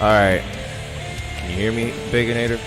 Alright. Can you hear me, Baconator?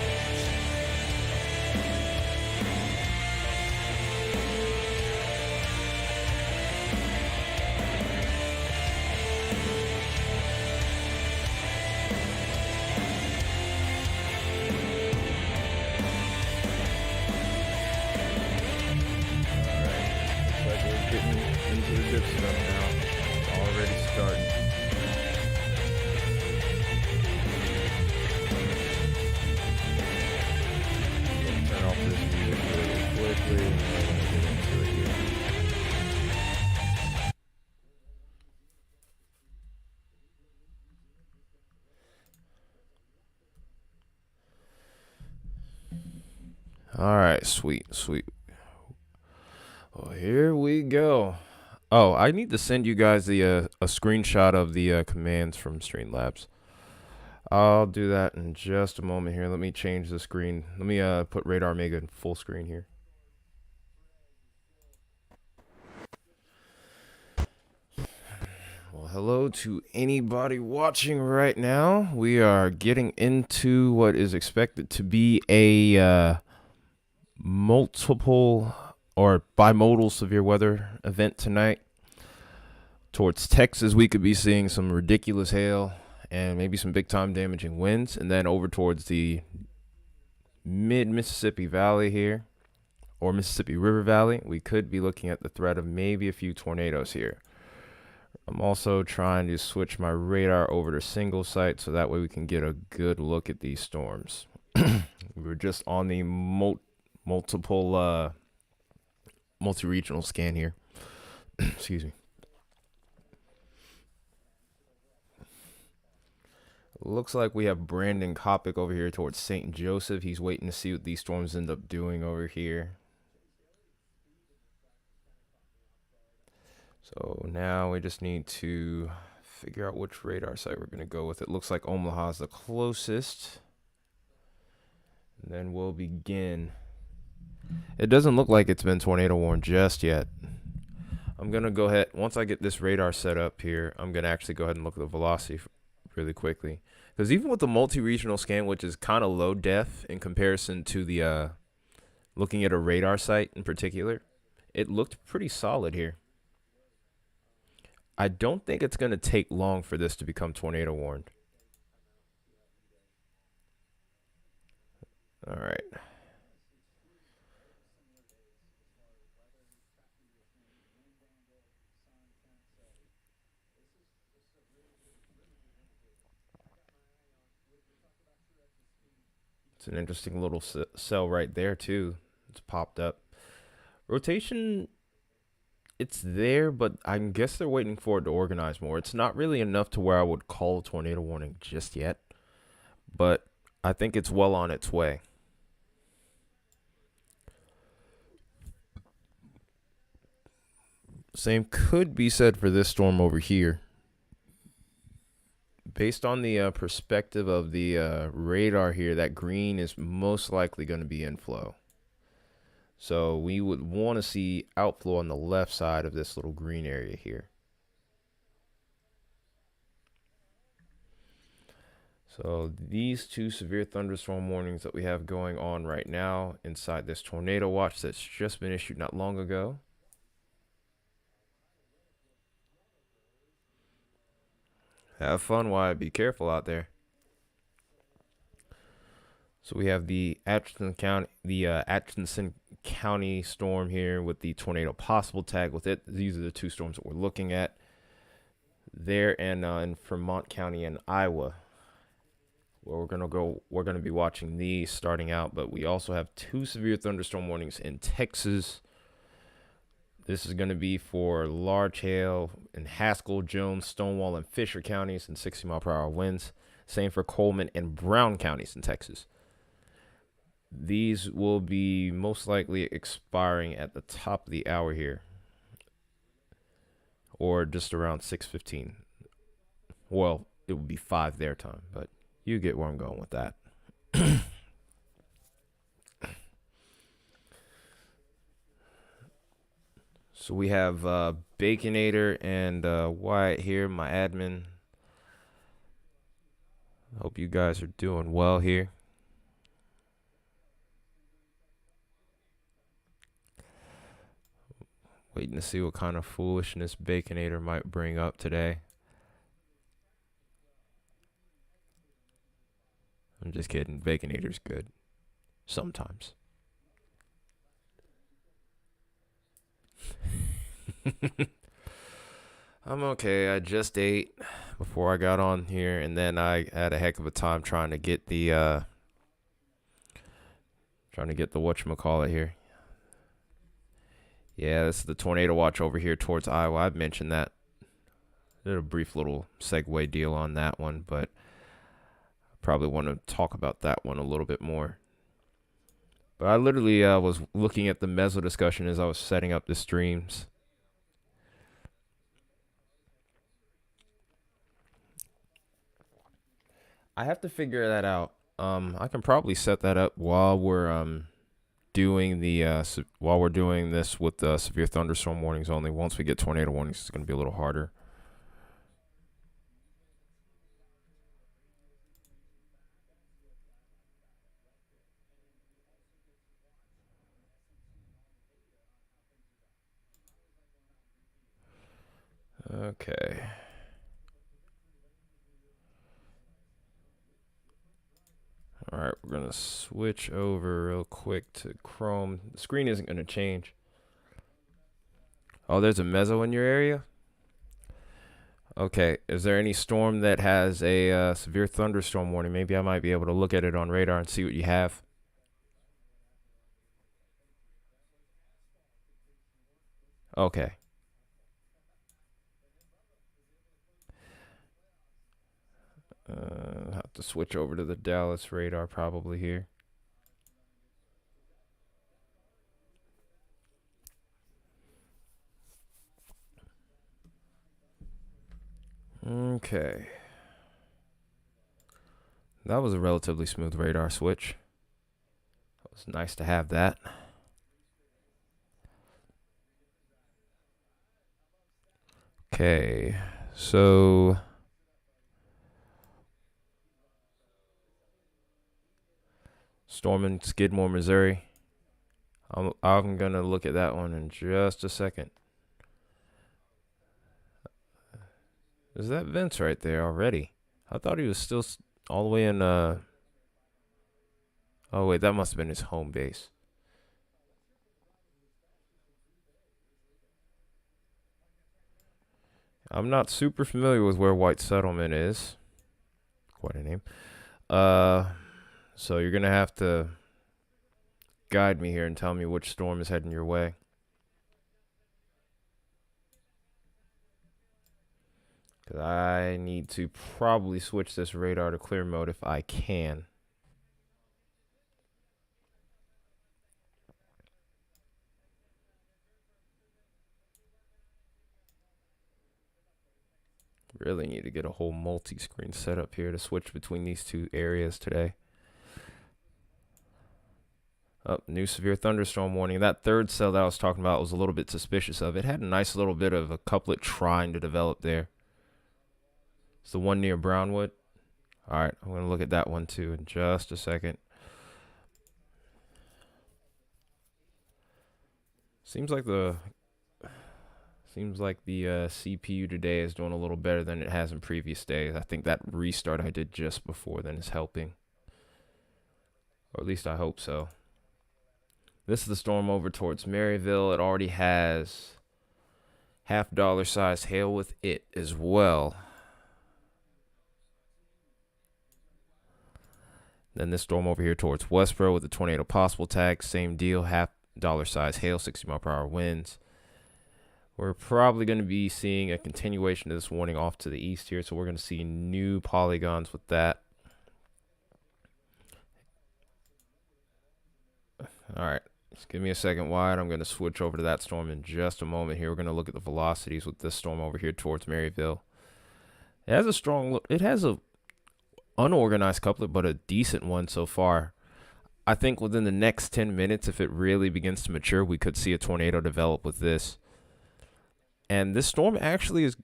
Alright, sweet. Well, here we go. Oh, I need to send you guys the a screenshot of the commands from Streamlabs. I'll do that in just a moment here. Let me change the screen. Let me put Radar Mega in full screen here. Well, hello to anybody watching right now. We are getting into what is expected to be a multiple or bimodal severe weather event tonight. Towards Texas, we could be seeing some ridiculous hail and maybe some big time damaging winds. And then over towards the mid Mississippi Valley here, or Mississippi River Valley, we could be looking at the threat of maybe a few tornadoes here. I'm also trying to switch my radar over to single site so that way we can get a good look at these storms. We're just on the multiple multi-regional scan here. Excuse me. Looks like we have Brandon Kopic over here towards St. Joseph. He's waiting to see what these storms end up doing over here. So now we just need to figure out which radar site we're going to go with. It looks like Omaha's the closest. And then we'll begin. It doesn't look like it's been tornado warned just yet. I'm going to go ahead. Once I get this radar set up here, I'm going to actually go ahead and look at the velocity really quickly. Because even with the multi-regional scan, which is kind of low def in comparison to the looking at a radar site in particular, it looked pretty solid here. I don't think it's going to take long for this to become tornado warned. All right. It's an interesting little cell right there too. It's popped up. Rotation, it's there, but I guess they're waiting for it to organize more. It's not really enough to where I would call a tornado warning just yet, but I think it's well on its way. Same could be said for this storm over here. Based on the perspective of the radar here, that green is most likely going to be inflow. So we would want to see outflow on the left side of this little green area here. So these two severe thunderstorm warnings that we have going on right now inside this tornado watch that's just been issued not long ago. Have fun, Wyatt. Be careful out there. So we have the Atchison County storm here with the tornado possible tag with it. These are the two storms that we're looking at there, and in Fremont County and Iowa, where we're gonna be watching these starting out. But we also have two severe thunderstorm warnings in Texas. This is going to be for large hail in Haskell, Jones, Stonewall, and Fisher counties and 60-mile-per-hour winds. Same for Coleman and Brown counties in Texas. These will be most likely expiring at the top of the hour here, or just around 6:15. Well, it would be 5 their time, but you get where I'm going with that. So we have Baconator and Wyatt here, my admin. Hope you guys are doing well here. Waiting to see what kind of foolishness Baconator might bring up today. I'm just kidding. Baconator's good. Sometimes. I'm okay. I just ate before I got on here, and then I had a heck of a time trying to get the whatchamacallit here. Yeah, this is the tornado watch over here towards Iowa. I've mentioned that. Did a brief little segue deal on that one, but I probably want to talk about that one a little bit more. But I literally was looking at the meso discussion as I was setting up the streams. I have to figure that out. I can probably set that up while we're doing this with the severe thunderstorm warnings only. Once we get tornado warnings, it's going to be a little harder. Okay. All right, we're going to switch over real quick to Chrome. The screen isn't going to change. Oh, there's a meso in your area? Okay, is there any storm that has a severe thunderstorm warning? Maybe I might be able to look at it on radar and see what you have. Okay. Have to switch over to the Dallas radar probably here. Okay. That was a relatively smooth radar switch. It was nice to have that. Okay, so storm in Skidmore, Missouri. I'm gonna look at that one in just a second. Is that Vince right there already? I thought he was still all the way in. Oh wait, that must have been his home base. I'm not super familiar with where White Settlement is. Quite a name. So you're gonna have to guide me here and tell me which storm is heading your way. Because I need to probably switch this radar to clear mode if I can. Really need to get a whole multi-screen setup here to switch between these two areas today. Oh, new severe thunderstorm warning. That third cell that I was talking about was a little bit suspicious of. It had a nice little bit of a couplet trying to develop there. It's the one near Brownwood. All right, I'm going to look at that one too in just a second. Seems like the CPU today is doing a little better than it has in previous days. I think that restart I did just before then is helping. Or at least I hope so. This is the storm over towards Maryville. It already has $half size hail with it as well. Then this storm over here towards Westboro with the tornado possible tag. Same deal, $half size hail, 60 mile per hour winds. We're probably going to be seeing a continuation of this warning off to the east here. So we're going to see new polygons with that. All right. Just give me a second, Wyatt. I'm going to switch over to that storm in just a moment here. We're going to look at the velocities with this storm over here towards Maryville. It has a strong look. It has a unorganized couplet, but a decent one so far. I think within the next 10 minutes, if it really begins to mature, we could see a tornado develop with this. And this storm actually is,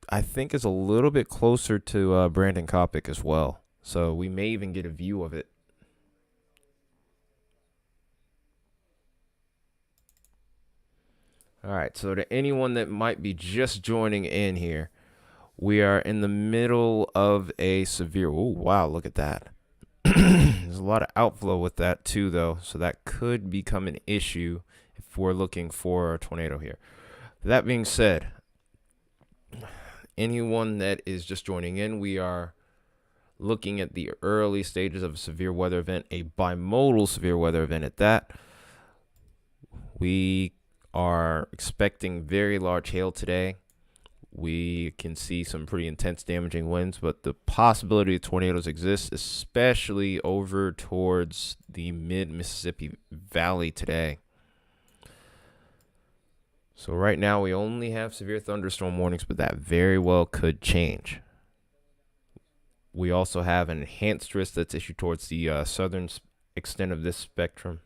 I think, is a little bit closer to Brandon Coppock as well. So we may even get a view of it. All right, so to anyone that might be just joining in here, we are in the middle of a severe, oh, wow, look at that. There's a lot of outflow with that too, though, so that could become an issue if we're looking for a tornado here. That being said, anyone that is just joining in, we are looking at the early stages of a severe weather event, a bimodal severe weather event at that. We are expecting very large hail today. We can see some pretty intense damaging winds, but the possibility of tornadoes exists, especially over towards the mid-Mississippi Valley today. So right now we only have severe thunderstorm warnings, but that very well could change. We also have an enhanced risk that's issued towards the southern extent of this spectrum.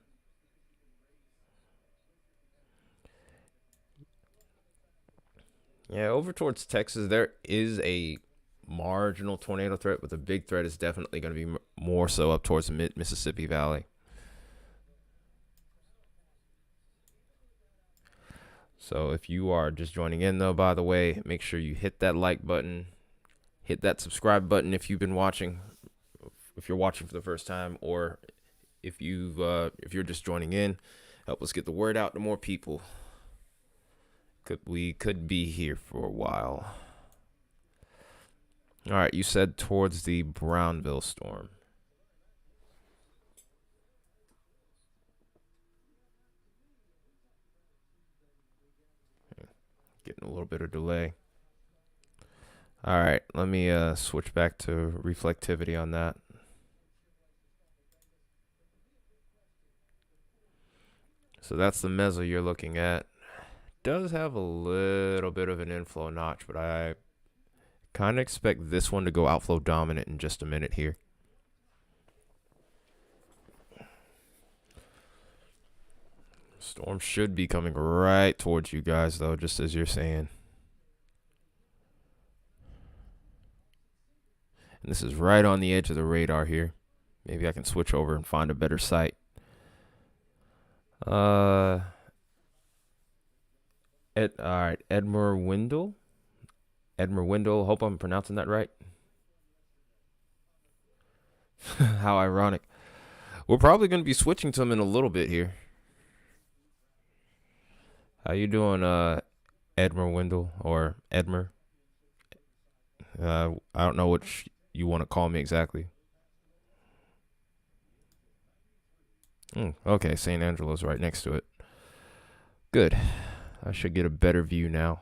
Yeah, over towards Texas, there is a marginal tornado threat, but the big threat is definitely going to be more so up towards the mid-Mississippi Valley. So if you are just joining in, though, by the way, make sure you hit that like button, hit that subscribe button if you've been watching, if you're watching for the first time, or if you're just joining in. Help us get the word out to more people. We could be here for a while. All right, you said towards the Brownville storm. Getting a little bit of delay. All right, let me switch back to reflectivity on that. So that's the meso you're looking at. Does have a little bit of an inflow notch, but I kind of expect this one to go outflow dominant in just a minute here. Storm should be coming right towards you guys, though, just as you're saying. And this is right on the edge of the radar here. Maybe I can switch over and find a better site. All right, Edmer Windle. Hope I'm pronouncing that right. How ironic. We're probably going to be switching to him in a little bit here. How you doing, Edmer Windle or Edmer? I don't know what you want to call me exactly. Okay, St. Angelo's right next to it. Good. I should get a better view now.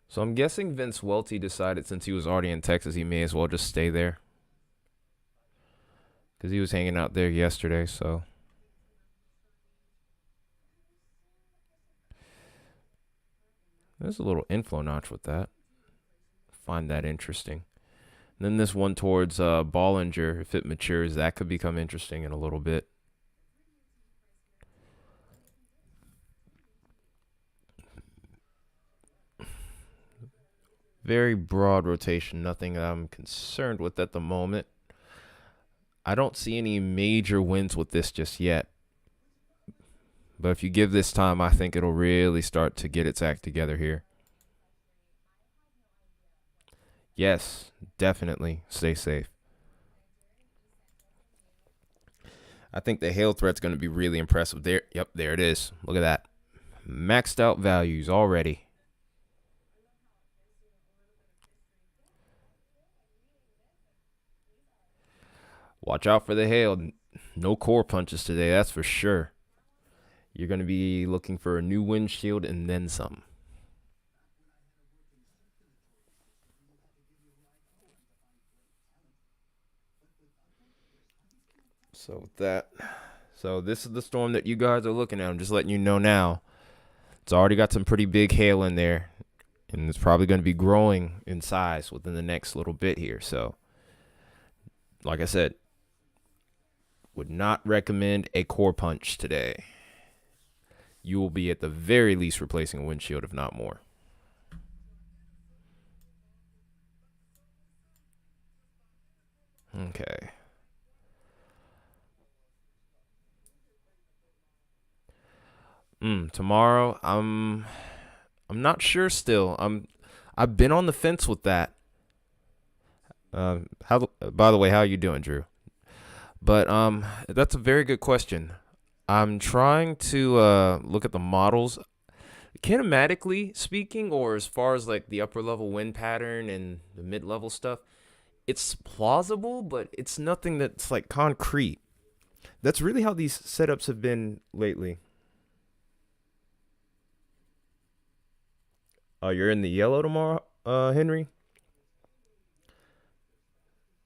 So I'm guessing Vince Welty decided since he was already in Texas, he may as well just stay there. Because he was hanging out there yesterday, so. There's a little inflow notch with that. Find that interesting. And then this one towards Bollinger, if it matures, that could become interesting in a little bit. Very broad rotation, nothing I'm concerned with at the moment. I don't see any major wins with this just yet. But if you give this time, I think it'll really start to get its act together here. Yes, definitely stay safe. I think the hail threat's going to be really impressive. There, yep, there it is. Look at that. Maxed out values already. Watch out for the hail. No core punches today, that's for sure. You're going to be looking for a new windshield and then some. So this is the storm that you guys are looking at. I'm just letting you know now. It's already got some pretty big hail in there, and it's probably going to be growing in size within the next little bit here. So, like I said, would not recommend a core punch today. You will be at the very least replacing a windshield, if not more. Okay. Tomorrow, I'm not sure still. I've been on the fence with that. How by the way, how you doing, Drew? But that's a very good question. I'm trying to look at the models kinematically speaking, or as far as like the upper level wind pattern and the mid level stuff. It's plausible, but it's nothing that's like concrete. That's really how these setups have been lately. You're in the yellow tomorrow, Henry?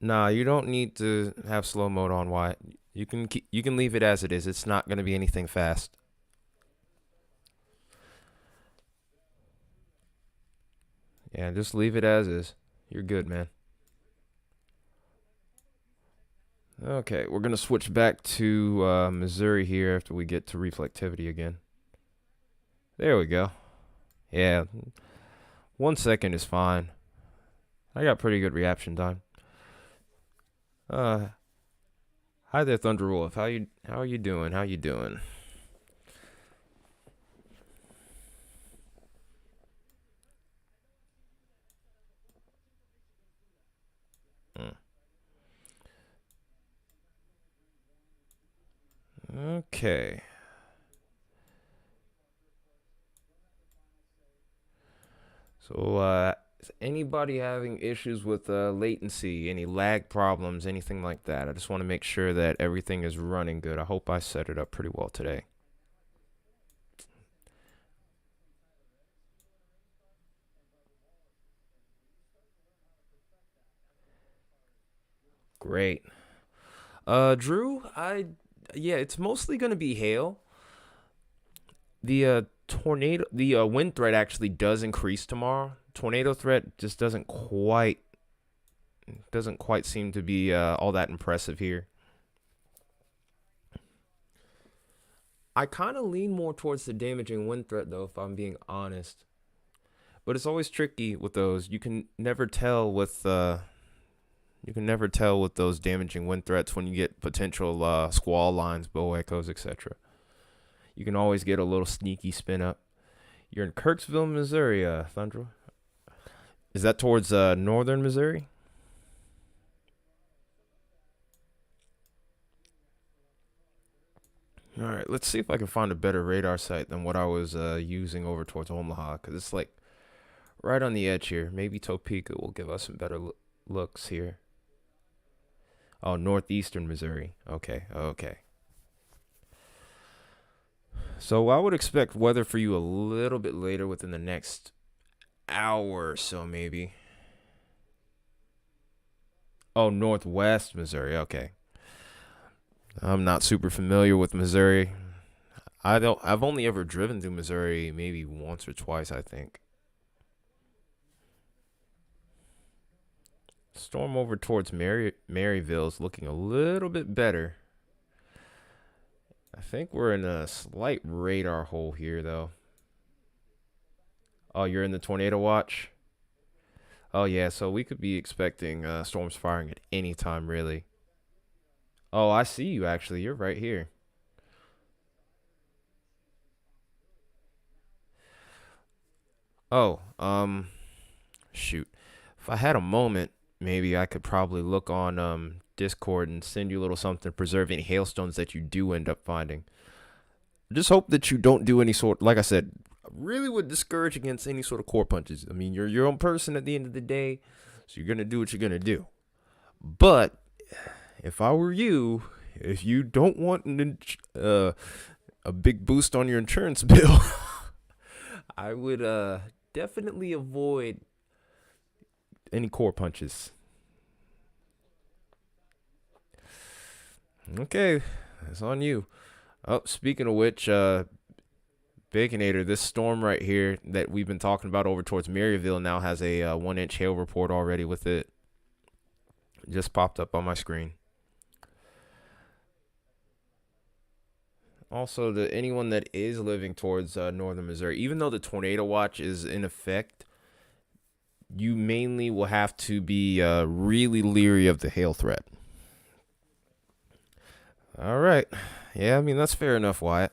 Nah, you don't need to have slow mode on Wyatt. You can leave it as it is. It's not going to be anything fast. Yeah, just leave it as is. You're good, man. Okay, we're going to switch back to Missouri here after we get to reflectivity again. There we go. Yeah, 1 second is fine. I got pretty good reaction time. Uh, Hi there, Thunderwolf. How are you doing? How you doing? Mm. Okay. So, is anybody having issues with latency, any lag problems, anything like that? I just want to make sure that everything is running good. I hope I set it up pretty well today. Great. Drew, yeah, it's mostly gonna be hail. The tornado, the wind threat actually does increase tomorrow. Tornado threat just doesn't quite seem to be all that impressive here. I kind of lean more towards the damaging wind threat though, if I'm being honest. But it's always tricky with those. You can never tell with those damaging wind threats when you get potential squall lines, bow echoes, etc. You can always get a little sneaky spin up. You're in Kirksville, Missouri, Thundra. Is that towards northern Missouri? All right, let's see if I can find a better radar site than what I was using over towards Omaha, because it's like right on the edge here. Maybe Topeka will give us some better looks here. Oh, northeastern Missouri. Okay, okay. So I would expect weather for you a little bit later within the next hour or so, maybe. Oh, northwest Missouri. Okay. I'm not super familiar with Missouri. I've only ever driven through Missouri maybe once or twice, I think. Storm over towards Maryville is looking a little bit better. I think we're in a slight radar hole here, though. Oh, you're in the tornado watch? Oh, yeah, so we could be expecting storms firing at any time, really. Oh, I see you, actually. You're right here. Oh, shoot. If I had a moment, maybe I could probably look on Discord and send you a little something to preserve any hailstones that you do end up finding. Just hope that you don't do any sort. Like I said, I really would discourage against any sort of core punches. I mean, you're your own person at the end of the day, so you're gonna do what you're gonna do. But if I were you, if you don't want a big boost on your insurance bill, I would definitely avoid any core punches. Okay, that's on you. Oh, speaking of which, Baconator, this storm right here that we've been talking about over towards Maryville now has a 1 inch hail report already with it. Just popped up on my screen. Also, to anyone that is living towards northern Missouri, even though the tornado watch is in effect, you mainly will have to be really leery of the hail threat. All right. Yeah, I mean, that's fair enough, Wyatt.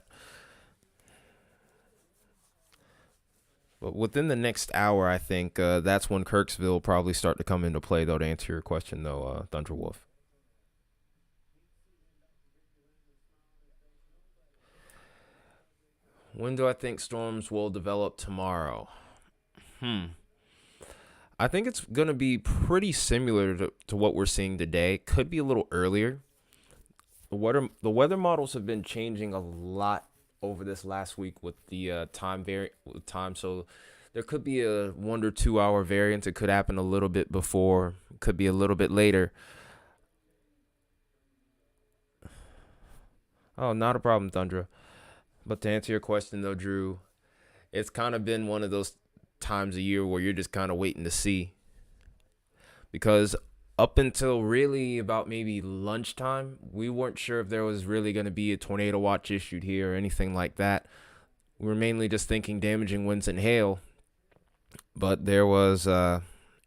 But within the next hour, I think that's when Kirksville will probably start to come into play, though, to answer your question, though, Thunderwolf. When do I think storms will develop tomorrow? Hmm. I think it's going to be pretty similar to what we're seeing today. Could be a little earlier. The weather models have been changing a lot over this last week with the time. So there could be a 1 or 2 hour variance. It could happen a little bit before. It could be a little bit later. Oh, not a problem, Thundra. But to answer your question though, Drew, it's kind of been one of those times a year where you're just kind of waiting to see, because up until really about maybe lunchtime, we weren't sure if there was really going to be a tornado watch issued here or anything like that. We were mainly just thinking damaging winds and hail, but there was an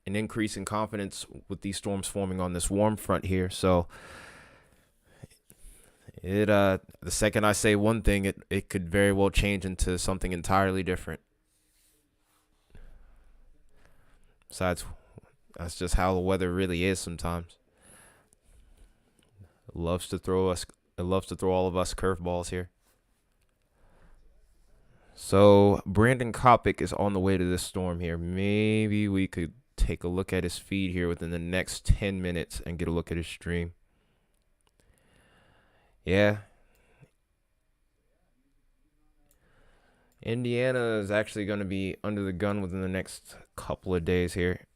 increase in confidence with these storms forming on this warm front here. So the second I say one thing, it could very well change into something entirely different. Besides, that's just how the weather really is sometimes. It loves to throw us. It loves to throw all of us curveballs here. So Brandon Kopic is on the way to this storm here. Maybe we could take a look at his feed here within the next 10 minutes and get a look at his stream. Yeah. Indiana is actually going to be under the gun within the next couple of days here.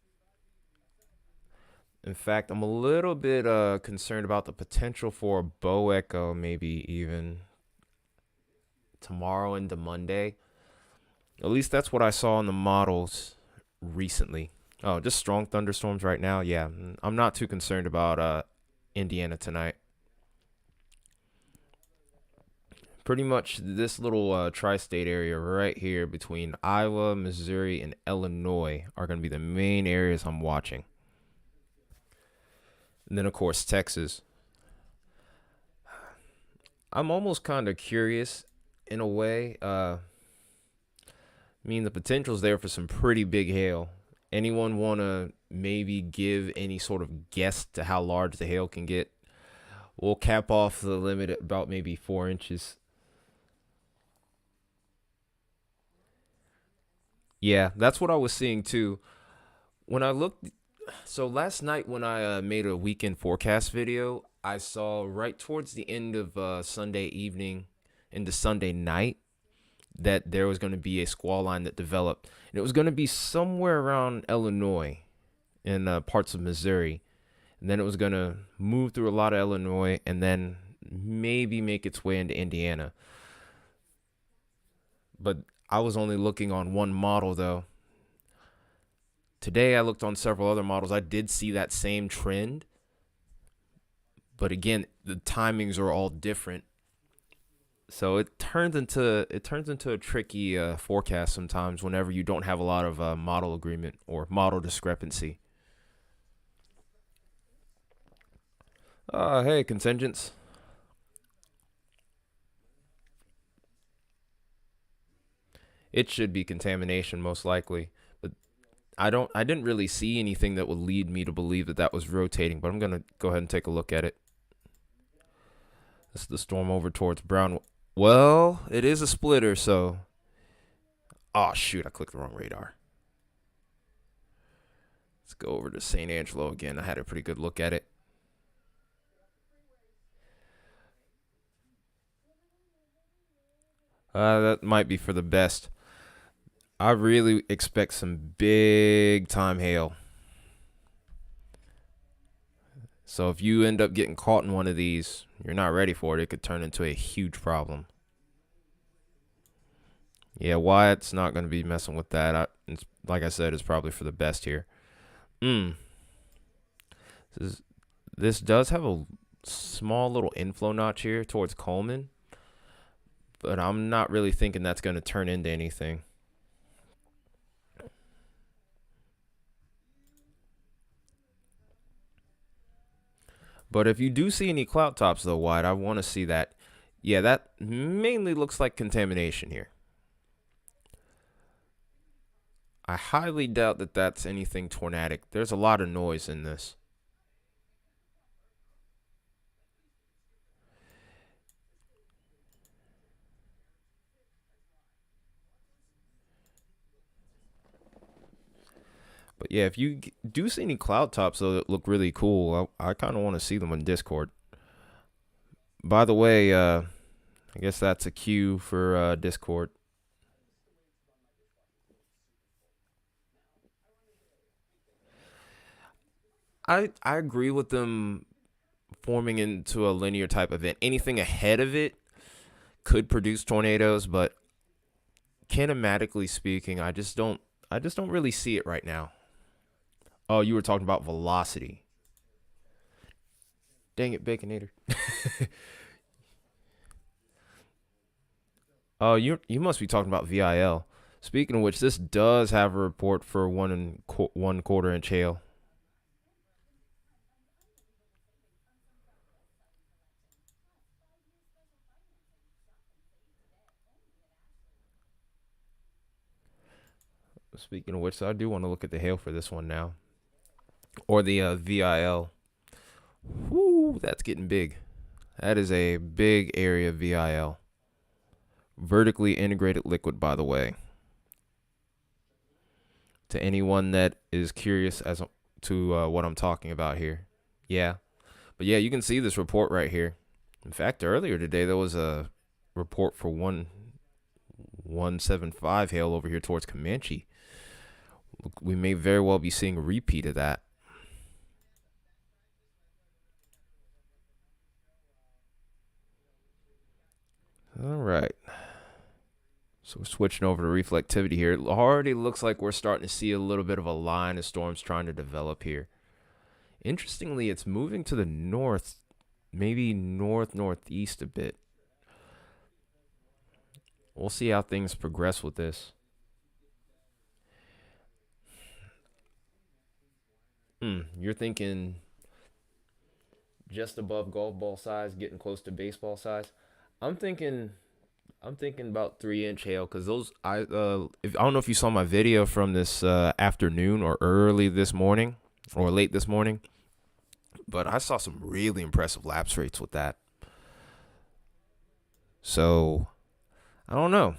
In fact, I'm a little bit concerned about the potential for a bow echo, maybe even tomorrow into Monday. At least that's what I saw in the models recently. Oh, just strong thunderstorms right now. Yeah, I'm not too concerned about Indiana tonight. Pretty much this little tri-state area right here between Iowa, Missouri, and Illinois are going to be the main areas I'm watching. And then, of course, Texas. I'm almost kind of curious in a way. I mean, the potential's there for some pretty big hail. Anyone want to maybe give any sort of guess to how large the hail can get? We'll cap off the limit at about maybe 4 inches. Yeah, that's what I was seeing too. When I looked, so last night when I made a weekend forecast video, I saw right towards the end of Sunday evening into Sunday night that there was going to be a squall line that developed. And it was going to be somewhere around Illinois and parts of Missouri. And then it was going to move through a lot of Illinois and then maybe make its way into Indiana. But I was only looking on one model, though. Today I looked on several other models. I did see that same trend. But again, the timings are all different. So it turns into a tricky forecast sometimes whenever you don't have a lot of model agreement or model discrepancy. Hey, contingents. It should be contamination most likely, but I didn't really see anything that would lead me to believe that that was rotating. But I'm gonna go ahead and take a look at it. This is the storm over towards Brown. Well, it is a splitter, so. Oh shoot! I clicked the wrong radar. Let's go over to St. Angelo again. I had a pretty good look at it. That might be for the best. I really expect some big time hail. So if you end up getting caught in one of these, you're not ready for it. It could turn into a huge problem. Yeah, Wyatt's not going to be messing with that. Like I said, it's probably for the best here. This, this does have a small little inflow notch here towards Coleman, but I'm not really thinking that's going to turn into anything. But if you do see any cloud tops, though, Wide, I want to see that. Yeah, that mainly looks like contamination here. I highly doubt that that's anything tornadic. There's a lot of noise in this. But yeah, if you do see any cloud tops though that look really cool, I kind of want to see them on Discord. By the way, I guess that's a cue for Discord. I agree with them forming into a linear type event. Anything ahead of it could produce tornadoes, but kinematically speaking, I just don't really see it right now. Oh, you were talking about velocity. Dang it, Baconator. Oh, you must be talking about VIL. Speaking of which, this does have a report for 1 1/4 inch hail. Speaking of which, I do want to look at the hail for this one now, or the VIL. Whoo, that's getting big. That is a big area of VIL. Vertically integrated liquid, by the way. To anyone that is curious as to what I'm talking about here. Yeah. But yeah, you can see this report right here. In fact, earlier today, there was a report for 175 hail over here towards Comanche. We may very well be seeing a repeat of that. All right. So we're switching over to reflectivity here. It already looks like we're starting to see a little bit of a line of storms trying to develop here. Interestingly, it's moving to the north, maybe northeast a bit. We'll see how things progress with this. You're thinking just above golf ball size, getting close to baseball size. I'm thinking about 3 inch hail because those I don't know if you saw my video from this afternoon or early this morning or late this morning, but I saw some really impressive lapse rates with that. So I don't know.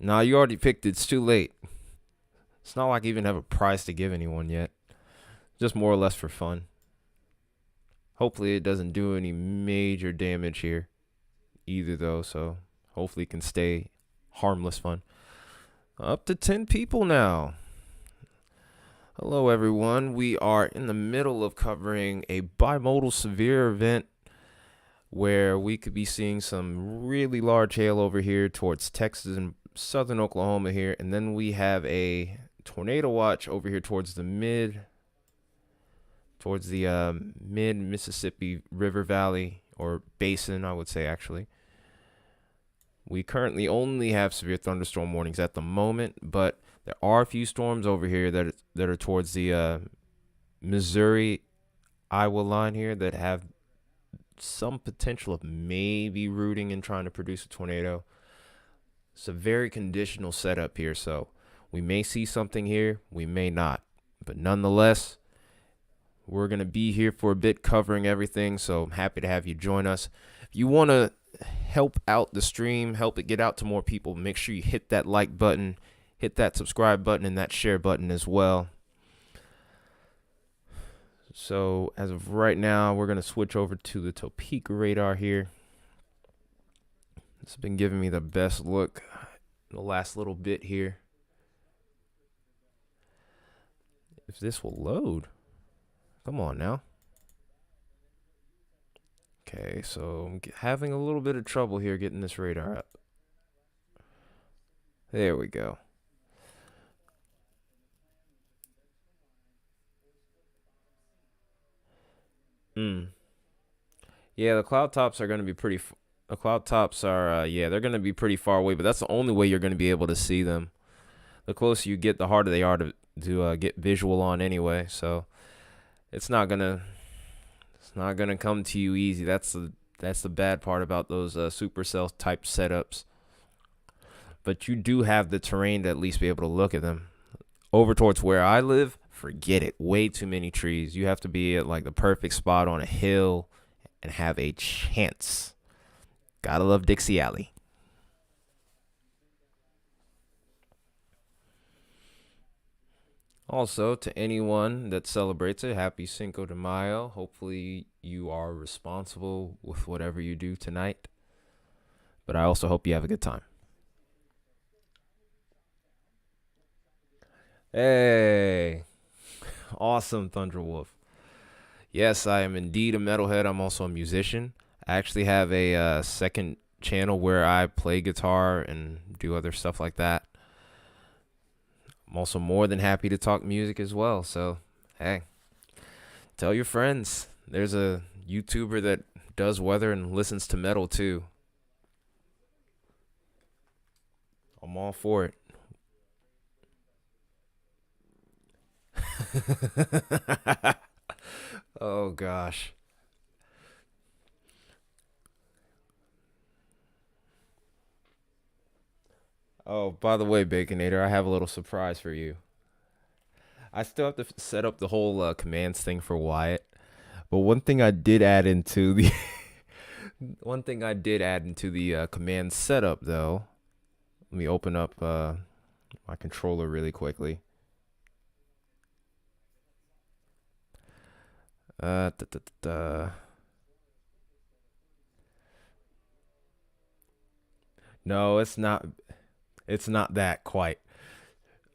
Nah, you already picked it. It's too late. It's not like I even have a prize to give anyone yet. Just more or less for fun. Hopefully it doesn't do any major damage here either, though. So hopefully it can stay harmless fun. Up to 10 people now. Hello, everyone. We are in the middle of covering a bimodal severe event where we could be seeing some really large hail over here towards Texas and southern Oklahoma here. And then we have a tornado watch over here towards the mid Mississippi River Valley or basin, I would say, actually. We currently only have severe thunderstorm warnings at the moment, but there are a few storms over here that are towards the Missouri Iowa line here that have some potential of maybe rooting and trying to produce a tornado. It's a very conditional setup here, so we may see something here, we may not, but nonetheless, we're going to be here for a bit covering everything, so I'm happy to have you join us. If you want to help out the stream, help it get out to more people, make sure you hit that like button, hit that subscribe button, and that share button as well. So as of right now, we're going to switch over to the Topeka radar here. It's been giving me the best look the last little bit here. If this will load. Come on now. Okay, so I'm having a little bit of trouble here getting this radar up. There we go. Yeah, the cloud tops are going to be pretty. The cloud tops are, they're going to be pretty far away, but that's the only way you're going to be able to see them. The closer you get, the harder they are to get visual on anyway. So it's not gonna come to you easy. That's the bad part about those Supercell type setups. But you do have the terrain to at least be able to look at them. Over towards where I live, forget it. Way too many trees. You have to be at like the perfect spot on a hill and have a chance. Gotta love Dixie Alley. Also, to anyone that celebrates it, happy Cinco de Mayo. Hopefully, you are responsible with whatever you do tonight. But I also hope you have a good time. Hey, awesome, Thunderwolf. Yes, I am indeed a metalhead. I'm also a musician. I actually have a second channel where I play guitar and do other stuff like that. I'm also more than happy to talk music as well. So, hey, tell your friends. There's a YouTuber that does weather and listens to metal too. I'm all for it. Oh gosh. Oh, by the way, Baconator, I have a little surprise for you. I still have to set up the whole commands thing for Wyatt, but one thing I did add into the one thing I did add into the command setup though. Let me open up my controller really quickly. Da, da, da, da. No, it's not. It's not that quite.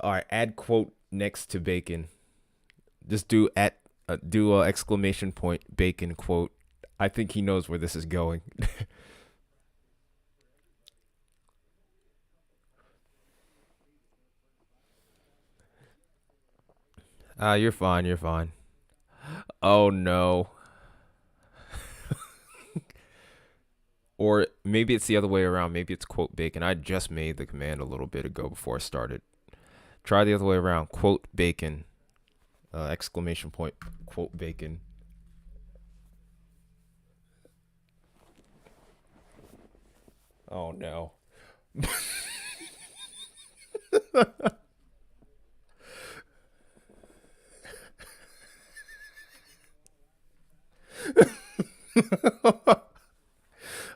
All right, add quote next to bacon. Just do a exclamation point bacon quote. I think he knows where this is going. You're fine. You're fine. Oh no. Or maybe it's the other way around. Maybe it's quote bacon. I just made the command a little bit ago before I started. Try the other way around. Quote bacon. Exclamation point. Quote bacon. Oh no.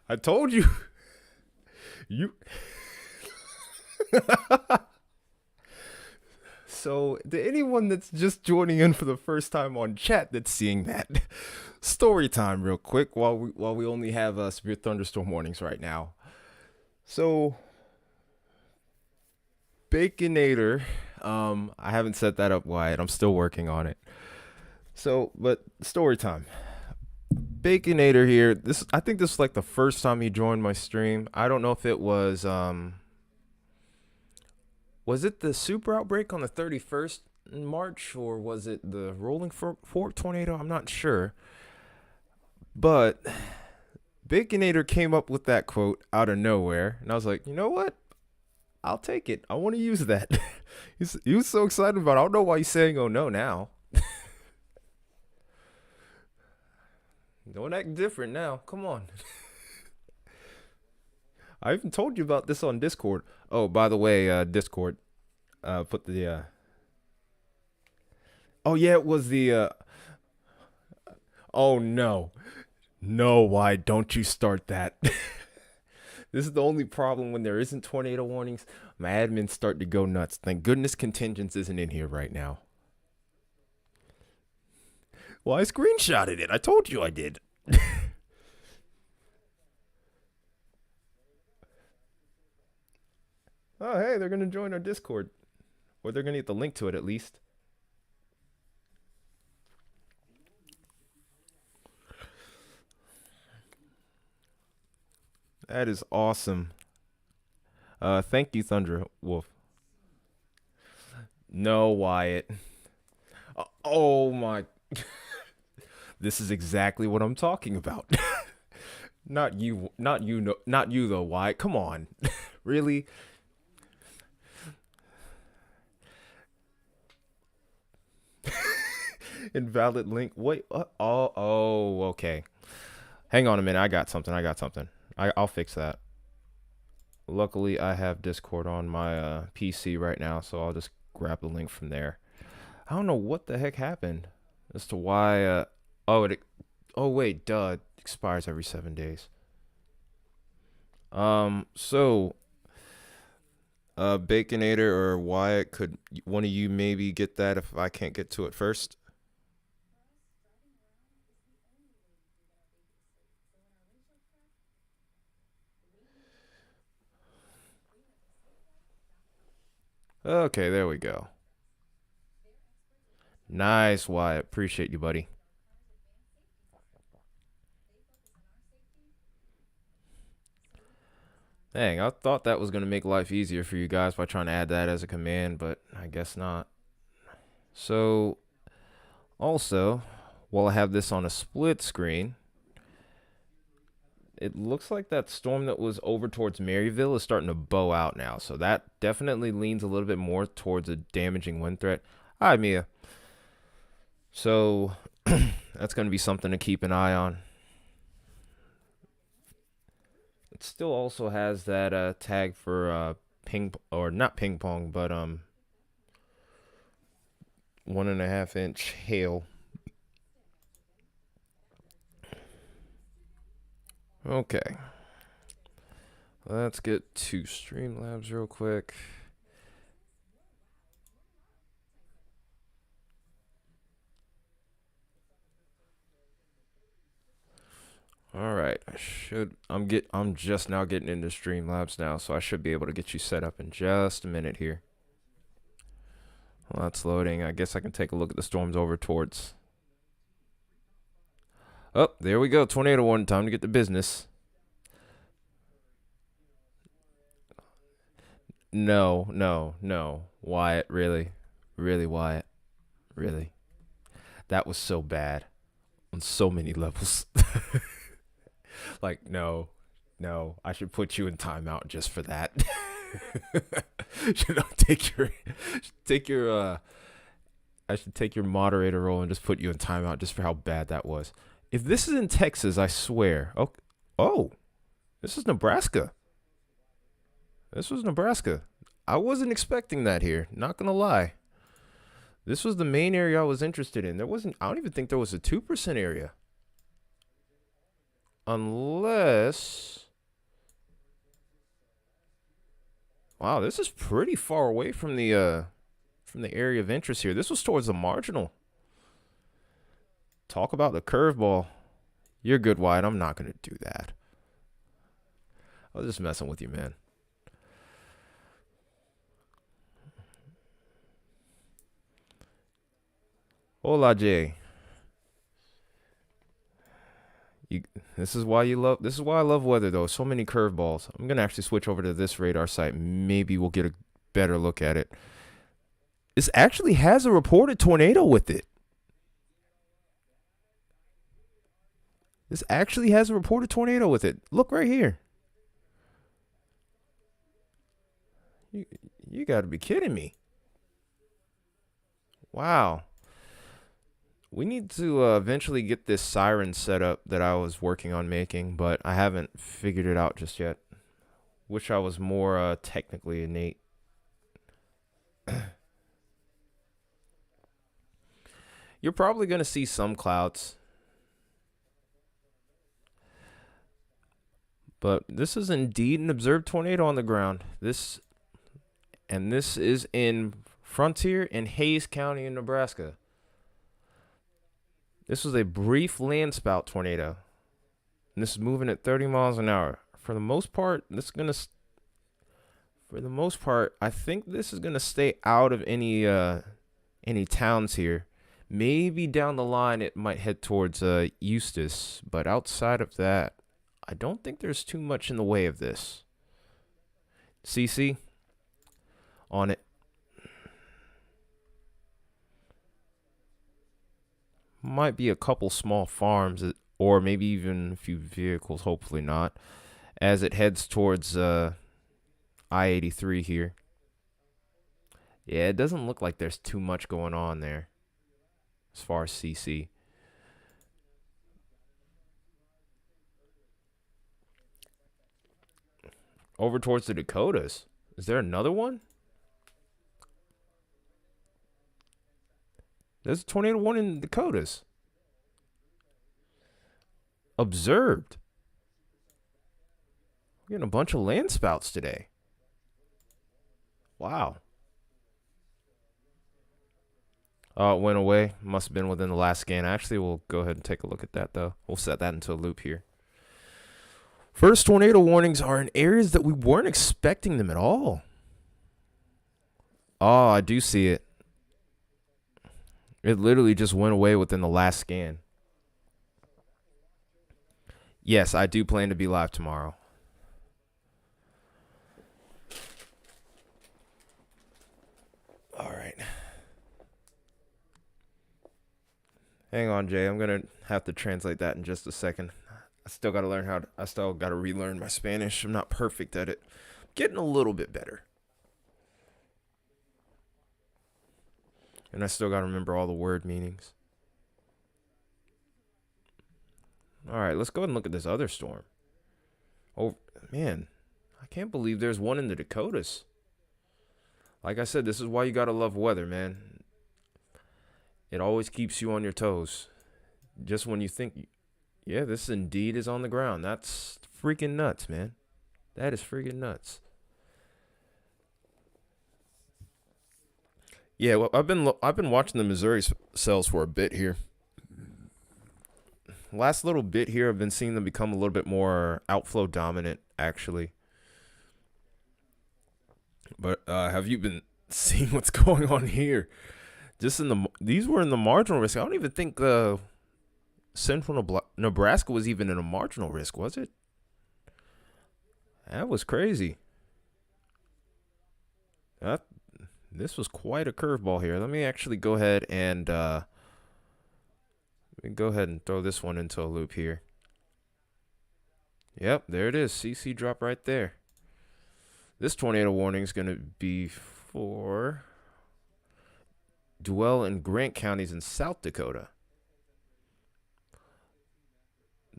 I told you. You. So, to anyone that's just joining in for the first time on chat that's seeing that, story time real quick while we only have severe thunderstorm warnings right now. So, Baconator, I haven't set that up wide. I'm still working on it. So, but story time. Baconator here. This I think this is like the first time he joined my stream. I don't know if it was it the super outbreak on the 31st in March or was it the rolling fork tornado? I'm not sure. But Baconator came up with that quote out of nowhere, and I was like, you know what? I'll take it. I want to use that. He was so excited about it. I don't know why he's saying oh no now. Don't act different now. Come on. I even told you about this on Discord. Oh, by the way, Discord. Put the. Oh yeah, it was the. Oh no, no! Why don't you start that? This is the only problem when there isn't tornado warnings. My admins start to go nuts. Thank goodness contingents isn't in here right now. Well, I screenshotted it. I told you I did. Oh, hey, they're going to join our Discord. Or they're going to get the link to it at least. That is awesome. Thank you, Thunder Wolf. No, Wyatt. Oh my. This is exactly what I'm talking about. Not you, not you, no, not you though, Wyatt. Come on. Really? Invalid link. Wait. Oh, okay. Hang on a minute. I got something. I'll fix that. Luckily, I have Discord on my PC right now, so I'll just grab the link from there. I don't know what the heck happened as to why. Oh wait, duh. It expires every 7 days. So, Baconator or Wyatt, could one of you maybe get that if I can't get to it first? Okay, there we go. Nice, Wyatt. Appreciate you, buddy. Dang, I thought that was going to make life easier for you guys by trying to add that as a command, but I guess not. So, also, while I have this on a split screen, it looks like that storm that was over towards Maryville is starting to bow out now. So that definitely leans a little bit more towards a damaging wind threat. Hi, Mia. So that's going to be something to keep an eye on. It still also has that tag for ping, or not ping pong, but 1.5 inch hail. Okay. Let's get to Streamlabs real quick. All right, I'm just now getting into Streamlabs now, so I should be able to get you set up in just a minute here. Well, that's loading. I guess I can take a look at the storms over towards. Oh, there we go. Tornado warning. Time to get to business. No. Wyatt, really? Really, Wyatt? Really? That was so bad on so many levels. Like, no. I should put you in timeout just for that. Should I I should take your moderator role and just put you in timeout just for how bad that was. If this is in Texas, I swear. Oh, this is Nebraska. This was Nebraska. I wasn't expecting that here. Not gonna lie. This was the main area I was interested in. I don't even think there was a 2% area. Unless. Wow, this is pretty far away from the area of interest here. This was towards the marginal. Talk about the curveball. You're good, Wyatt. I'm not gonna do that. I was just messing with you, man. Hola, Jay. This is why I love weather, though. So many curveballs. I'm gonna actually switch over to this radar site. Maybe we'll get a better look at it. This actually has a reported tornado with it. This actually has a reported tornado with it. Look right here. You got to be kidding me. Wow. We need to eventually get this siren set up that I was working on making, but I haven't figured it out just yet. Wish I was more technically innate. You're probably going to see some clouds. But this is indeed an observed tornado on the ground. This is in Frontier in Hayes County in Nebraska. This was a brief landspout tornado. And this is moving at 30 miles an hour. For the most part, I think this is gonna stay out of any towns here. Maybe down the line it might head towards Eustis, but outside of that, I don't think there's too much in the way of this. CC on it. Might be a couple small farms, or maybe even a few vehicles, hopefully not, as it heads towards I-83 here. Yeah, it doesn't look like there's too much going on there. as far as CC. Over towards the Dakotas. Is there another one? There's a tornado warning in the Dakotas. Observed. We're getting a bunch of land spouts today. Wow. Oh, it went away. Must have been within the last scan. Actually, we'll go ahead and take a look at that, though. We'll set that into a loop here. First tornado warnings are in areas that we weren't expecting them at all. Oh, I do see it. It literally just went away within the last scan. Yes, I do plan to be live tomorrow. All right. Hang on, Jay. I'm going to have to translate that in just a second. I still got to relearn my Spanish. I'm not perfect at it. Getting a little bit better. And I still got to remember all the word meanings. All right, let's go ahead and look at this other storm. Oh, man. I can't believe there's one in the Dakotas. Like I said, this is why you got to love weather, man. It always keeps you on your toes. Just when you think, yeah, this indeed is on the ground. That's freaking nuts, man. That is freaking nuts. Yeah, well, I've been watching the Missouri cells for a bit here. Last little bit here, I've been seeing them become a little bit more outflow dominant, actually. But have you been seeing what's going on here? Just these were in the marginal risk. I don't even think Central Nebraska was even in a marginal risk, was it? That was crazy. This was quite a curveball here. Let me actually go ahead and throw this one into a loop here. Yep, there it is. CC drop right there. This tornado warning is going to be for Dwell and Grant counties in South Dakota.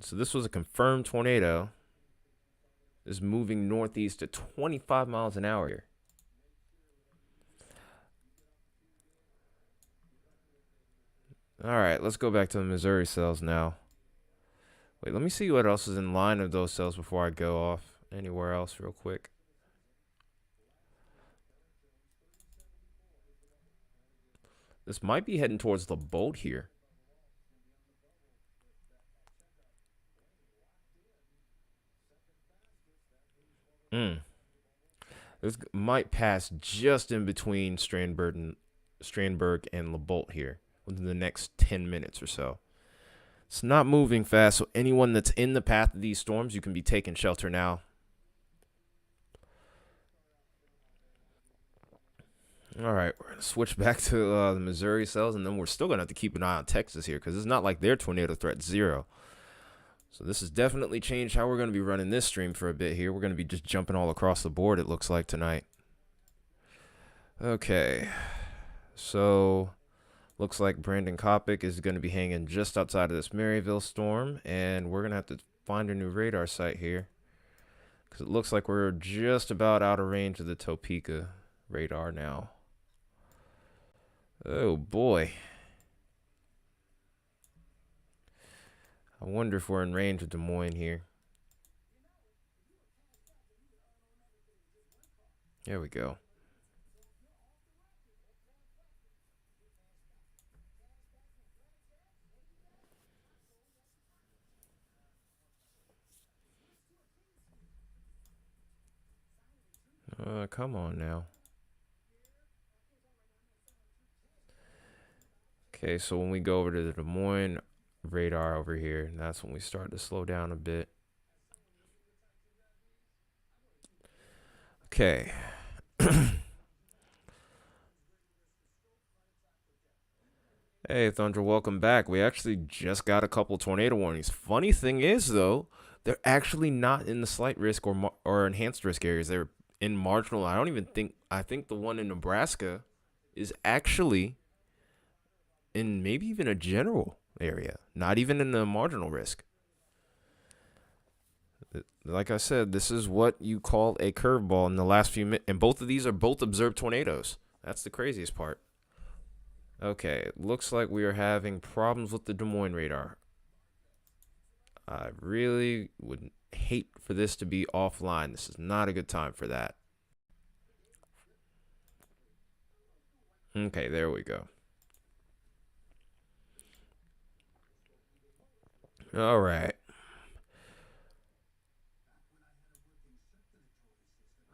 So this was a confirmed tornado. Is moving northeast at 25 miles an hour here. All right, let's go back to the Missouri cells now. Wait, let me see what else is in line of those cells before I go off anywhere else real quick. This might be heading towards the boat here. This might pass just in between Strandberg and LeBolt here within the next 10 minutes or so. It's not moving fast, so anyone that's in the path of these storms, you can be taking shelter now. All right, we're going to switch back to the Missouri cells, and then we're still going to have to keep an eye on Texas here because it's not like their tornado threat 0. So this has definitely changed how we're going to be running this stream for a bit here. We're going to be just jumping all across the board, it looks like, tonight. Okay. So looks like Brandon Kopic is going to be hanging just outside of this Maryville storm, and we're going to have to find a new radar site here because it looks like we're just about out of range of the Topeka radar now. Oh, boy. I wonder if we're in range of Des Moines here. There we go. Come on now. Okay, so when we go over to the Des Moines radar over here, that's when we start to slow down a bit. Okay. Hey, Thunder, welcome back. We actually just got a couple tornado warnings. Funny thing is, though, they're actually not in the slight risk or enhanced risk areas. They're in marginal. I think the one in Nebraska is actually in maybe even a general area, not even in the marginal risk. Like I said, this is what you call a curveball in the last few minutes, and both of these are both observed tornadoes. That's the craziest part. Okay, it looks like we are having problems with the Des Moines radar. I really would hate for this to be offline. This is not a good time for that. Okay, there we go. All right.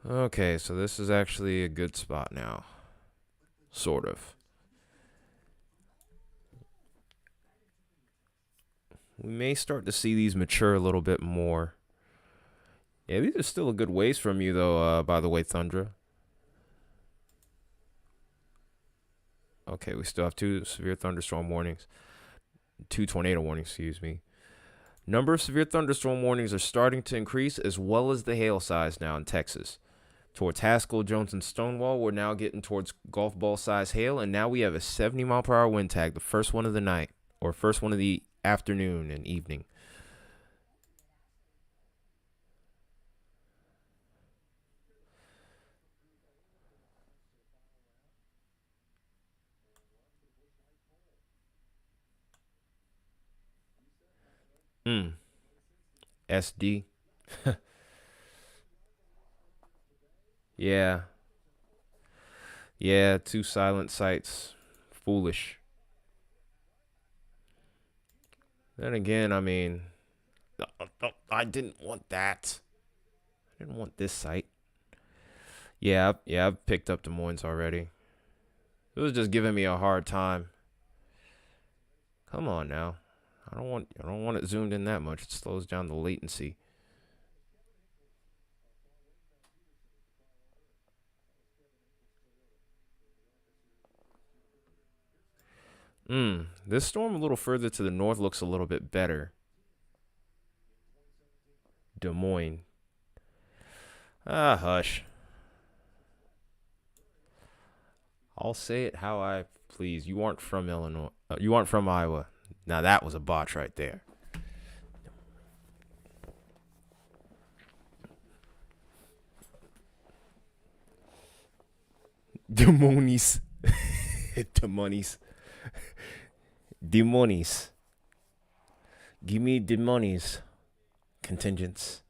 Okay, so this is actually a good spot now. Sort of. We may start to see these mature a little bit more. Yeah, these are still a good ways from you, though, by the way, Thundra. Okay, we still have 2 severe thunderstorm warnings. 2 tornado warnings, excuse me. Number of severe thunderstorm warnings are starting to increase, as well as the hail size now in Texas. Towards Haskell, Jones, and Stonewall, we're now getting towards golf ball size hail, and now we have a 70-mile-per-hour wind tag, the first one of the night, or first one of the afternoon and evening. SD. Yeah. Yeah, 2 silent sites. Foolish. Then again, I mean, I didn't want that. I didn't want this site. Yeah, I've picked up Des Moines already. It was just giving me a hard time. Come on now. I don't want it zoomed in that much. It slows down the latency. This storm a little further to the north looks a little bit better. Des Moines. Ah, hush. I'll say it how I please. You aren't from Illinois. You aren't from Iowa. Now that was a botch right there. Demonies. Demonies. Demonies. Give me the monies. Contingents.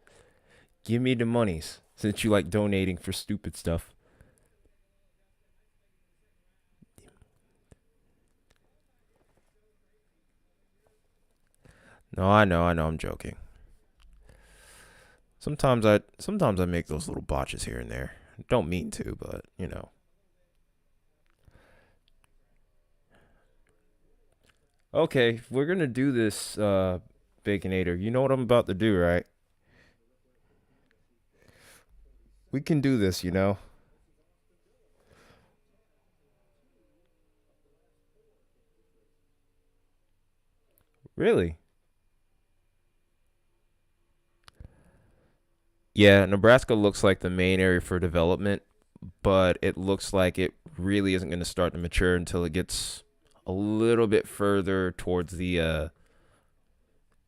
Give me the monies. Since you like donating for stupid stuff. No, I know, I'm joking. Sometimes I make those little botches here and there. Don't mean to, but you know. Okay, if we're gonna do this, Baconator. You know what I'm about to do, right? We can do this, you know. Really? Yeah, Nebraska looks like the main area for development, but it looks like it really isn't going to start to mature until it gets a little bit further towards the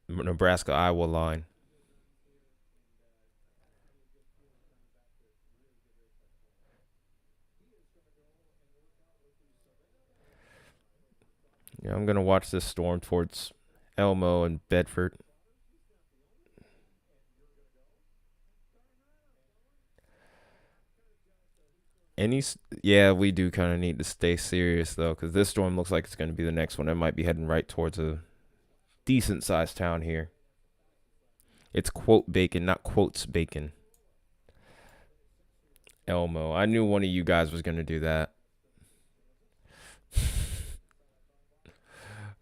Nebraska Iowa line. Yeah, I'm going to watch this storm towards Elmo and Bedford. Any, yeah, we do kind of need to stay serious though, because this storm looks like it's going to be the next one. It might be heading right towards a decent sized town here. It's quote bacon, not quotes bacon. Elmo. I knew one of you guys was going to do that.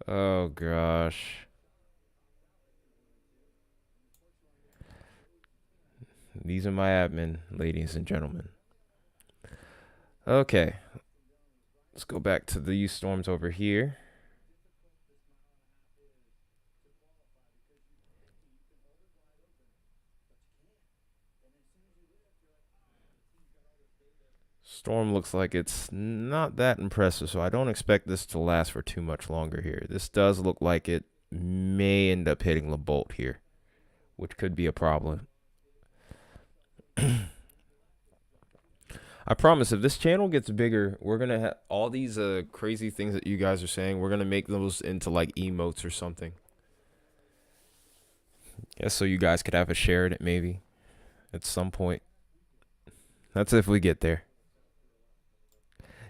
Oh gosh. These are my admin, ladies and gentlemen. Okay. Let's go back to these storms over here. Storm looks like it's not that impressive, so I don't expect this to last for too much longer here. This does look like it may end up hitting the bolt here, which could be a problem. I promise, if this channel gets bigger, we're going to have all these crazy things that you guys are saying. We're going to make those into like emotes or something. Yeah, so you guys could have a share in it maybe at some point. That's if we get there.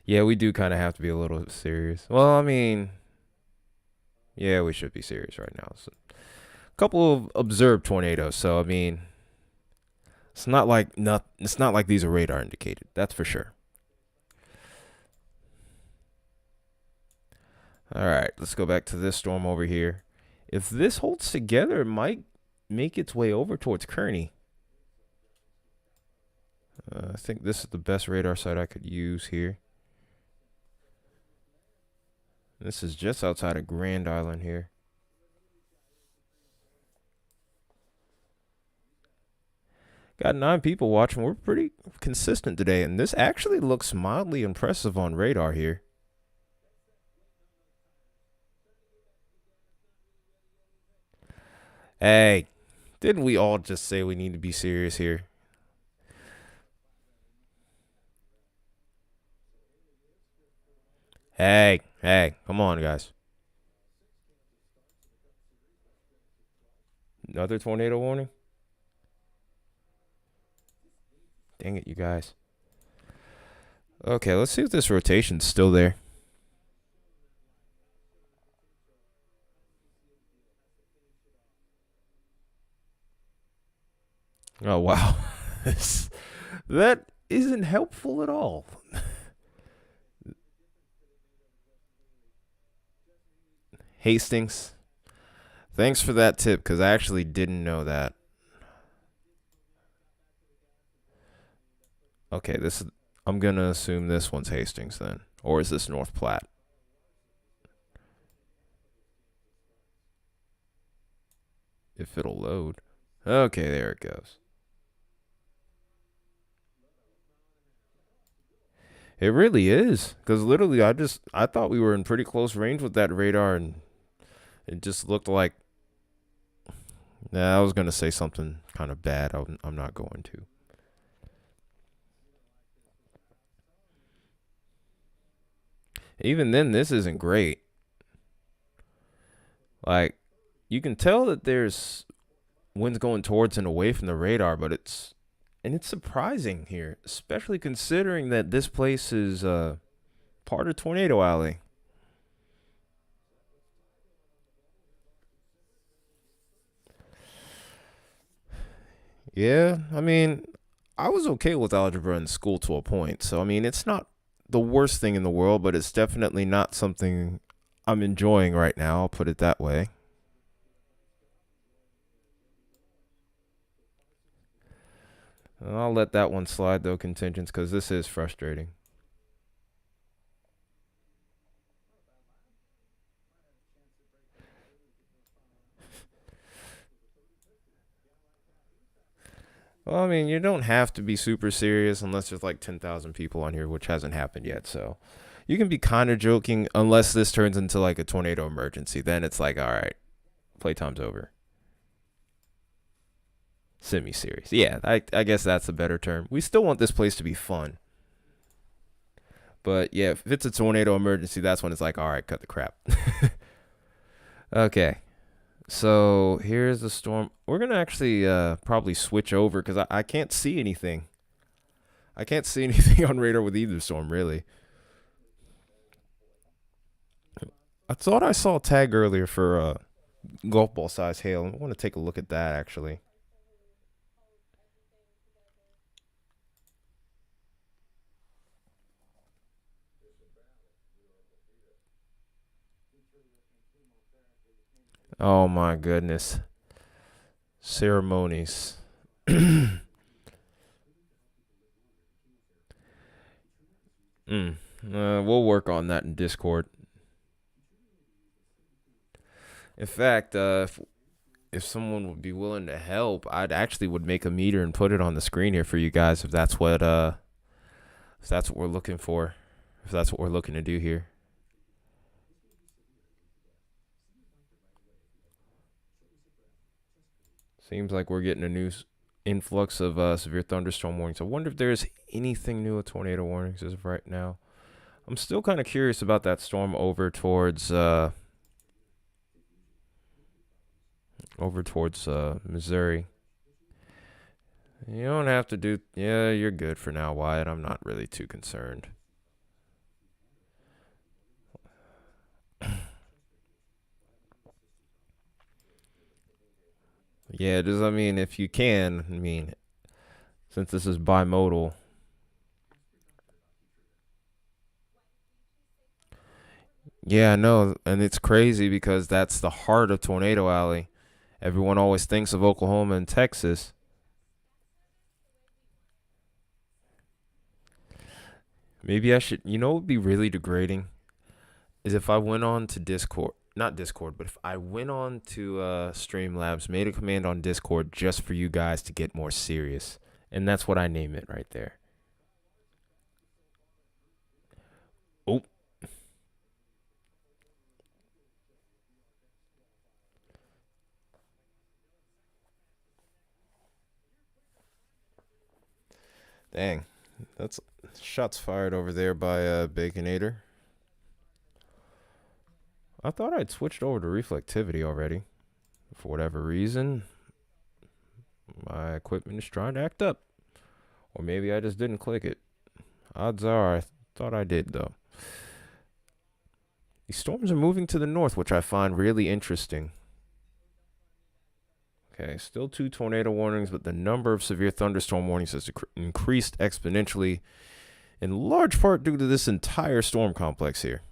Yeah, we do kind of have to be a little serious. Well, I mean, yeah, we should be serious right now. So, a couple of observed tornadoes. So, I mean, it's not like these are radar indicated. That's for sure. All right, let's go back to this storm over here. If this holds together, it might make its way over towards Kearney. I think this is the best radar site I could use here. This is just outside of Grand Island here. Got 9 people watching. We're pretty consistent today, and this actually looks mildly impressive on radar here. Hey, didn't we all just say we need to be serious here? Hey, come on, guys. Another tornado warning? Dang it, you guys. Okay, let's see if this rotation's still there. Oh, wow. That isn't helpful at all. Hastings. Thanks for that tip, because I actually didn't know that. Okay, I'm going to assume this one's Hastings then. Or is this North Platte? If it'll load. Okay, there it goes. It really is. Because literally, I thought we were in pretty close range with that radar, and it just looked like... Nah, I was going to say something kind of bad. I'm not going to. Even then, this isn't great. Like, you can tell that there's winds going towards and away from the radar, but it's surprising here, especially considering that this place is part of Tornado Alley. Yeah, I mean, I was okay with algebra in school to a point. So, I mean, it's not the worst thing in the world, but it's definitely not something I'm enjoying right now. I'll put it that way. I'll let that one slide, though, contingents, because this is frustrating. Well, I mean, you don't have to be super serious unless there's like 10,000 people on here, which hasn't happened yet. So you can be kind of joking unless this turns into like a tornado emergency. Then it's like, all right, playtime's over. Semi-serious. Yeah, I guess that's a better term. We still want this place to be fun. But yeah, if it's a tornado emergency, that's when it's like, all right, cut the crap. Okay. So here's the storm. We're going to actually probably switch over because I can't see anything. I can't see anything on radar with either storm, really. I thought I saw a tag earlier for golf ball size hail. I want to take a look at that, actually. Oh, my goodness. Ceremonies. We'll work on that in Discord. In fact, if someone would be willing to help, I'd actually would make a meter and put it on the screen here for you guys if that's what If that's what we're looking for, if that's what we're looking to do here. Seems like we're getting a new influx of severe thunderstorm warnings. I wonder if there's anything new with tornado warnings as of right now. I'm still kind of curious about that storm over towards Missouri. You don't have to do. Yeah, you're good for now, Wyatt. I'm not really too concerned. Yeah, just I mean, if you can, I mean, since this is bimodal. Yeah, no, and it's crazy because that's the heart of Tornado Alley. Everyone always thinks of Oklahoma and Texas. Maybe I should, what would be really degrading is if I went on to Discord, not Discord, but if I went on to Streamlabs, made a command on Discord just for you guys to get more serious. And that's what I name it right there. Oh. Dang. That's shots fired over there by Baconator. I thought I'd switched over to reflectivity already. For whatever reason, my equipment is trying to act up. Or maybe I just didn't click it. Odds are I thought I did, though. These storms are moving to the north, which I find really interesting. Okay, still 2 tornado warnings, but the number of severe thunderstorm warnings has increased exponentially, in large part due to this entire storm complex here.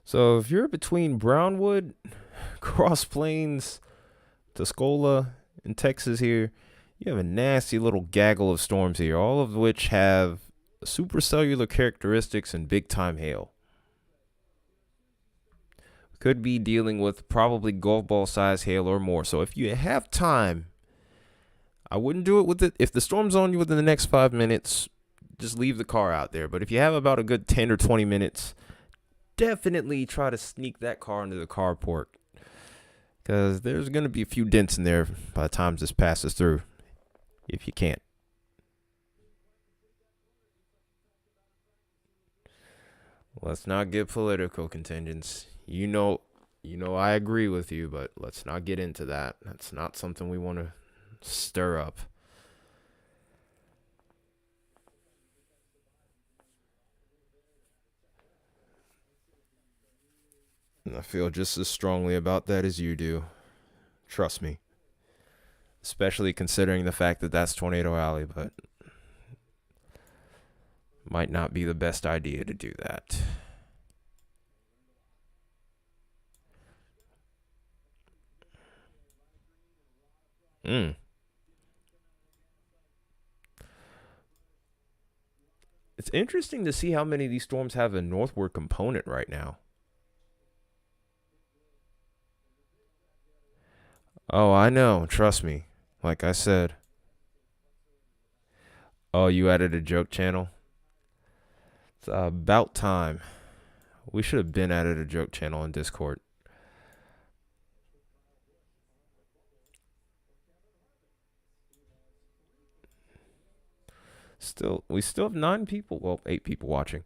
So if you're between Brownwood, Cross Plains, Tuscola, and Texas here, you have a nasty little gaggle of storms here, all of which have supercellular characteristics and big-time hail. Could be dealing with probably golf ball size hail or more. So if you have time, I wouldn't do it with it. If the storm's on you within the next 5 minutes, just leave the car out there. But if you have about a good 10 or 20 minutes, definitely try to sneak that car into the carport, because there's going to be a few dents in there by the time this passes through, if you can't. Let's not get political, contingents. You know I agree with you, but let's not get into that. That's not something we want to stir up. And I feel just as strongly about that as you do. Trust me. Especially considering the fact that that's Tornado Alley, but might not be the best idea to do that. It's interesting to see how many of these storms have a northward component right now. Oh, I know. Trust me. Like I said. Oh, you added a joke channel? It's about time. We should have been added a joke channel in Discord. We still have 9 people. Well, 8 people watching.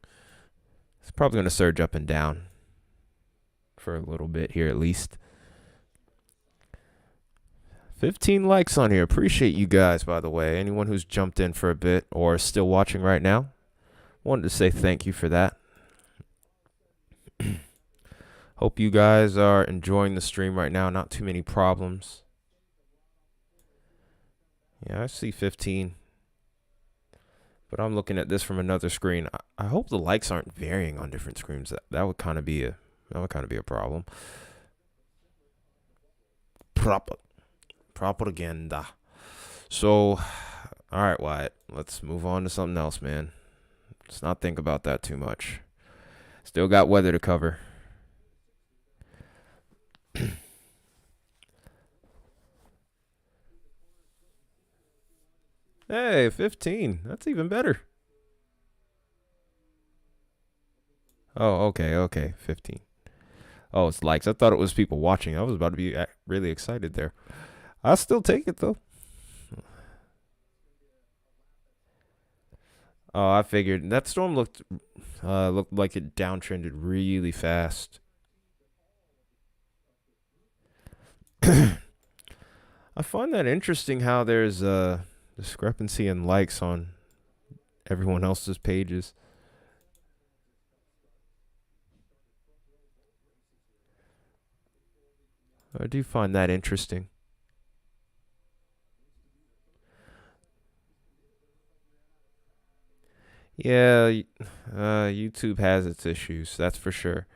It's probably going to surge up and down for a little bit here at least. 15 likes on here. Appreciate you guys, by the way. Anyone who's jumped in for a bit or still watching right now, wanted to say thank you for that. Hope you guys are enjoying the stream right now. Not too many problems. Yeah, I see 15. But I'm looking at this from another screen. I hope the likes aren't varying on different screens. That would kind of be a problem. Propaganda. So, all right, Wyatt. Let's move on to something else, man. Let's not think about that too much. Still got weather to cover. Hey, 15. That's even better. Oh, okay. 15. Oh, it's likes. I thought it was people watching. I was about to be really excited there. I'll still take it though. Oh, I figured that storm looked like it downtrended really fast. I find that interesting how there's a discrepancy in likes on everyone else's pages. I do find that interesting. Yeah, YouTube has its issues, that's for sure.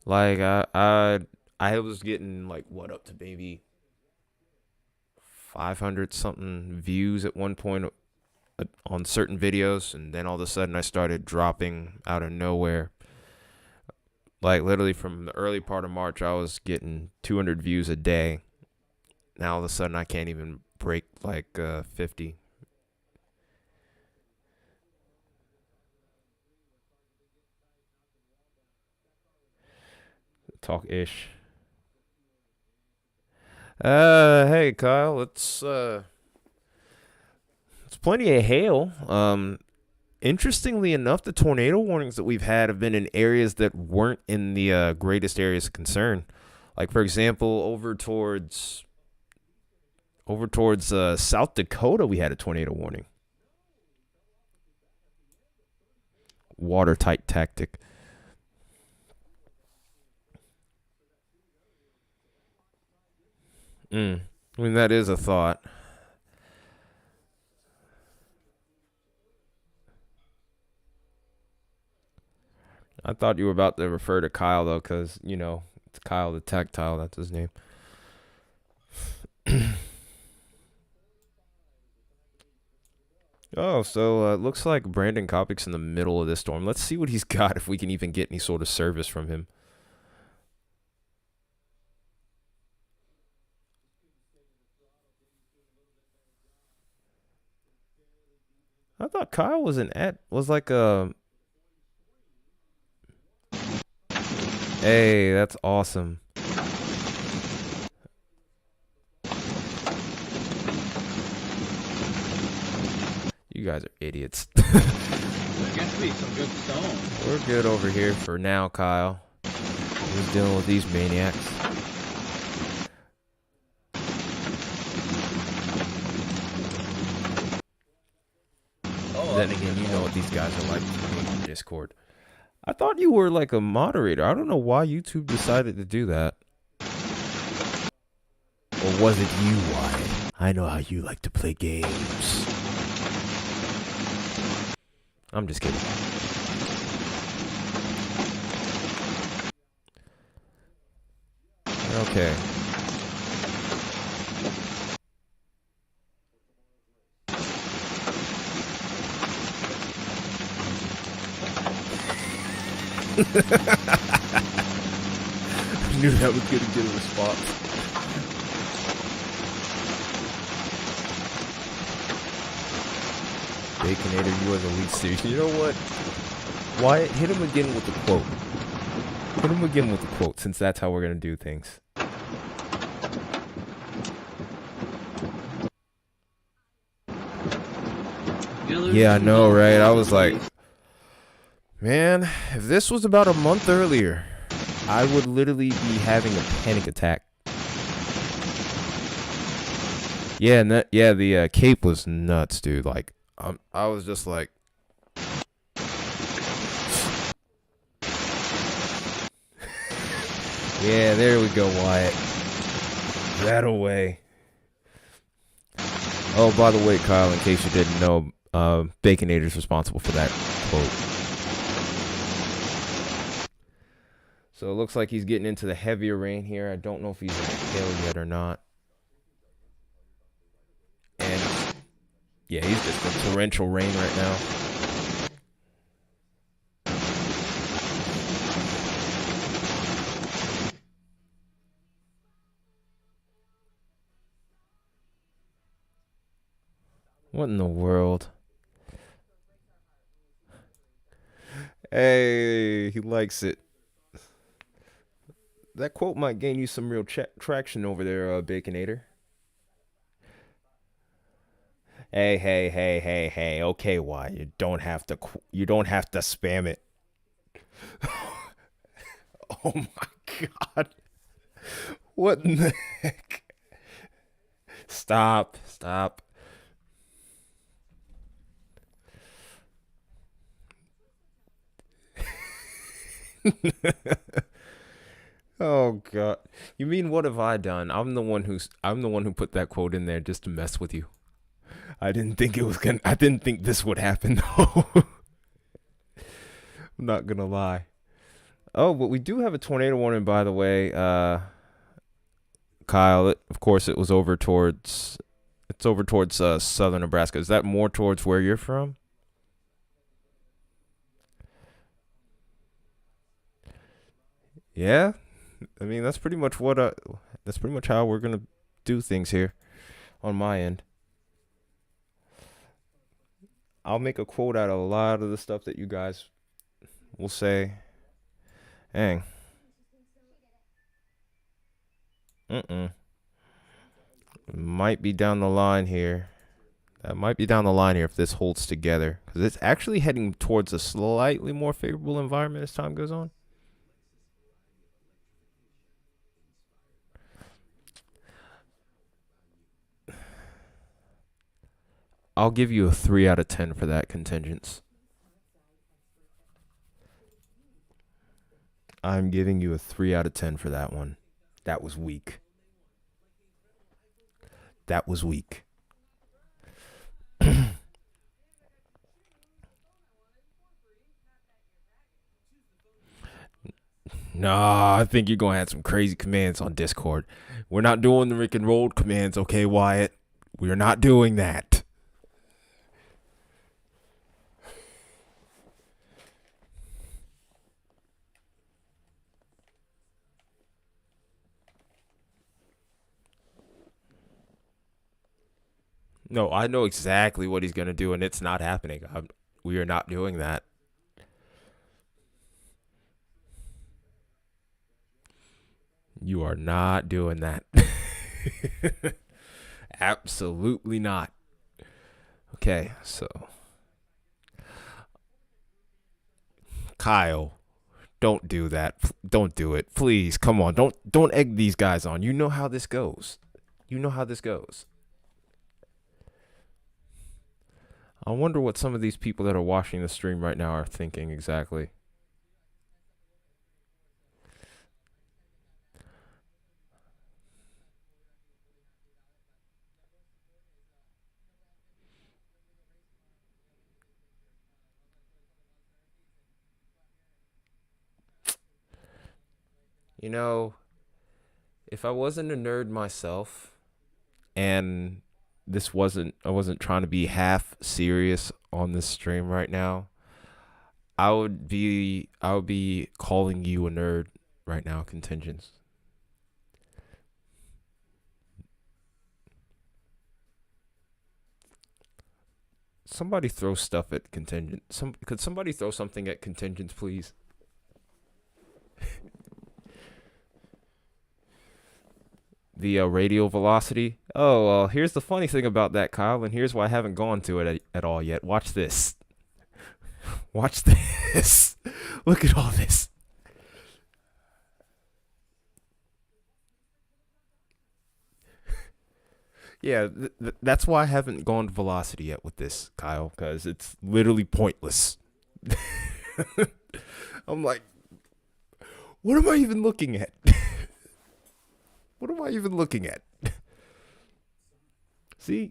Like I was getting like what up to maybe 500 something views at one point on certain videos, and then all of a sudden I started dropping out of nowhere. Like literally from the early part of March, I was getting 200 views a day. Now all of a sudden I can't even break like 50. Talk ish. Hey Kyle, it's plenty of hail. Interestingly enough, the tornado warnings that we've had have been in areas that weren't in the greatest areas of concern. Like for example, over towards South Dakota, we had a tornado warning. Watertight tactic. I mean, that is a thought. I thought you were about to refer to Kyle though, because it's Kyle the Tactile. That's his name. Oh, so it looks like Brandon Kopic's in the middle of this storm. Let's see what he's got if we can even get any sort of service from him. I thought Kyle was like a. Hey, that's awesome. You guys are idiots. There's going to be some good stone. We're good over here for now, Kyle. We're dealing with these maniacs. Then again, you know what these guys are like in Discord. I thought you were like a moderator. I don't know why YouTube decided to do that. Or was it you, Wyatt? I know how you like to play games. I'm just kidding. Okay. I knew that was going to get a response. Baconator, you are the least serious. You know what? Wyatt, hit him again with the quote. Hit him again with the quote, since that's how we're going to do things. Yeah, I know, right? I was like, man, if this was about a month earlier, I would literally be having a panic attack. Yeah, and the cape was nuts, dude. Like, I was just like, yeah, there we go, Wyatt. That away. Oh, by the way, Kyle, in case you didn't know, Baconator's responsible for that quote. So it looks like he's getting into the heavier rain here. I don't know if he's in hail yet or not. And yeah, he's just in torrential rain right now. What in the world? Hey, he likes it. That quote might gain you some real traction over there, Baconator. Hey, hey, hey, hey, hey. Okay, why? You don't have to spam it. Oh my god. What in the heck? Stop. Stop. Oh god. You mean what have I done? I'm the one who put that quote in there just to mess with you. I didn't think this would happen though. I'm not gonna lie. Oh, but we do have a tornado warning, by the way. Kyle, of course it was over towards southern Nebraska. Is that more towards where you're from? Yeah? I mean, that's pretty much how we're going to do things here on my end. I'll make a quote out of a lot of the stuff that you guys will say. Dang. Mm-mm. Might be down the line here. That might be down the line here if this holds together. Because it's actually heading towards a slightly more favorable environment as time goes on. I'll give you a 3 out of 10 for that contingents. I'm giving you a 3 out of 10 for that one. That was weak. That was weak. Nah, I think you're going to have some crazy commands on Discord. We're not doing the Rick and Roll commands, okay, Wyatt? We're not doing that. No, I know exactly what he's going to do, and it's not happening. We are not doing that. You are not doing that. Absolutely not. Okay, so Kyle, don't do that. Don't do it. Please, come on. Don't egg these guys on. You know how this goes. You know how this goes. I wonder what some of these people that are watching the stream right now are thinking exactly. You know, if I wasn't a nerd myself and I wasn't trying to be half serious on this stream right now, I would be calling you a nerd right now, contingents. Somebody throw stuff at contingent. Could somebody throw something at contingents, please? The radial velocity. Oh, well, here's the funny thing about that, Kyle, and here's why I haven't gone to it at all yet. Watch this. Watch this. Look at all this. Yeah, that's why I haven't gone to velocity yet with this, Kyle, because it's literally pointless. I'm like, what am I even looking at? What am I even looking at? See?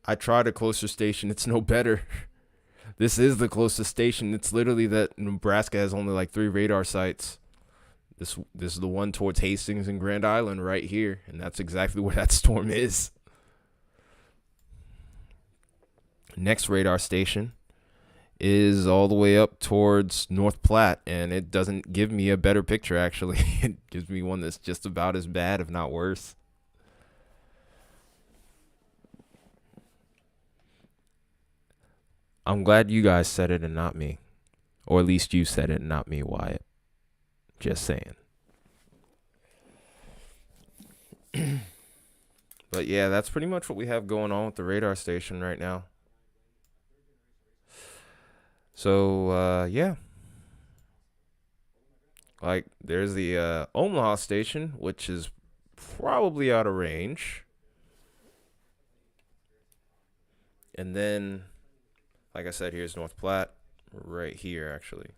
I tried a closer station. It's no better. This is the closest station. It's literally that Nebraska has only like 3 radar sites. This is the one towards Hastings and Grand Island right here, and that's exactly where that storm is. Next radar station is all the way up towards North Platte, and it doesn't give me a better picture, actually. It gives me one that's just about as bad, if not worse. I'm glad you guys said it and not me. Or at least you said it and not me, Wyatt. Just saying. But yeah, that's pretty much what we have going on with the radar station right now. So, yeah. Like, there's the Omaha station, which is probably out of range. And then, like I said, here's North Platte. Right here, actually.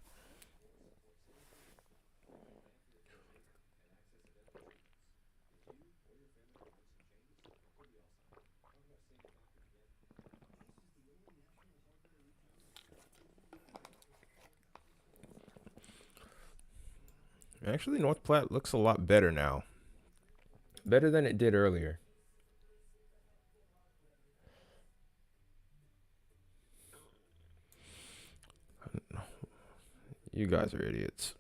Actually, North Platte looks a lot better now. Better than it did earlier. You guys are idiots.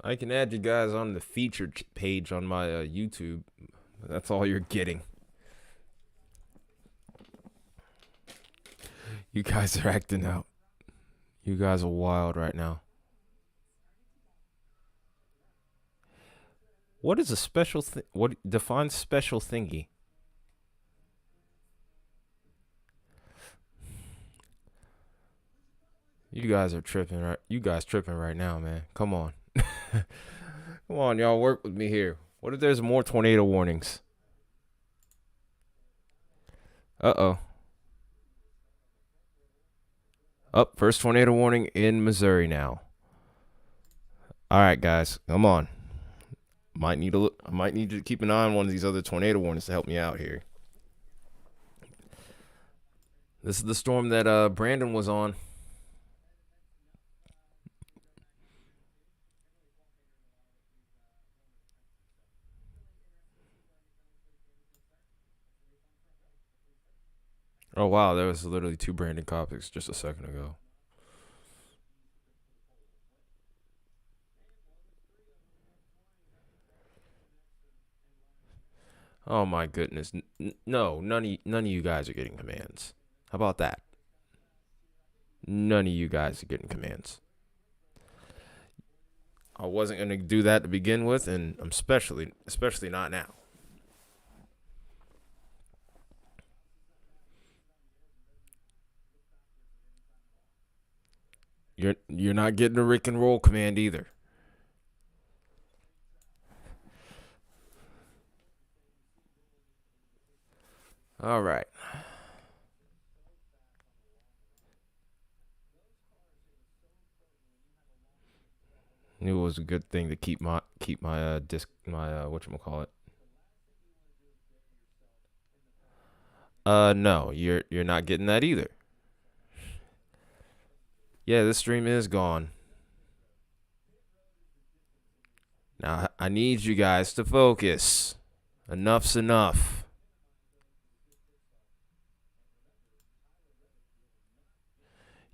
I can add you guys on the featured page on my YouTube. That's all you're getting. You guys are acting out. You guys are wild right now. What is a special thing? What defines special thingy? You guys are tripping, right? You guys tripping right now, man. Come on. Come on, y'all, work with me here. What if there's more tornado warnings? Uh-oh. Up, first tornado warning in Missouri now. All right, guys, come on. I might need to keep an eye on one of these other tornado warnings to help me out here. This is the storm that Brandon was on. Oh wow, there was literally 2 Brandon Copics just a second ago. Oh my goodness. No, none of you guys are getting commands. How about that? None of you guys are getting commands. I wasn't going to do that to begin with, and I'm especially not now. You're not getting a Rick and roll command either. All right. Knew it was a good thing to keep my disc whatchamacallit. No, you're not getting that either. Yeah, this stream is gone. Now I need you guys to focus. Enough's enough.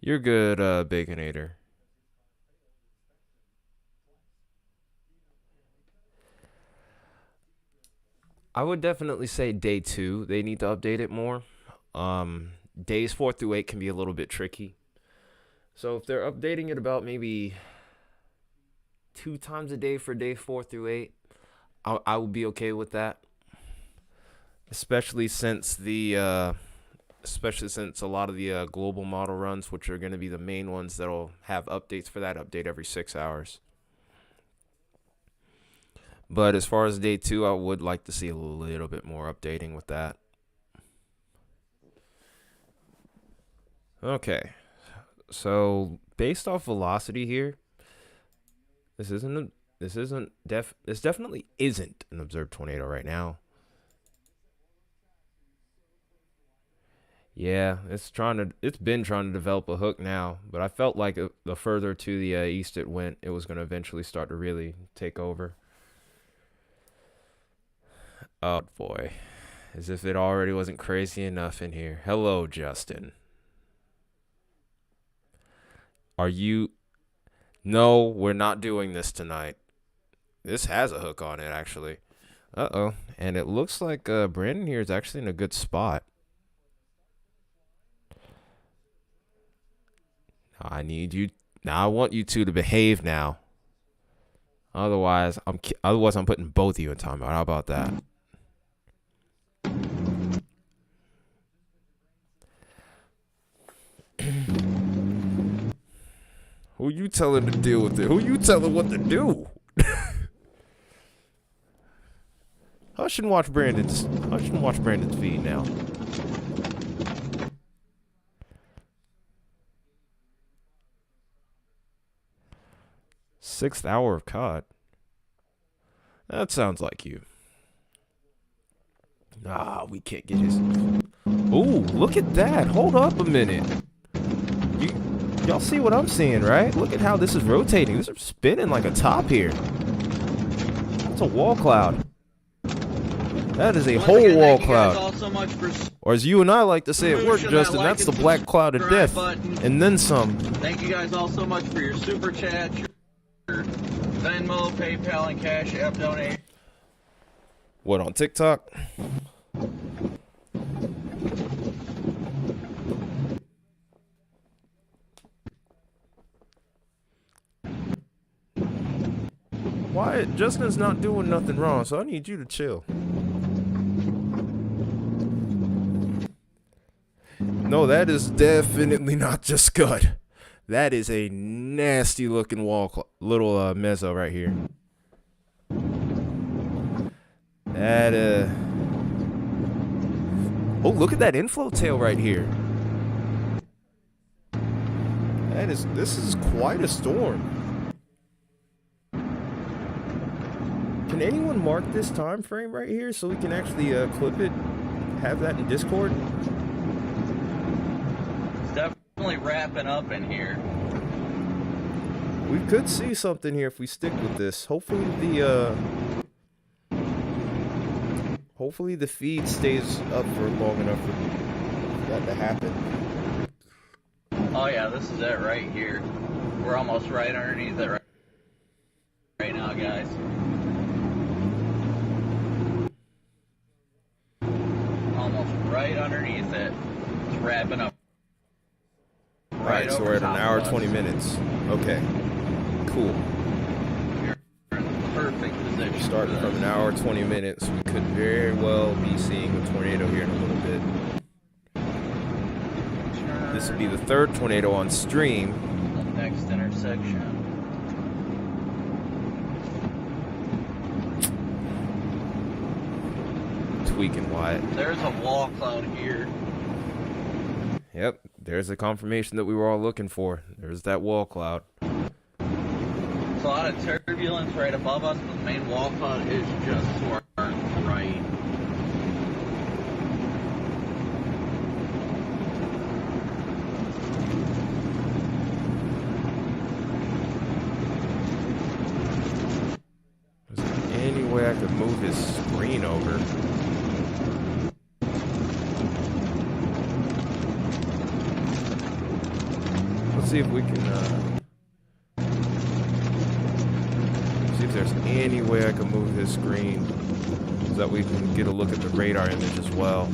You're good, Baconator. I would definitely say day 2. They need to update it more. Days 4 through 8 can be a little bit tricky. So if they're updating it about maybe 2 times a day for day 4 through 8, I will be okay with that. Especially since a lot of the global model runs, which are going to be the main ones that'll have updates for that, update every 6 hours. But as far as day 2, I would like to see a little bit more updating with that. Okay. So based off velocity here, this definitely isn't an observed tornado right now. Yeah, it's been trying to develop a hook now, but I felt like the further to the east it went, it was going to eventually start to really take over. Oh boy, as if it already wasn't crazy enough in here. Hello, Justin. Are you? No, we're not doing this tonight. This has a hook on it, actually. Uh-oh. And it looks like Brandon here is actually in a good spot. I need you. Now I want you two to behave now. Otherwise, I'm putting both of you in timeout. How about that? Who you telling to deal with it? Who you telling what to do? Hush and watch Brandon's feed now. Sixth hour of COD. That sounds like you. We can't get his. Ooh, look at that. Hold up a minute. Y'all see what I'm seeing, right? Look at how this is rotating. This is spinning like a top here. It's a wall cloud. That is a whole wall cloud. Or as you and I like to say at work, Justin, that's the black cloud of death. And then some. Thank you guys all so much for your super chat, your Venmo, PayPal, and Cash App donation. What, on TikTok? Wyatt, Justin's not doing nothing wrong, so I need you to chill. No, that is definitely not just good. That is a nasty looking little mezzo right here. That oh, look at that inflow tail right here. This is quite a storm. Can anyone mark this time frame right here so we can actually clip it, have that in Discord? It's definitely wrapping up in here. We could see something here if we stick with this. Hopefully the feed stays up for long enough for that to happen. Oh yeah, this is it right here. We're almost right underneath it right now, guys. Almost right underneath it. It's wrapping up. Right, so we're at an hour 20 minutes. Okay, cool. You're in the perfect position. Starting from an hour 20 minutes, we could very well be seeing a tornado here in a little bit. This would be the third tornado on stream. The next intersection. Tweaking, Wyatt. There's a wall cloud here. Yep, there's the confirmation that we were all looking for. There's that wall cloud. There's a lot of turbulence right above us, but the main wall cloud is just to our right. Is there any way I could move his screen over? Let's see if we can, see if there's any way I can move his screen so that we can get a look at the radar image as well.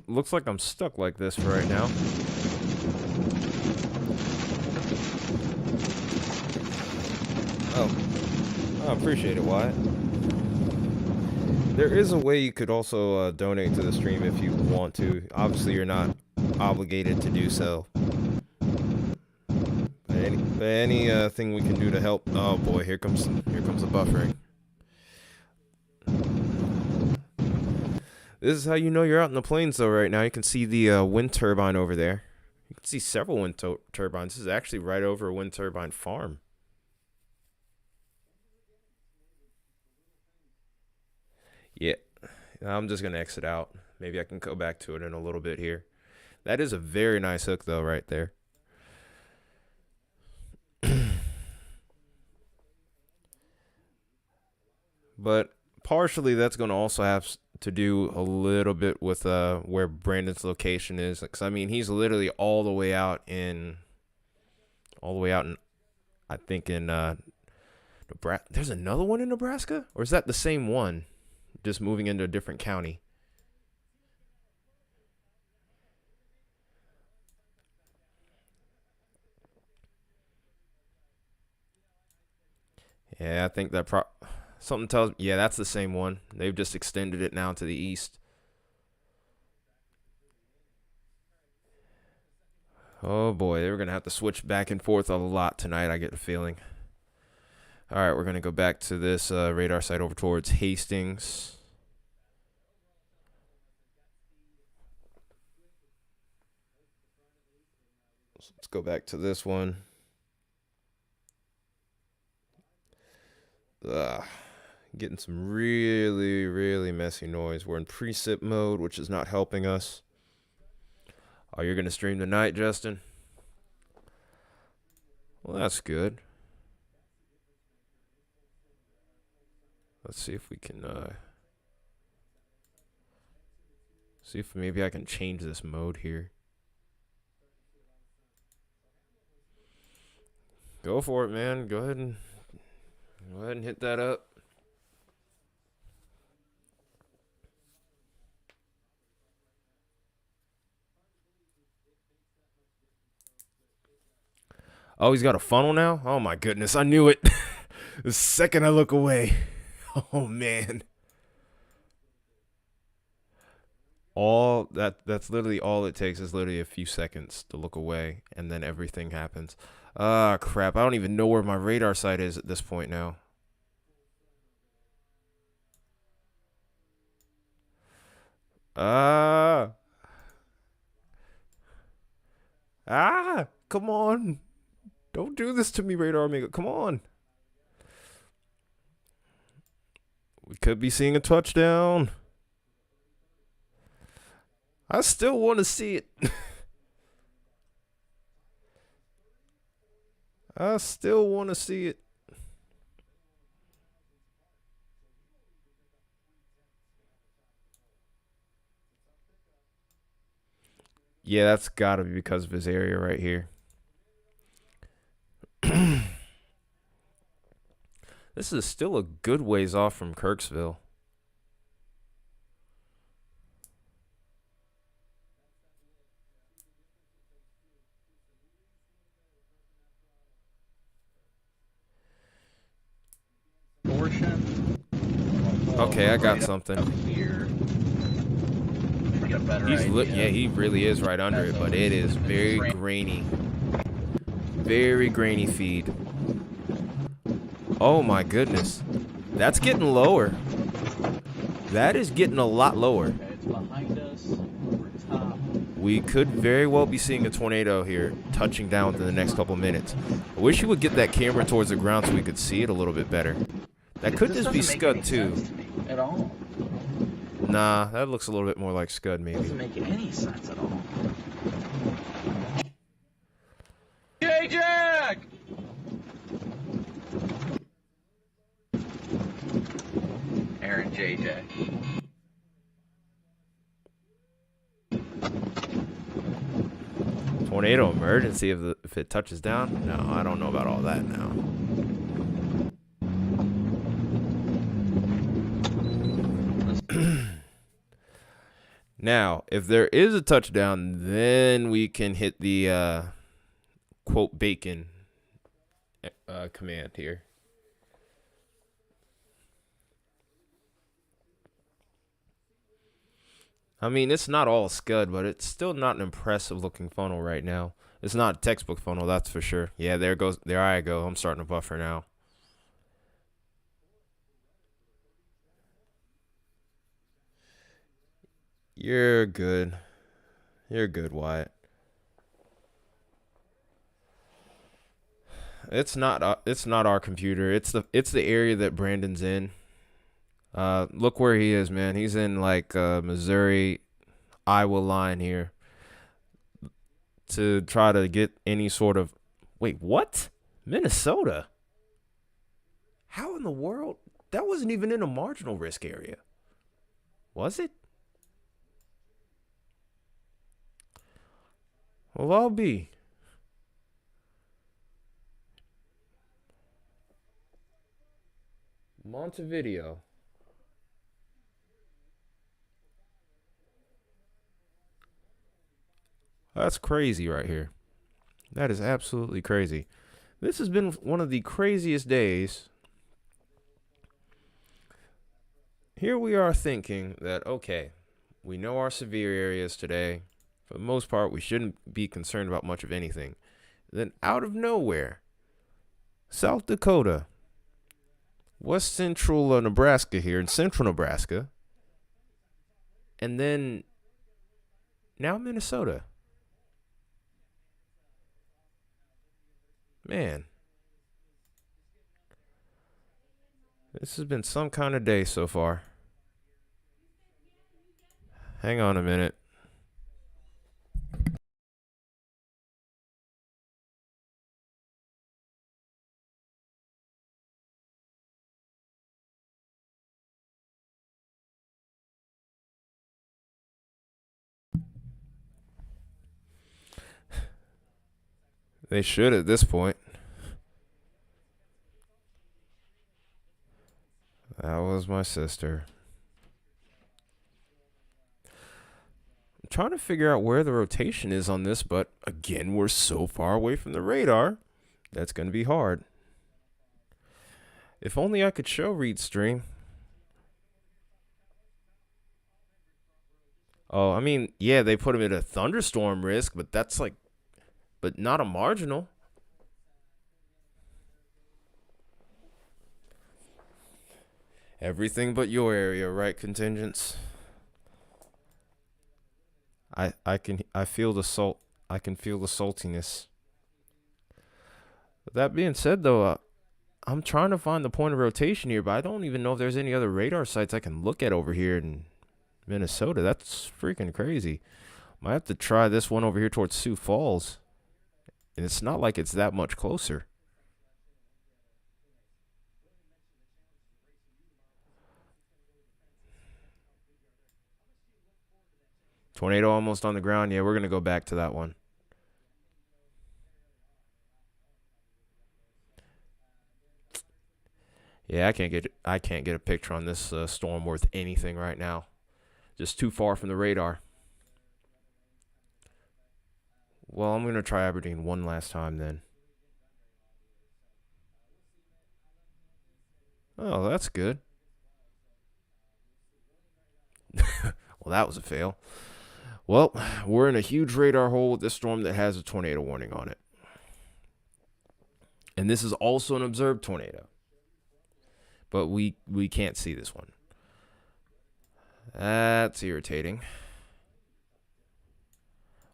Looks like I'm stuck like this for right now. Oh, I appreciate it, Wyatt. There is a way you could also donate to the stream if you want to. Obviously, you're not obligated to do so. But anything we can do to help. Oh boy, here comes the buffering. This is how you know you're out in the plains, though. Right now, you can see the wind turbine over there. You can see several wind turbines. This is actually right over a wind turbine farm. Yeah, I'm just gonna exit out. Maybe I can go back to it in a little bit here. That is a very nice hook, though, right there. But partially, that's gonna also have to do a little bit with where Brandon's location is, because I mean he's literally all the way out in, I think in Nebraska. There's another one in Nebraska, or is that the same one, just moving into a different county? Yeah, I think that something tells me, yeah, that's the same one. They've just extended it now to the east. Oh boy, they're gonna have to switch back and forth a lot tonight, I get the feeling. All right, we're gonna go back to this radar site over towards Hastings. Let's go back to this one. Getting some really, really messy noise. We're in precip mode, which is not helping us. Oh, you're going to stream tonight, Justin? Well, that's good. Let's see if we can, see if maybe I can change this mode here. Go for it, man. Go ahead and hit that up. Oh, he's got a funnel now? Oh my goodness, I knew it. The second I look away. Oh man. That's literally all it takes, is literally a few seconds to look away, and then everything happens. Ah, crap. I don't even know where my radar site is at this point now. Come on. Don't do this to me, Radar Omega. Come on. We could be seeing a touchdown. I still want to see it. I still want to see it. Yeah, that's got to be because of his area right here. This is still a good ways off from Kirksville. Okay, I got something. Yeah, he really is right under it, but it is very grainy. Very grainy feed. Oh my goodness. That's getting lower. That is getting a lot lower. It's behind us. We're top. We could very well be seeing a tornado here touching down within the next couple minutes. I wish you would get that camera towards the ground so we could see it a little bit better. That could just be Scud too. At all. Nah, that looks a little bit more like Scud maybe. Doesn't make any sense at all. J-Jack! Aaron J-Jack. Tornado emergency if it touches down? No, I don't know about all that now. Now, if there is a touchdown, then we can hit the quote bacon command here. I mean, it's not all Scud, but it's still not an impressive looking funnel right now. It's not a textbook funnel, that's for sure. Yeah, there I go. I'm starting to buffer now. You're good. You're good, Wyatt. It's not our computer. It's the area that Brandon's in. Look where he is, man. He's in like Missouri, Iowa line here to try to get any sort of. Wait, what? Minnesota? How in the world? That wasn't even in a marginal risk area. Was it? Well, I'll be. Montevideo. That's crazy right here. That is absolutely crazy. This has been one of the craziest days. Here we are thinking that, okay, we know our severe areas today. For the most part, we shouldn't be concerned about much of anything. Then out of nowhere, South Dakota, West Central Nebraska here, in central Nebraska, and then now Minnesota. Man, this has been some kind of day so far. Hang on a minute. They should at this point. That was my sister. I'm trying to figure out where the rotation is on this, but again, we're so far away from the radar. That's going to be hard. If only I could show read stream. Oh, I mean, yeah, they put him at a thunderstorm risk, but that's like, but not a marginal. Everything but your area, right, contingents? I feel the salt. I can feel the saltiness. With that being said, though, I'm trying to find the point of rotation here, but I don't even know if there's any other radar sites I can look at over here in Minnesota. That's freaking crazy. Might have to try this one over here towards Sioux Falls. And it's not like it's that much closer. Tornado almost on the ground. Yeah, we're going to go back to that one. Yeah, I can't get a picture on this storm worth anything right now. Just too far from the radar. Well, I'm going to try Aberdeen one last time then. Oh, that's good. Well, that was a fail. Well, we're in a huge radar hole with this storm that has a tornado warning on it. And this is also an observed tornado. But we can't see this one. That's irritating.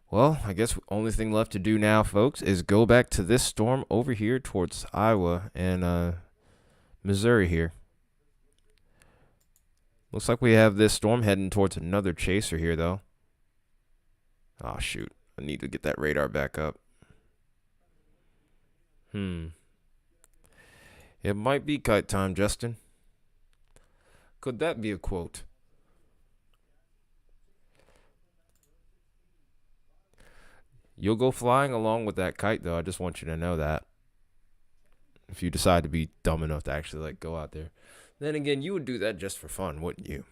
Well, I guess the only thing left to do now, folks, is go back to this storm over here towards Iowa and Missouri here. Looks like we have this storm heading towards another chaser here, though. Oh, shoot. I need to get that radar back up. It might be kite time, Justin. Could that be a quote? You'll go flying along with that kite, though. I just want you to know that. If you decide to be dumb enough to actually, like, go out there. Then again, you would do that just for fun, wouldn't you?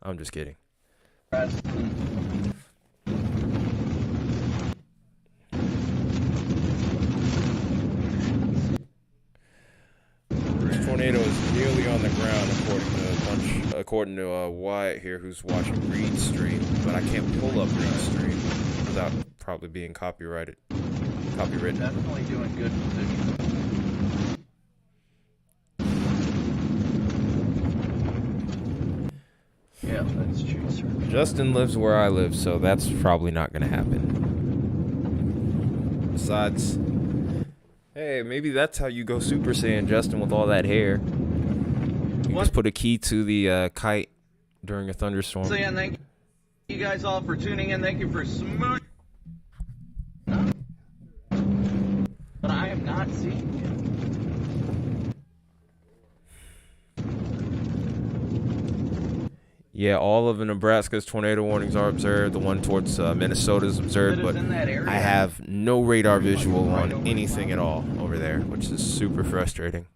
I'm just kidding. This tornado is nearly on the ground, according to Wyatt here, who's watching Reed stream. But I can't pull up Reed stream without probably being copywritten. Definitely doing good position. Yeah, that's true, sir. Justin lives where I live, so that's probably not going to happen. Besides, hey, maybe that's how you go Super Saiyan, Justin, with all that hair. You just put a key to the kite during a thunderstorm. So, yeah, thank you guys all for tuning in. Thank you for smooth. But I am not seeing you. Yeah, all of Nebraska's tornado warnings are observed. The one towards Minnesota is observed, but in that area. I have no radar visual on anything at all over there, which is super frustrating.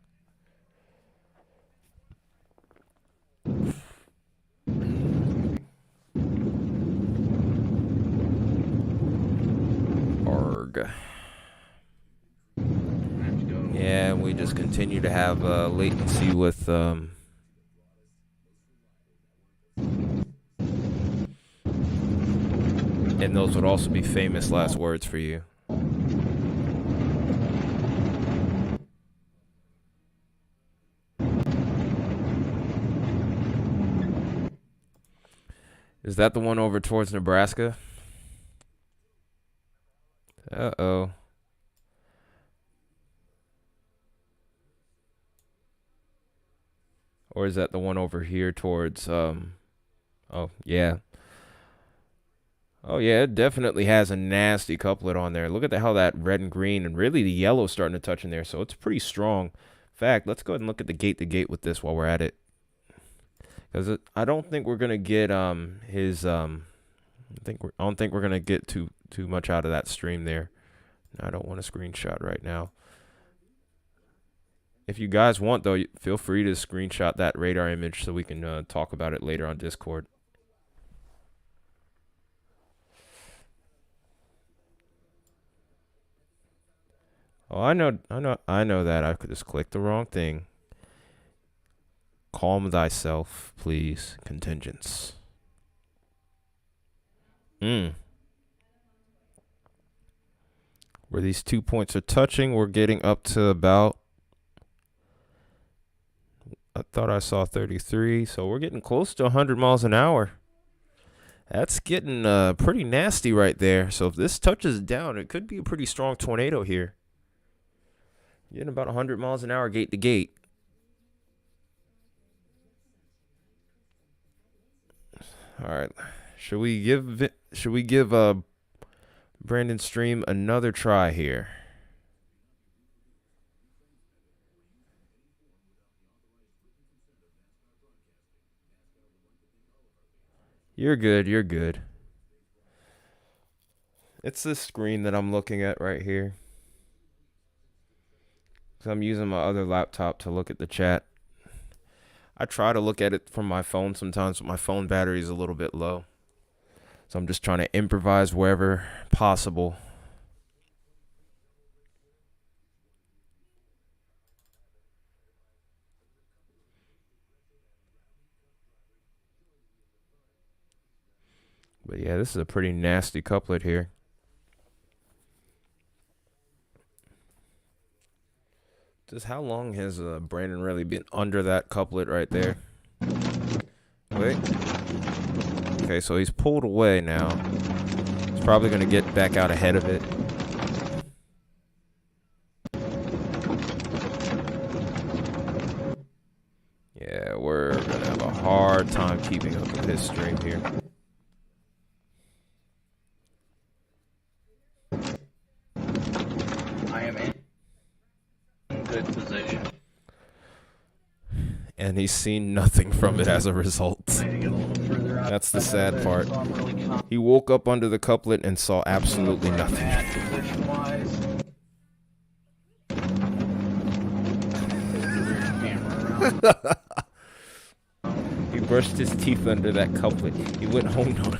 Arg. Yeah, we just continue to have latency with and those would also be famous last words for you. Is that the one over towards Nebraska? Uh-oh. Or is that the one over here towards, oh, yeah. Oh, yeah, it definitely has a nasty couplet on there. Look at how that red and green and really the yellow starting to touch in there, so it's pretty strong. In fact, let's go ahead and look at the gate-to-gate with this while we're at it. Because I don't think we're going to get his, I don't think we're going to get too much out of that stream there. I don't want a screenshot right now. If you guys want, though, feel free to screenshot that radar image so we can talk about it later on Discord. Oh, I know that. I could just click the wrong thing. Calm thyself, please. Contingents. Where these 2 points are touching, we're getting up to about, I thought I saw 33, so we're getting close to 100 miles an hour. That's getting pretty nasty right there. So if this touches down, it could be a pretty strong tornado here. Getting about 100 miles an hour gate to gate. All right. Should we give Brandon Stream another try here? You're good. You're good. It's this screen that I'm looking at right here. So I'm using my other laptop to look at the chat. I try to look at it from my phone sometimes, but my phone battery is a little bit low. So I'm just trying to improvise wherever possible. But yeah, this is a pretty nasty couplet here. Just how long has Brandon really been under that couplet right there? Wait. Okay, so he's pulled away now. He's probably going to get back out ahead of it. Yeah, we're going to have a hard time keeping up with his stream here. And he's seen nothing from it as a result. That's the sad part. He woke up under the couplet and saw absolutely nothing. He brushed his teeth under that couplet. He went home to Home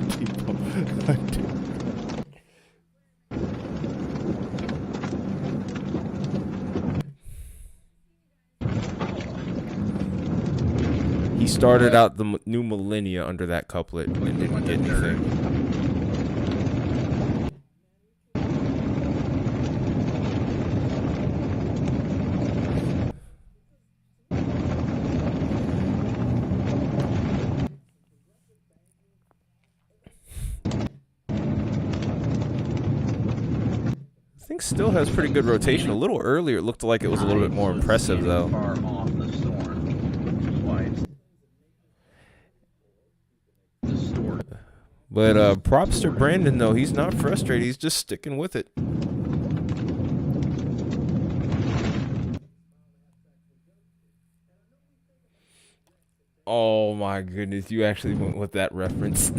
Depot. He started out the new millennia under that couplet and didn't get anything. I think still has pretty good rotation. A little earlier, it looked like it was a little bit more impressive, though. But props to Brandon, though. He's not frustrated. He's just sticking with it. my goodness, you actually went with that reference.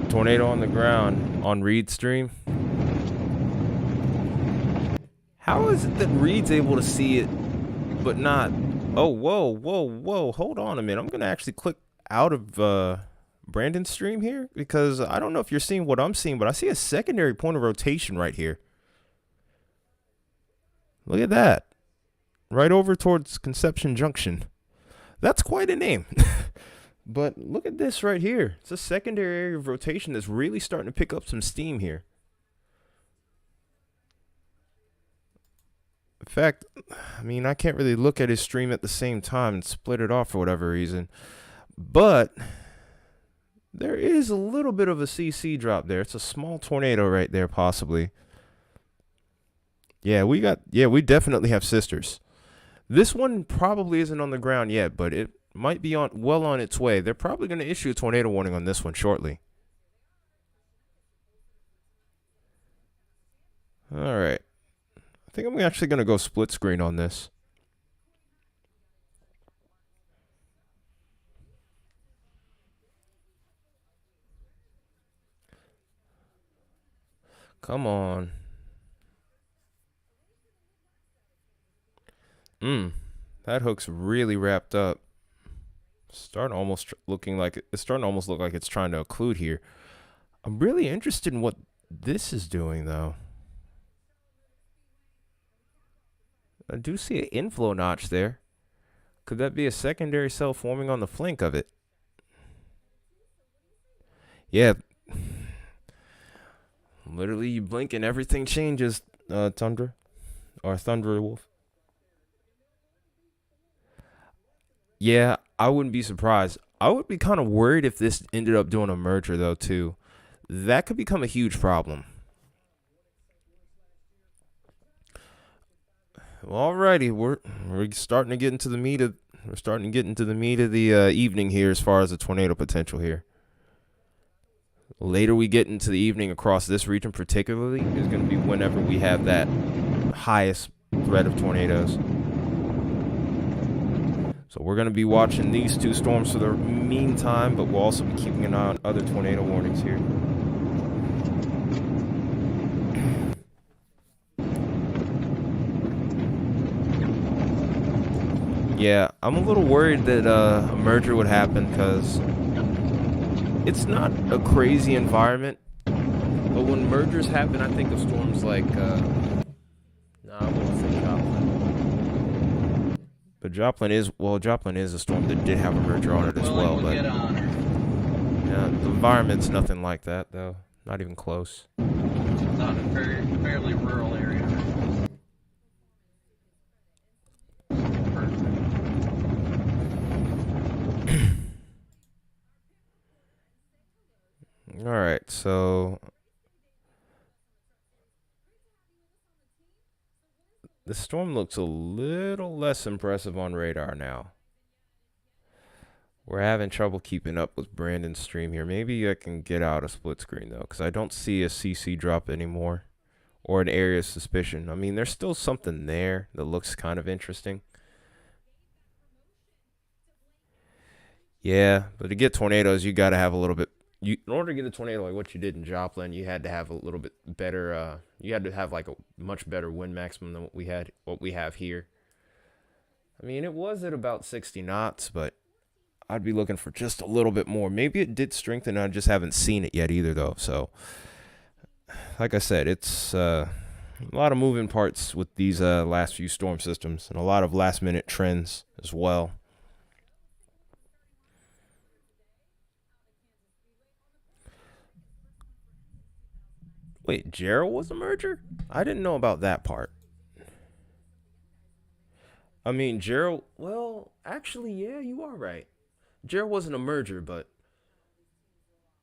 Tornado on the ground on Reed's stream. How is it that Reed's able to see it, but not? Oh, whoa. Hold on a minute. I'm going to actually click out of Brandon's stream here because I don't know if you're seeing what I'm seeing, but I see a secondary point of rotation right here. Look at that. Right over towards Conception Junction. That's quite a name. But look at this right here. It's a secondary area of rotation that's really starting to pick up some steam here. In fact, I mean, I can't really look at his stream at the same time and split it off for whatever reason. But there is a little bit of a CC drop there. It's a small tornado right there, possibly. Yeah, we definitely have sisters. This one probably isn't on the ground yet, but it might be well on its way. They're probably going to issue a tornado warning on this one shortly. All right. I think I'm actually going to go split screen on this. Come on. That hook's really wrapped up. It's starting to almost look like it's trying to occlude here. I'm really interested in what this is doing, though. I do see an inflow notch there. Could that be a secondary cell forming on the flank of it? Yeah. Literally, you blink and everything changes, Tundra. Or Thunderwolf. Yeah, I wouldn't be surprised. I would be kind of worried if this ended up doing a merger, though, too. That could become a huge problem. Well, alrighty, we're starting to get into the meat of the evening here as far as the tornado potential here. Later we get into the evening across this region particularly is going to be whenever we have that highest threat of tornadoes. So we're going to be watching these two storms for the meantime, but we'll also be keeping an eye on other tornado warnings here. Yeah, I'm a little worried that a merger would happen because it's not a crazy environment. But when mergers happen, I think of storms like, I won't say Joplin. But Joplin is a storm that did have a merger on it as well. But yeah, the environment's nothing like that, though. Not even close. It's not a fairly rural area. All right, so the storm looks a little less impressive on radar now. We're having trouble keeping up with Brandon's stream here. Maybe I can get out a split screen, though, because I don't see a CC drop anymore or an area of suspicion. I mean, there's still something there that looks kind of interesting. Yeah, but to get tornadoes, you got to have a little bit. In order to get a tornado like what you did in Joplin, you had to have a little bit better. You had to have like a much better wind maximum than what we have here. I mean, it was at about 60 knots, but I'd be looking for just a little bit more. Maybe it did strengthen. I just haven't seen it yet either, though. So, like I said, it's a lot of moving parts with these last few storm systems and a lot of last-minute trends as well. Wait, Gerald was a merger? I didn't know about that part. I mean, Gerald, well, actually, yeah, you are right. Gerald wasn't a merger, but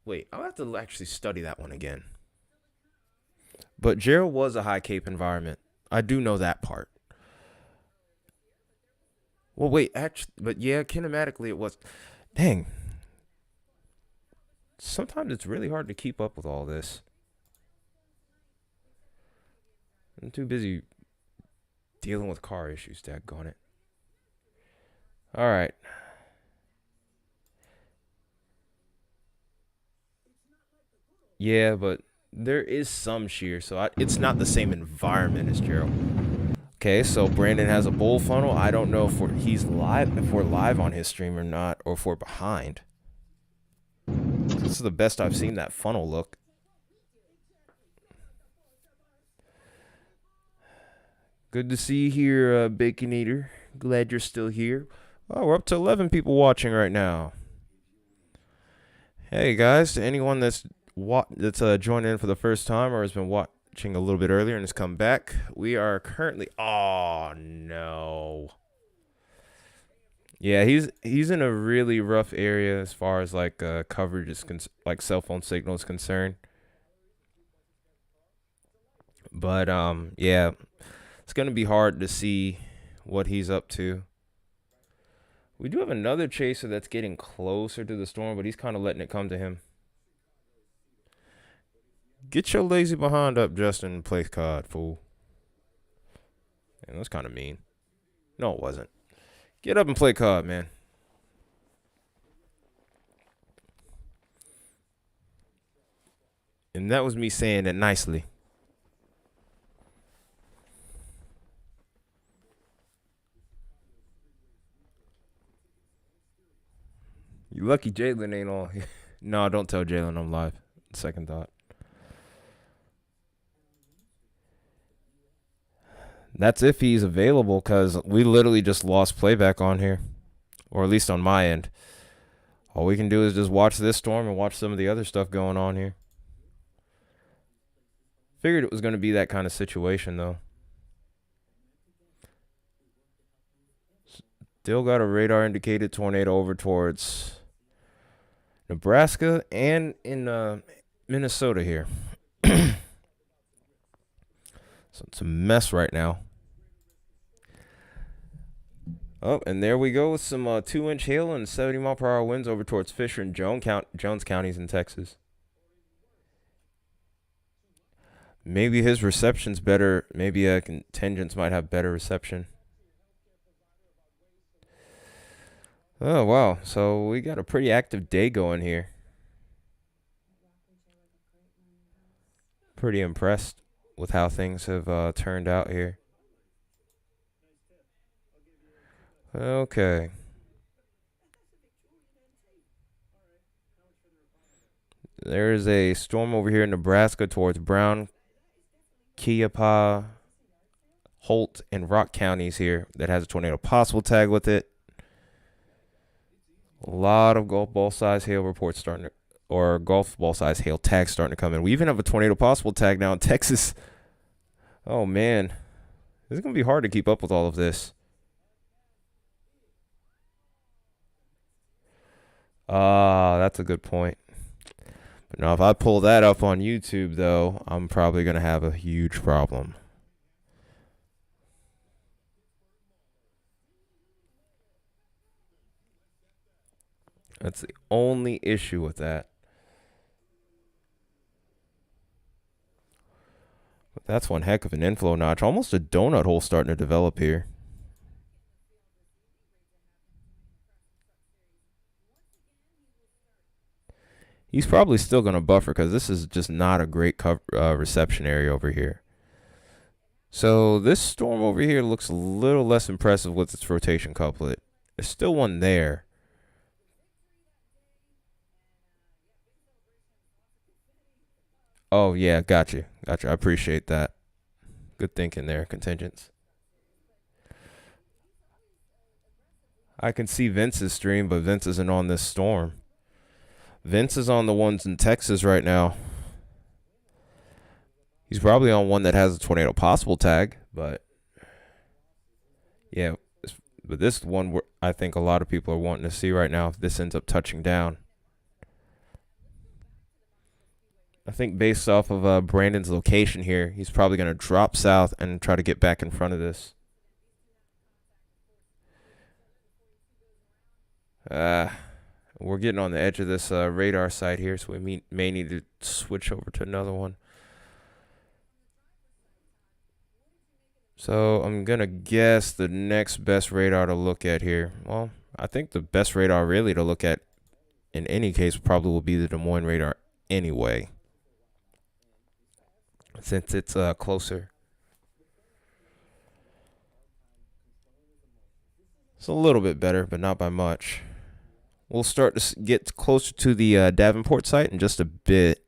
wait, I'll have to actually study that one again. But Gerald was a high cape environment. I do know that part. Well, wait, actually, but yeah, kinematically it was. Dang. sometimes it's really hard to keep up with all this. I'm too busy dealing with car issues, daggone it. All right. Yeah, but there is some shear, so it's not the same environment as Gerald. Okay, so Brandon has a bull funnel. I don't know if we're live on his stream or not, or if we're behind. This is the best I've seen that funnel look. Good to see you here, Bacon Eater. Glad you're still here. Oh, we're up to 11 people watching right now. Hey guys, to anyone that's joining in for the first time or has been watching a little bit earlier and has come back, we are currently. Oh no. Yeah, he's in a really rough area as far as like coverage is like cell phone signal is concerned. But yeah, it's gonna be hard to see what he's up to. We do have another chaser that's getting closer to the storm, but he's kind of letting it come to him. Get your lazy behind up, Justin, and play COD, fool. And that's kind of mean. No, it wasn't. Get up and play COD, man. And that was me saying it nicely. You lucky Jalen ain't on. No, don't tell Jalen I'm live. Second thought. That's if he's available, because we literally just lost playback on here. Or at least on my end. All we can do is just watch this storm and watch some of the other stuff going on here. Figured it was going to be that kind of situation, though. Still got a radar indicated tornado over towards Nebraska and in Minnesota here. So it's a mess right now. Oh, and there we go with some 2-inch hail and 70-mile-per-hour winds over towards Fisher and Jones counties in Texas. Maybe his reception's better. Maybe contingents might have better reception. Oh, wow. So we got a pretty active day going here. Pretty impressed with how things have turned out here. Okay. There's a storm over here in Nebraska towards Brown, Keapah, Holt, and Rock counties here that has a tornado possible tag with it. A lot of golf ball size hail reports golf ball size hail tags starting to come in. We even have a tornado possible tag now in Texas. Oh man, this is gonna be hard to keep up with all of this. That's a good point. But now if I pull that up on YouTube, though, I'm probably going to have a huge problem. That's the only issue with that. But that's one heck of an inflow notch. Almost a donut hole starting to develop here. He's probably still going to buffer because this is just not a great reception area over here. So this storm over here looks a little less impressive with its rotation couplet. There's still one there. Oh, yeah, gotcha. I appreciate that. Good thinking there, contingents. I can see Vince's stream, but Vince isn't on this storm. Vince is on the ones in Texas right now. He's probably on one that has a tornado possible tag, but yeah. But this one, I think a lot of people are wanting to see right now if this ends up touching down. I think based off of Brandon's location here, he's probably going to drop south and try to get back in front of this. We're getting on the edge of this radar site here, so we may need to switch over to another one. So I'm going to guess the next best radar to look at here. Well, I think the best radar really to look at in any case probably will be the Des Moines radar anyway, since it's closer. It's a little bit better, but not by much. We'll start to get closer to the Davenport site in just a bit.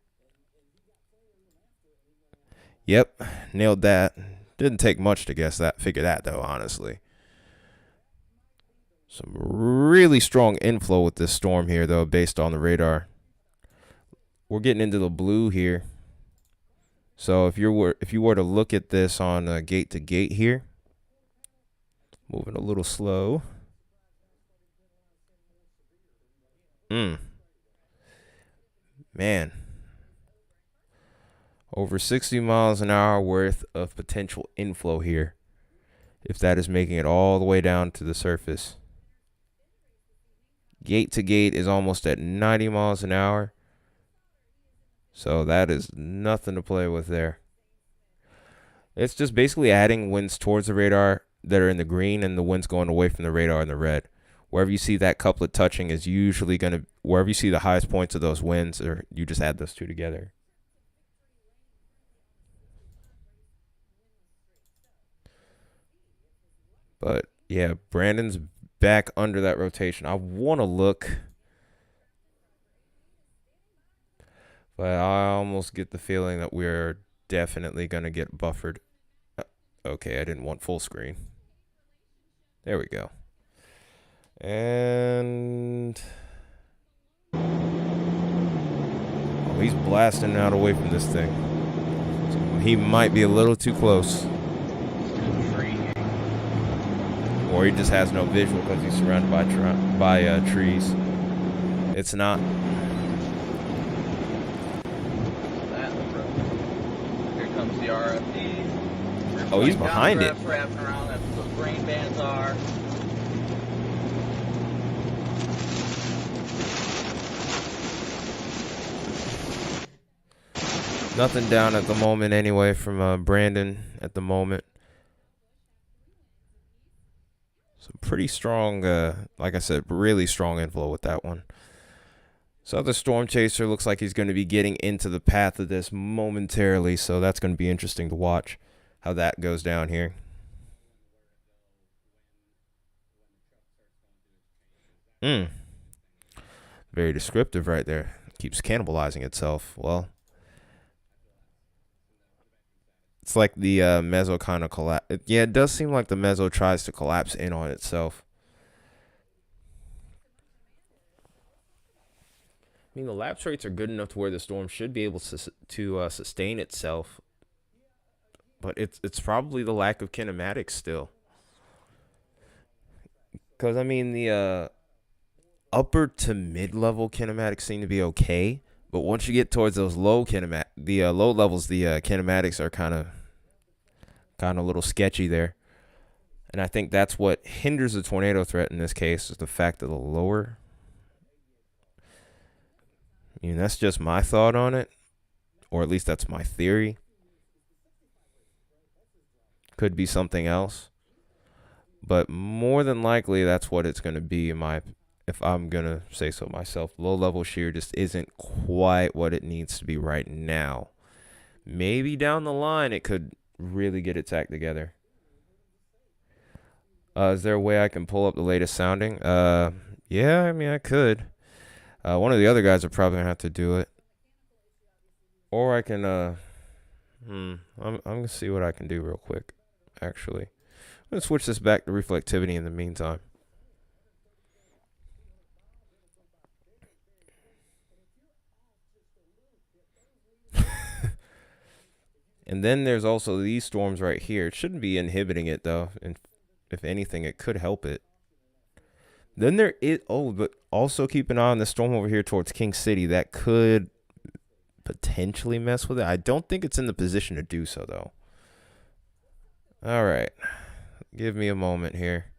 Yep, nailed that. Didn't take much to figure that though, honestly. Some really strong inflow with this storm here though, based on the radar. We're getting into the blue here. So if you were to look at this on gate to gate here, moving a little slow. Man. Over 60 miles an hour worth of potential inflow here, if that is making it all the way down to the surface. Gate to gate is almost at 90 miles an hour. So that is nothing to play with there. It's just basically adding winds towards the radar that are in the green and the winds going away from the radar in the red. Wherever you see that couplet touching is usually going to, wherever you see the highest points of those winds, or you just add those two together. But yeah, Brandon's back under that rotation. I want to look, but I almost get the feeling that we're definitely going to get buffered. Okay, I didn't want full screen. There we go. And he's blasting out away from this thing. So he might be a little too close. Or he just has no visual because he's surrounded by trees. It's not. Here comes the RFD. Oh, he's behind it. Wrapping around. That's what brain bands are. Nothing down at the moment anyway from Brandon at the moment. Some pretty strong, like I said, really strong inflow with that one. So the Storm Chaser looks like he's going to be getting into the path of this momentarily. So that's going to be interesting to watch how that goes down here. Very descriptive right there. Keeps cannibalizing itself. Well, it's like the Mezzo kind of collapse. Yeah, it does seem like the Mezzo tries to collapse in on itself. I mean, the lapse rates are good enough to where the storm should be able to sustain itself. But it's probably the lack of kinematics still. Because, I mean, the upper to mid-level kinematics seem to be okay. But once you get towards those low low levels, the kinematics are kind of a little sketchy there. And I think that's what hinders the tornado threat in this case, is the fact that the lower. I mean, that's just my thought on it, or at least that's my theory. Could be something else, but more than likely that's what it's going to be if I'm going to say so myself. Low level shear just isn't quite what it needs to be right now. Maybe down the line it could really get its act together. Is there a way I can pull up the latest sounding? Yeah, I mean, I could. One of the other guys are probably going to have to do it. Or I can, I'm going to see what I can do real quick, actually. I'm going to switch this back to reflectivity in the meantime. And then there's also these storms right here. It shouldn't be inhibiting it, though. And if anything, it could help it. Then there is, but also keep an eye on the storm over here towards King City. That could potentially mess with it. I don't think it's in the position to do so, though. All right. Give me a moment here.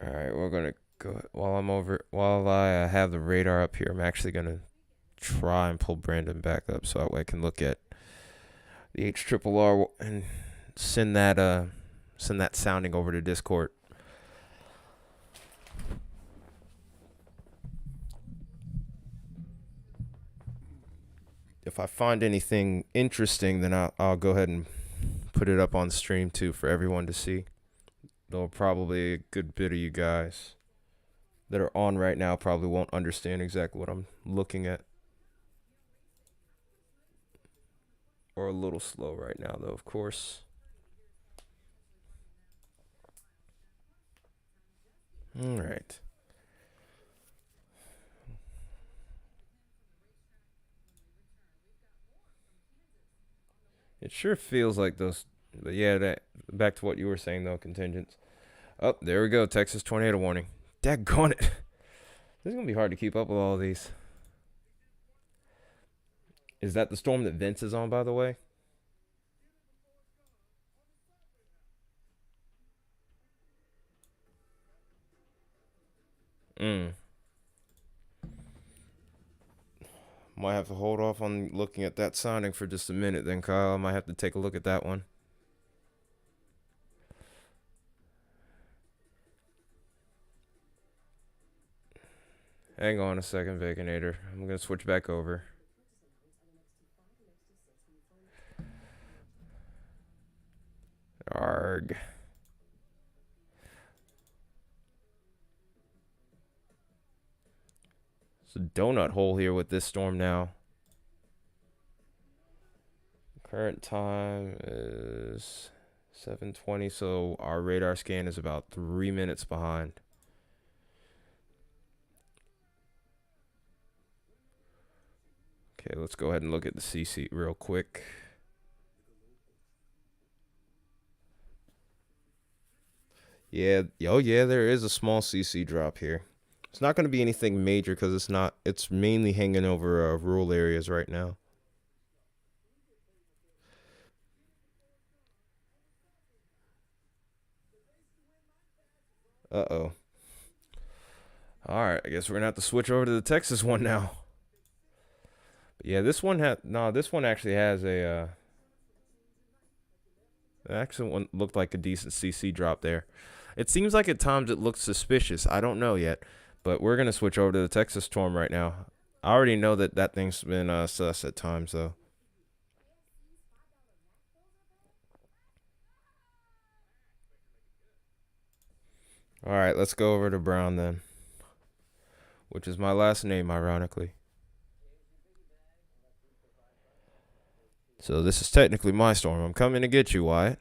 All right, we're gonna go while I have the radar up here. I'm actually gonna try and pull Brandon back up so that way I can look at the HRRR and send that sounding over to Discord. If I find anything interesting, then I'll go ahead and put it up on stream too for everyone to see. Though probably a good bit of you guys that are on right now probably won't understand exactly what I'm looking at. Or a little slow right now, though, of course. All right. It sure feels like those, but yeah, back to what you were saying, though, contingents. Oh, there we go, Texas tornado warning. Daggone it. This is going to be hard to keep up with all of these. Is that the storm that Vince is on, by the way? Might have to hold off on looking at that sounding for just a minute then, Kyle. I might have to take a look at that one. Hang on a second, Baconator. I'm going to switch back over. Arg. It's a donut hole here with this storm now. Current time is 7:20, so our radar scan is about 3 minutes behind. Okay, let's go ahead and look at the CC real quick. Yeah, oh yeah, there is a small CC drop here. It's not going to be anything major because it's mainly hanging over rural areas right now. Uh-oh. All right, I guess we're going to have to switch over to the Texas one now. But yeah, this one actually has a actually one looked like a decent CC drop there. It seems like at times it looks suspicious. I don't know yet, but we're going to switch over to the Texas storm right now. I already know that thing's been sus at times, though. All right, let's go over to Brown then, which is my last name, ironically. So this is technically my storm. I'm coming to get you, Wyatt.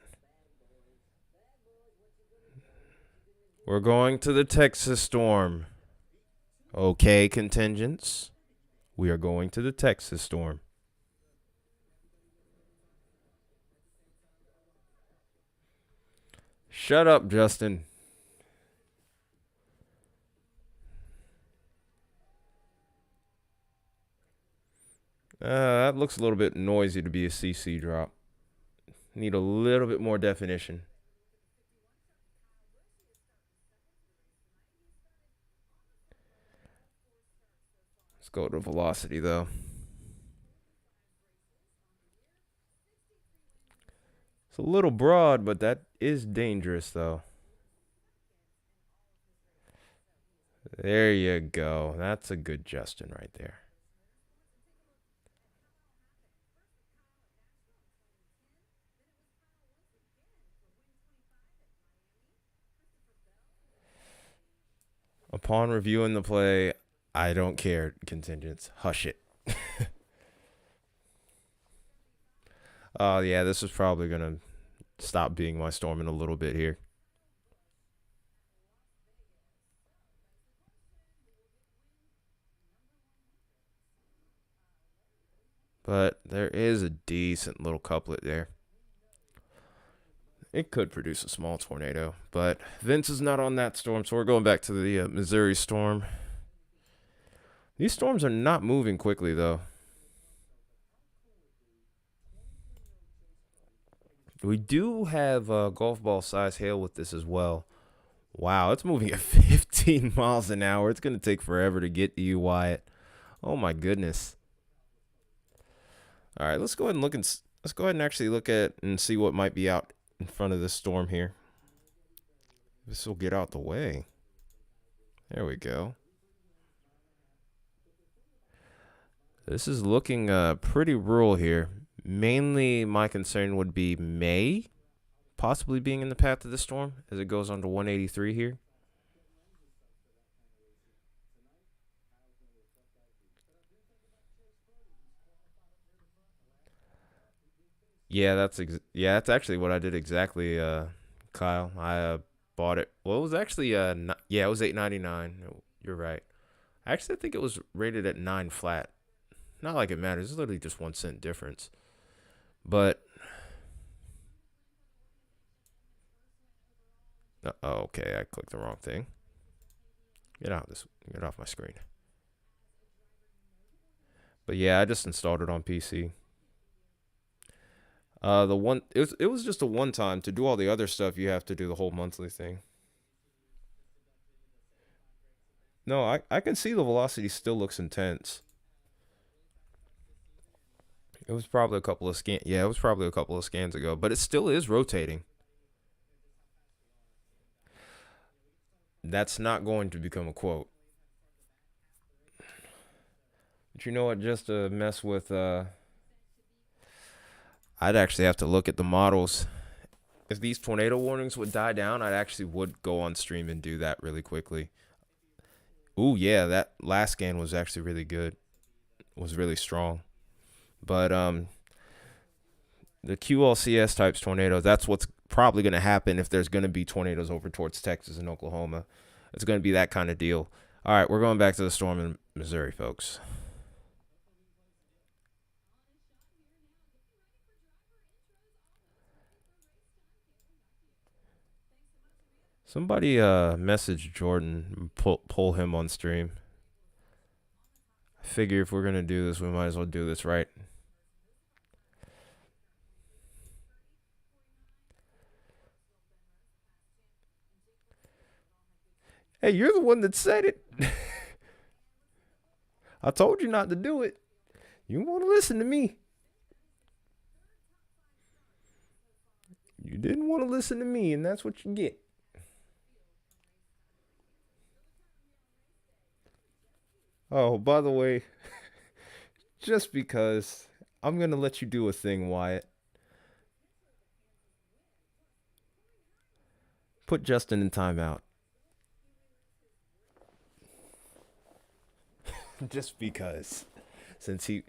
We're going to the Texas storm. Okay, contingents. We are going to the Texas storm. Shut up, Justin. That looks a little bit noisy to be a CC drop. Need a little bit more definition. Let's go to velocity, though. It's a little broad, but that is dangerous, though. There you go. That's a good Justin right there. Upon reviewing the play, I don't care, contingents. Hush it. Oh, yeah, this is probably going to stop being my storm in a little bit here. But there is a decent little couplet there. It could produce a small tornado, but Vince is not on that storm, so we're going back to the Missouri storm. These storms are not moving quickly, though. We do have golf ball size hail with this as well, Wow, it's moving at 15 miles an hour. It's going to take forever to get to you, Wyatt. Oh my goodness. All right, let's go ahead and let's go ahead and actually look at and see what might be out in front of this storm here. This will get out the way. There we go. This is looking pretty rural here. Mainly my concern would be May possibly being in the path of the storm as it goes on to 183 here. Yeah, that's actually what I did exactly, Kyle. I bought it. Well, it was actually it was 8.99. You're right. Actually, I think it was rated at 9 flat. Not like it matters. It's literally just 1 cent difference. But okay, I clicked the wrong thing. Get off my screen. But yeah, I just installed it on PC. It was just a one time. To do all the other stuff, you have to do the whole monthly thing. No, I can see the velocity still looks intense. It was probably a couple of it was probably a couple of scans ago, but it still is rotating. That's not going to become a quote. But you know what? Just to mess with, I'd actually have to look at the models. If these tornado warnings would die down, I actually would go on stream and do that really quickly. Ooh, yeah, that last scan was actually really good. Was really strong. But the QLCS types tornadoes, that's what's probably going to happen if there's going to be tornadoes over towards Texas and Oklahoma. It's going to be that kind of deal. All right, we're going back to the storm in Missouri, folks. Somebody message Jordan, pull him on stream. I figure if we're going to do this, we might as well do this right. Hey, you're the one that said it. I told you not to do it. You want to listen to me. You didn't want to listen to me, and that's what you get. Oh, by the way, just because I'm going to let you do a thing, Wyatt. Put Justin in timeout. Just because. Since he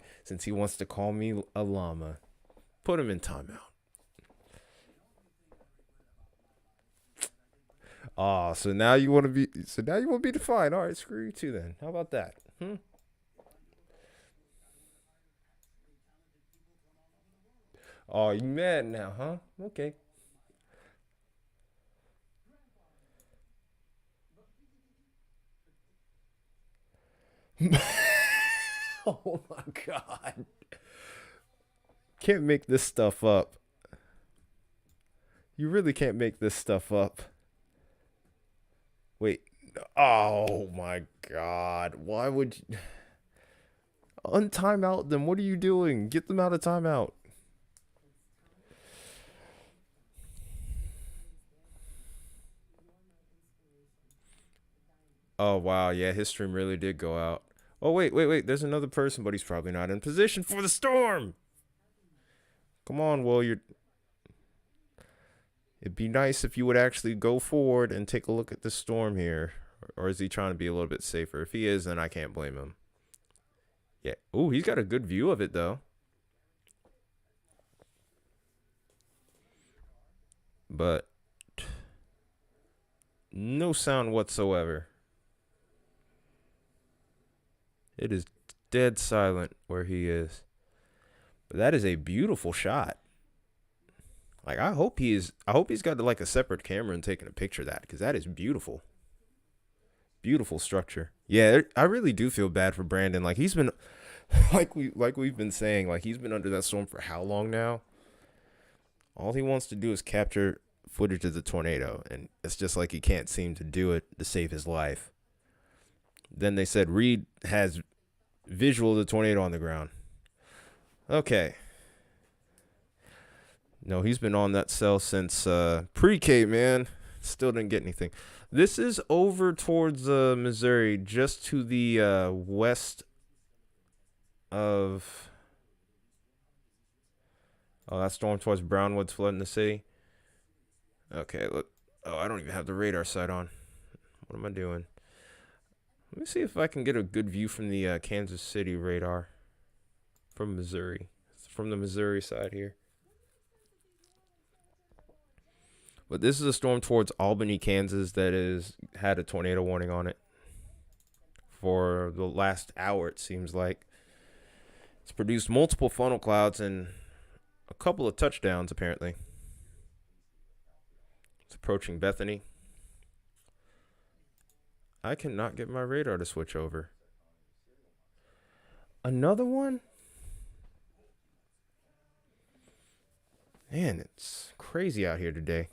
wants to call me a llama, put him in timeout. Oh, so now you want to be defined. All right, screw you too then. How about that? Oh, you mad now, huh? Okay. Oh my god. Can't make this stuff up. You really can't make this stuff up. Wait. Oh my god. Why would you untime out them? What are you doing? Get them out of timeout. Oh wow, yeah, his stream really did go out. Oh wait. There's another person, but he's probably not in position for the storm. Come on, Will. It'd be nice if you would actually go forward and take a look at the storm here. Or is he trying to be a little bit safer? If he is, then I can't blame him. Yeah. Ooh, he's got a good view of it, though. But no sound whatsoever. It is dead silent where he is. But that is a beautiful shot. Like I hope he's got like a separate camera and taking a picture of that, because that is beautiful. Beautiful structure. Yeah, I really do feel bad for Brandon. Like he's been like we've been saying, like he's been under that storm for how long now? All he wants to do is capture footage of the tornado, and it's just like he can't seem to do it to save his life. Then they said Reed has visual of the tornado on the ground. Okay. No, he's been on that cell since pre-K, man. Still didn't get anything. This is over towards Missouri, just to the west of... Oh, that storm towards Brownwood's flooding the city. Okay, look. Oh, I don't even have the radar sight on. What am I doing? Let me see if I can get a good view from the Kansas City radar. From Missouri. It's from the Missouri side here. But this is a storm towards Albany, Kansas that has had a tornado warning on it. For the last hour, it seems like. It's produced multiple funnel clouds and a couple of touchdowns, apparently. It's approaching Bethany. I cannot get my radar to switch over. Another one? Man, it's crazy out here today.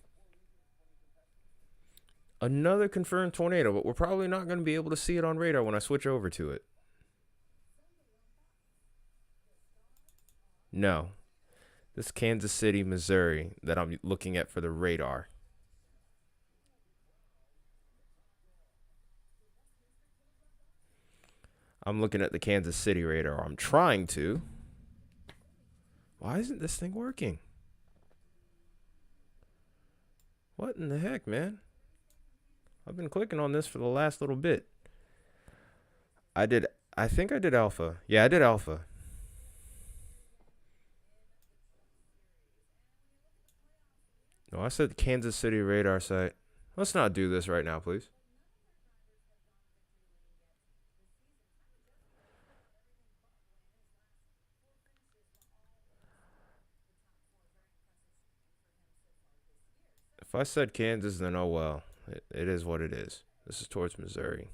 Another confirmed tornado, but we're probably not going to be able to see it on radar when I switch over to it. No. This is Kansas City, Missouri that I'm looking at for the radar. I'm looking at the Kansas City radar. I'm trying to. Why isn't this thing working? What in the heck, man? I've been clicking on this for the last little bit. I think I did alpha. Yeah, I did alpha. No, I said Kansas City radar site. Let's not do this right now, please. If I said Kansas, then oh well. It is what it is. This is towards Missouri.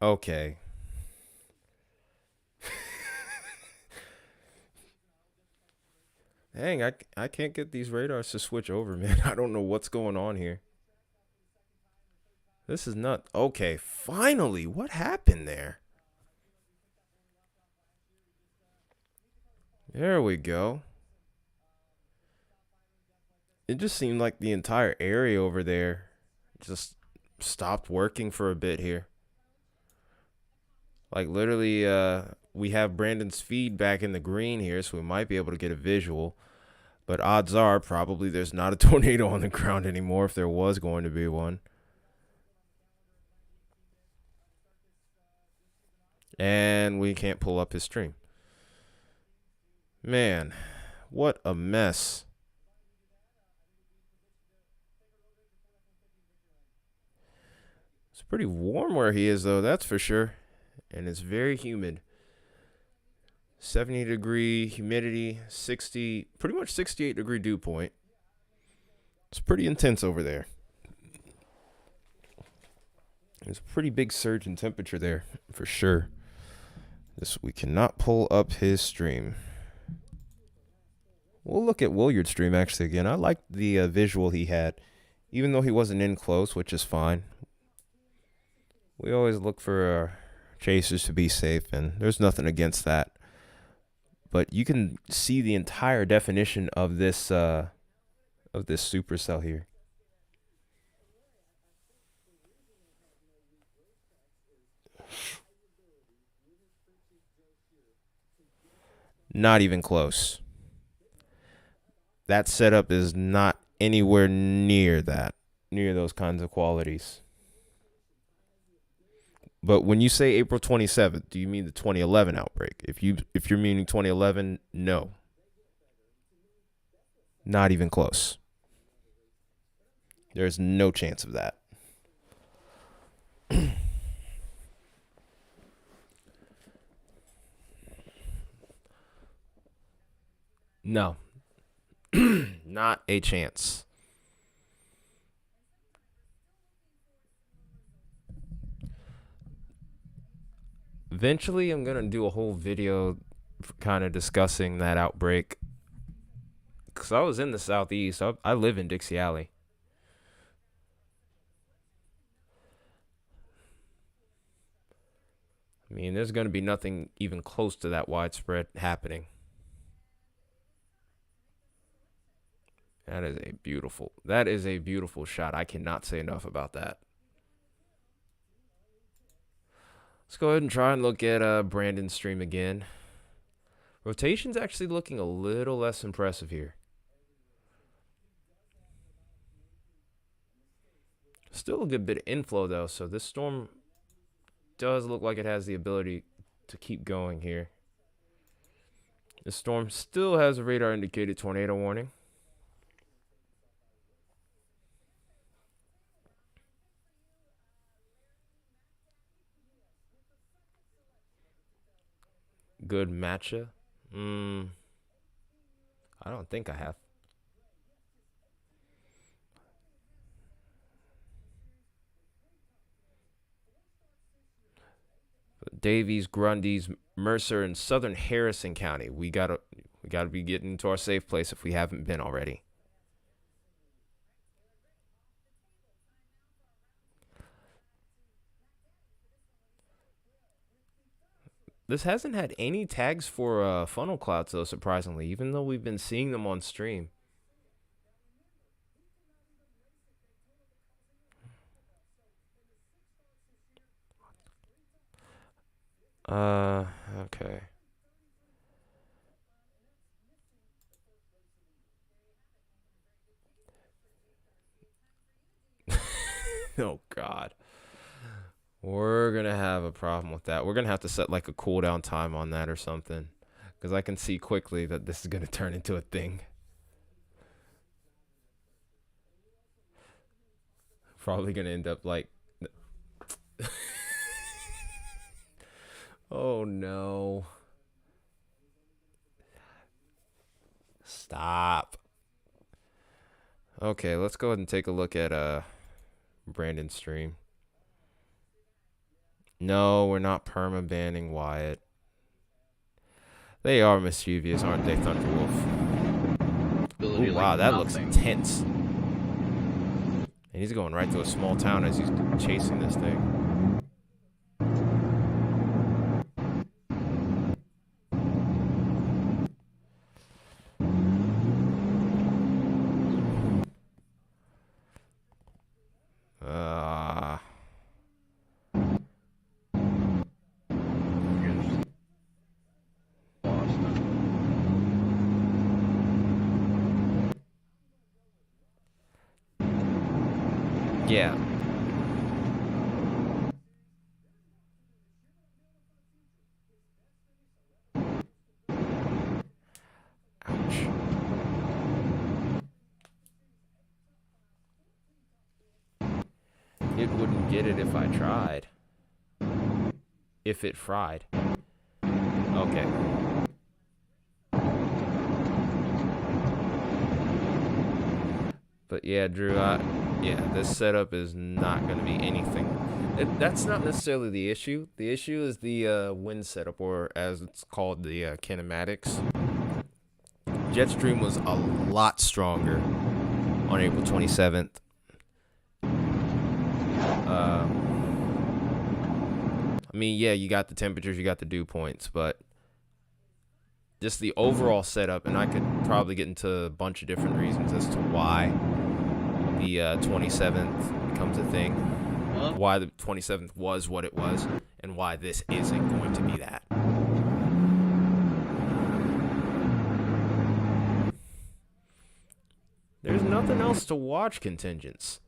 Okay. Dang, I can't get these radars to switch over, man. I don't know what's going on here. This is not... Okay, finally. What happened there? There we go. It just seemed like the entire area over there just stopped working for a bit here. Like literally, we have Brandon's feed back in the green here, so we might be able to get a visual. But odds are probably there's not a tornado on the ground anymore if there was going to be one. And we can't pull up his stream. Man, what a mess. It's pretty warm where he is, though, that's for sure. And it's very humid. 70-degree humidity, 60, pretty much 68-degree dew point. It's pretty intense over there. There's a pretty big surge in temperature there, for sure. We cannot pull up his stream. We'll look at Williard's stream, actually, again. I liked the visual he had, even though he wasn't in close, which is fine. We always look for chasers to be safe, and there's nothing against that. But you can see the entire definition of this supercell here. Not even close. That setup is not anywhere near those kinds of qualities. But when you say April 27th, do you mean the 2011 outbreak? If you're meaning 2011, no. Not even close. There's no chance of that. No. Not a chance. Eventually, I'm gonna do a whole video kind of discussing that outbreak. Cause I was in the southeast. I live in Dixie Alley. I mean, there's gonna be nothing even close to that widespread happening. That is a beautiful shot. I cannot say enough about that. Let's go ahead and try and look at Brandon's stream again. Rotation's actually looking a little less impressive here. Still a good bit of inflow though, so this storm does look like it has the ability to keep going here. The storm still has a radar indicated tornado warning. Good matcha. I don't think I have. Davies, Grundy's, Mercer, and Southern Harrison County. We gotta be getting to our safe place if we haven't been already. This hasn't had any tags for funnel clouds though, surprisingly, even though we've been seeing them on stream. Okay. Oh God. We're gonna have a problem with that. We're gonna have to set like a cooldown time on that or something. Because I can see quickly that this is gonna turn into a thing. Probably gonna end up like oh no. Stop. Okay, let's go ahead and take a look at Brandon's stream. No, we're not perma banning Wyatt. They are mischievous, aren't they, Thunderwolf? Ooh, wow, that looks intense. And he's going right to a small town as he's chasing this thing. Yeah. Ouch. It wouldn't get it if I tried. If it fried. Okay. But yeah, Drew, yeah, this setup is not going to be anything. That's not necessarily the issue. The issue is the wind setup, or as it's called, the kinematics. Jetstream was a lot stronger on April 27th. I mean, yeah, you got the temperatures, you got the dew points, but just the overall setup, and I could probably get into a bunch of different reasons as to why the 27th becomes a thing, why the 27th was what it was, and why this isn't going to be that. There's nothing else to watch, contingents.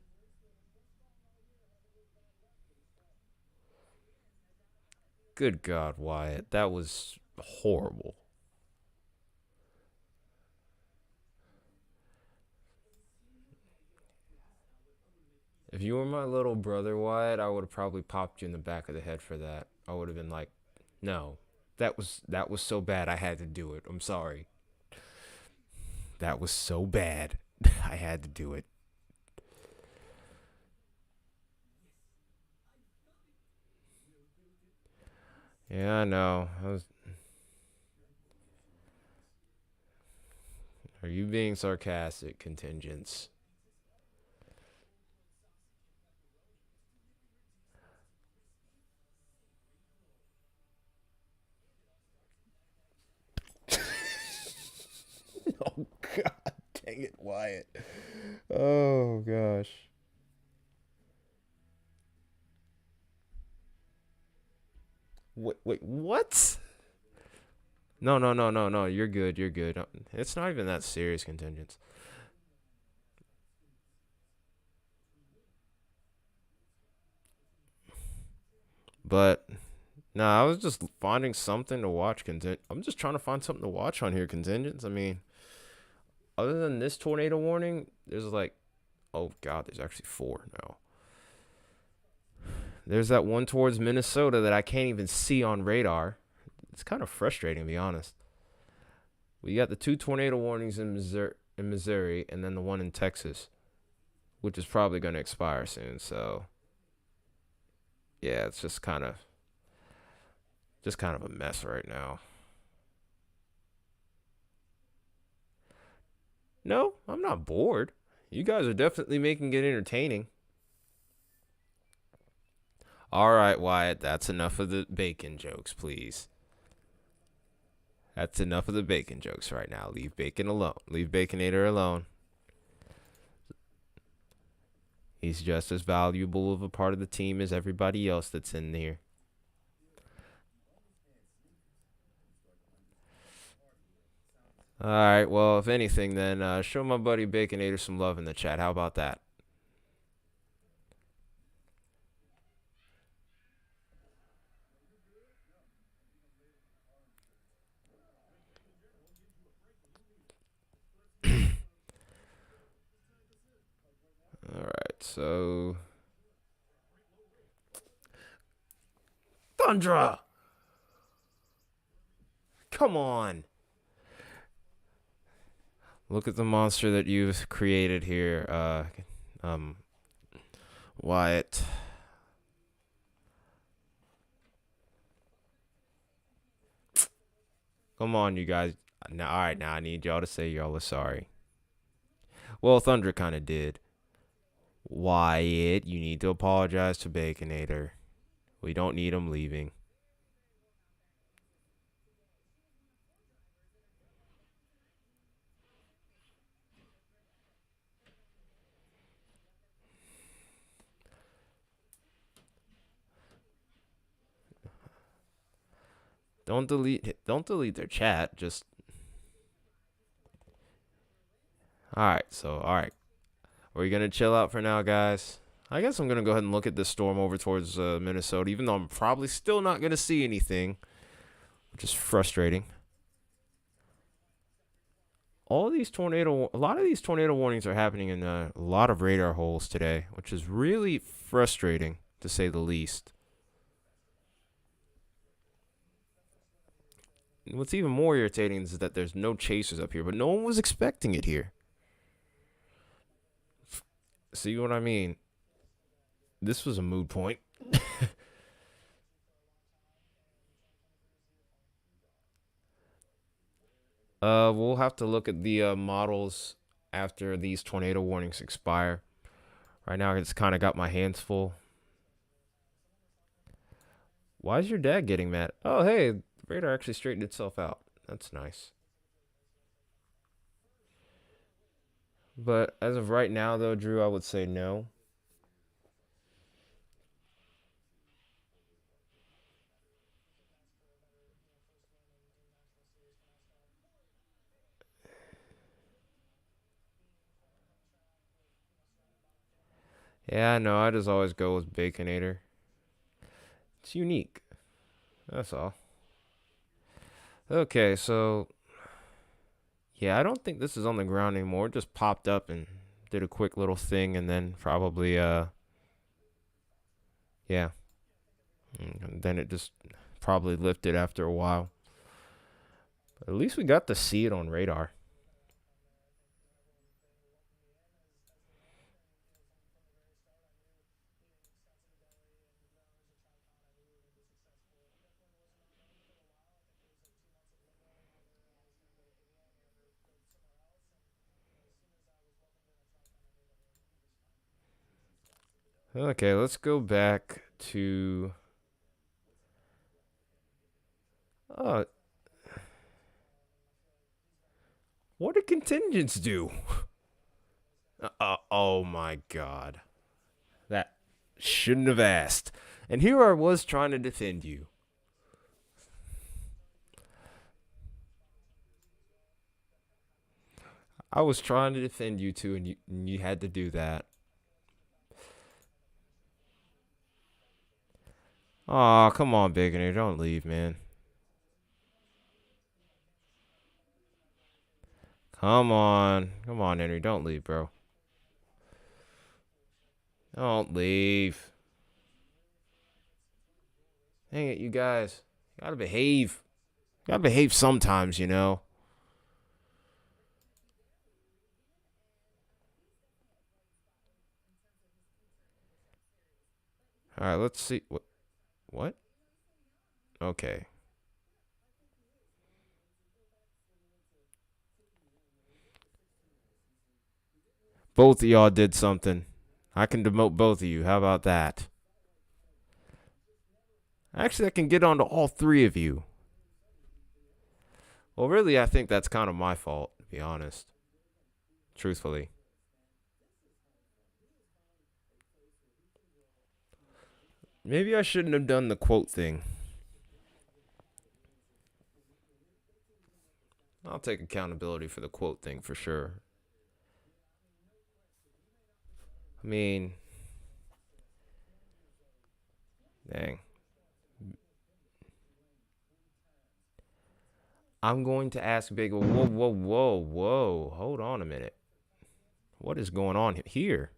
Good God, Wyatt, that was horrible. If you were my little brother, Wyatt, I would have probably popped you in the back of the head for that. I would have been like, no, that was so bad I had to do it. I'm sorry. That was so bad. I had to do it. Yeah, I know. Are you being sarcastic, contingents? Oh God, dang it, Wyatt. Oh gosh. Wait, what? No, no, no, no, no. You're good. You're good. It's not even that serious, contingents. But nah, I was just finding something to watch. I'm just trying to find something to watch on here, contingents. I mean, other than this tornado warning, there's like, oh God, there's actually four now. There's that one towards Minnesota that I can't even see on radar. It's kind of frustrating, to be honest. We got the two tornado warnings in Missouri, and then the one in Texas, which is probably going to expire soon. So, yeah, it's just kind of a mess right now. No, I'm not bored. You guys are definitely making it entertaining. All right, Wyatt, that's enough of the bacon jokes, please. That's enough of the bacon jokes right now. Leave bacon alone. Leave Baconator alone. He's just as valuable of a part of the team as everybody else that's in here. All right, well, if anything, then show my buddy Baconator some love in the chat. How about that? All right, so Thundra, come on. Look at the monster that you've created here, Wyatt. Come on, you guys. Now, all right, now I need y'all to say y'all are sorry. Well, Thunder kind of did. Wyatt, you need to apologize to Baconator. We don't need him leaving. Don't delete their chat. Just all right. So, all right. Are we gonna chill out for now, guys? I guess I'm gonna go ahead and look at this storm over towards Minnesota, even though I'm probably still not gonna see anything, which is frustrating. A lot of these tornado warnings are happening in a lot of radar holes today, which is really frustrating to say the least. And what's even more irritating is that there's no chasers up here, but no one was expecting it here. See what I mean? This was a mood point. We'll have to look at the models after these tornado warnings expire. Right now, I just kind of got my hands full. Why is your dad getting mad? Oh, hey, the radar actually straightened itself out. That's nice. But as of right now, though, Drew, I would say no. Yeah, no, I just always go with Baconator. It's unique. That's all. Okay, so yeah, I don't think this is on the ground anymore. It just popped up and did a quick little thing, and then probably yeah, and then it just probably lifted after a while. But at least we got to see it on radar. Okay, let's go back to. Uh, what did contingents do? Oh my god. That shouldn't have asked. And here I was trying to defend you. I was trying to defend you too, and you had to do that. Aw, come on, Baconator. Don't leave, man. Come on. Come on, Henry. Don't leave, bro. Don't leave. Dang it, you guys. You gotta behave. You gotta behave sometimes, you know. Alright, let's see. What? Okay. Both of y'all did something. I can demote both of you. How about that? Actually, I can get onto all three of you. Well, really, I think that's kind of my fault, to be honest. Truthfully. Maybe I shouldn't have done the quote thing. I'll take accountability for the quote thing for sure. I mean, dang. I'm going to ask Big. Whoa. Hold on a minute. What is going on here?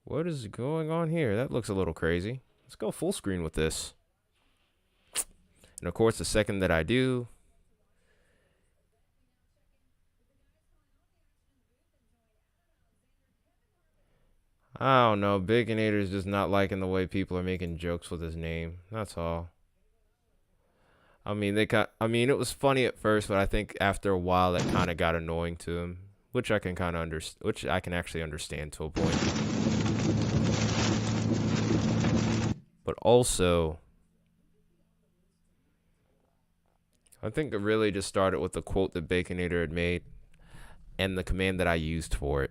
What is going on here? That looks a little crazy. Let's go full screen with this. And of course, the second that I do, I don't know. Baconator's just not liking the way people are making jokes with his name. That's all. I mean, it was funny at first, but I think after a while, it kind of got annoying to him, which I can kind of which I can actually understand to a point. But also, I think it really just started with the quote that Baconator had made and the command that I used for it.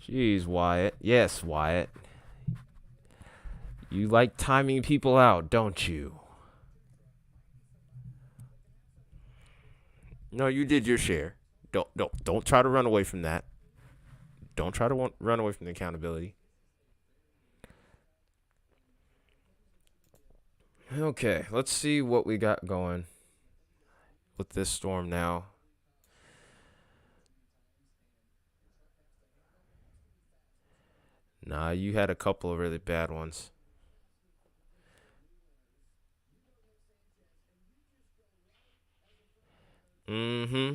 Jeez, Wyatt. Yes, Wyatt. You like timing people out, don't you? No, you did your share. Don't try to run away from that. Don't try to run away from the accountability. Okay, let's see what we got going with this storm now. Nah, you had a couple of really bad ones. Mm-hmm.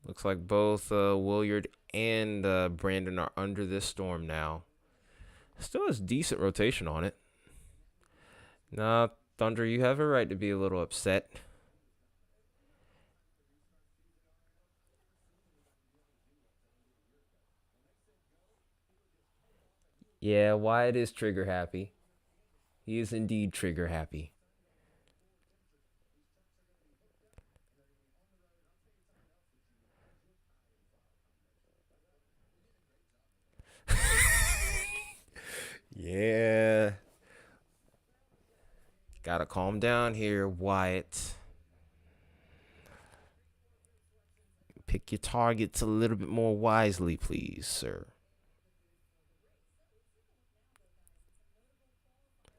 Looks like both Williard and Brandon are under this storm now. Still has decent rotation on it. Nah, Thunder, you have a right to be a little upset. Yeah, Wyatt is trigger happy. He is indeed trigger happy. Yeah. Gotta calm down here, Wyatt. Pick your targets a little bit more wisely, please, sir.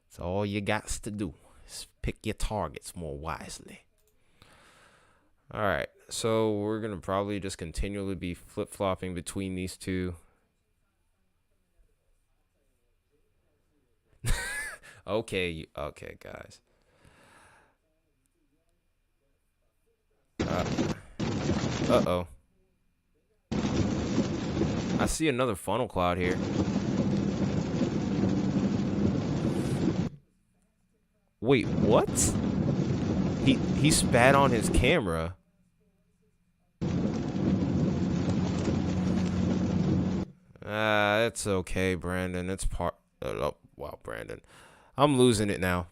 That's all you got to do. Is pick your targets more wisely. All right, so we're going to probably just continually be flip-flopping between these two. Okay, guys. Uh-oh. I see another funnel cloud here. Wait, what? He spat on his camera. It's okay, Brandon. It's part. Oh, wow, Brandon. I'm losing it now.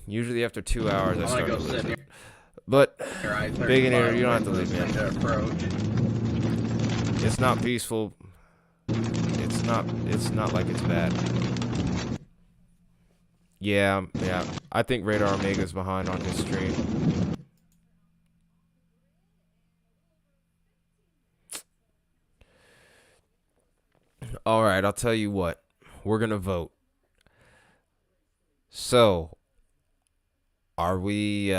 Usually after 2 hours, I I'm start gonna to go lose sit it. But here. Big and Air, you don't have to leave, man. To approach. It's not peaceful. It's not like it's bad. Yeah. I think Radar Omega's behind on his stream. All right, I'll tell you what. We're going to vote. So, are we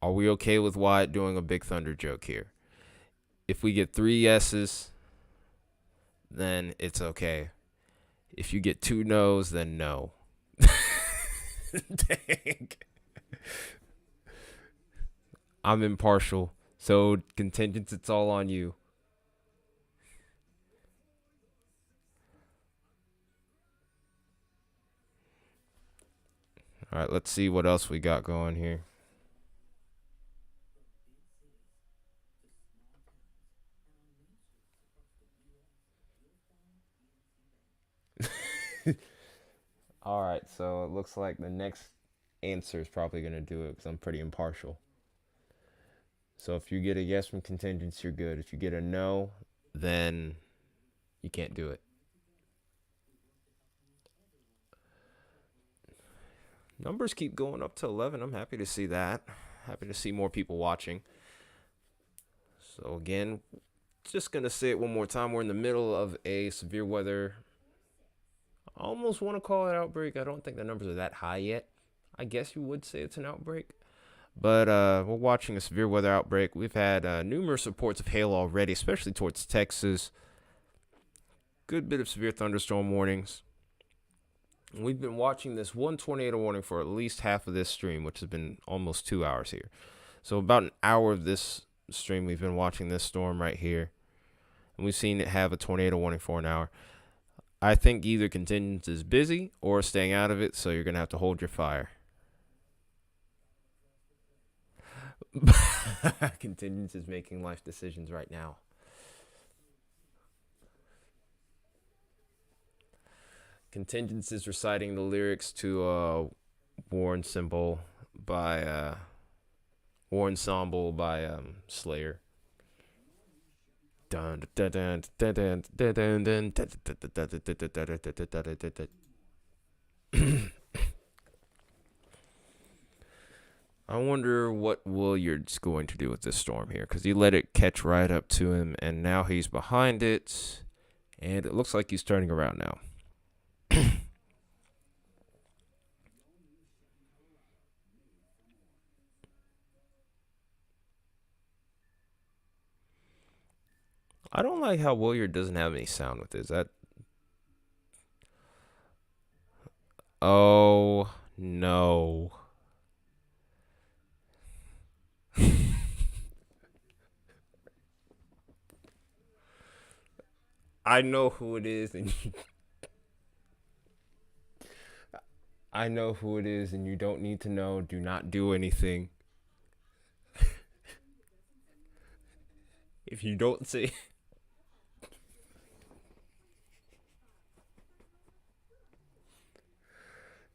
okay with Wyatt doing a Big Thunder joke here? If we get 3 yeses, then it's okay. If you get 2 no's, then no. Dang. I'm impartial. So, contingents, it's all on you. All right, let's see what else we got going here. All right, so it looks like the next answer is probably going to do it because I'm pretty impartial. So if you get a yes from contingents, you're good. If you get a no, then you can't do it. Numbers keep going up to 11. I'm happy to see that. Happy to see more people watching. So again, just going to say it one more time. We're in the middle of a severe weather. I almost want to call it outbreak. I don't think the numbers are that high yet. I guess you would say it's an outbreak. But we're watching a severe weather outbreak. We've had numerous reports of hail already, especially towards Texas. Good bit of severe thunderstorm warnings. And we've been watching this one tornado warning for at least half of this stream, which has been almost 2 hours here. So about an hour of this stream, we've been watching this storm right here. And we've seen it have a tornado warning for an hour. I think either contingents is busy or staying out of it, so you're going to have to hold your fire. Contingents is making life decisions right now. Contingents is reciting the lyrics to War Ensemble by Slayer. I wonder what Williard's going to do with this storm here, because he let it catch right up to him, and now he's behind it, and it looks like he's turning around now. I don't like how Williard doesn't have any sound with this. Oh, no. I know who it is, and I know who it is, and you don't need to know. Do not do anything. If you don't say...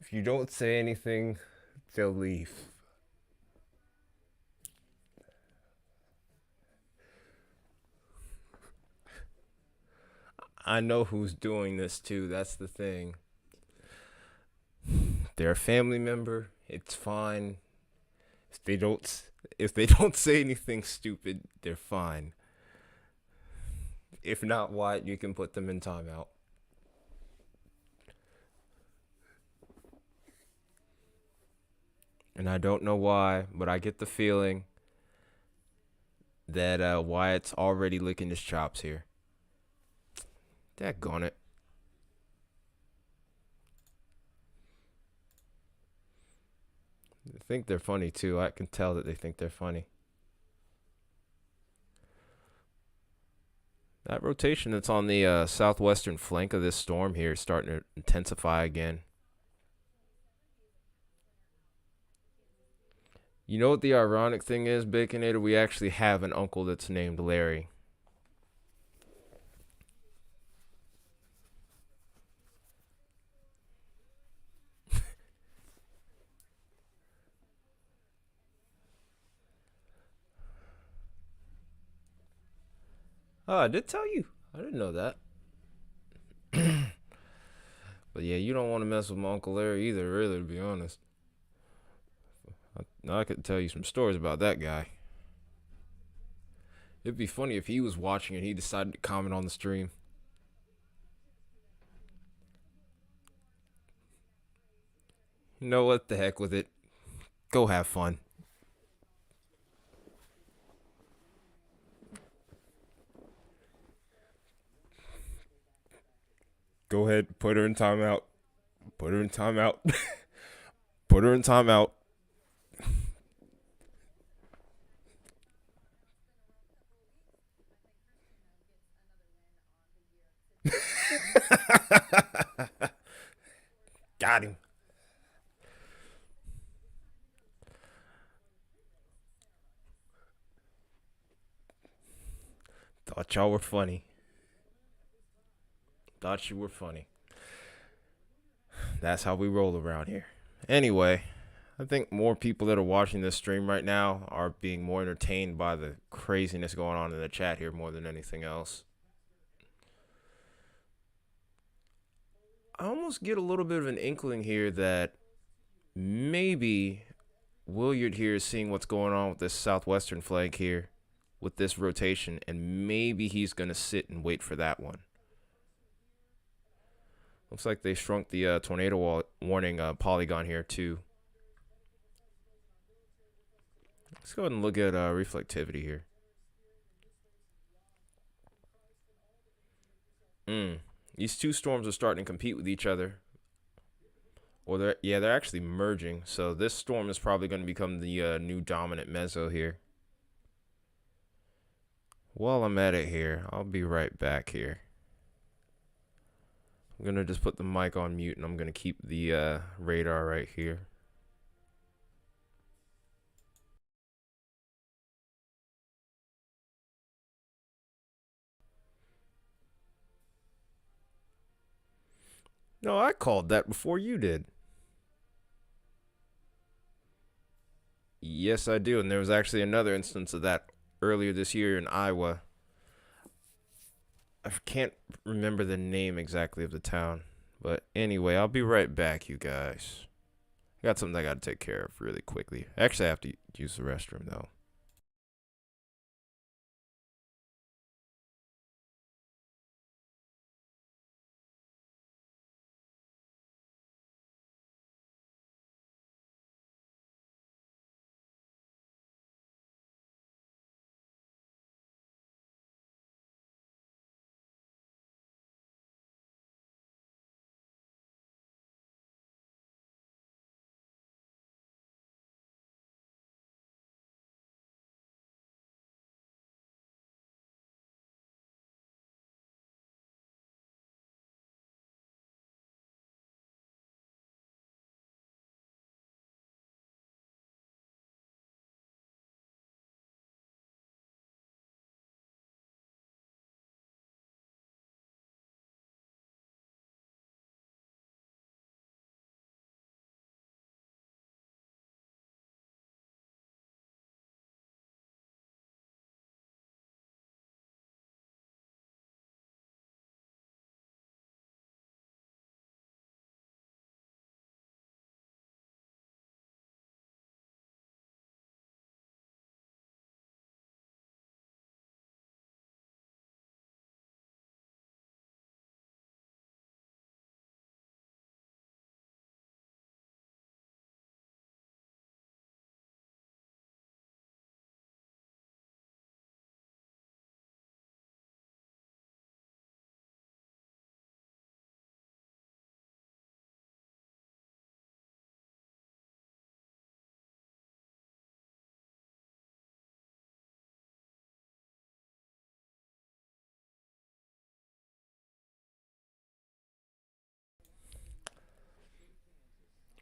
If you don't say anything, they'll leave. I know who's doing this too. That's the thing. They're a family member. It's fine. If they don't say anything stupid, they're fine. If not, Wyatt, you can put them in timeout. And I don't know why, but I get the feeling that Wyatt's already licking his chops here. Daggone it. They think they're funny too. I can tell that they think they're funny. That rotation that's on the southwestern flank of this storm here is starting to intensify again. You know what the ironic thing is, Baconator? We actually have an uncle that's named Larry. Oh, I did tell you. I didn't know that. But yeah, you don't want to mess with my Uncle Larry either, really, to be honest. Now I could tell you some stories about that guy. It'd be funny if he was watching and he decided to comment on the stream. You know what? The heck with it. Go have fun. Go ahead, put her in timeout. Put her in timeout. Put her in timeout. Got him. Thought y'all were funny. Thought you were funny. That's how we roll around here. Anyway, I think more people that are watching this stream right now are being more entertained by the craziness going on in the chat here more than anything else. I almost get a little bit of an inkling here that maybe Williard here is seeing what's going on with this southwestern flank here with this rotation, and maybe he's going to sit and wait for that one. Looks like they shrunk the tornado warning polygon here too. Let's go ahead and look at reflectivity here. These two storms are starting to compete with each other. Or they're actually merging. So this storm is probably going to become the new dominant meso here. While I'm at it here, I'll be right back here. I'm going to just put the mic on mute and I'm going to keep the radar right here. No, I called that before you did. Yes, I do. And there was actually another instance of that earlier this year in Iowa. I can't remember the name exactly of the town. But anyway, I'll be right back, you guys. I got something I got to take care of really quickly. Actually, I have to use the restroom, though.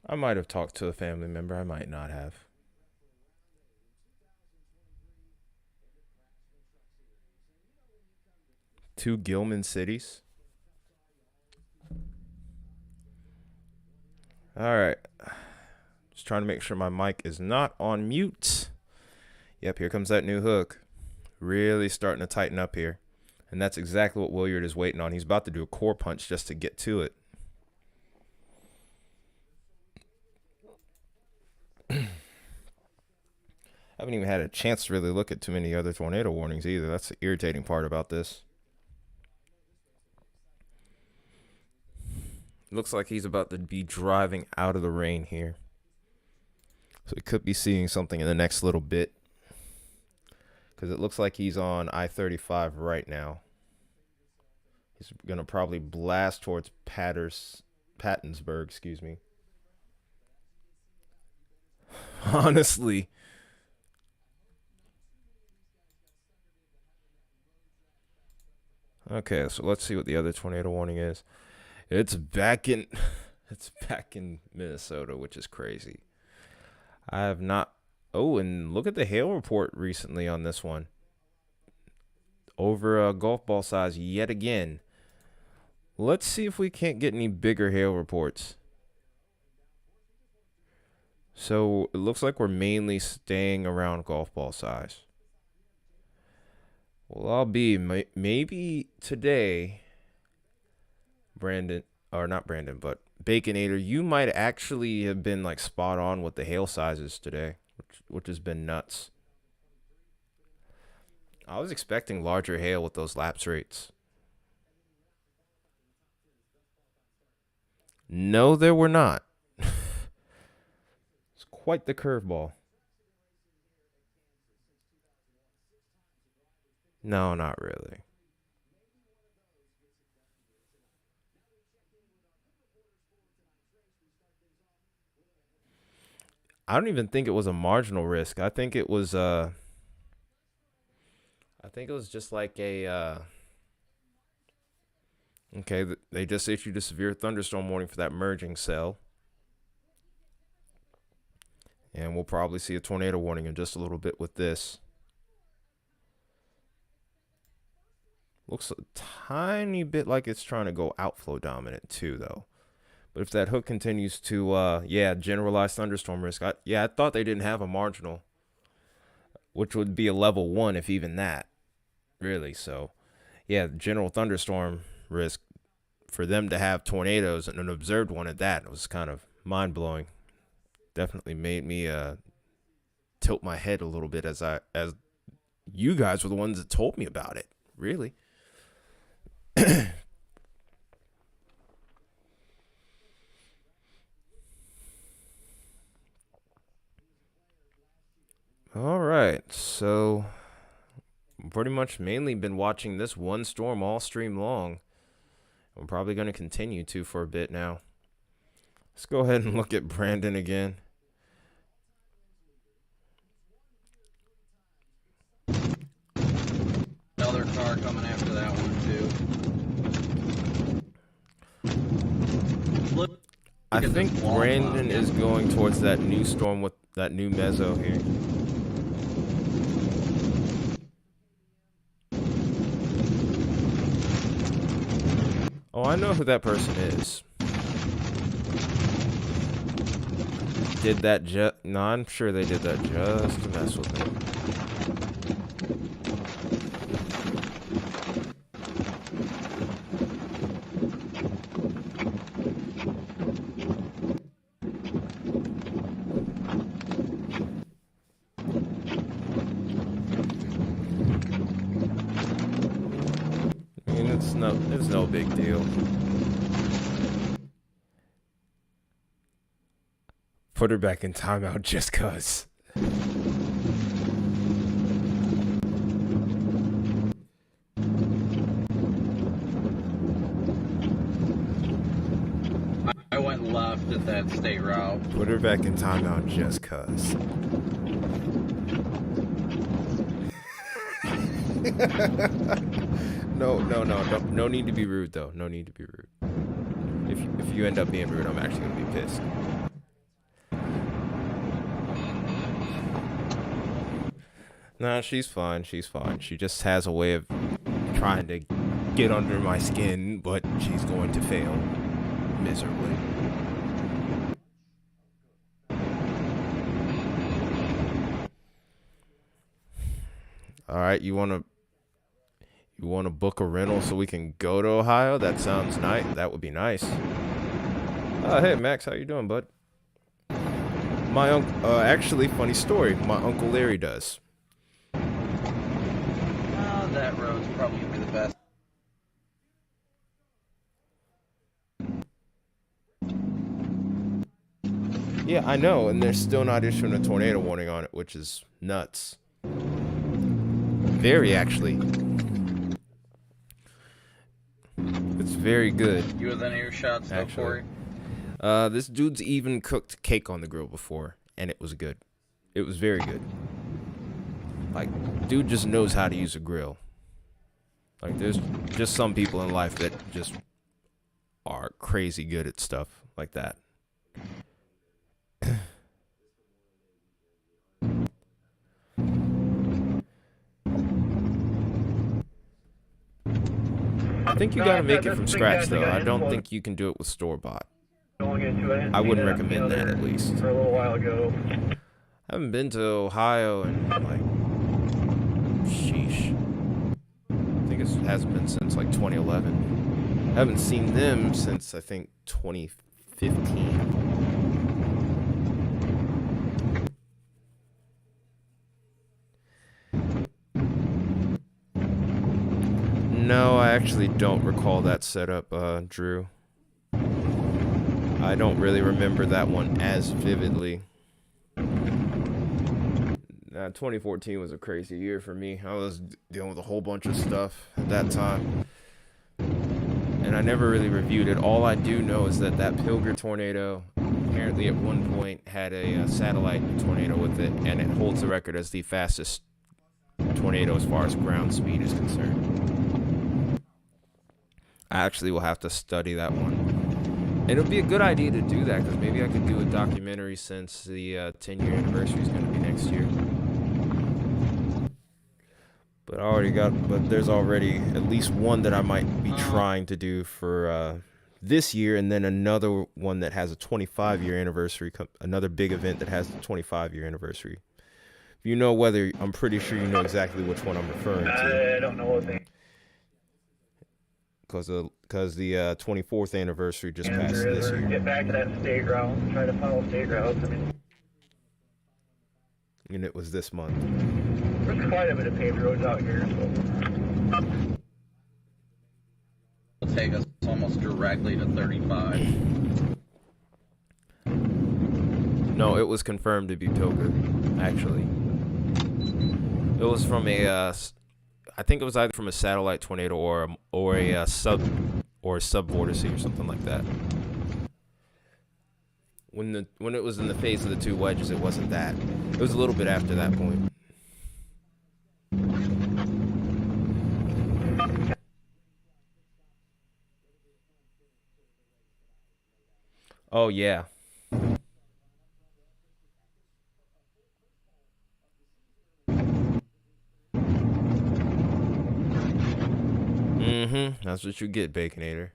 I might have talked to a family member. I might not have. 2 Gilman cities. All right. Just trying to make sure my mic is not on mute. Yep, here comes that new hook. Really starting to tighten up here. And that's exactly what Williard is waiting on. He's about to do a core punch just to get to it. I haven't even had a chance to really look at too many other tornado warnings either. That's the irritating part about this. Looks like he's about to be driving out of the rain here. So we could be seeing something in the next little bit. Because it looks like he's on I-35 right now. He's going to probably blast towards Pattonsburg, excuse me. Honestly. Okay, so let's see what the other tornado warning is. It's back in Minnesota, which is crazy. I have not. Oh, and look at the hail report recently on this one. Over a golf ball size yet again. Let's see if we can't get any bigger hail reports. So it looks like we're mainly staying around golf ball size. Well, I'll be maybe today, Brandon, or not Brandon, but Baconator, you might actually have been like spot on with the hail sizes today, which has been nuts. I was expecting larger hail with those lapse rates. No, there were not. It's quite the curveball. No, not really. I don't even think it was a marginal risk. I think it was just like a okay, they just issued a severe thunderstorm warning for that merging cell. And we'll probably see a tornado warning in just a little bit with this. Looks a tiny bit like it's trying to go outflow dominant too, though. But if that hook continues to, generalized thunderstorm risk. I thought they didn't have a marginal, which would be a level 1 if even that, really. So, yeah, general thunderstorm risk, for them to have tornadoes and an observed one at that, was kind of mind-blowing. Definitely made me tilt my head a little bit as you guys were the ones that told me about it, really. All right, so pretty much mainly been watching this one storm all stream long. I'm probably going to continue to for a bit now. Let's go ahead and look at Brandon again. Another car coming after that one too. Look, I think Brandon is going towards that new storm with that new mezzo here. Oh, I know who that person is. Did that no, I'm sure they did that just to mess with me. I mean, it's no big deal. Put her back in timeout just cuz. I went left at that state route. Put her back in timeout just cuz. No need to be rude though. No need to be rude. If you end up being rude, I'm actually gonna be pissed. Nah, she's fine. She's fine. She just has a way of trying to get under my skin, but she's going to fail miserably. All right, you want to book a rental so we can go to Ohio? That sounds nice. That would be nice. Hey Max, how you doing, bud? My uncle, actually, funny story. My Uncle Larry does. That road's probably gonna be the best. Yeah, I know, and they're still not issuing a tornado warning on it, which is nuts. Very, actually. It's very good. You with any of your shots, though, Corey? This dude's even cooked cake on the grill before, and it was good. It was very good. Like, dude just knows how to use a grill. Like, there's just some people in life that just are crazy good at stuff like that. I think you gotta make it from scratch, though. I don't think you can do it with store-bought. I wouldn't recommend that, at least. For a little while ago. I haven't been to Ohio in, like, sheesh. I think it hasn't been since, like, 2011. I haven't seen them since, I think, 2015. No, I actually don't recall that setup, Drew. I don't really remember that one as vividly. 2014 was a crazy year for me. I was dealing with a whole bunch of stuff at that time. And I never really reviewed it. All I do know is that Pilger tornado apparently at one point had a satellite tornado with it, and it holds the record as the fastest tornado as far as ground speed is concerned. I actually will have to study that one. And it would be a good idea to do that, because maybe I could do a documentary since the 10-year anniversary is going to be next year. But there's already at least one that I might be trying to do for this year, and then another one that has a 25-year anniversary, another big event that has a 25-year anniversary. If you know whether, I'm pretty sure you know exactly which one I'm referring to. I don't know what they... Because the 24th anniversary just passed this year. Get back to that state route, try to follow state routes. I mean, and it was this month. there's quite a bit of paved roads out here, so... It'll take us almost directly to 35. No, it was confirmed to be Pilger, actually. It was from a, I think it was either from a satellite tornado or a subvortice or something like that. When it was in the phase of the two wedges, it wasn't that. It was a little bit after that point. Oh yeah. That's what you get, Baconator.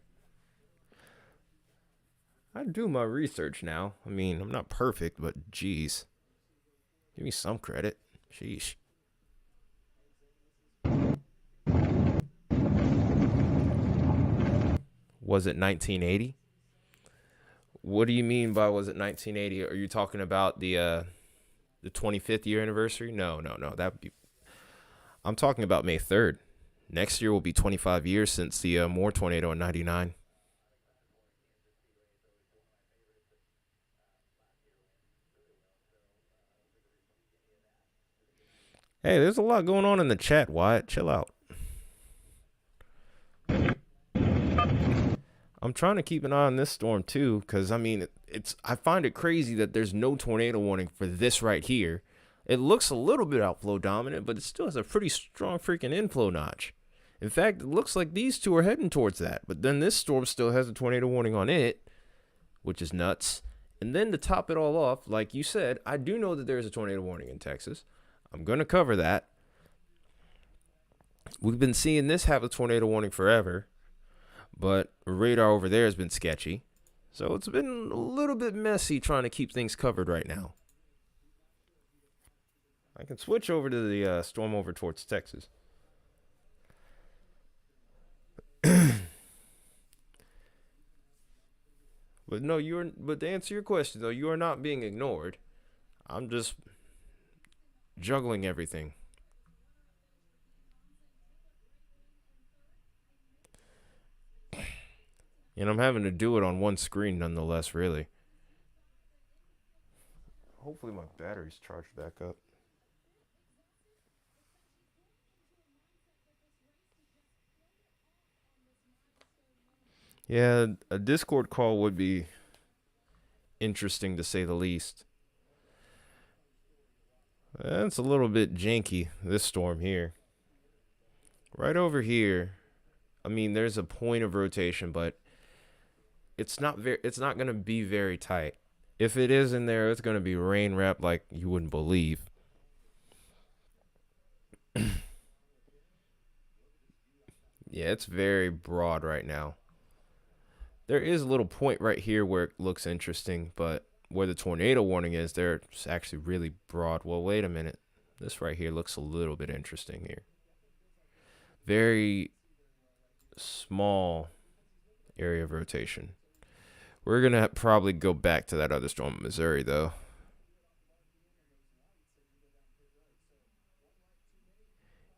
I do my research now. I mean, I'm not perfect, but geez. Give me some credit. Sheesh. Was it 1980? What do you mean by was it 1980? Are you talking about the 25th year anniversary? No. I'm talking about May 3rd. Next year will be 25 years since the Moore tornado in 99. Hey, there's a lot going on in the chat, Wyatt. Chill out. I'm trying to keep an eye on this storm too, because I mean, I find it crazy that there's no tornado warning for this right here. It looks a little bit outflow dominant, but it still has a pretty strong freaking inflow notch. In fact, it looks like these two are heading towards that. But then this storm still has a tornado warning on it, which is nuts. And then to top it all off, like you said, I do know that there's a tornado warning in Texas. I'm going to cover that. We've been seeing this have a tornado warning forever, but radar over there has been sketchy. So it's been a little bit messy trying to keep things covered right now. I can switch over to the storm over towards Texas. But no, but to answer your question though, you are not being ignored. I'm just juggling everything. And I'm having to do it on one screen nonetheless, really. Hopefully my battery's charged back up. Yeah, a Discord call would be interesting to say the least. It's a little bit janky, this storm here. Right over here, I mean, there's a point of rotation, but it's not going to be very tight. If it is in there, it's going to be rain wrapped like you wouldn't believe. Yeah, it's very broad right now. There is a little point right here where it looks interesting, but where the tornado warning is, there it's actually really broad. Well, wait a minute. This right here looks a little bit interesting here. Very small area of rotation. We're going to probably go back to that other storm in Missouri, though.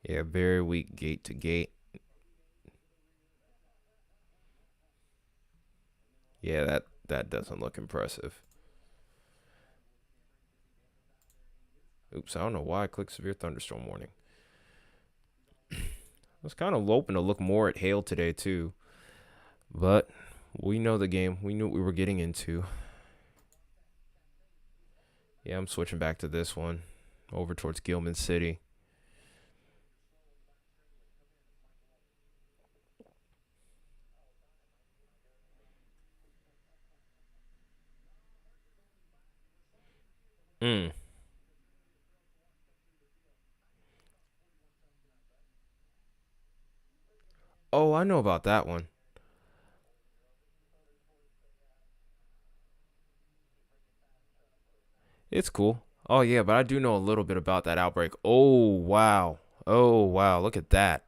Yeah, very weak gate to gate. Yeah, that doesn't look impressive. Oops, I don't know why I clicked severe thunderstorm warning. I was kind of hoping to look more at hail today, too. But we know the game. We knew what we were getting into. Yeah, I'm switching back to this one. Over towards Gilman City. Oh, I know about that one. It's cool. Oh, yeah, but I do know a little bit about that outbreak. Oh, wow. Oh, wow. Look at that.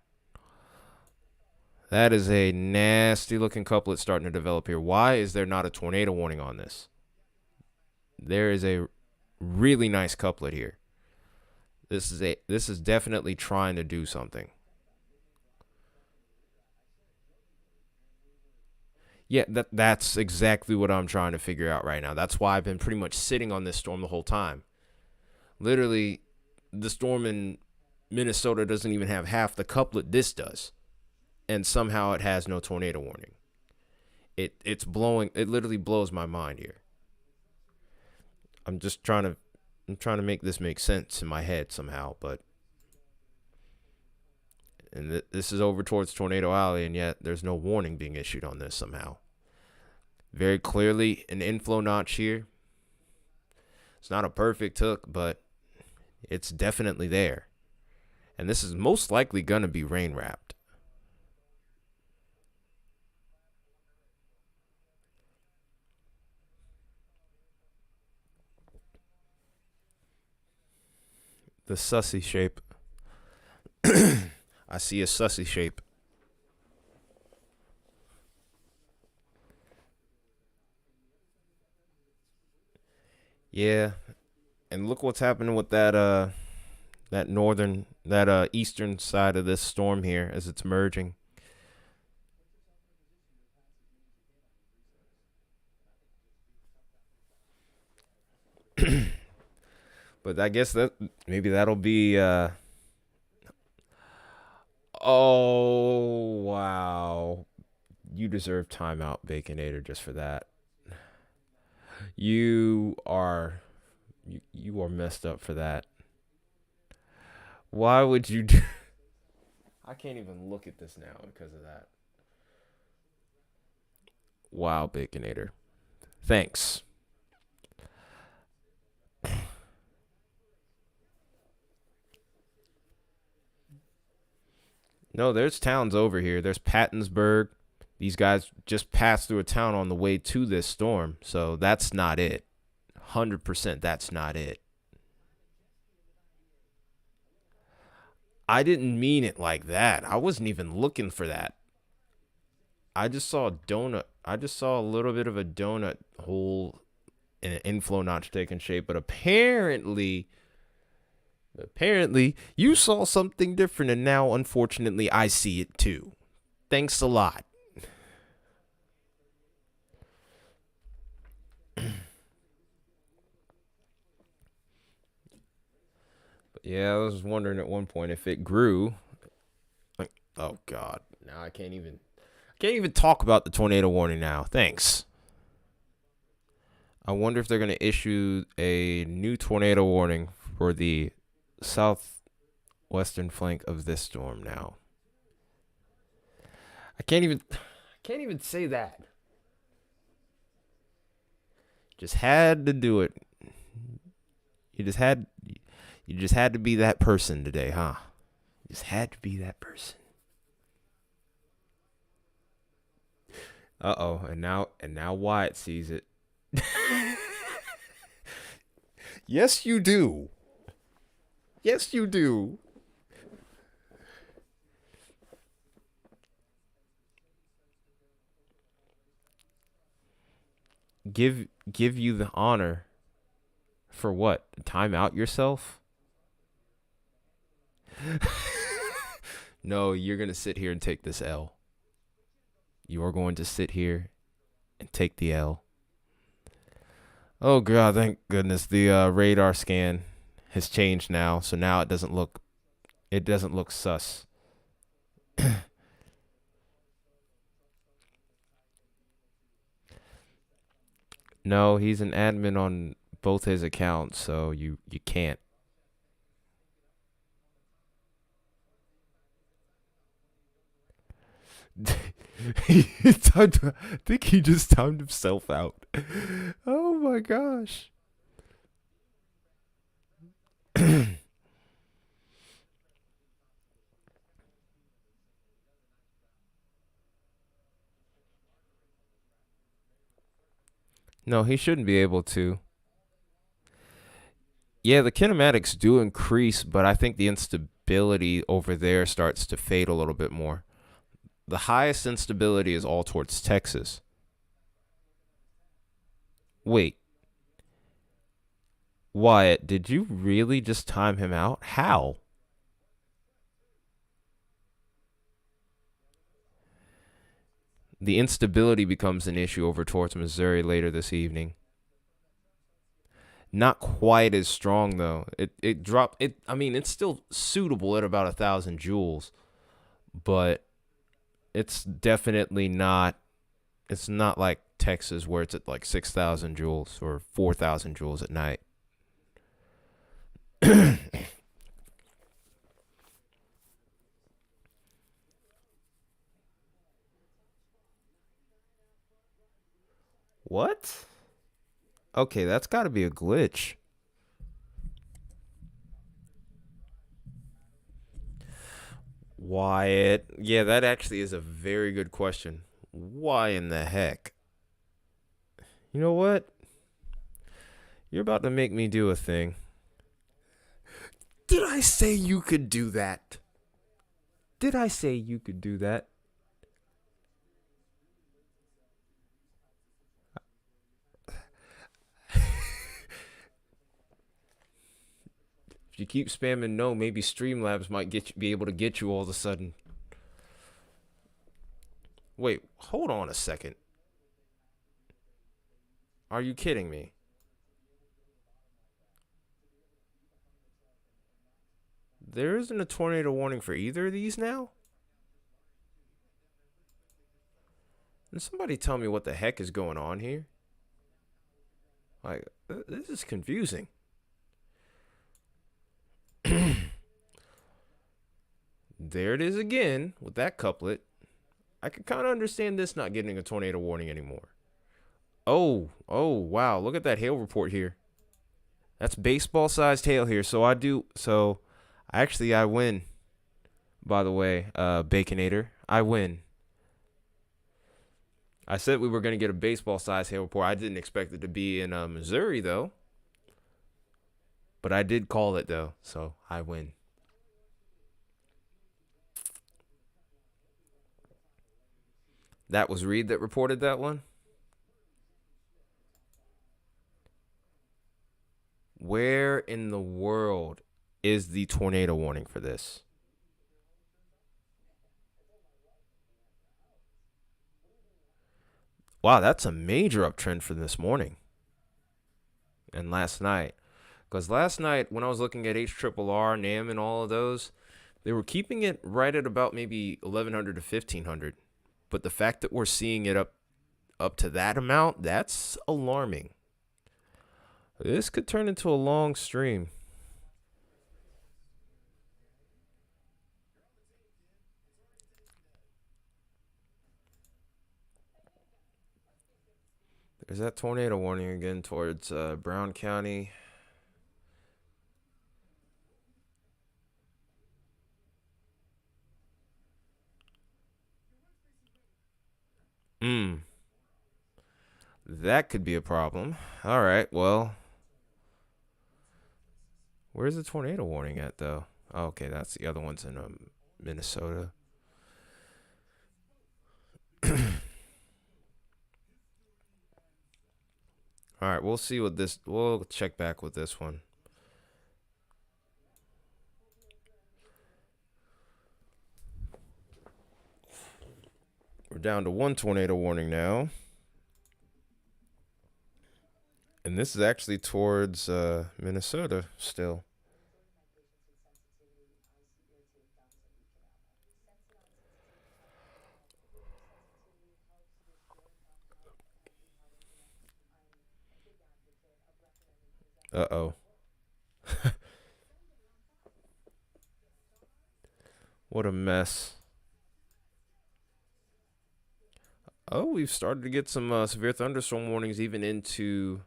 That is a nasty looking couplet starting to develop here. Why is there not a tornado warning on this? There is a really nice couplet here. This is definitely trying to do something. Yeah, that's exactly what I'm trying to figure out right now. That's why I've been pretty much sitting on this storm the whole time. Literally, the storm in Minnesota doesn't even have half the couplet this does. And somehow it has no tornado warning. It literally blows my mind here. I'm trying to make this make sense in my head somehow, but this is over towards Tornado Alley, and yet there's no warning being issued on this somehow. Very clearly an inflow notch here. It's not a perfect hook, but it's definitely there. And this is most likely going to be rain wrapped. The sussy shape. I see a sussy shape. Yeah. And look what's happening with that eastern side of this storm here as it's merging. But I guess maybe that'll be oh wow. You deserve timeout, Baconator, just for that. You are messed up for that. Why would you do I can't even look at this now because of that. Wow, Baconator. Thanks. No, there's towns over here. There's Pattonsburg. These guys just passed through a town on the way to this storm. So that's not it. 100% that's not it. I didn't mean it like that. I wasn't even looking for that. I just saw a donut. I just saw a little bit of a donut hole and an inflow notch taking shape. But apparently you saw something different. And now, unfortunately, I see it too. Thanks a lot. Yeah, I was wondering at one point if it grew. Like, oh God, now I can't even talk about the tornado warning now. Thanks. I wonder if they're going to issue a new tornado warning for the southwestern flank of this storm now. I can't even say that. Just had to do it. You just had to be that person today, huh? You just had to be that person. Uh-oh, and now Wyatt sees it. Yes, you do. Yes, you do. Give you the honor for what? Time out yourself? No, you're going to sit here and take this L. You are going to sit here and take the L. Oh, God, thank goodness. The radar scan has changed now, so now it doesn't look sus. No, he's an admin on both his accounts, so you can't. I think he just timed himself out. Oh my gosh. No, he shouldn't be able to. Yeah, the kinematics do increase, but I think the instability over there starts to fade a little bit more. The highest instability is all towards Texas. Wait. Wyatt, did you really just time him out? How? The instability becomes an issue over towards Missouri later this evening. Not quite as strong though. It dropped. I mean, it's still suitable at about 1,000 joules, but it's definitely not. It's not like Texas where it's at like 6,000 joules or 4,000 joules at night. What? Okay, that's got to be a glitch. Wyatt. Yeah, that actually is a very good question. Why in the heck? You know what? You're about to make me do a thing. Did I say you could do that? Did I say you could do that? If you keep spamming no, maybe Streamlabs might be able to get you all of a sudden. Wait, hold on a second. Are you kidding me? There isn't a tornado warning for either of these now? Can somebody tell me what the heck is going on here? Like, this is confusing. There it is again with that couplet. I can kind of understand this not getting a tornado warning anymore. Oh, wow. Look at that hail report here. That's baseball-sized hail here. I win. By the way, Baconator, I win. I said we were going to get a baseball-sized hail report. I didn't expect it to be in Missouri, though. But I did call it, though, so I win. That was Reed that reported that one? Where in the world is the tornado warning for this? Wow, that's a major uptrend for this morning and last night. Because last night, when I was looking at HRRR, NAM, and all of those, they were keeping it right at about maybe 1,100 to 1,500. But the fact that we're seeing it up to that amount, that's alarming. This could turn into a long stream. There's that tornado warning again towards Brown County. That could be a problem. All right, well. Where's the tornado warning at, though? Oh, okay, that's the other one's in Minnesota. All right, we'll see what this. We'll check back with this one. We're down to one tornado warning now. And this is actually towards Minnesota still. Uh-oh. What a mess. Oh, we've started to get some severe thunderstorm warnings even into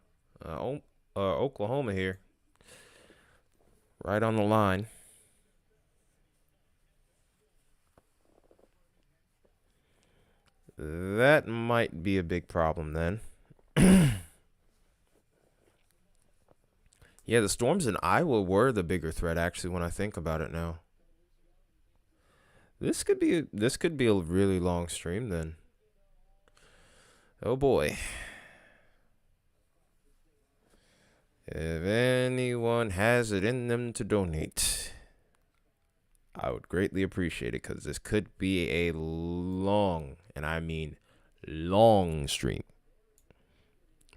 Oklahoma here. Right on the line. That might be a big problem then. Yeah, the storms in Iowa were the bigger threat actually when I think about it now. This could be a really long stream then. Oh boy. If anyone has it in them to donate, I would greatly appreciate it because this could be a long, and I mean long stream.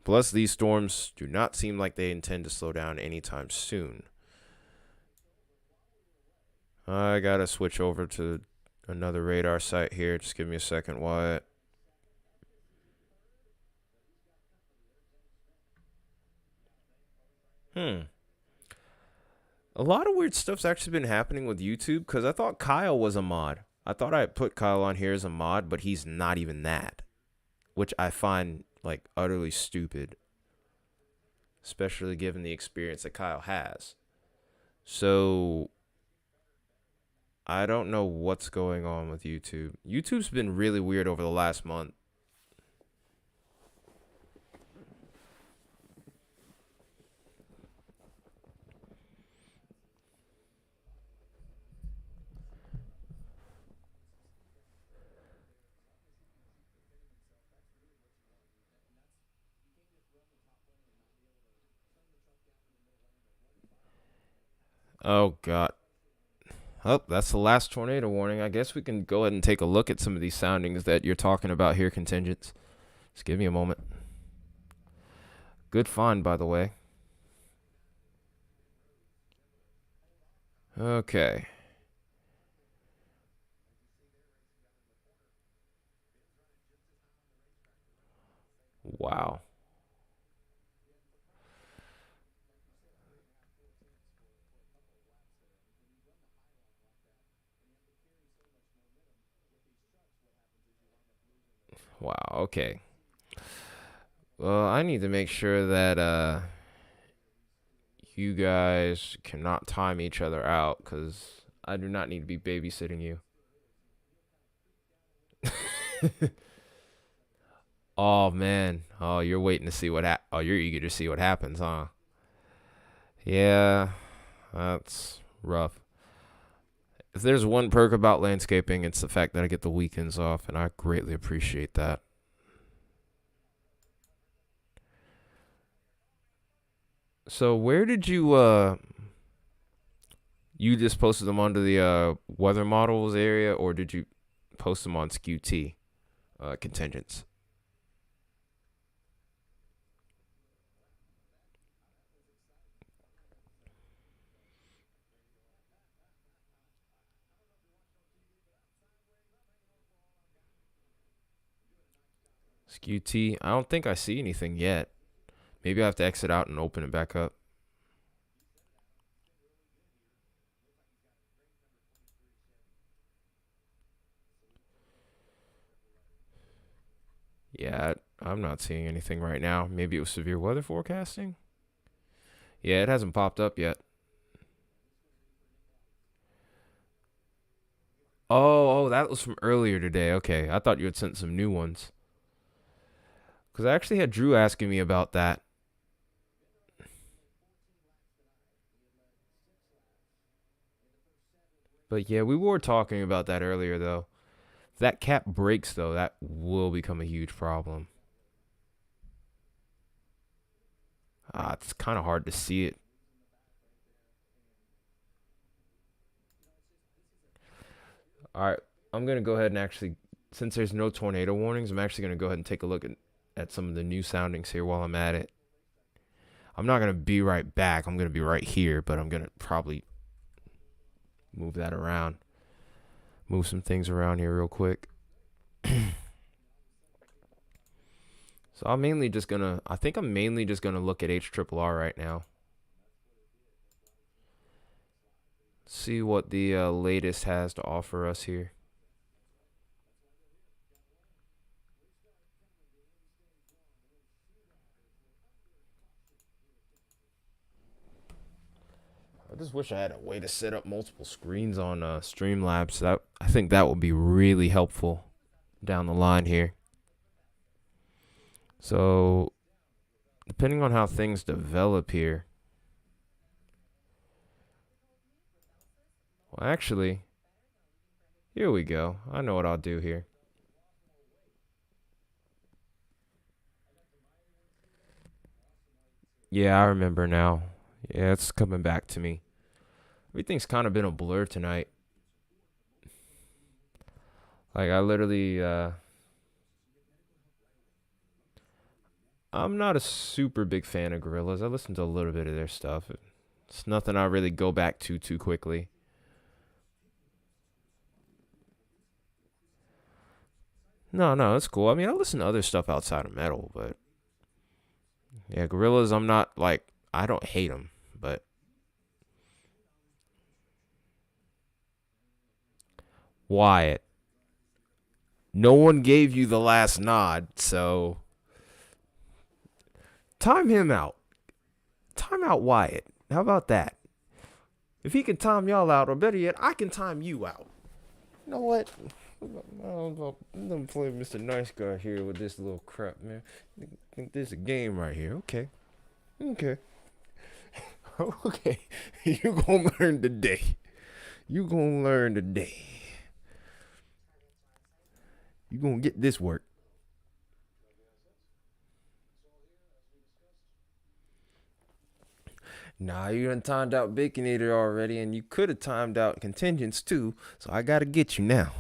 Plus, these storms do not seem like they intend to slow down anytime soon. I gotta switch over to another radar site here. Just give me a second, Wyatt. A lot of weird stuff's actually been happening with YouTube because I thought Kyle was a mod. I thought I put Kyle on here as a mod, but he's not even that, which I find like utterly stupid, especially given the experience that Kyle has. So I don't know what's going on with YouTube. YouTube's been really weird over the last month. Oh, God. Oh, that's the last tornado warning. I guess we can go ahead and take a look at some of these soundings that you're talking about here, contingents. Just give me a moment. Good find, by the way. Okay. Wow. Wow, okay. Well, I need to make sure that you guys cannot time each other out because I do not need to be babysitting you. Oh man. Oh, you're waiting to see oh, you're eager to see what happens, huh? Yeah, that's rough. If there's one perk about landscaping, it's the fact that I get the weekends off, and I greatly appreciate that. So where did you just posted them onto the weather models area, or did you post them on SKU contingents? SKU I don't think I see anything yet. Maybe I have to exit out and open it back up. Yeah, I'm not seeing anything right now. Maybe it was severe weather forecasting? Yeah, it hasn't popped up yet. Oh, that was from earlier today. Okay, I thought you had sent some new ones. Because I actually had Drew asking me about that. But yeah, we were talking about that earlier, though. If that cap breaks, though, that will become a huge problem. It's kind of hard to see it. All right, I'm going to go ahead and actually, since there's no tornado warnings, I'm actually going to go ahead and take a look at some of the new soundings here while I'm at it. I'm not going to be right back. I'm going to be right here, but I'm going to probably move that around. Move some things around here real quick. So I'm mainly just going to, I think I'm mainly just going to look at HRRR right now. See what the latest has to offer us here. I just wish I had a way to set up multiple screens on Streamlabs. I think that would be really helpful down the line here. So, depending on how things develop here. Well, actually, here we go. I know what I'll do here. Yeah, I remember now. Yeah, it's coming back to me. Everything's kind of been a blur tonight. Like, I literally, I'm not a super big fan of Gorillaz. I listened to a little bit of their stuff. It's nothing I really go back to too quickly. No, it's cool. I mean, I listen to other stuff outside of metal, but yeah, Gorillaz, I'm not like, I don't hate them, but Wyatt, no one gave you the last nod, so time him out. Time out Wyatt. How about that? If he can time y'all out, or better yet, I can time you out. You know what? I'm gonna play Mr. Nice Guy here with this little crap, man. I think this is a game right here. Okay. Okay. You gonna learn today. You gonna learn today. You gonna get this work. Nah, you done timed out Baconator already, and you could have timed out Contingents too, so I gotta get you now.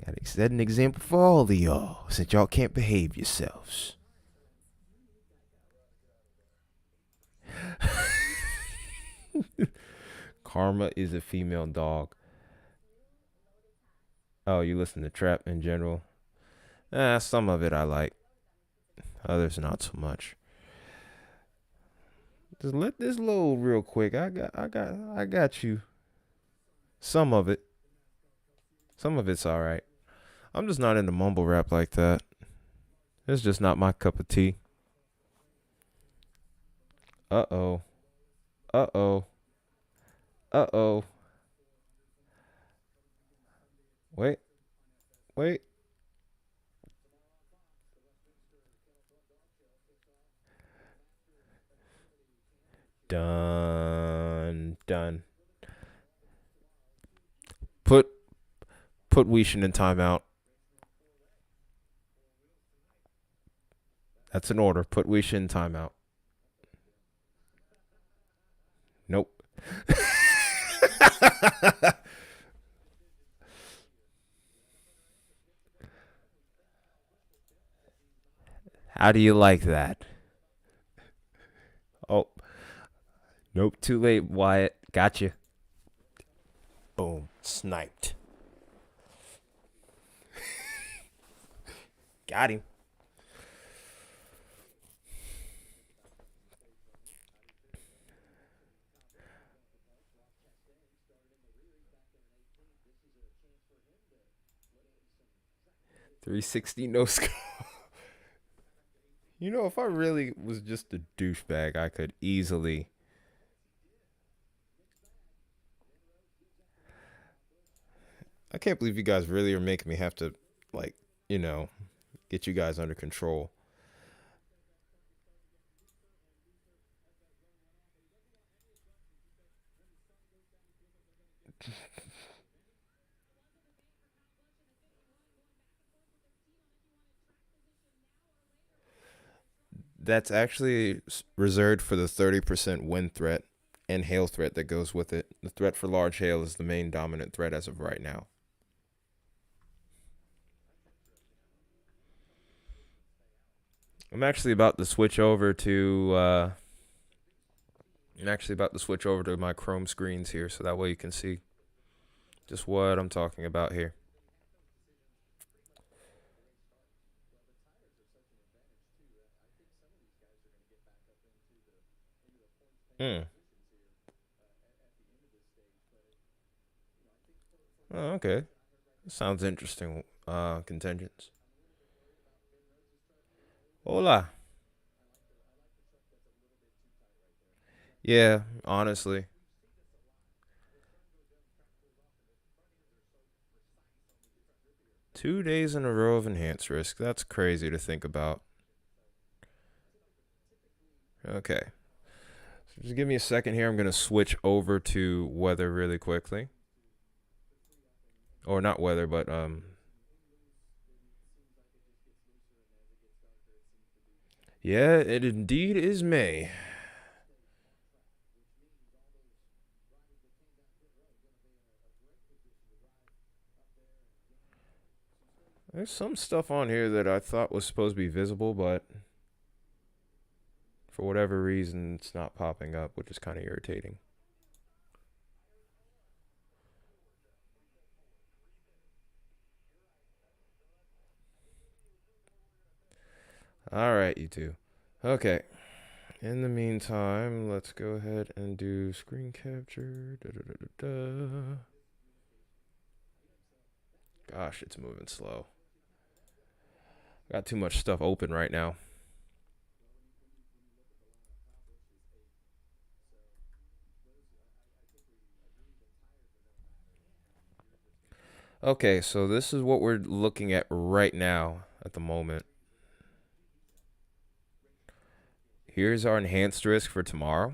Gotta set an example for all of y'all, since y'all can't behave yourselves. Karma is a female dog. Oh, you listen to trap in general? Some of it I like. Others not so much. Just let this load real quick. I got you. Some of it's all right. I'm just not into mumble rap like that. It's just not my cup of tea. Uh-oh. Uh-oh. Wait, wait. Done. Done. Put Weishin in timeout. That's an order. Put Weishin in timeout. Nope. How do you like that? Oh, nope. Too late, Wyatt. Gotcha. Boom. Sniped. Got him. .360 no score. You know, if I really was just a douchebag, I could easily. I can't believe you guys really are making me have to, like, you know, get you guys under control. That's actually reserved for the 30% wind threat and hail threat that goes with it. The threat for large hail is the main dominant threat as of right now. I'm actually about to switch over to my Chrome screens here, so that way you can see just what I'm talking about here. Hmm. Oh, okay. Sounds interesting. Contingents. Hola. Yeah, honestly. 2 days in a row of enhanced risk. That's crazy to think about. Okay. So just give me a second here. I'm going to switch over to weather really quickly. Or not weather, but yeah, it indeed is May. There's some stuff on here that I thought was supposed to be visible, but for whatever reason, it's not popping up, which is kind of irritating. All right, you two. Okay. In the meantime, let's go ahead and do screen capture. Gosh, it's moving slow. Got too much stuff open right now. Okay, so this is what we're looking at right now at the moment. Here's our enhanced risk for tomorrow.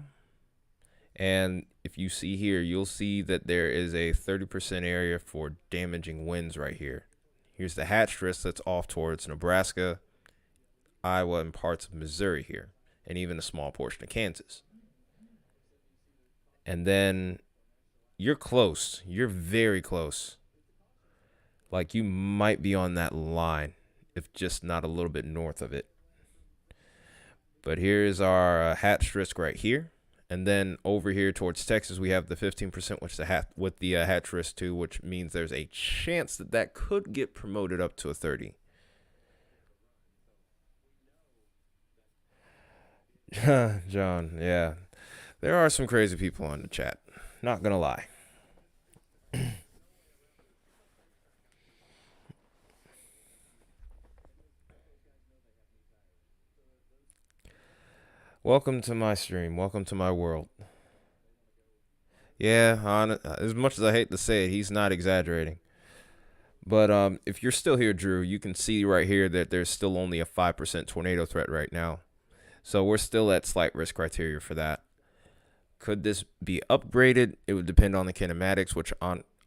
And if you see here, you'll see that there is a 30% area for damaging winds right here. Here's the hatched risk that's off towards Nebraska, Iowa, and parts of Missouri here, and even a small portion of Kansas. And then you're close. You're very close. Like you might be on that line, if just not a little bit north of it. But here's our hatched risk right here. And then over here towards Texas, we have the 15%, which the with the hatch risk too, which means there's a chance that that could get promoted up to a 30. John, yeah. There are some crazy people on the chat. Not going to lie. Welcome to my stream. Welcome to my world. Yeah, as much as I hate to say it, he's not exaggerating. But if you're still here, Drew, you can see right here that there's still only a 5% tornado threat right now. So we're still at slight risk criteria for that. Could this be upgraded? It would depend on the kinematics, which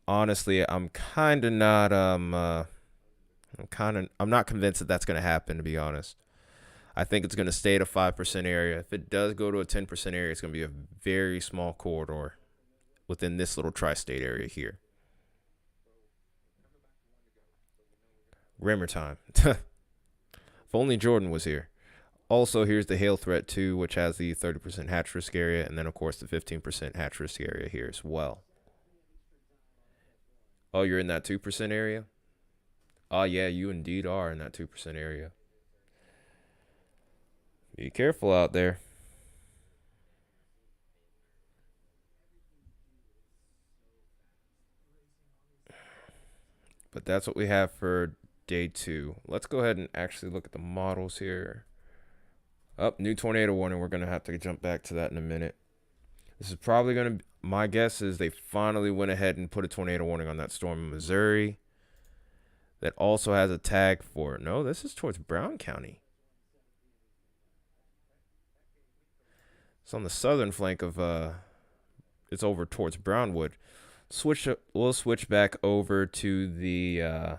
honestly, I'm kind of not I'm not convinced that that's going to happen, to be honest. I think it's going to stay at a 5% area. If it does go to a 10% area, it's going to be a very small corridor within this little tri-state area here. Grammar time. If only Jordan was here. Also, here's the hail threat too, which has the 30% hatch risk area, and then of course the 15% hatch risk area here as well. Oh, you're in that 2% area? Oh yeah, you indeed are in that 2% area. Be careful out there. But that's what we have for day 2. Let's go ahead and actually look at the models here. New tornado warning. We're going to have to jump back to that in a minute. This is probably going to, my guess is they finally went ahead and put a tornado warning on that storm in Missouri. That also has a tag for, no, this is towards Brown County. It's on the southern flank of, it's over towards Brownwood. We'll switch back over to the,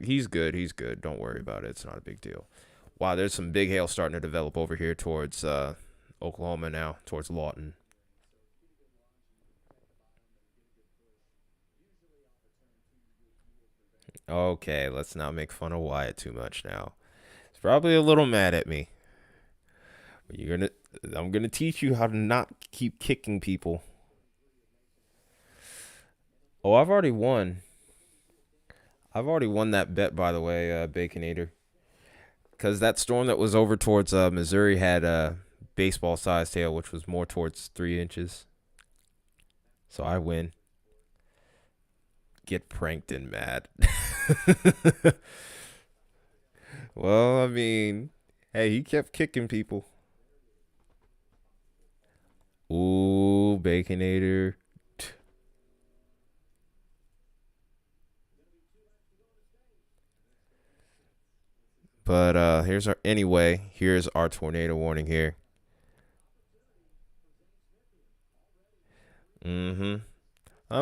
he's good. He's good. Don't worry about it. It's not a big deal. Wow, there's some big hail starting to develop over here towards Oklahoma now, towards Lawton. Okay, let's not make fun of Wyatt too much now. He's probably a little mad at me. But I'm gonna teach you how to not keep kicking people. Oh, I've already won. I've already won that bet, by the way, Baconator. Because that storm that was over towards Missouri had a baseball-sized hail, which was more towards 3 inches. So I win. Get pranked and mad. Well, I mean, hey, he kept kicking people. Ooh, Baconator. But here's our tornado warning here. I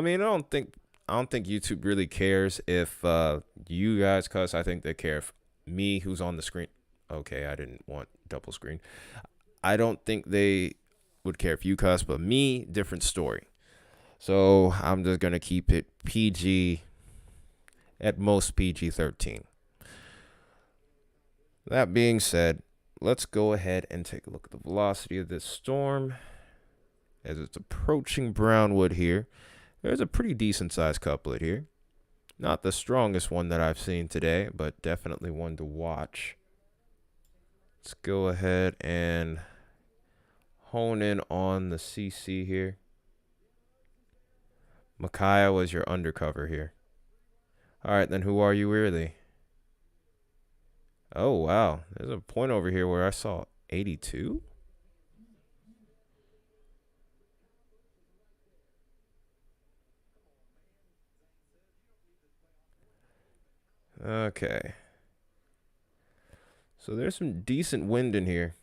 mean, I don't think YouTube really cares if you guys cuss. I think they care if me, who's on the screen. Okay, I didn't want double screen. I don't think they would care if you cuss, but me, different story. So I'm just gonna keep it PG, at most PG-13. That being said, let's go ahead and take a look at the velocity of this storm as it's approaching Brownwood here. There's a pretty decent sized couplet here. Not the strongest one that I've seen today, but definitely one to watch. Let's go ahead and hone in on the CC here. Micaiah was your undercover here. All right, then who are you really? Oh, wow. There's a point over here where I saw 82. Okay. So there's some decent wind in here.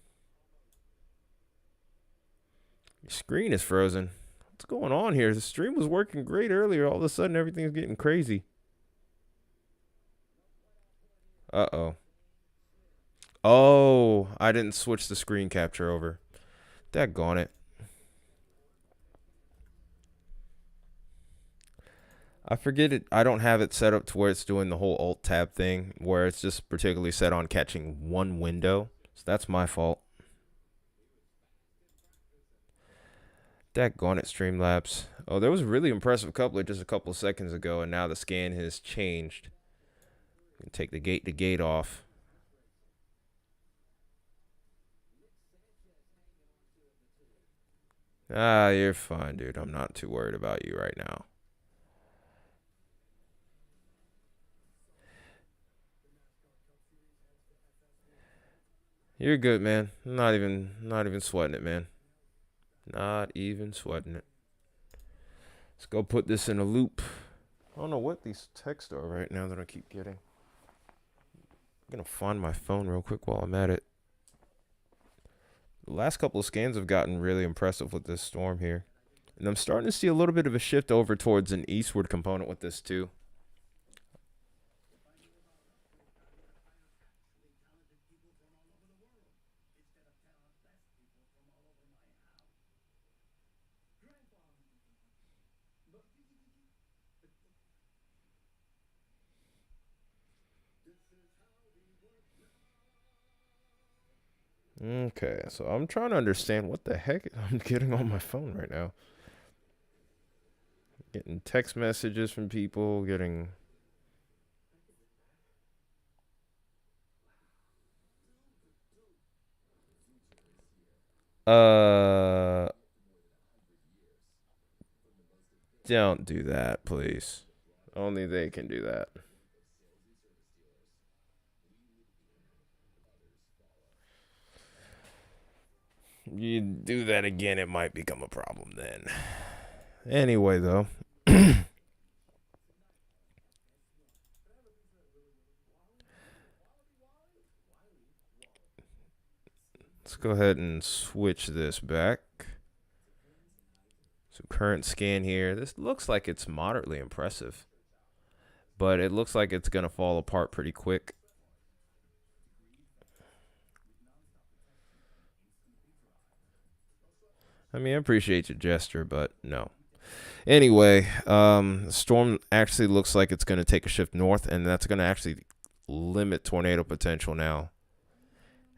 Your screen is frozen. What's going on here? The stream was working great earlier. All of a sudden, everything's getting crazy. Uh-oh. Oh, I didn't switch the screen capture over. Daggone it. I forget it. I don't have it set up to where it's doing the whole alt tab thing, where it's just particularly set on catching one window. So that's my fault. Daggone it, Streamlabs. Oh, there was a really impressive couplet just a couple of seconds ago, and now the scan has changed. Take the gate to gate off. Ah, you're fine, dude. I'm not too worried about you right now. You're good, man. Not even sweating it, man. Not even sweating it. Let's go put this in a loop. I don't know what these texts are right now that I keep getting. I'm gonna find my phone real quick while I'm at it. The last couple of scans have gotten really impressive with this storm here. And I'm starting to see a little bit of a shift over towards an eastward component with this too. Okay, so I'm trying to understand what the heck I'm getting on my phone right now. Getting text messages from people, getting... Don't do that, please. Only they can do that. You do that again, it might become a problem then. Anyway, though. Let's go ahead and switch this back. So current scan here. This looks like it's moderately impressive. But it looks like it's going to fall apart pretty quick. I mean, I appreciate your gesture, but no. Anyway, the storm actually looks like it's going to take a shift north, and that's going to actually limit tornado potential now.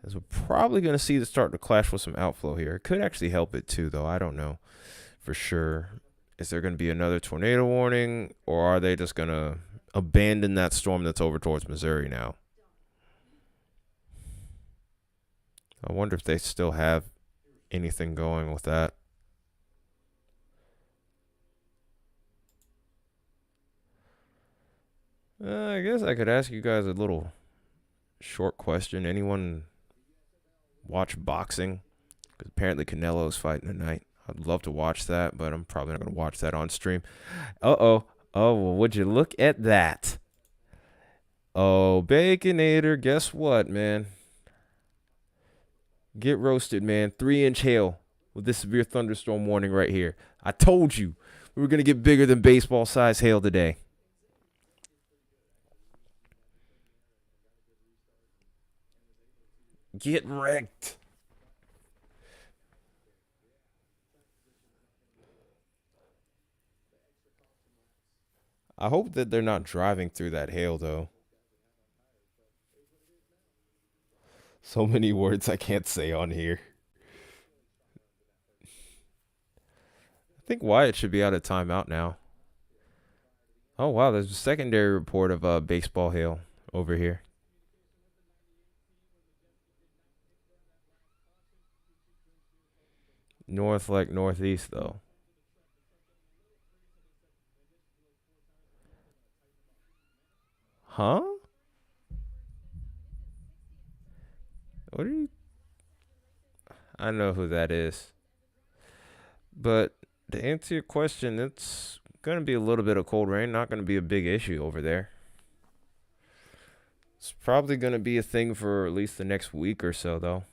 As we're probably going to see it start to clash with some outflow here. It could actually help it too, though. I don't know for sure. Is there going to be another tornado warning, or are they just going to abandon that storm that's over towards Missouri now? I wonder if they still have anything going with that. I guess I could ask you guys a little short question. Anyone watch boxing? Because apparently Canelo's fighting tonight. I'd love to watch that, but I'm probably not going to watch that on stream. Uh-oh. Oh, well, would you look at that? Oh, Baconator, guess what, man? Get roasted, man. 3-inch hail with this severe thunderstorm warning right here. I told you we were going to get bigger than baseball-sized hail today. Get wrecked. I hope that they're not driving through that hail, though. So many words I can't say on here. I think Wyatt should be out of timeout now. Oh, wow. There's a secondary report of baseball hail over here. North like northeast, though. Huh? What are you... I know who that is. But to answer your question, it's going to be a little bit of cold rain. Not going to be a big issue over there. It's probably going to be a thing for at least the next week or so, though.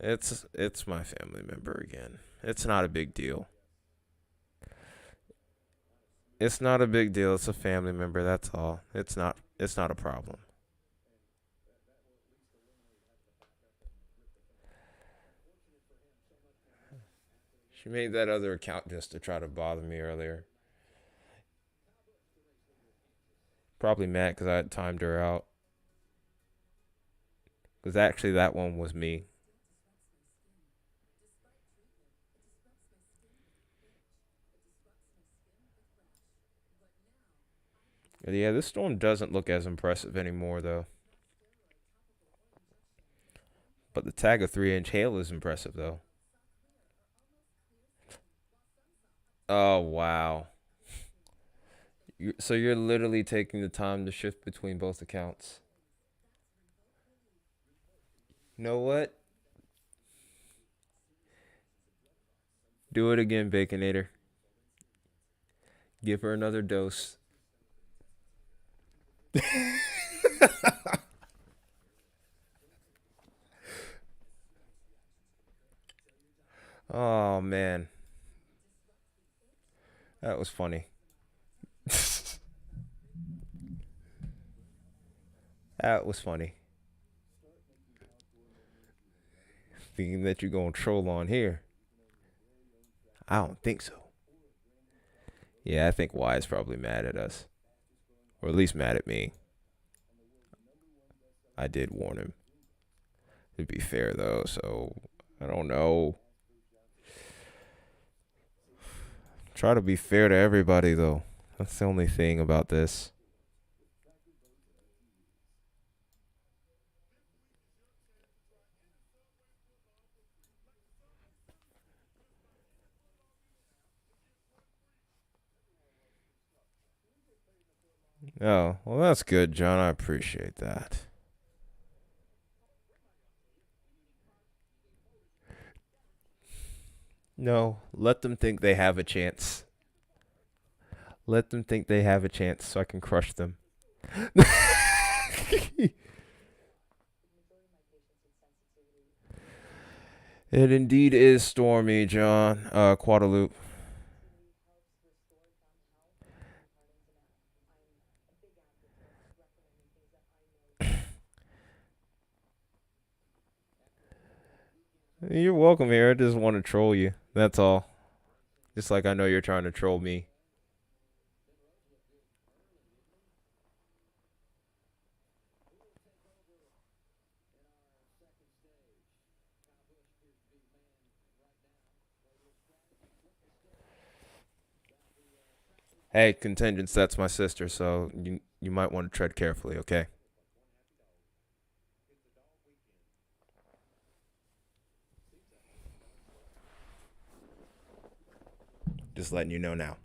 It's my family member again. It's not a big deal. It's not a big deal. It's a family member, that's all. It's not a problem. She made that other account just to try to bother me earlier. Probably mad because I had timed her out. Because actually that one was me. Yeah, this storm doesn't look as impressive anymore, though. But the tag of 3-inch hail is impressive, though. Oh, wow. So you're literally taking the time to shift between both accounts. You know what? Do it again, Baconator. Give her another dose. Oh, man. That was funny. That was funny. Thinking that you're going to troll on here. I don't think so. Yeah, I think Y is probably mad at us. Or at least mad at me. I did warn him. To be fair, though, so I don't know. Try to be fair to everybody, though. That's the only thing about this. Oh, well, that's good, John. I appreciate that. No, let them think they have a chance. Let them think they have a chance so I can crush them. It indeed is stormy, John. Guadalupe. You're welcome here. I just want to troll you. That's all. Just like I know you're trying to troll me. Hey, contingents, that's my sister, so you might want to tread carefully, okay? Just letting you know now.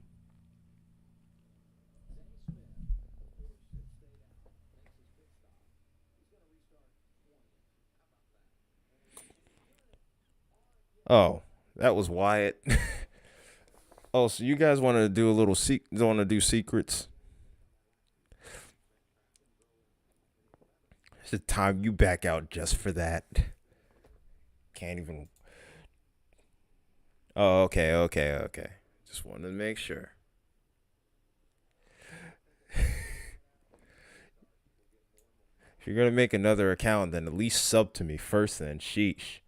Oh, that was Wyatt. Oh, so you guys want to do a little want to do secrets? It's the time you back out just for that. Can't even. Oh, okay. Just wanted to make sure. If you're gonna make another account, then at least sub to me first, then sheesh.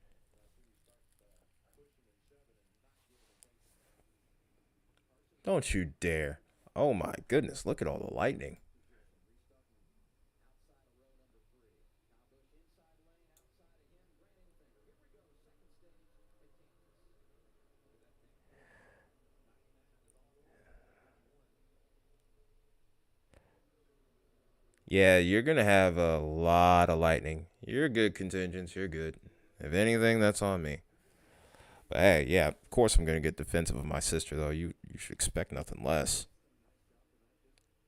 Don't you dare. Oh my goodness, look at all the lightning. Yeah, you're going to have a lot of lightning. You're good, contingents. You're good. If anything, that's on me. But hey, yeah, of course I'm going to get defensive of my sister, though. You should expect nothing less.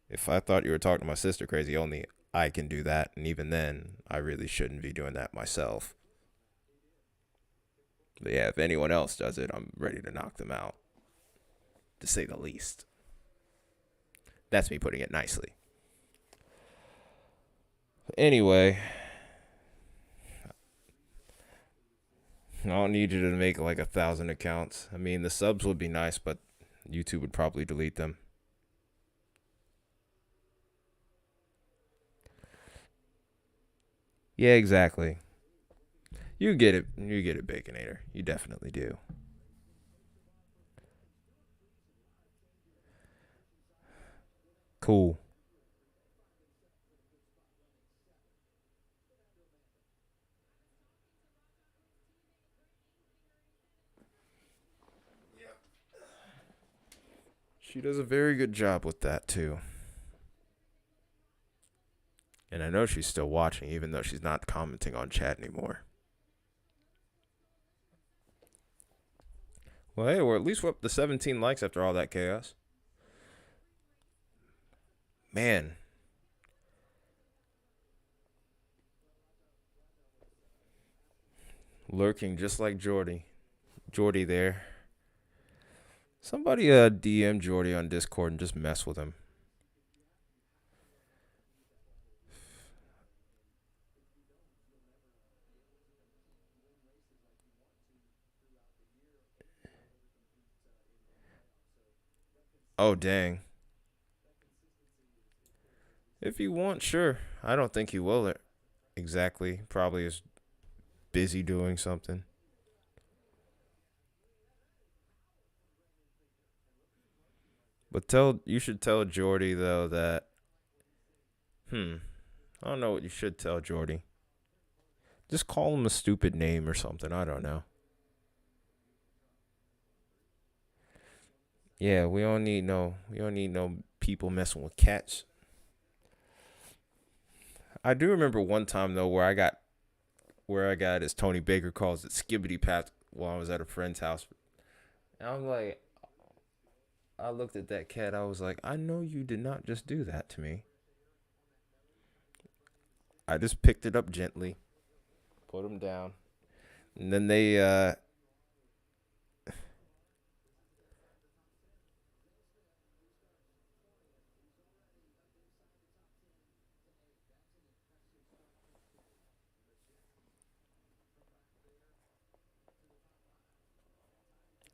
If I thought you were talking to my sister crazy, only I can do that. And even then, I really shouldn't be doing that myself. But yeah, if anyone else does it, I'm ready to knock them out. To say the least. That's me putting it nicely. Anyway, I don't need you to make like 1,000 accounts. I mean, the subs would be nice, but YouTube would probably delete them. Yeah, exactly. You get it. You get it, Baconator. You definitely do. Cool. She does a very good job with that, too. And I know she's still watching, even though she's not commenting on chat anymore. Well, hey, or at least we're up to 17 likes after all that chaos. Man. Lurking just like Jordy. Jordy there. Somebody DM Jordy on Discord and just mess with him. Oh, dang. If you want, sure. I don't think he will exactly. Probably is busy doing something. But you should tell Jordy though that I don't know what you should tell Jordy. Just call him a stupid name or something. I don't know. Yeah, we don't need no people messing with cats. I do remember one time though where I got as Tony Baker calls it skibbity pat while I was at a friend's house. And I'm like, I looked at that cat. I was like, I know you did not just do that to me. I just picked it up gently, put him down, and then they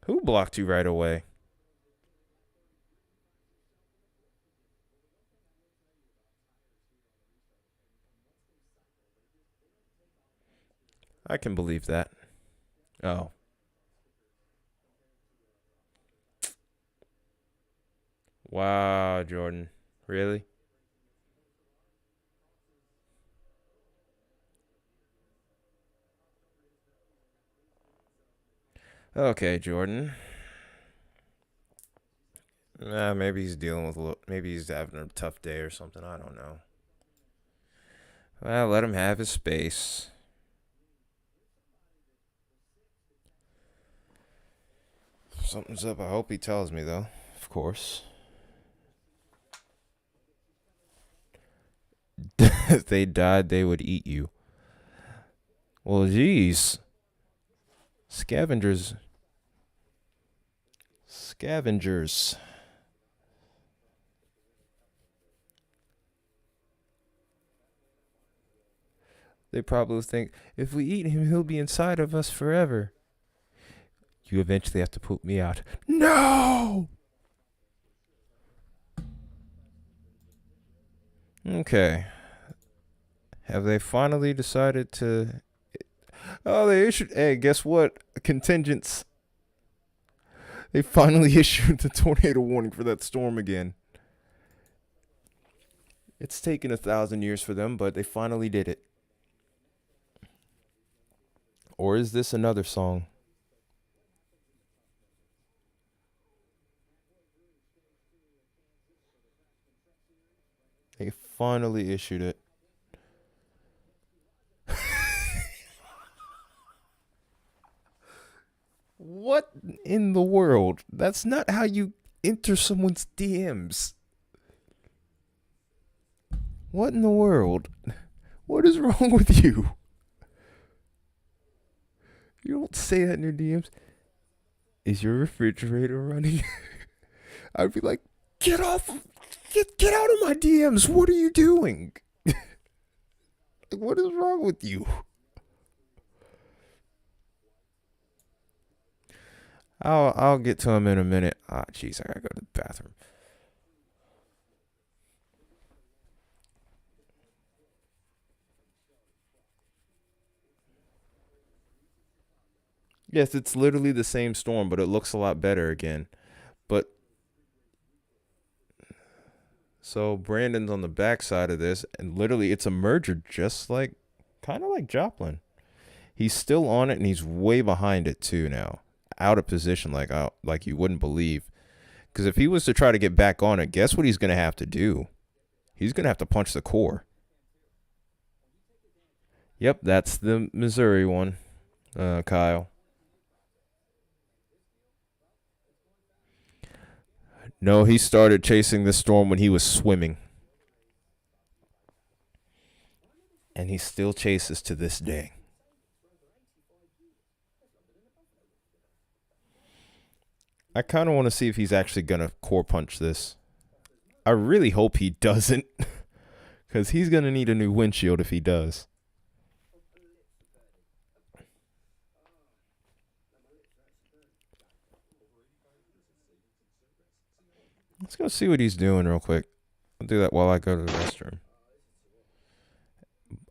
who blocked you right away? I can believe that. Oh. Wow, Jordan. Really? Okay, Jordan. Maybe he's dealing with maybe he's having a tough day or something. I don't know. Well, let him have his space. Something's up. I hope he tells me, though. Of course. If they died, they would eat you. Well, geez. Scavengers. They probably think, if we eat him, he'll be inside of us forever. You eventually have to poop me out. No! Okay. Have they finally decided to... Oh, they issued... Hey, guess what? Contingents. They finally issued the tornado warning for that storm again. It's taken 1,000 years for them, but they finally did it. Or is this another song? They finally issued it. What in the world? That's not how you enter someone's DMs. What in the world? What is wrong with you? You don't say that in your DMs. Is your refrigerator running? I'd be like, get off. Get out of my DMs. What are you doing? What is wrong with you? I'll get to him in a minute. Ah, jeez, I gotta go to the bathroom. Yes, it's literally the same storm, but it looks a lot better again. But so Brandon's on the backside of this, and literally it's a merger, just like kind of like Joplin. He's still on it, and he's way behind it too now, out of position, like you wouldn't believe. Because if he was to try to get back on it, guess what he's gonna have to do? He's gonna have to punch the core. Yep, that's the Missouri one, Kyle. No, he started chasing this storm when he was swimming. And he still chases to this day. I kind of want to see if he's actually going to core punch this. I really hope he doesn't. Because he's going to need a new windshield if he does. Let's go see what he's doing real quick. I'll do that while I go to the restroom.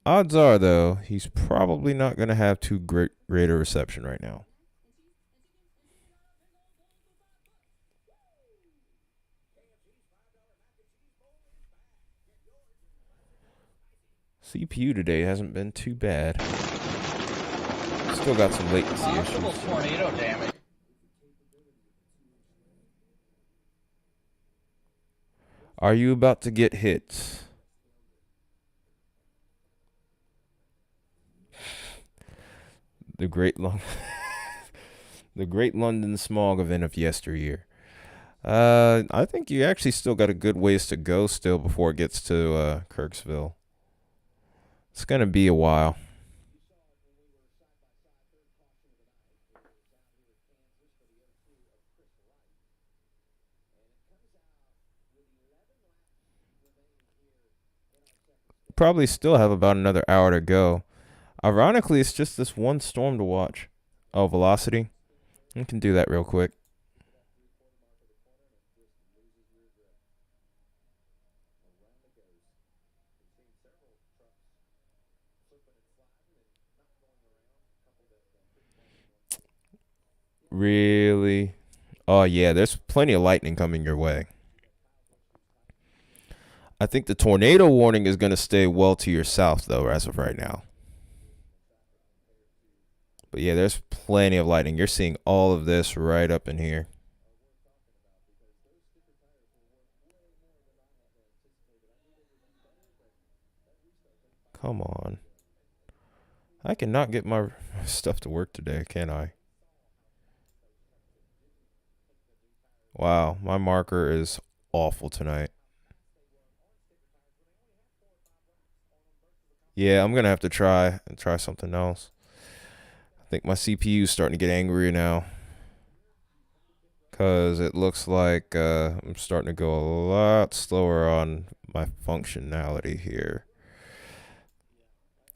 Odds are, though, he's probably not going to have too great a reception right now. CPU today hasn't been too bad. Still got some latency Possible issues. tornado damage. Are you about to get hit? The great the Great London Smog event of yesteryear. I think you actually still got a good ways to go still before it gets to Kirksville. It's gonna be a while. Probably still have about another hour to go. Ironically, it's just this one storm to watch. Oh, Velocity. We can do that real quick. Really? Oh, yeah, there's plenty of lightning coming your way. I think the tornado warning is going to stay well to your south, though, as of right now. But, yeah, there's plenty of lightning. You're seeing all of this right up in here. Come on. I cannot get my stuff to work today, can I? Wow, my marker is awful tonight. Yeah, I'm going to have to try something else. I think my CPU is starting to get angry now. Because it looks like I'm starting to go a lot slower on my functionality here.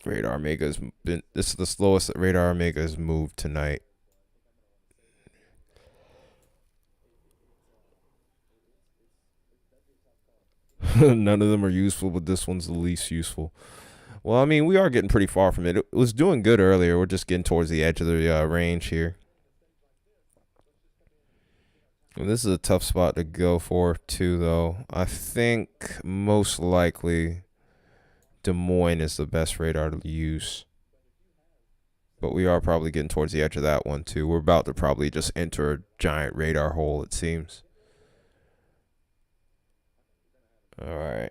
Radar Omega's been, this is the slowest that Radar Omega has moved tonight. None of them are useful, but this one's the least useful. Well, I mean, we are getting pretty far from it. It was doing good earlier. We're just getting towards the edge of the range here. And this is a tough spot to go for, too, though. I think most likely Des Moines is the best radar to use. But we are probably getting towards the edge of that one, too. We're about to probably just enter a giant radar hole, it seems. All right.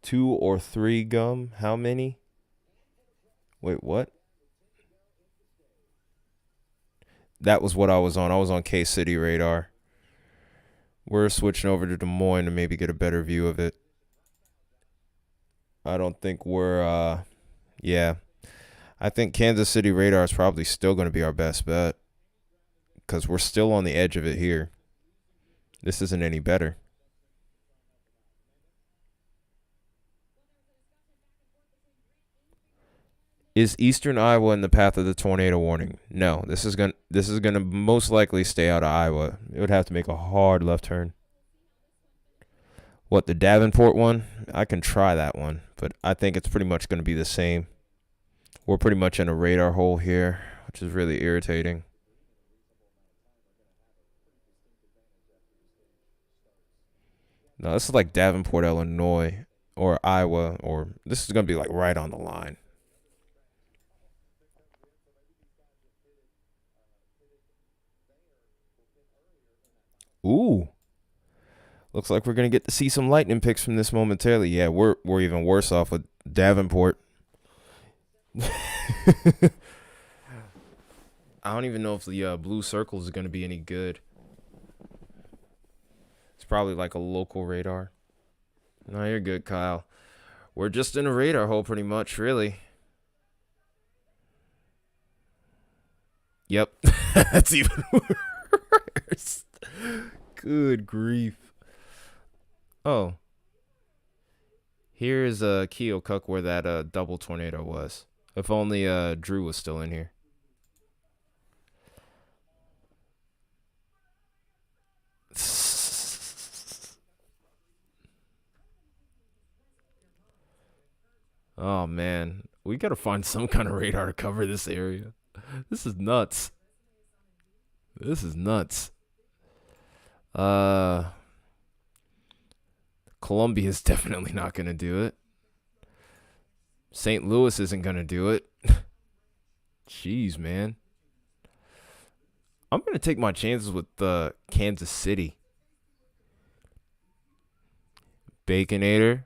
Two or three gum? How many? Wait, what? That was what I was on. I was on K-City radar. We're switching over to Des Moines to maybe get a better view of it. I don't think we're, yeah. I think Kansas City radar is probably still going to be our best bet. Because we're still on the edge of it here. This isn't any better. Is Eastern Iowa in the path of the tornado warning? No, this is gonna most likely stay out of Iowa. It would have to make a hard left turn. What, the Davenport one? I can try that one, but I think it's pretty much going to be the same. We're pretty much in a radar hole here, which is really irritating. No, this is like Davenport, Illinois, or Iowa, or this is going to be like right on the line. Ooh. Looks like we're going to get to see some lightning picks from this momentarily. Yeah, we're even worse off with Davenport. I don't even know if the blue circle is going to be any good. It's probably like a local radar. No, you're good, Kyle. We're just in a radar hole pretty much, really. Yep. That's even worse. Good grief. Oh. Here's Keokuk where that double tornado was. If only Drew was still in here. Oh man, we gotta find some kind of radar to cover this area. This is nuts. This is nuts. Columbia's definitely not gonna do it. St. Louis isn't gonna do it. Jeez, man. I'm gonna take my chances with Kansas City. Baconator.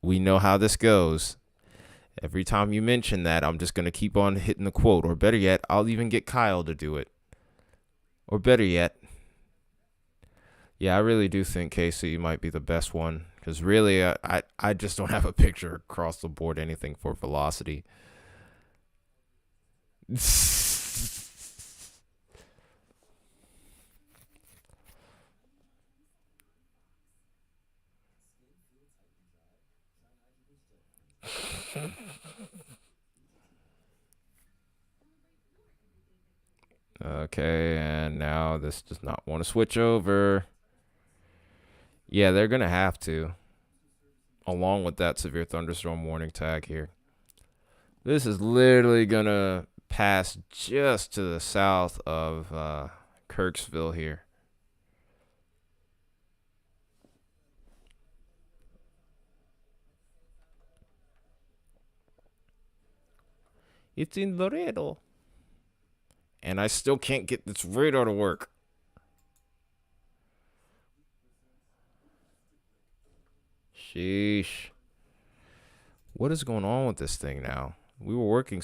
We know how this goes. Every time you mention that, I'm just going to keep on hitting the quote. Or better yet, I'll even get Kyle to do it. Or better yet, yeah, I really do think KC might be the best one. Because really, I just don't have a picture across the board, anything for velocity. Okay, and now this does not want to switch over. Yeah, they're going to have to. Along with that severe thunderstorm warning tag here. This is literally going to pass just to the south of Kirksville here. It's in Laredo. And I still can't get this radar to work. Sheesh. What is going on with this thing now? We were working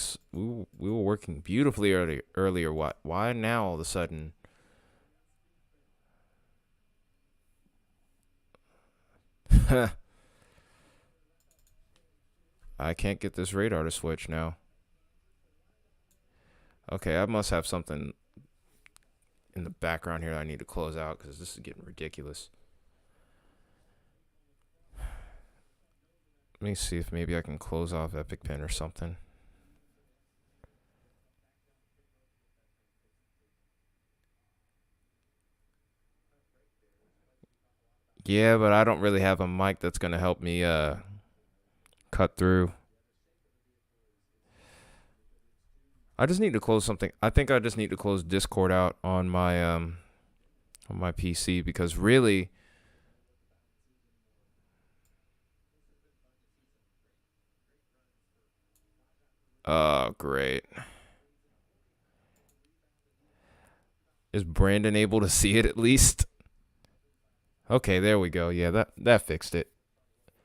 beautifully earlier. Why now all of a sudden? I can't get this radar to switch now. Okay, I must have something in the background here that I need to close out because this is getting ridiculous. Let me see if maybe I can close off Epic Pen or something. Yeah, but I don't really have a mic that's going to help me cut through. I just need to close something. I think I just need to close Discord out on my PC because really oh, great. Is Brandon able to see it at least? Okay, there we go. Yeah, that fixed it.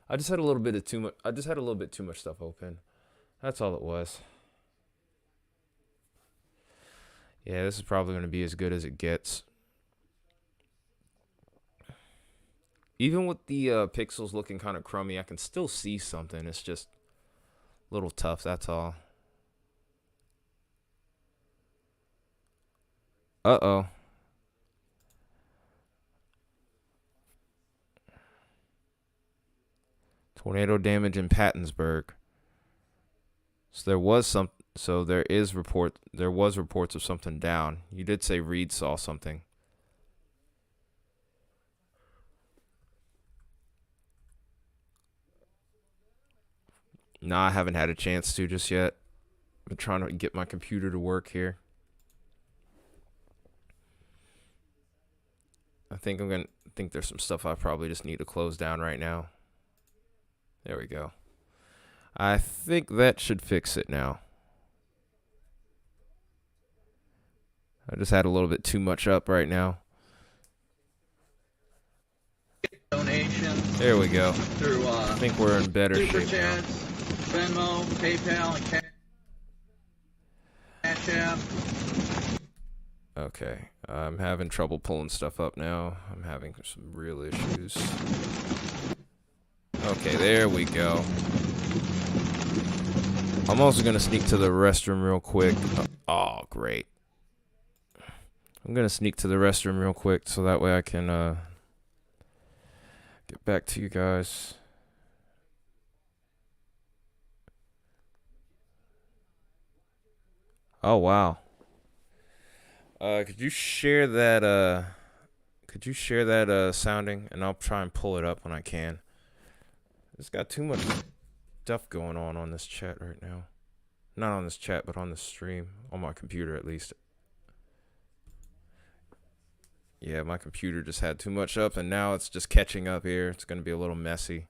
I just had a little bit too much stuff open. That's all it was. Yeah, this is probably going to be as good as it gets. Even with the pixels looking kind of crummy, I can still see something. It's just a little tough, that's all. Uh-oh. Tornado damage in Pattonsburg. So there was reports of something down. You did say Reed saw something. No, I haven't had a chance to just yet. I'm trying to get my computer to work here. I think there's some stuff I probably just need to close down right now. There we go. I think that should fix it now. I just had a little bit too much up right now. Donations. There we go. Through I think we're in better Super shape Chats, now. Venmo, PayPal, and Cash App. Okay, I'm having trouble pulling stuff up now. I'm having some real issues. Okay, there we go. I'm also gonna sneak to the restroom real quick. Oh, great. I'm gonna sneak to the restroom real quick so that way I can get back to you guys. Oh wow. Could you share that sounding, and I'll try and pull it up when I can. It's got too much stuff going on this chat right now. Not on this chat, but on the stream. On my computer, at least. Yeah, my computer just had too much up, and now it's just catching up here. It's going to be a little messy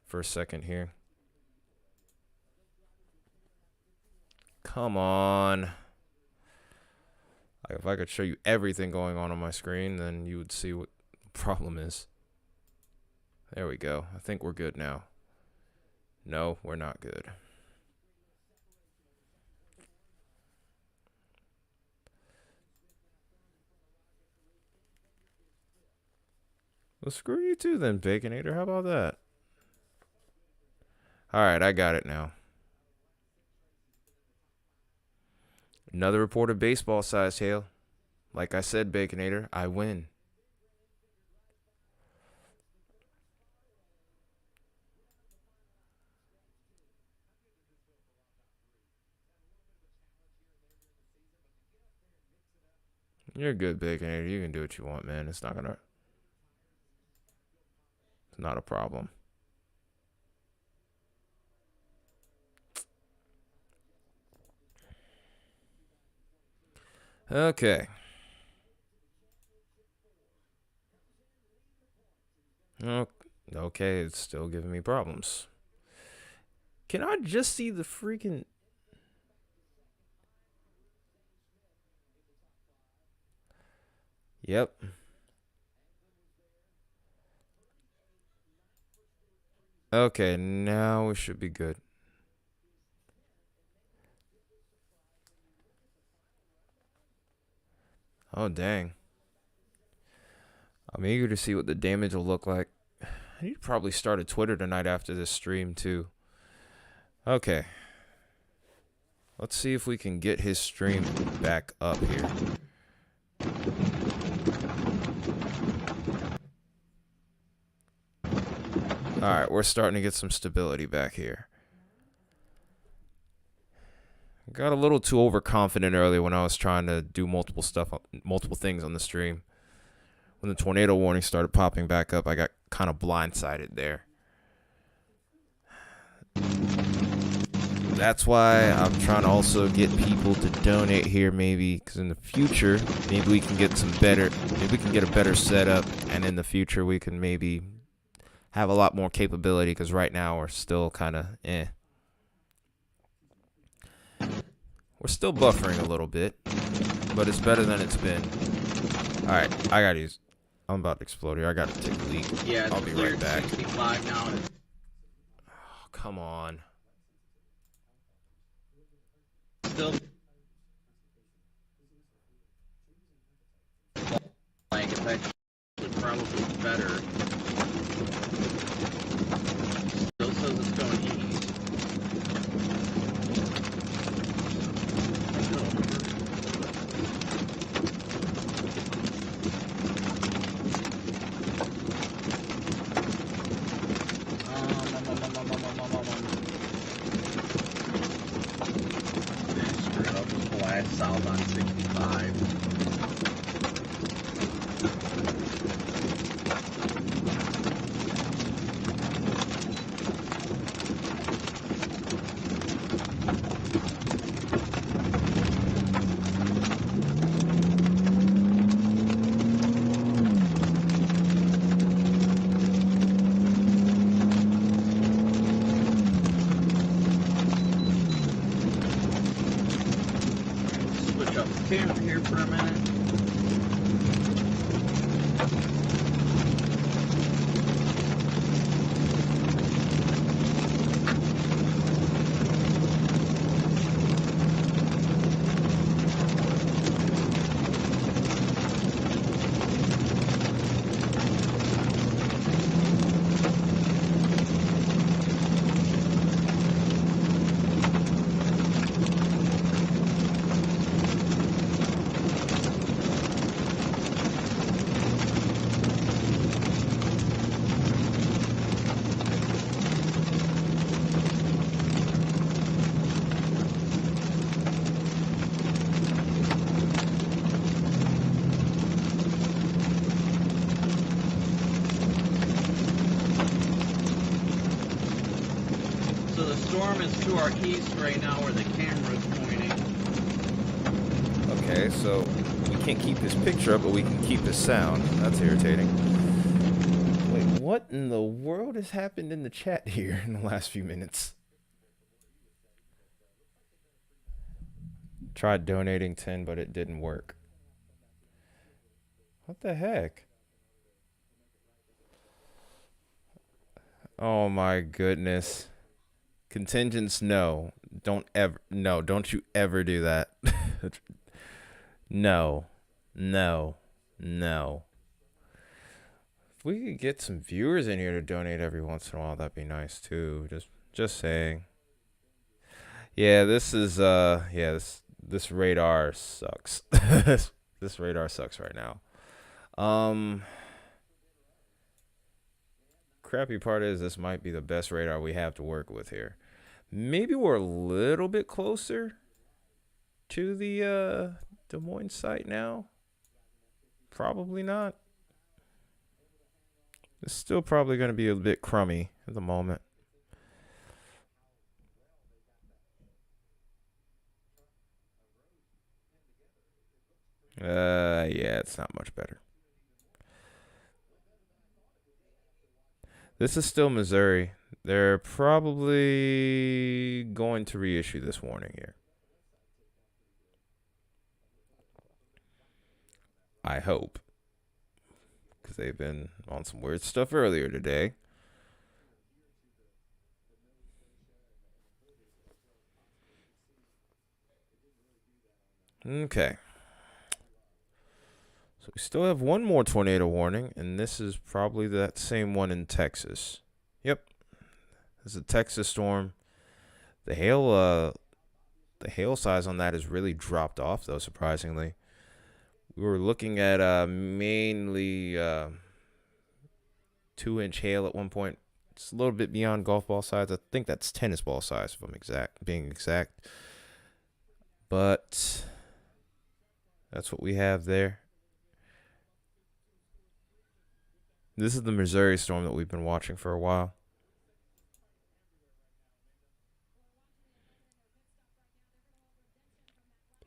for a second here. Come on. If I could show you everything going on my screen, then you would see what the problem is. There we go. I think we're good now. No, we're not good. Well, screw you too then, Baconator. How about that? Alright, I got it now. Another reported baseball-sized hail. Like I said, Baconator, I win. You're good, Baconator. You can do what you want, man. It's not a problem. Okay. Okay, it's still giving me problems. Can I just see the freaking... Yep. Okay, now we should be good. Oh, dang. I'm eager to see what the damage will look like. I need to probably start a Twitter tonight after this stream, too. Okay. Let's see if we can get his stream back up here. Alright, we're starting to get some stability back here. Got a little too overconfident earlier when I was trying to do multiple things on the stream. When the tornado warning started popping back up, I got kind of blindsided there. That's why I'm trying to also get people to donate here, maybe, because in the future, maybe we can get a better setup, and in the future we can maybe have a lot more capability, because right now we're still kind of We're still buffering a little bit, but it's better than it's been. Alright, I'm about to explode here. I gotta take a leak. Yeah, I'll be right back. 65 now. Oh, come on. Still playing, it's actually probably better. Still says it's going east. South on 65. Camera here for a minute. So the storm is to our east right now where the camera's pointing. Okay, so we can't keep this picture up, but we can keep the sound. That's irritating. Wait, what in the world has happened in the chat here in the last few minutes? Tried donating 10, but it didn't work. What the heck? Oh my goodness. Contingents, no. Don't you ever do that. No. No. No. If we could get some viewers in here to donate every once in a while, that'd be nice too. Just saying. Yeah, this is this radar sucks. This radar sucks right now. Crappy part is this might be the best radar we have to work with here. Maybe we're a little bit closer to the Des Moines site now. Probably not. It's still probably going to be a bit crummy at the moment. Yeah, it's not much better. This is still Missouri. They're probably going to reissue this warning here. I hope. Because they've been on some weird stuff earlier today. Okay. So we still have one more tornado warning, and this is probably that same one in Texas. Yep. This is a Texas storm. The hail size on that has really dropped off, though, surprisingly. We were looking at mainly 2-inch hail at one point. It's a little bit beyond golf ball size. I think that's tennis ball size, if I'm being exact. But that's what we have there. This is the Missouri storm that we've been watching for a while.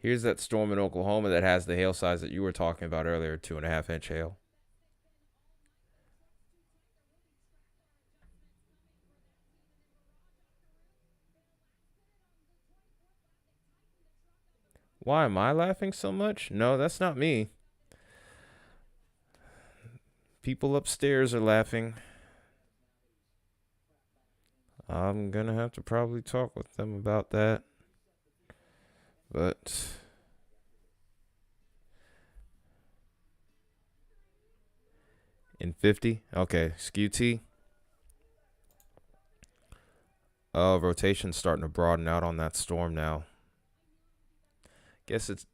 Here's that storm in Oklahoma that has the hail size that you were talking about earlier, 2.5-inch hail. Why am I laughing so much? No, that's not me. People upstairs are laughing. I'm gonna have to probably talk with them about that. But in 50, okay, skew T. Rotation's starting to broaden out on that storm now. Guess it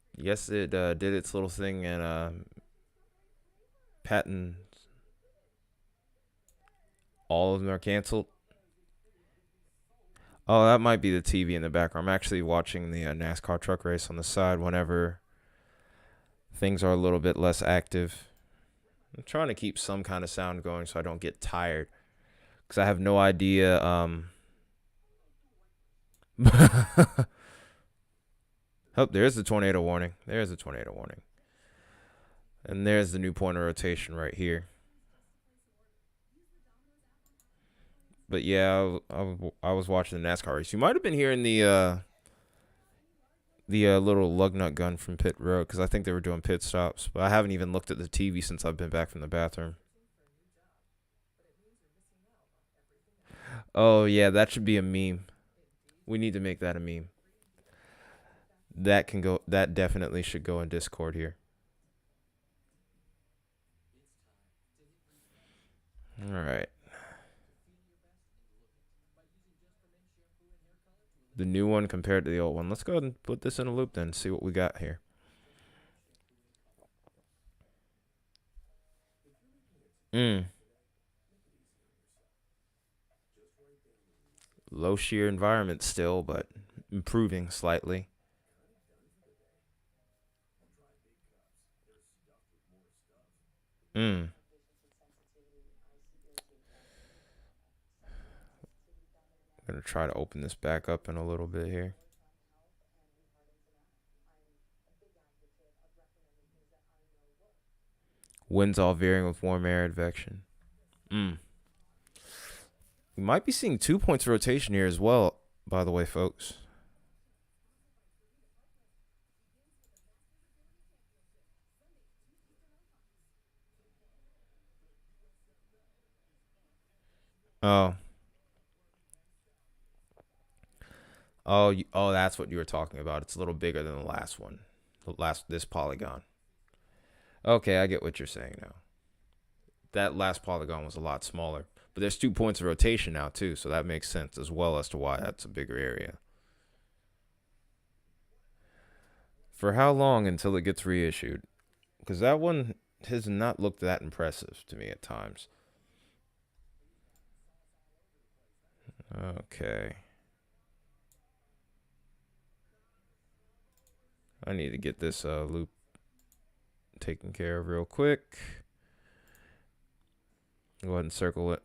did its little thing and Patton. All of them are canceled. Oh, that might be the TV in the background. I'm actually watching the NASCAR truck race on the side whenever things are a little bit less active. I'm trying to keep some kind of sound going so I don't get tired. Because I have no idea. Oh, there's the tornado warning. There's the tornado warning. And there's the new point of rotation right here. But yeah, I was watching the NASCAR race. You might have been hearing the little lug nut gun from pit road because I think they were doing pit stops. But I haven't even looked at the TV since I've been back from the bathroom. Oh yeah, that should be a meme. We need to make that a meme. That can go. That definitely should go in Discord here. All right. The new one compared to the old one. Let's go ahead and put this in a loop then. See what we got here. Low shear environment still, but improving slightly. I'm gonna try to open this back up in a little bit here. Winds all veering with warm air advection. We might be seeing 2 points of rotation here as well, by the way, folks. Oh. Oh, that's what you were talking about. It's a little bigger than the last one. This polygon. Okay, I get what you're saying now. That last polygon was a lot smaller. But there's 2 points of rotation now, too, so that makes sense as well as to why that's a bigger area. For how long until it gets reissued? Because that one has not looked that impressive to me at times. Okay. I need to get this loop taken care of real quick. Go ahead and circle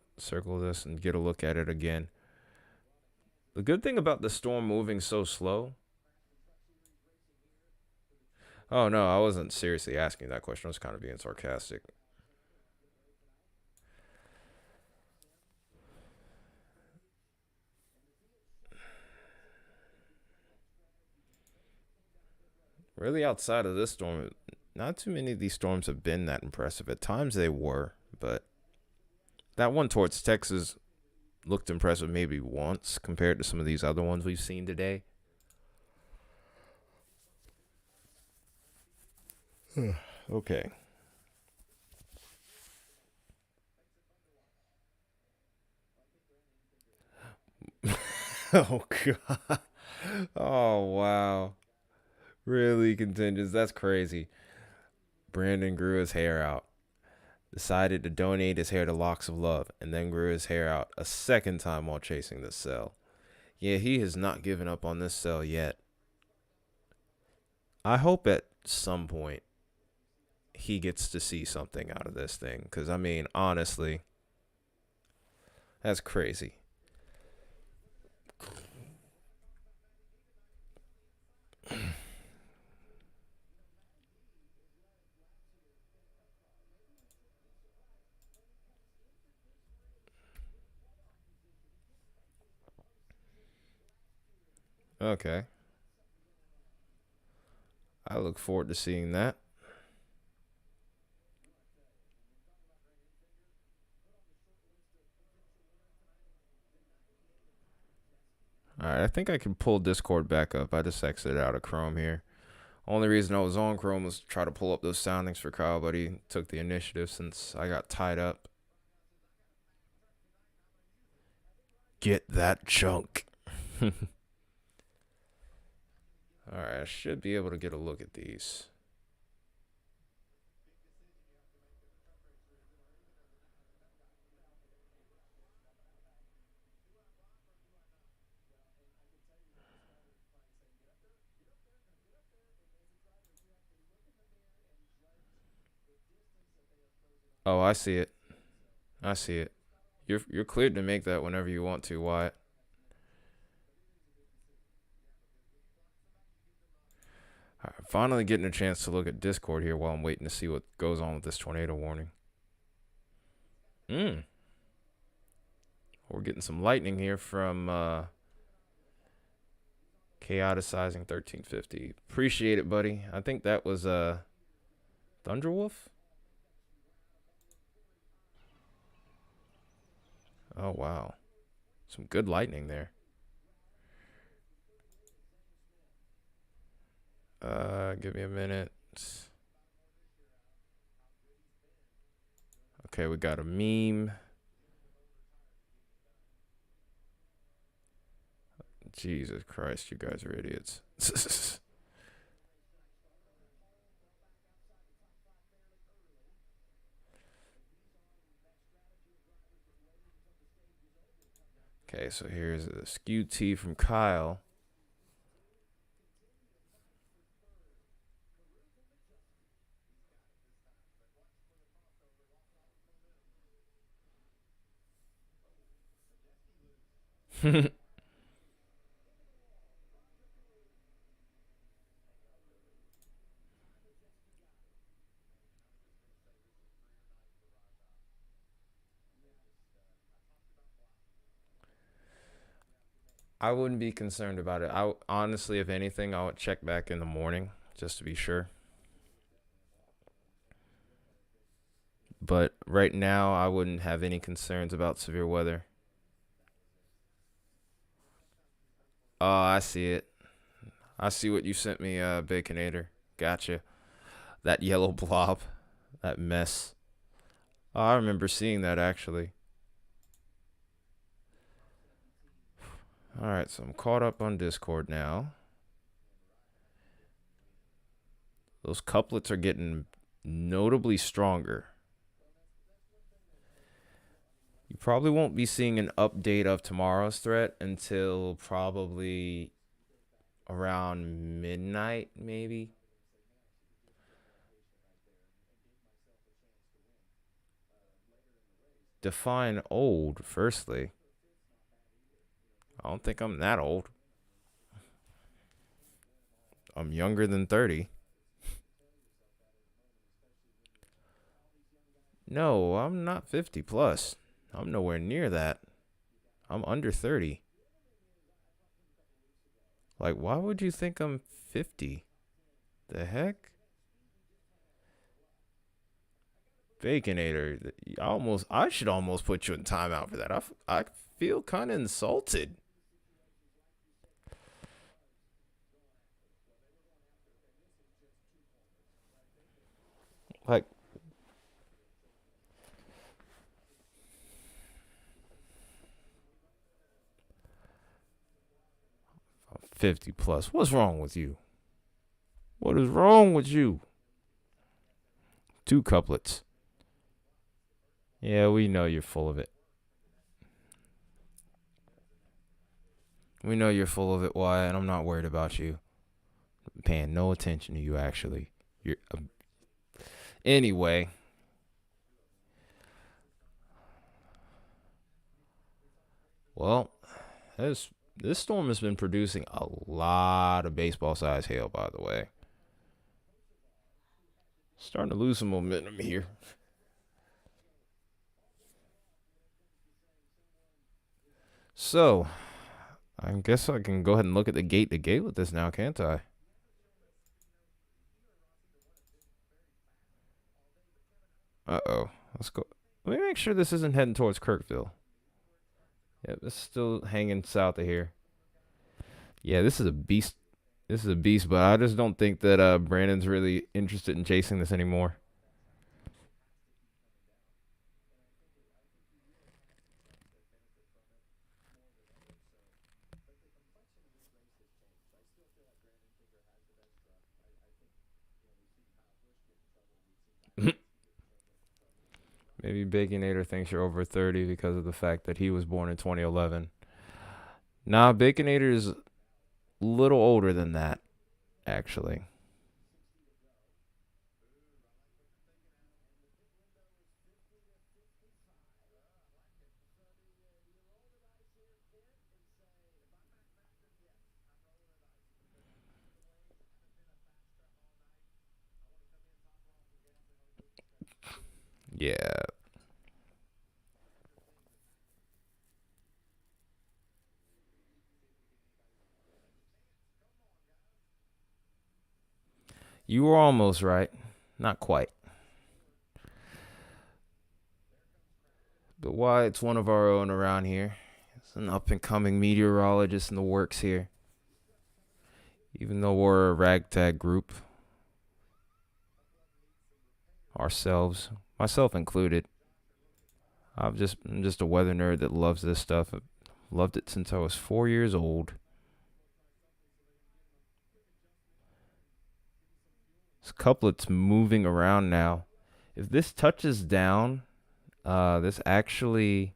this and get a look at it again. The good thing about the storm moving so slow. Oh no, I wasn't seriously asking that question. I was kind of being sarcastic. Really, outside of this storm, not too many of these storms have been that impressive. At times they were, but that one towards Texas looked impressive maybe once compared to some of these other ones we've seen today. Okay. Oh, God. Oh, wow. Really, Contingents? That's crazy. Brandon grew his hair out. Decided to donate his hair to Locks of Love, and then grew his hair out a second time while chasing this cell. Yeah, he has not given up on this cell yet. I hope at some point he gets to see something out of this thing, because, I mean, honestly, that's crazy. Okay. I look forward to seeing that. Alright, I think I can pull Discord back up. I just exited out of Chrome here. Only reason I was on Chrome was to try to pull up those soundings for Kyle, but he took the initiative since I got tied up. Get that junk. Alright, I should be able to get a look at these. Oh, I see it. I see it. You're cleared to make that whenever you want to, Wyatt. All right, finally getting a chance to look at Discord here while I'm waiting to see what goes on with this tornado warning. We're getting some lightning here from Chaoticizing 1350. Appreciate it, buddy. I think that was Thunderwolf. Oh wow, some good lightning there. Give me a minute. Okay, we got a meme. Jesus Christ, you guys are idiots. Okay, so here's a skew T from Kyle. I wouldn't be concerned about it. I honestly, if anything, I would check back in the morning just to be sure. But right now, I wouldn't have any concerns about severe weather. Oh, I see it. I see what you sent me, Baconator. Gotcha. That yellow blob. That mess. Oh, I remember seeing that actually. Alright, so I'm caught up on Discord now. Those couplets are getting notably stronger. You probably won't be seeing an update of tomorrow's threat until probably around midnight, maybe. Define old, firstly. I don't think I'm that old. I'm younger than 30. No, I'm not 50 plus. I'm nowhere near that. I'm under 30. Like, why would you think I'm 50? The heck? Baconator, I should almost put you in timeout for that. I feel kind of insulted. Like, 50 plus. What's wrong with you? What is wrong with you? 2 couplets. Yeah, we know you're full of it. We know you're full of it, Wyatt, and I'm not worried about you. I'm paying no attention to you, actually. You're anyway. Well, this storm has been producing a lot of baseball-sized hail, by the way. Starting to lose some momentum here. So, I guess I can go ahead and look at the gate to gate with this now, can't I? Uh-oh. Let's go. Let me make sure this isn't heading towards Kirkville. Yep, this is still hanging south of here. Yeah, this is a beast. This is a beast, but I just don't think that Brandon's really interested in chasing this anymore. Maybe Baconator thinks you're over 30 because of the fact that he was born in 2011. Nah, Baconator is a little older than that, actually. Yeah. You were almost right. Not quite. But why it's one of our own around here. It's an up-and-coming meteorologist in the works here. Even though we're a ragtag group. Ourselves. Myself included. I'm just a weather nerd that loves this stuff. I've loved it since I was 4 years old. This couplet's moving around now. If this touches down, this actually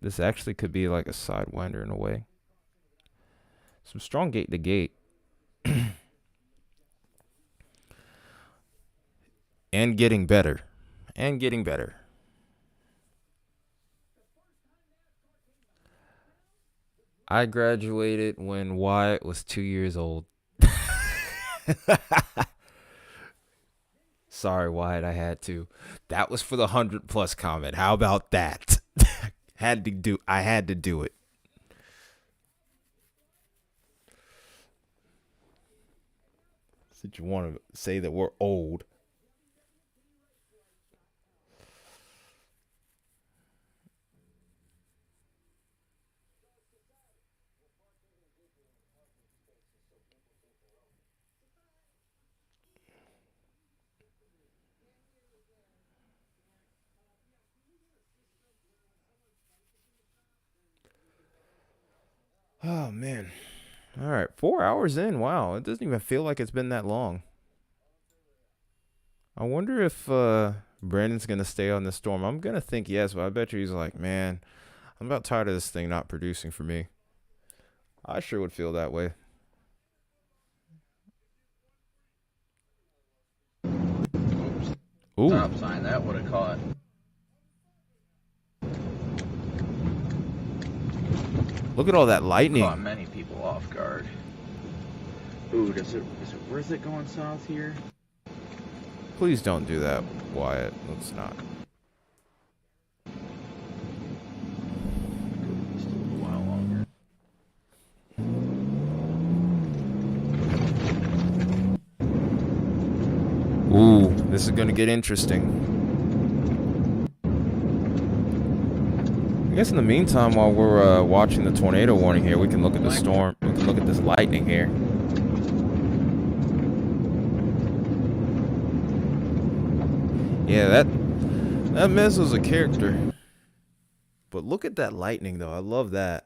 could be like a sidewinder in a way. Some strong gate to gate. And getting better. And getting better. I graduated when Wyatt was 2 years old. Sorry, Wyatt, I had to. That was for the 100+ comment. How about that? I had to do it. Did you want to say that we're old? Oh, man. All right, 4 hours in. Wow, it doesn't even feel like it's been that long. I wonder if Brandon's going to stay on the storm. I'm going to think yes, but I bet you he's like, man, I'm about tired of this thing not producing for me. I sure would feel that way. Ooh. Stop sign, that would have caught. Look at all that lightning. Caught many people off guard. Ooh, is it worth it going south here? Please don't do that, Wyatt. Let's not. Just a little while longer. Ooh, this is going to get interesting. I guess in the meantime, while we're watching the tornado warning here, we can look at the storm. We can look at this lightning here. Yeah, that Mez was a character. But look at that lightning, though. I love that.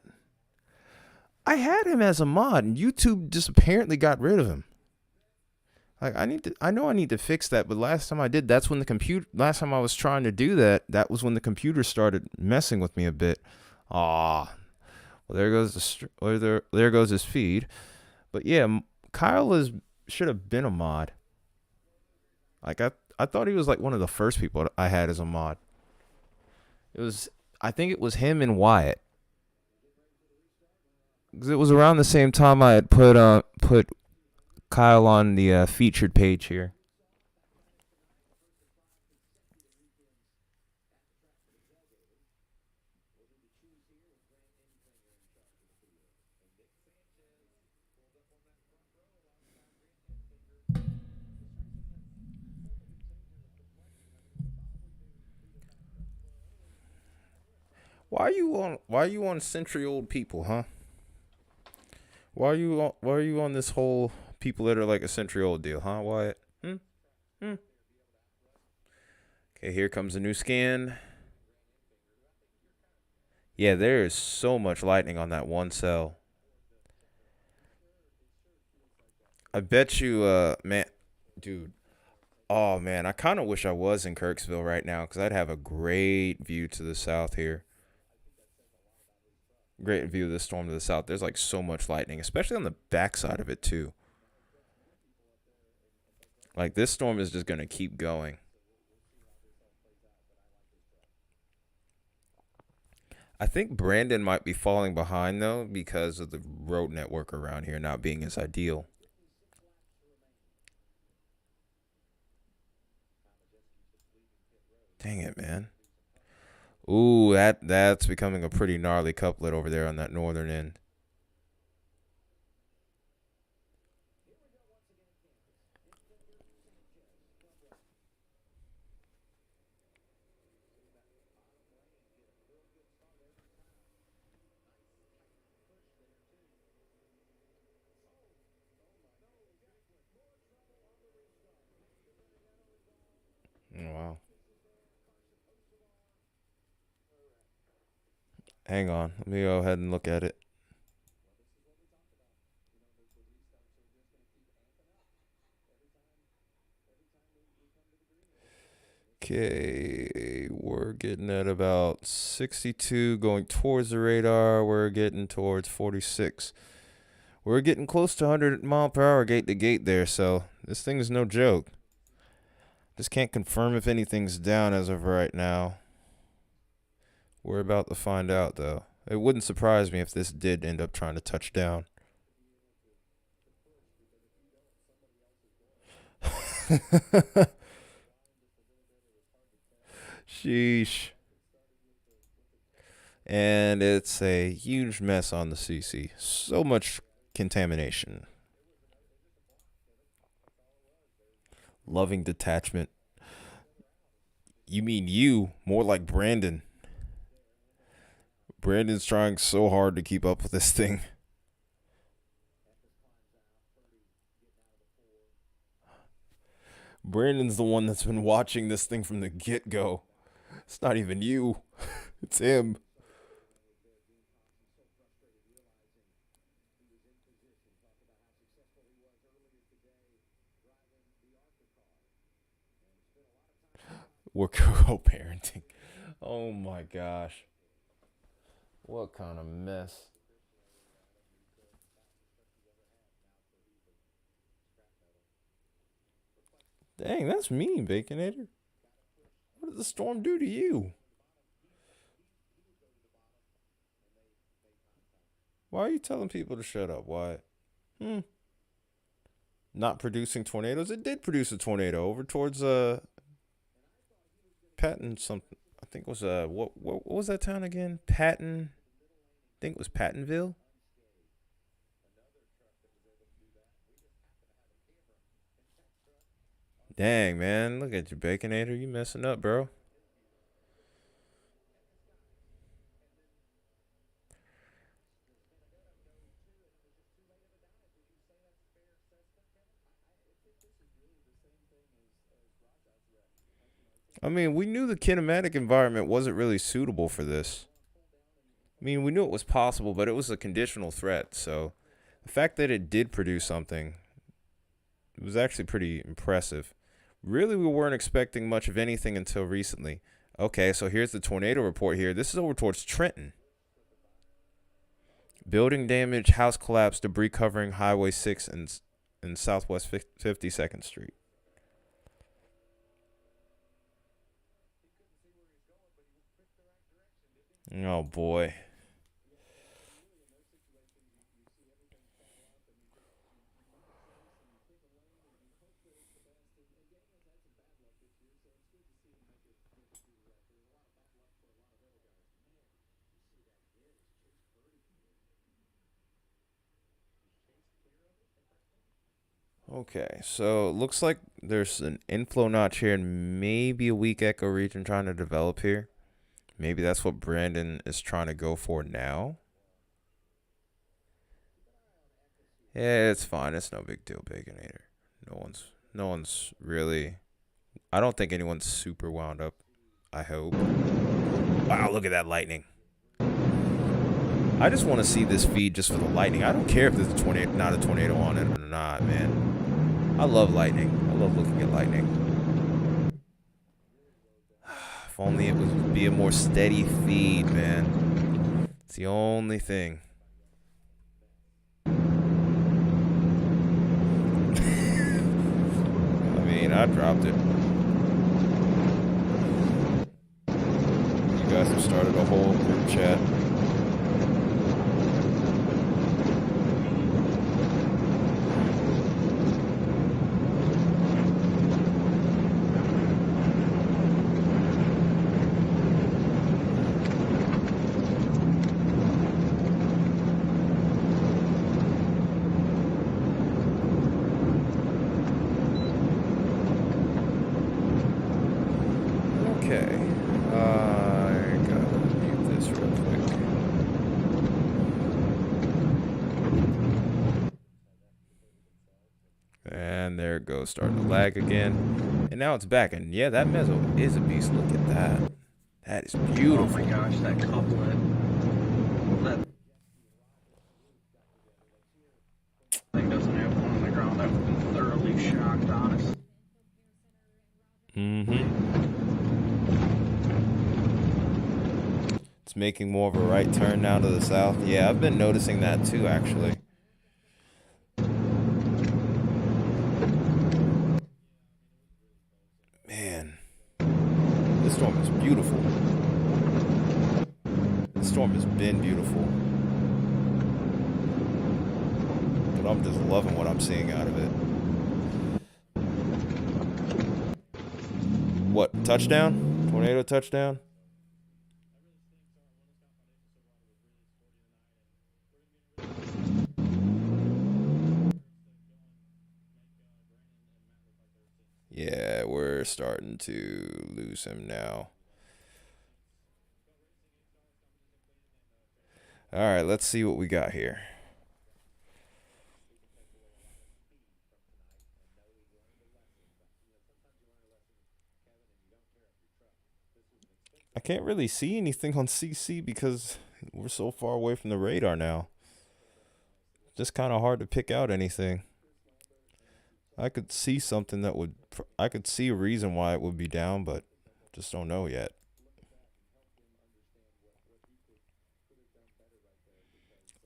I had him as a mod, and YouTube just apparently got rid of him. Like, I know I need to fix that, but last time I did, last time I was trying to do that, that was when the computer started messing with me a bit. Well, there goes there goes his feed. But yeah, Kyle should have been a mod. Like, I thought he was like one of the first people I had as a mod. I think it was him and Wyatt. 'Cause it was around the same time I had put Kyle on the featured page here. Why are you on century old people, huh? Why are you on this whole people that are like a century old deal, huh, Wyatt? Okay, here comes a new scan. Yeah, there is so much lightning on that one cell. I bet you, man, dude. Oh, man, I kind of wish I was in Kirksville right now because I'd have a great view to the south here. Great view of the storm to the south. There's like so much lightning, especially on the backside of it, too. Like, this storm is just going to keep going. I think Brandon might be falling behind, though, because of the road network around here not being as ideal. Dang it, man. Ooh, that's becoming a pretty gnarly couplet over there on that northern end. Oh, wow. Hang on. Let me go ahead and look at it. Okay, we're getting at about 62 going towards the radar. We're getting towards 46. We're getting close to 100 mile per hour gate to gate there, so this thing is no joke. Just can't confirm if anything's down as of right now. We're about to find out, though. It wouldn't surprise me if this did end up trying to touch down. Sheesh. And it's a huge mess on the CC. So much contamination. Loving detachment. You mean you, more like Brandon. Brandon's trying so hard to keep up with this thing. Brandon's the one that's been watching this thing from the get-go. It's not even you. It's him. We're co-parenting. Oh my gosh. What kind of mess. Dang, that's mean, Baconator. What did the storm do to you? Why are you telling people to shut up? Why? Not producing tornadoes? It did produce a tornado over towards Patton something. I think it was what was that town again? Patton. I think it was Pattonville. Dang, man. Look at you, Baconator. You messing up, bro. I mean, we knew the kinematic environment wasn't really suitable for this. I mean, we knew it was possible, but it was a conditional threat. So the fact that it did produce something, it was actually pretty impressive. Really, we weren't expecting much of anything until recently. Okay, so here's the tornado report here. This is over towards Trenton. Building damage, house collapse, debris covering Highway 6 and Southwest 52nd Street. Oh, boy. Okay, so it looks like there's an inflow notch here and maybe a weak echo region trying to develop here. Maybe that's what Brandon is trying to go for now. Yeah, it's fine. It's no big deal, Baconator. No one's really. I don't think anyone's super wound up. I hope. Wow, look at that lightning. I just want to see this feed just for the lightning. I don't care if there's a tornado, not a tornado on it or not, man. I love lightning. I love looking at lightning. If only it would be a more steady feed, man. It's the only thing. I mean, I dropped it. You guys have started a whole group chat. Starting to lag again, and now it's back, and yeah, that mezzo is a beast. Look at that. That is beautiful. Oh my gosh, that couplet. That thing doesn't have one on the ground. I would be thoroughly shocked, honestly. It's making more of a right turn now to the south. Yeah, I've been noticing that too, actually. Storm is beautiful. The storm has been beautiful. But I'm just loving what I'm seeing out of it. What, touchdown? Tornado touchdown. Yeah, we're starting to lose him now. All right, let's see what we got here. I can't really see anything on CC because we're so far away from the radar now. Just kind of hard to pick out anything. I could see something that would, I could see a reason why it would be down, but just don't know yet.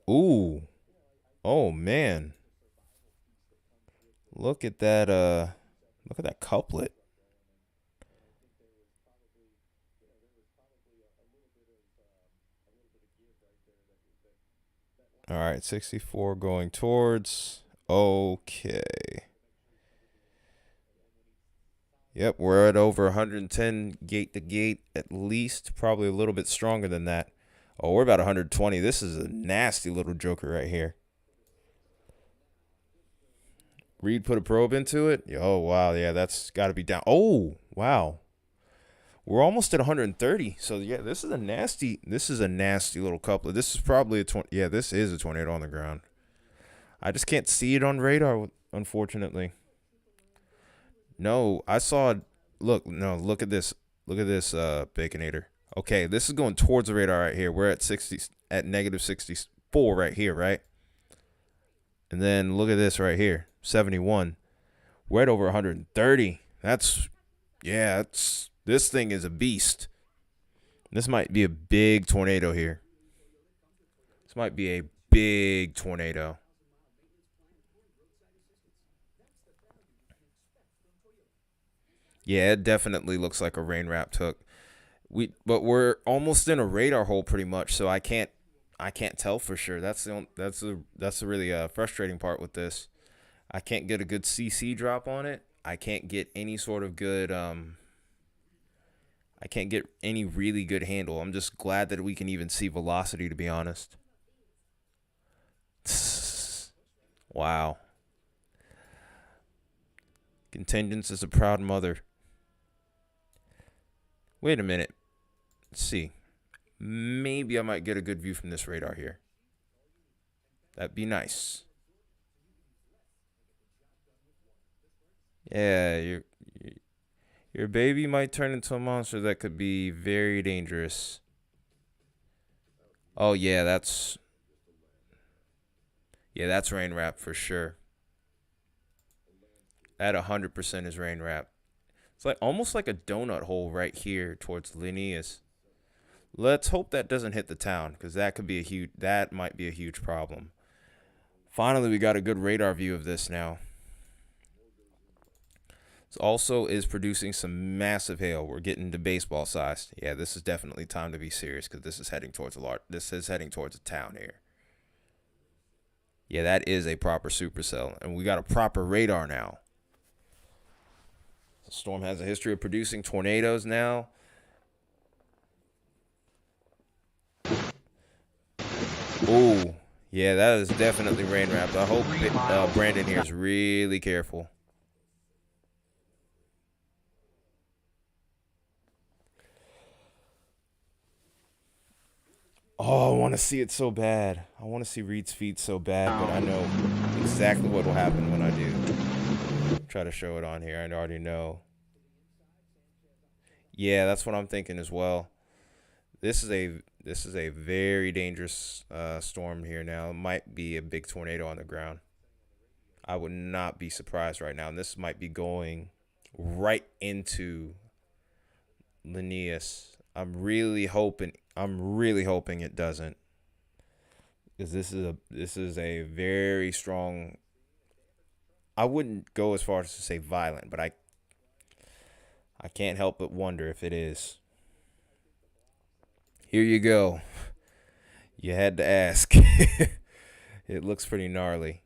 Ooh. Oh man. Look at that couplet. All right, 64 going towards. Okay. Yep, we're at over 110 gate to gate at least, probably a little bit stronger than that. Oh, we're about 120. This is a nasty little joker right here. Reed put a probe into it. Oh, wow. Yeah, that's got to be down. Oh, wow. We're almost at 130. So, yeah, this is a nasty little couplet. This is probably a yeah, this is a tornado on the ground. I just can't see it on radar, unfortunately. No, I saw look at this. Look at this Baconator. Okay, this is going towards the radar right here. We're at negative 64 right here, right? And then look at this right here. 71. We're at over 130. This thing is a beast. This might be a big tornado here. This might be a big tornado. Yeah, it definitely looks like a rain wrapped hook. But we're almost in a radar hole pretty much, so I can't tell for sure. That's the really frustrating part with this. I can't get a good CC drop on it. I can't get any sort of good I can't get any really good handle. I'm just glad that we can even see velocity, to be honest. Wow. Contingents is a proud mother. Wait a minute. Let's see. Maybe I might get a good view from this radar here. That'd be nice. Yeah, your baby might turn into a monster that could be very dangerous. Oh yeah, that's rain wrap for sure. That 100% is rain wrap. It's like almost like a donut hole right here towards Linnaeus. Let's hope that doesn't hit the town, because that might be a huge problem. Finally, we got a good radar view of this now. This also is producing some massive hail. We're getting to baseball sized. Yeah, this is definitely time to be serious, because this is heading towards a town here. Yeah, that is a proper supercell, and we got a proper radar now. The storm has a history of producing tornadoes now. Oh, yeah, that is definitely rain wrapped. I hope Brandon here is really careful. Oh, I want to see it so bad. I want to see Reed's feet so bad, but I know exactly what will happen when I do. Try to show it on here. I already know. Yeah, that's what I'm thinking as well. This is a very dangerous storm here now. It might be a big tornado on the ground. I would not be surprised right now. And this might be going right into Linnaeus. I'm really hoping it doesn't, because this is a very strong. I wouldn't go as far as to say violent, but I can't help but wonder if it is. Here you go. You had to ask. It looks pretty gnarly.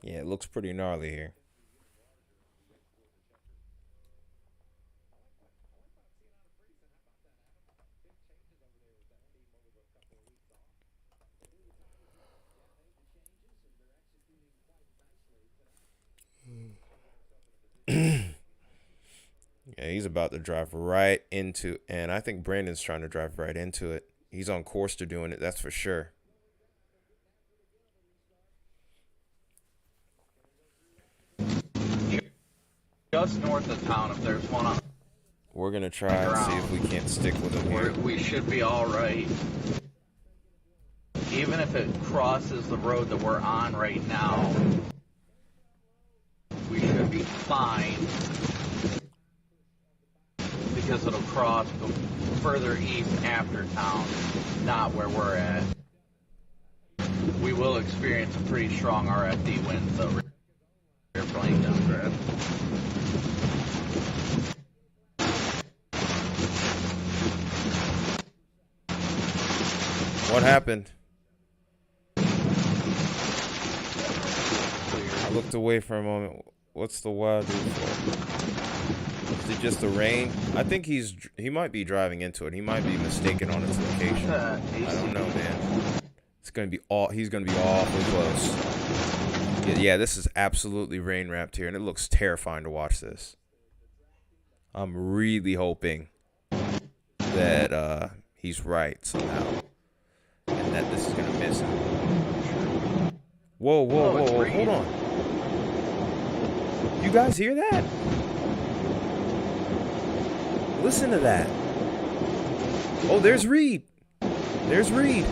Yeah, it looks pretty gnarly here. Yeah, he's about to drive right into, and I think Brandon's trying to drive right into it. He's on course to doing it, that's for sure. Just north of town, if there's one on, We're going to try and see if we can't stick with him here. we should be all right. Even if it crosses the road that we're on right now, we should be fine. Because it'll cross further east after town, not where we're at. We will experience a pretty strong RFD winds though. Airplane downdraft. What happened? I looked away for a moment. What's the wild dude for? Is it just the rain? I think he might be driving into it. He might be mistaken on its location. I don't know, man. It's gonna be he's gonna be awfully close. Yeah, this is absolutely rain wrapped here, and it looks terrifying to watch this. I'm really hoping that he's right somehow, and that this is gonna miss him. Whoa, whoa, whoa, whoa! Hold on. You guys hear that? Listen to that. Oh, there's Reed. There's Reed.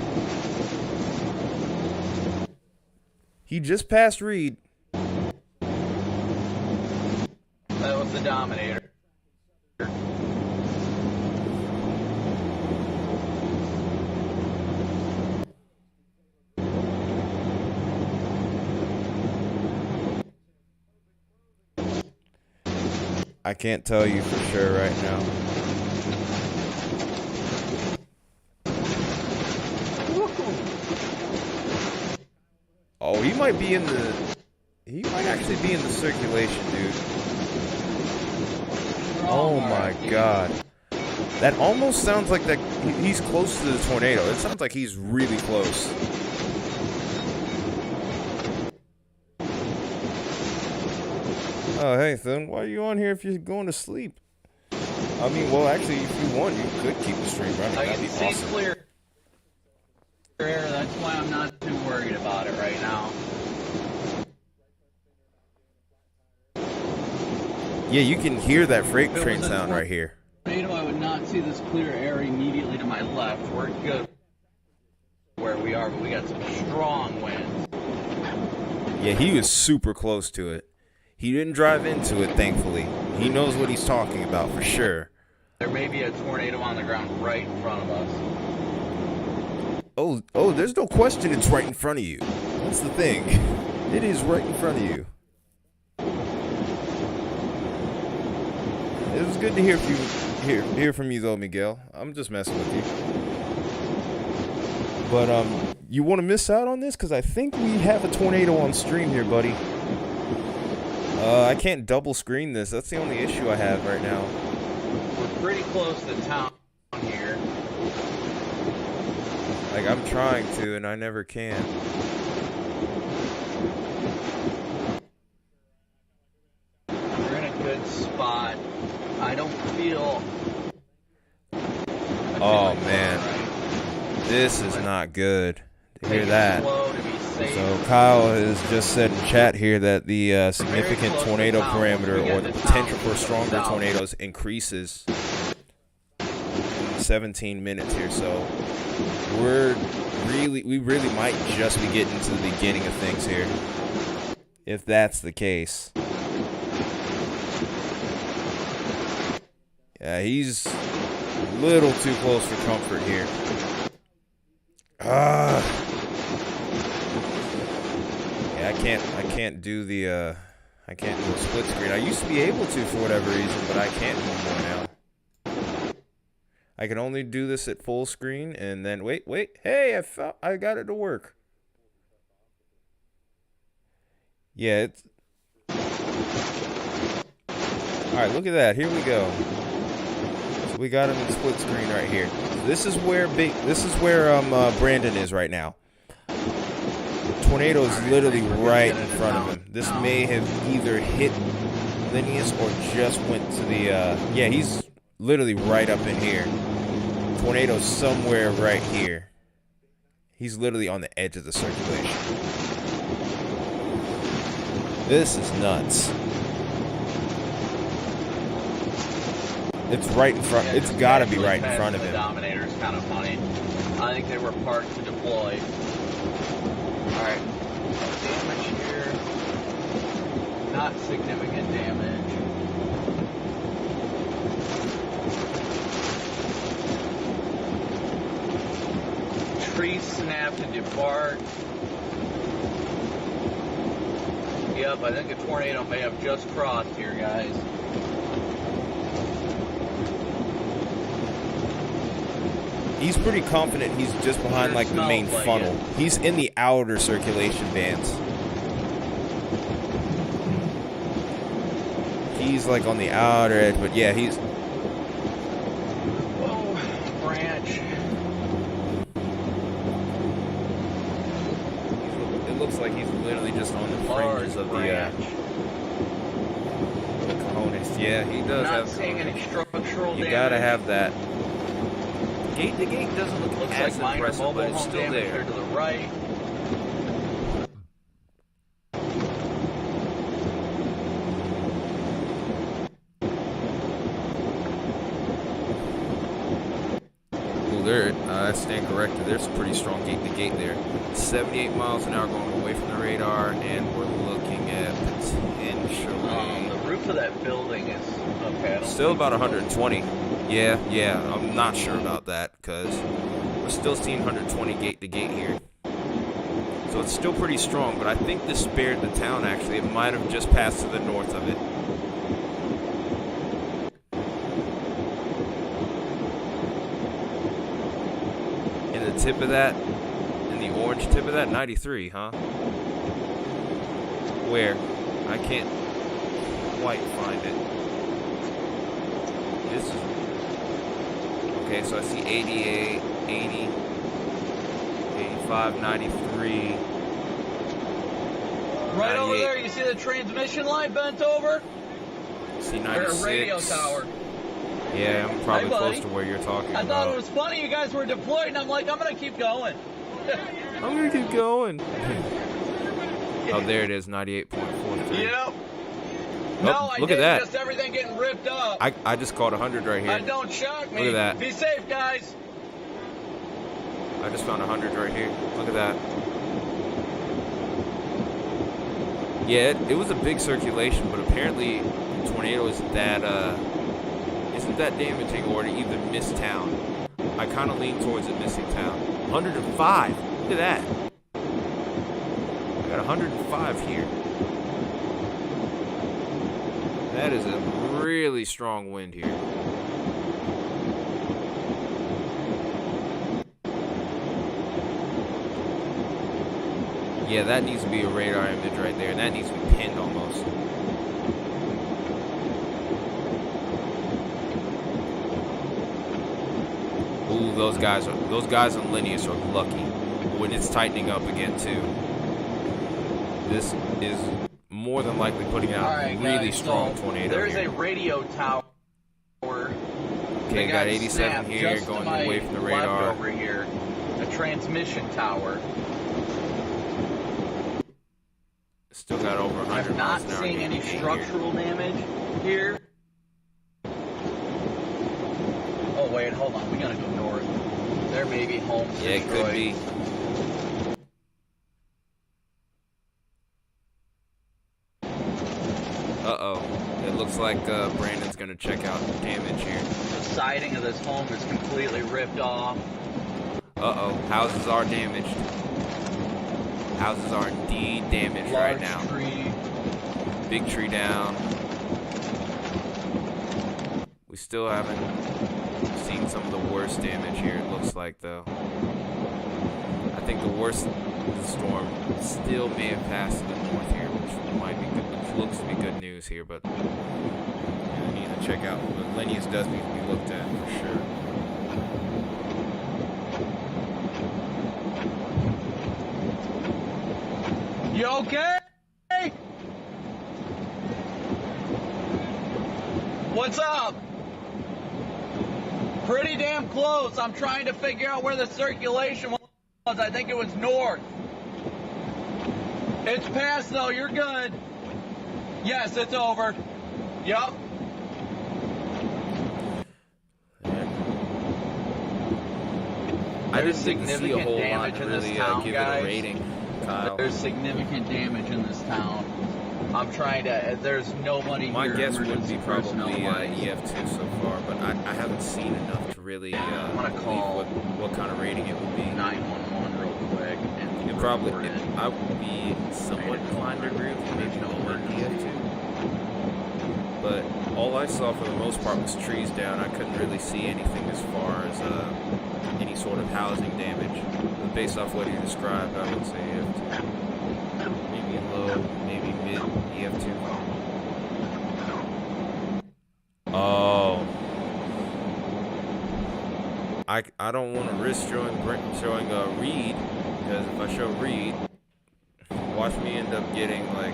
He just passed Reed. That was the Dominator. I can't tell you for sure right now. Oh, he might be in the... He might actually be in the circulation, dude. Oh my god. That almost sounds like that he's close to the tornado. It sounds like he's really close. Oh, hey, Thun, why are you on here if you're going to sleep? I mean, well, actually, if you want, you could keep the stream running. I That'd can be see awesome. clear air. That's why I'm not too worried about it right now. Yeah, you can hear that freight If it train was a sound right here. Tornado, I would not see this clear air immediately to my left. We're good where we are, but we got some strong winds. Yeah, he was super close to it. He didn't drive into it, thankfully. He knows what he's talking about for sure. There may be a tornado on the ground right in front of us. Oh, there's no question it's right in front of you. That's the thing. It is right in front of you. It was good to hear from you though, Miguel. I'm just messing with you. But you want to miss out on this? Because I think we have a tornado on stream here, buddy. I can't double screen this. That's the only issue I have right now. We're pretty close to town here. Like, I'm trying to, and I never can. We're in a good spot. I don't feel... Oh, man. This is not good to hear that. So Kyle has just said in chat here that the significant tornado parameter, or the potential for stronger tornadoes, increases in 17 minutes here. So we really might just be getting to the beginning of things here, if that's the case. Yeah, he's a little too close for comfort here. Yeah, I can't do the I can't do a split screen. I used to be able to for whatever reason, but I can't anymore now. I can only do this at full screen, and then wait. Hey, I got it to work. Yeah, it's all right. Look at that. Here we go. So we got him in split screen right here. This is where Brandon is right now. The tornado is literally right in front of him. This may have either hit Linneus or just went to the, yeah, he's literally right up in here. Tornado's somewhere right here. He's literally on the edge of the circulation. This is nuts. It's right in front. Yeah, It's just got to be casually right in passing front of the him. Dominator's kind of funny. I think they were parked to deploy. Alright. Damage here. Not significant damage. Tree snapped and debarked. Yep, I think a tornado may have just crossed here, guys. He's pretty confident he's just behind like the main Smells like funnel. it. He's in the outer circulation bands. He's like on the outer edge, but yeah, he's Whoa, branch. it looks like he's literally just on the Large fringes of branch. the cojones. Yeah, he does Not have seeing any cojones. structural You damage. gotta have that. Gate to gate doesn't look Looks as like minor impressive, mobile but it's home still damage there. here to the right. Well, there, I stand corrected. There's a pretty strong gate to gate there. 78 miles an hour going away from the radar, and we're looking at potentially The roof of that building is okay. I don't still think about so. 120. Yeah, I'm not sure about that because we're still seeing 120 gate to gate here. So it's still pretty strong, but I think this spared the town actually. It might have just passed to the north of it. In the tip of that, in the orange tip of that, 93, huh? Where? I can't quite find it. This is... Okay, so I see 88, 80, 85, 93. Right over 98. there, you see the transmission line bent over? See Or 96. a radio tower. Yeah, I'm probably Hey, buddy. close to where you're talking I about. thought it was funny you guys were deployed, and I'm like, I'm gonna keep going. I'm gonna keep going. Oh, there it is, 98.43. Yep. Oh, No, I look at didn't. that. Just everything getting ripped up. I just caught 100 right here. That don't shock me. Look at that. Be safe, guys. I just found 100 right here. Look at that. Yeah, it was a big circulation, but apparently the tornado isn't that damaging or to even miss town. I kind of lean towards it missing town. 105. Look at that. I got 105 here. That is a really strong wind here. Yeah, that needs to be a radar image right there. That needs to be pinned almost. Ooh, those guys on Linneus are lucky when it's tightening up again too. This is more than likely putting out All a right, really guys, strong so tornado There's here. a radio tower. Okay, that got 87 snapped here, just to going my away from the left radar. over here. A transmission tower. Still got over 100 I'm not miles an hour. seeing any gate here. structural damage here. Oh wait, hold on. We gotta go north. There may be homes Yeah, it destroyed. could be. Uh-oh. It looks like Brandon's going to check out the damage here. The siding of this home is completely ripped off. Uh-oh. Houses are damaged. Houses are indeed damaged right Large now. tree. Big tree down. We still haven't seen some of the worst damage here, it looks like, though. I think the worst of the storm still may have passed to the north here, which might be good, which looks to be good news here, but yeah, we need to check out. But Linneus does need to be looked at for sure. You okay? Pretty damn close. I'm trying to figure out where the circulation was. I think it was north. It's past though. You're good. Yes, it's over. Yep. I There's didn't see a significant whole lot damage to in this really town, give guys. it a rating, Kyle. There's significant damage in this town. I'm trying to. There's nobody My here. guess would emergency be probably personnel-wise. EF2 so far, but I haven't seen enough to really I'm gonna believe call what kind of rating it would be. 911 real quick and It probably, report it. I would be somewhat inclined to agree with you, maybe no more EF2. But all I saw for the most part was trees down. I couldn't really see anything as far as any sort of housing damage. But based off what you described, I would say EF2. Maybe low, maybe mid EF2. Oh. I don't want to risk showing Reed, because if I show Reed, watch me end up getting like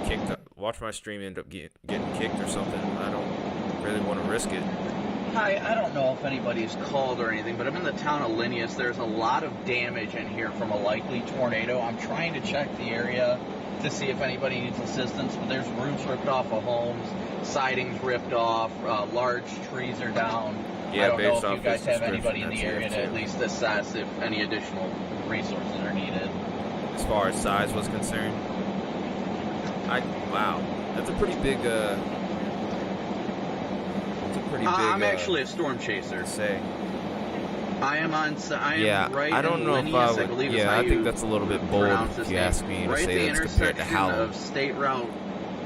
kicked up. Watch my stream end up getting kicked or something. I don't really want to risk it. Hi, I don't know if anybody's called or anything, but I'm in the town of Linneus. There's a lot of damage in here from a likely tornado. I'm trying to check the area to see if anybody needs assistance, but there's roofs ripped off of homes, sidings ripped off, large trees are down. Yeah, I don't know based if you off guys this have anybody in the description, area that's to it. at least assess if any additional resources are needed. As far as size was concerned, wow, that's a pretty big. I'm actually a storm chaser. Say. I am right I don't in know if Linneus, I I believe would. is how Yeah, I think you that's a little bit bold pronounce if this you name. ask me to Right at say the that's compared to intersection Howell. of State Route.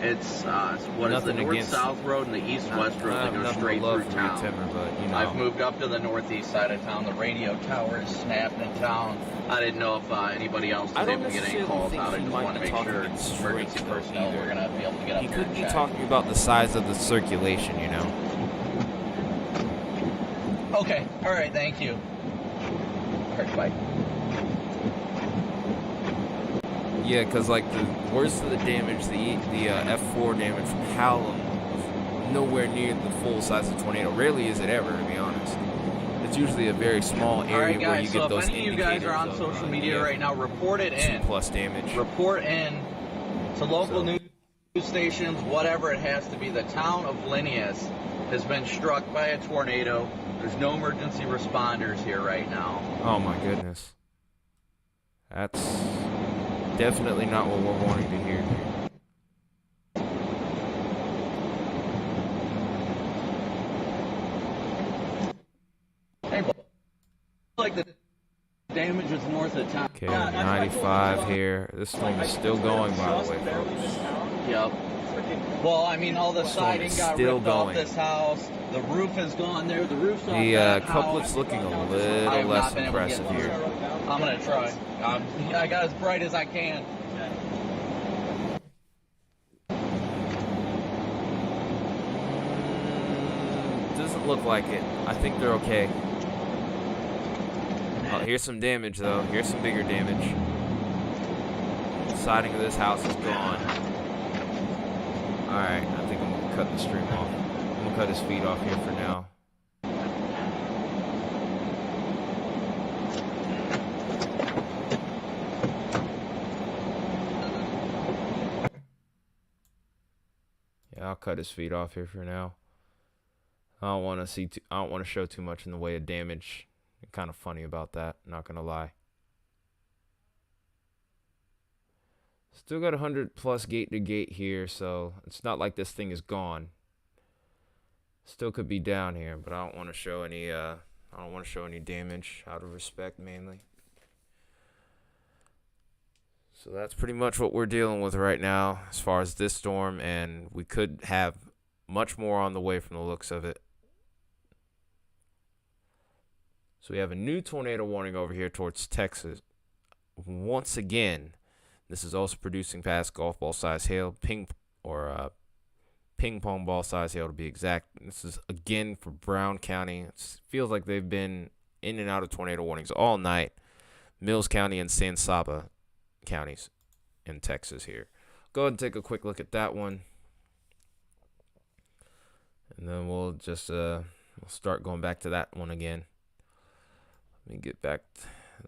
It's what is the Nothing against- north-south road and the east-west road I that have goes nothing straight but love through for town. Timmer, but you know. I've moved up to the northeast side of town. The radio tower is snapped in town. I didn't know if anybody else was I don't able to get any necessarily calls think out. I he just might want to be make talking sure in strength, emergency though, personnel either. were going to be able to get up He here could and be check. talking about the size of the circulation, you know. Okay. All right. Thank you. All right. Bye. Yeah, because like the worst of the damage, the F4 damage from Hallam was nowhere near the full size of the tornado. Rarely is it ever, to be honest. It's usually a very small area All right, where you guys. get So those if any of you guys are on indicators social of, media right now, report it in. 2+ damage. Report in to local So- news stations, whatever it has to be. The town of Linneus has been struck by a tornado. There's no emergency responders here right now. Oh my goodness. That's definitely not what we're wanting to hear here. Hey, like the damage is north of town. Okay, 95 here. This storm is still going, by the way, folks. Yep. Well, I mean, all the Storm siding is got still ripped off going. this house. The roof is gone there. The roof's off The that couplet's house. looking a I little have less not been able to get impressive here. I'm gonna try. I got as bright as I can. Doesn't look like it. I think they're okay. Oh, here's some damage, though. Here's some bigger damage. The siding of this house is gone. Alright, I think I'm going to cut the stream off. I'm going to cut his feed off here for now. Yeah, I'll cut his feed off here for now. I don't want to show too much in the way of damage. I'm kind of funny about that, not gonna lie. Still got 100+ gate to gate here, so it's not like this thing is gone. Still could be down here, but I don't want to show any damage out of respect mainly. So that's pretty much what we're dealing with right now as far as this storm, and we could have much more on the way from the looks of it. So we have a new tornado warning over here towards Texas. Once again, this is also producing past golf ball size hail, ping pong ball size hail to be exact. This is again for Brown County. It feels like they've been in and out of tornado warnings all night. Mills County and San Saba counties in Texas here. Go ahead and take a quick look at that one. And then we'll We'll start going back to that one again. Let me get back.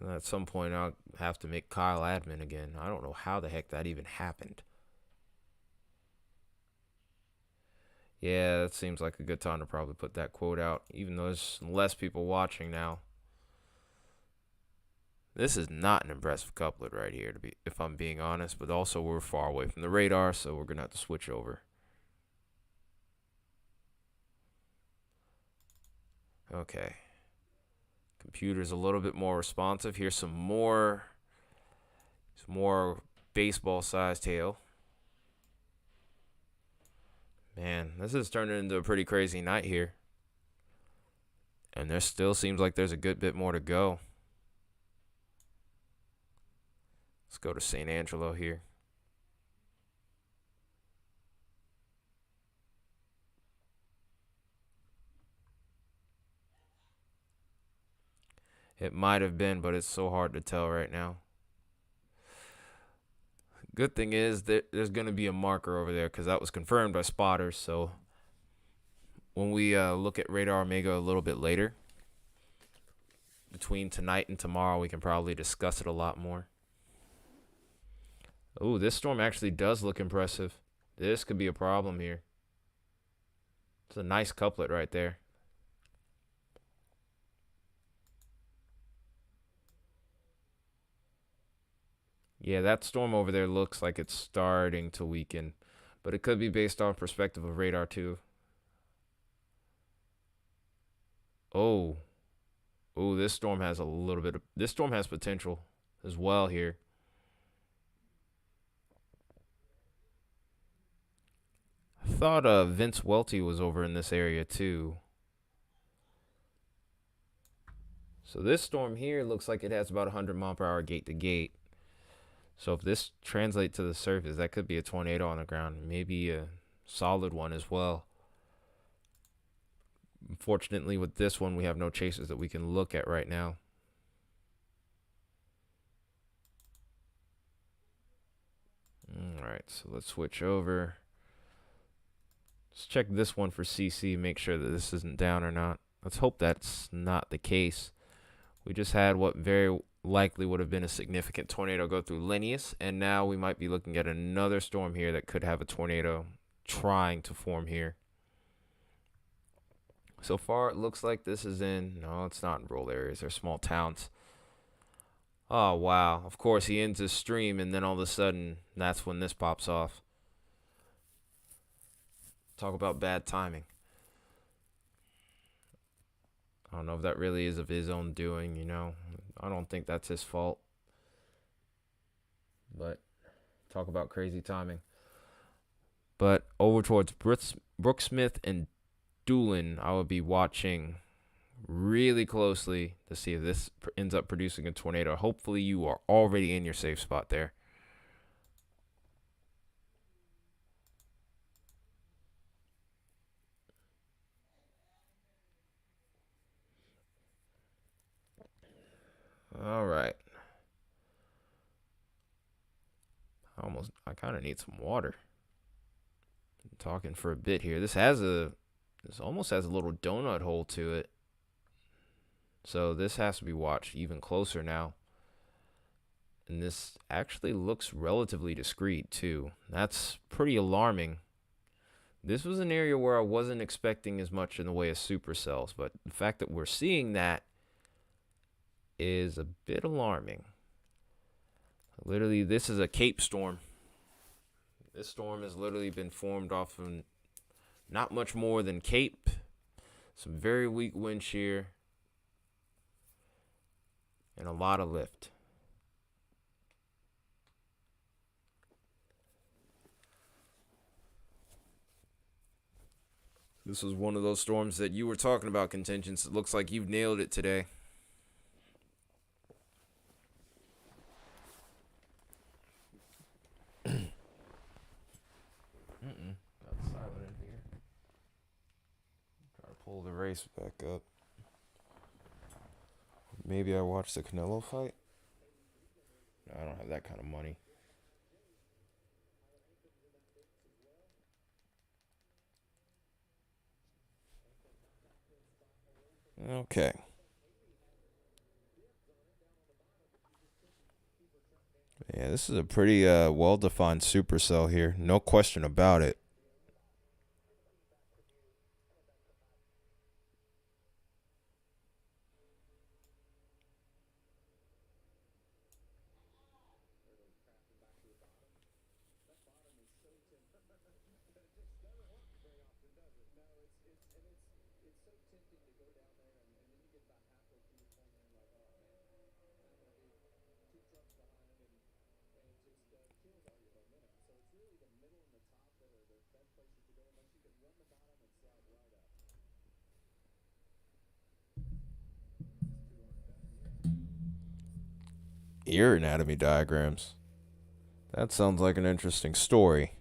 At some point, I'll have to make Kyle admin again. I don't know how the heck that even happened. Yeah, that seems like a good time to probably put that quote out, even though there's less people watching now. This is not an impressive couplet right here, if I'm being honest, but also we're far away from the radar, so we're going to have to switch over. Okay. Computer's a little bit more responsive. Here's some more baseball-sized hail. Man, this is turning into a pretty crazy night here. And there still seems like there's a good bit more to go. Let's go to St. Angelo here. It might have been, but it's so hard to tell right now. Good thing is that there's going to be a marker over there because that was confirmed by spotters. So when we look at Radar Omega a little bit later, between tonight and tomorrow, we can probably discuss it a lot more. Oh, this storm actually does look impressive. This could be a problem here. It's a nice couplet right there. Yeah, that storm over there looks like it's starting to weaken, but it could be based on perspective of radar too. Oh, this storm has this storm has potential as well here. I thought Vince Welty was over in this area too. So this storm here looks like it has about 100-mile-per-hour gate to gate. So if this translates to the surface, that could be a tornado on the ground, maybe a solid one as well. Unfortunately, with this one, we have no chases that we can look at right now. All right, so let's switch over. Let's check this one for CC, make sure that this isn't down or not. Let's hope that's not the case. We just had what very likely would have been a significant tornado go through Linnaeus, and now we might be looking at another storm here that could have a tornado trying to form here. So far, it looks like this is no, it's not in rural areas. They're small towns. Oh, wow. Of course, he ends his stream, and then all of a sudden, that's when this pops off. Talk about bad timing. I don't know if that really is of his own doing, you know. I don't think that's his fault. But talk about crazy timing. But over towards Brooksmith and Doolin, I will be watching really closely to see if this ends up producing a tornado. Hopefully you are already in your safe spot there. All right. I kind of need some water. I'm talking for a bit here. This almost has a little donut hole to it. So this has to be watched even closer now. And this actually looks relatively discreet too. That's pretty alarming. This was an area where I wasn't expecting as much in the way of supercells, but the fact that we're seeing that is a bit alarming. Literally, this is a Cape storm. This storm has literally been formed off of not much more than Cape. Some very weak wind shear. And a lot of lift. This was one of those storms that you were talking about, Contingents. It looks like you've nailed it today. Got silent in here. Try to pull the race back up. Maybe I watched the Canelo fight. No, I don't have that kind of money. Okay. Yeah, this is a pretty well-defined supercell here. No question about it. Ear anatomy diagrams. That sounds like an interesting story.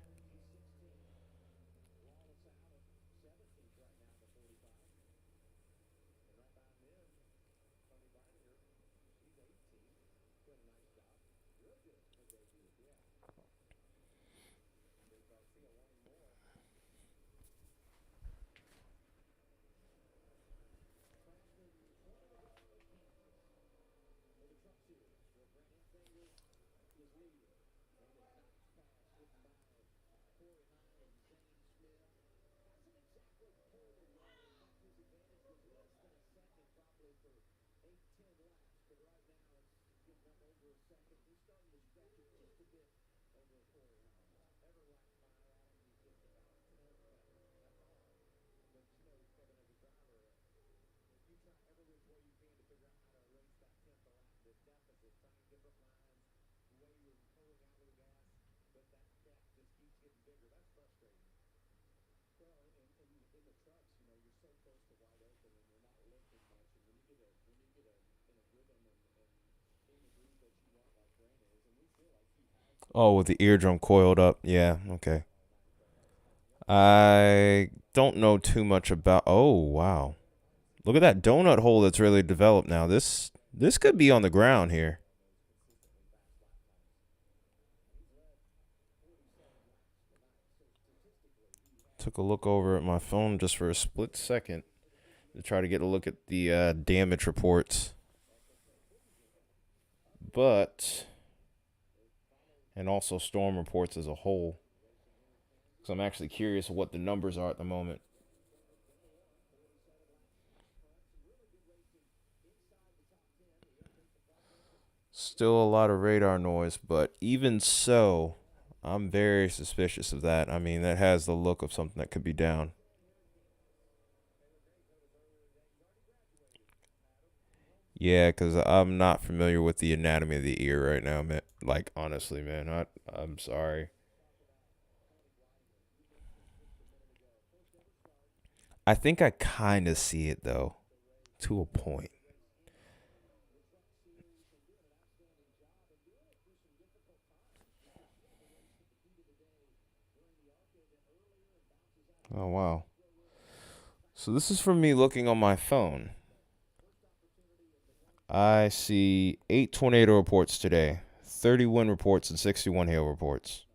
Oh, with the eardrum coiled up. Yeah, okay. I don't know too much about. Oh, wow. Look at that donut hole that's really developed now. This could be on the ground here. Took a look over at my phone just for a split second to try to get a look at the damage reports. But, and also storm reports as a whole. So I'm actually curious what the numbers are at the moment. Still a lot of radar noise, but even so, I'm very suspicious of that. I mean, that has the look of something that could be down. Yeah, because I'm not familiar with the anatomy of the ear right now, man. Like, honestly, man, I'm sorry. I think I kind of see it, though, to a point. Oh, wow. So this is from me looking on my phone. I see 8 tornado reports today, 30 wind reports, and 61 hail reports.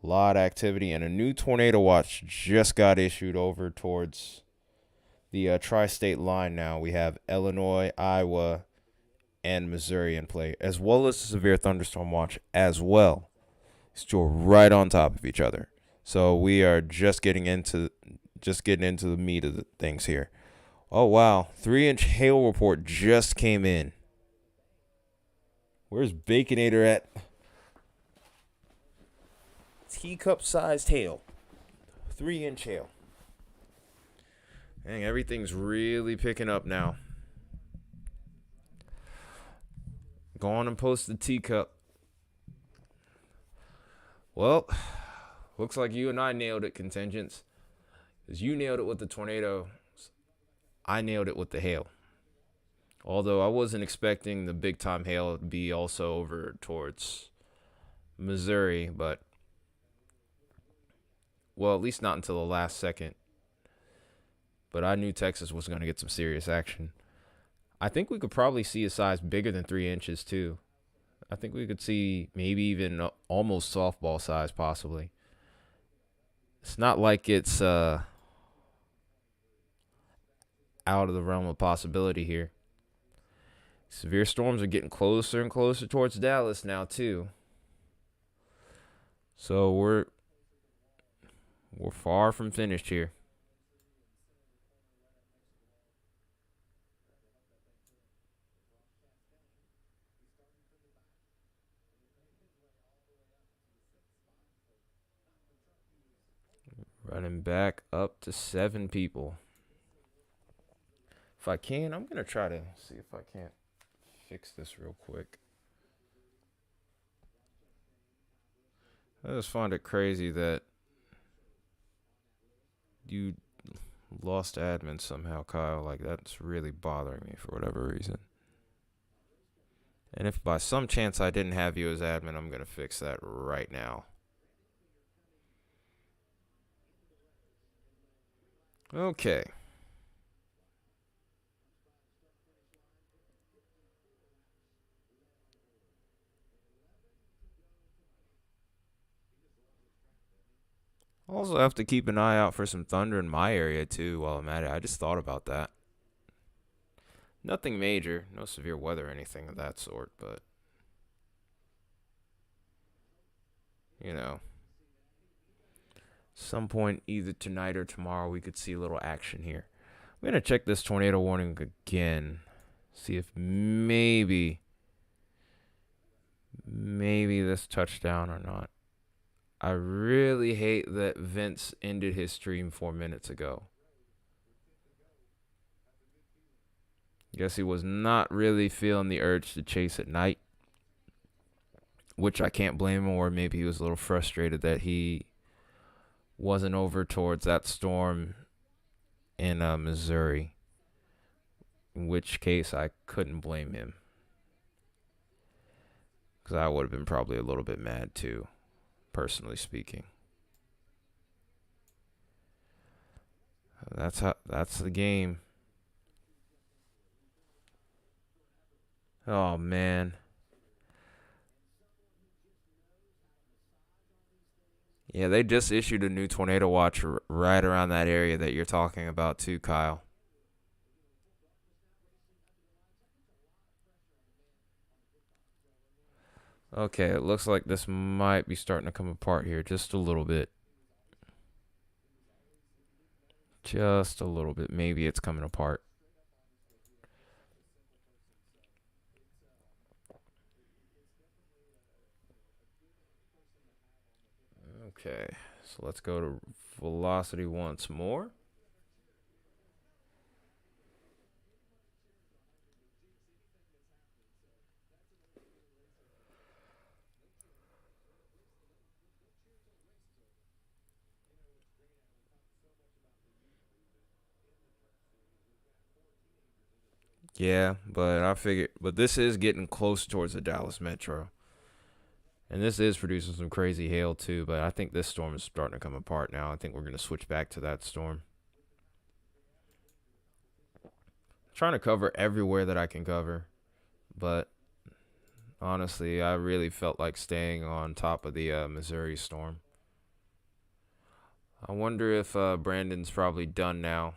A lot of activity, and a new tornado watch just got issued over towards the tri-state line now. We have Illinois, Iowa, and Missouri in play, as well as a severe thunderstorm watch as well. These two are right on top of each other. So we are just getting into the meat of the things here. Oh, wow. 3-inch hail report just came in. Where's Baconator at? Teacup-sized hail. 3-inch hail. Dang, everything's really picking up now. Go on and post the teacup. Well, looks like you and I nailed it, contingents. Because you nailed it with the tornado. I nailed it with the hail. Although I wasn't expecting the big time hail to be also over towards Missouri, but well, at least not until the last second. But I knew Texas was going to get some serious action. I think we could probably see a size bigger than 3 inches too. I think we could see maybe even almost softball size possibly. It's not like it's out of the realm of possibility here. Severe storms are getting closer and closer towards Dallas now too. So we're far from finished here. Running back up to 7 people. If I can, I'm going to try to see if I can't fix this real quick. I just find it crazy that you lost admin somehow, Kyle. Like, that's really bothering me for whatever reason. And if by some chance I didn't have you as admin, I'm going to fix that right now. Okay. Also have to keep an eye out for some thunder in my area too while I'm at it. I just thought about that. Nothing major, no severe weather or anything of that sort, but you know, some point either tonight or tomorrow we could see a little action here. I'm going to check this tornado warning again. See if maybe this touchdown or not. I really hate that Vince ended his stream 4 minutes ago. Guess he was not really feeling the urge to chase at night, which I can't blame him, or maybe he was a little frustrated that he wasn't over towards that storm in Missouri, in which case I couldn't blame him, because I would have been probably a little bit mad too, personally speaking. That's the game. Oh man. Yeah, they just issued a new tornado watch right around that area that you're talking about too, Kyle. Okay, it looks like this might be starting to come apart here just a little bit. Just a little bit. Maybe it's coming apart. Okay, so let's go to velocity once more. Yeah, but this is getting close towards the Dallas Metro. And this is producing some crazy hail too, but I think this storm is starting to come apart now. I think we're going to switch back to that storm. Trying to cover everywhere that I can cover, but honestly, I really felt like staying on top of the Missouri storm. I wonder if Brandon's probably done now.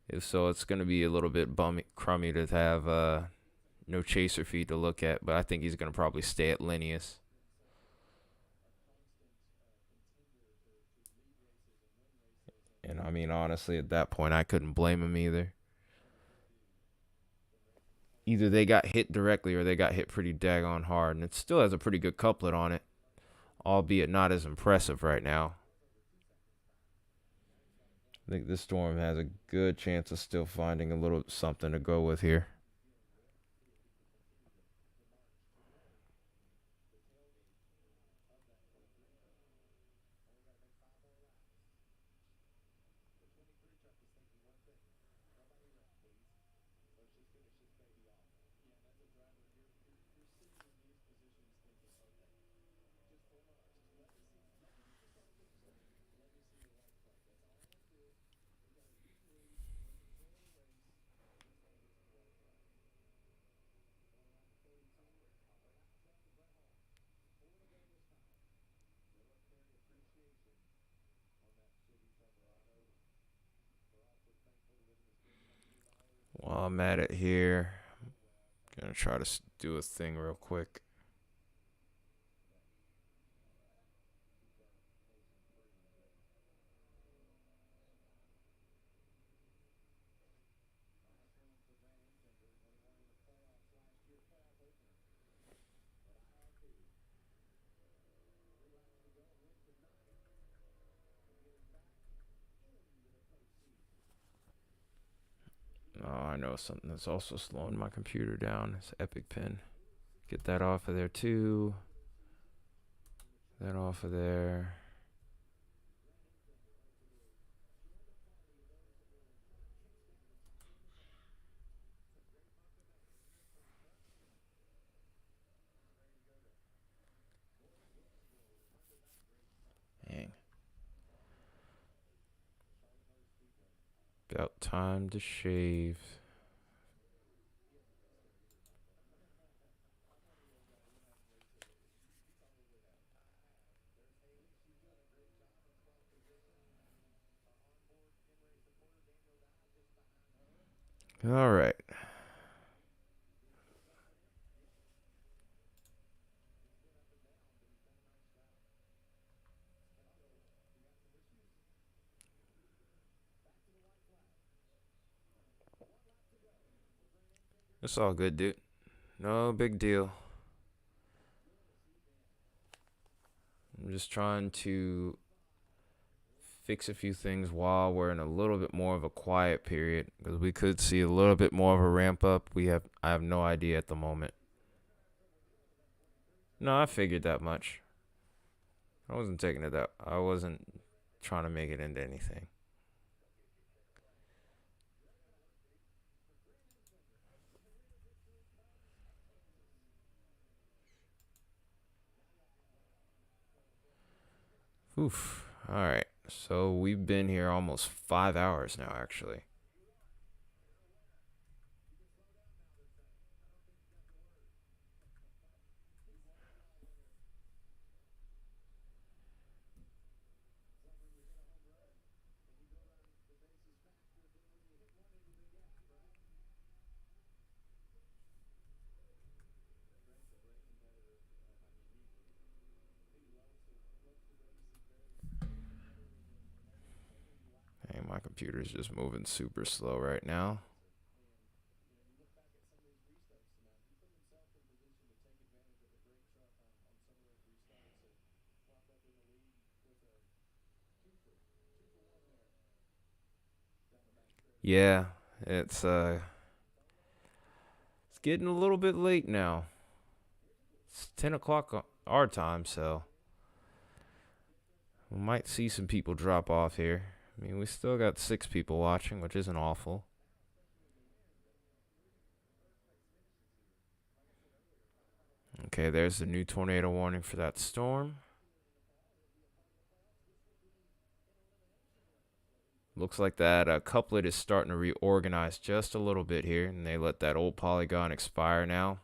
If so, it's going to be a little bit crummy to have no chaser feed to look at, but I think he's going to probably stay at Linnaeus. And I mean, honestly, at that point, I couldn't blame him either. Either they got hit directly or they got hit pretty daggone hard, and it still has a pretty good couplet on it, albeit not as impressive right now. I think this storm has a good chance of still finding a little something to go with here. While I'm at it here, I'm gonna try to do a thing real quick. Oh, I know something that's also slowing my computer down. It's Epic Pen. Get that off of there too. That off of there. Dang. About time to shave. All right. It's all good, dude. No big deal. I'm just trying to fix a few things while we're in a little bit more of a quiet period, because we could see a little bit more of a ramp up. I have no idea at the moment. No, I figured that much. I wasn't taking it that. I wasn't trying to make it into anything. Oof. All right. So we've been here almost 5 hours now, actually. Hey, my computer's just moving super slow right now. Yeah, it's getting a little bit late now. It's 10 o'clock our time, so we might see some people drop off here. I mean, we still got 6 people watching, which isn't awful. Okay, there's the new tornado warning for that storm. Looks like that couplet is starting to reorganize just a little bit here, and they let that old polygon expire now.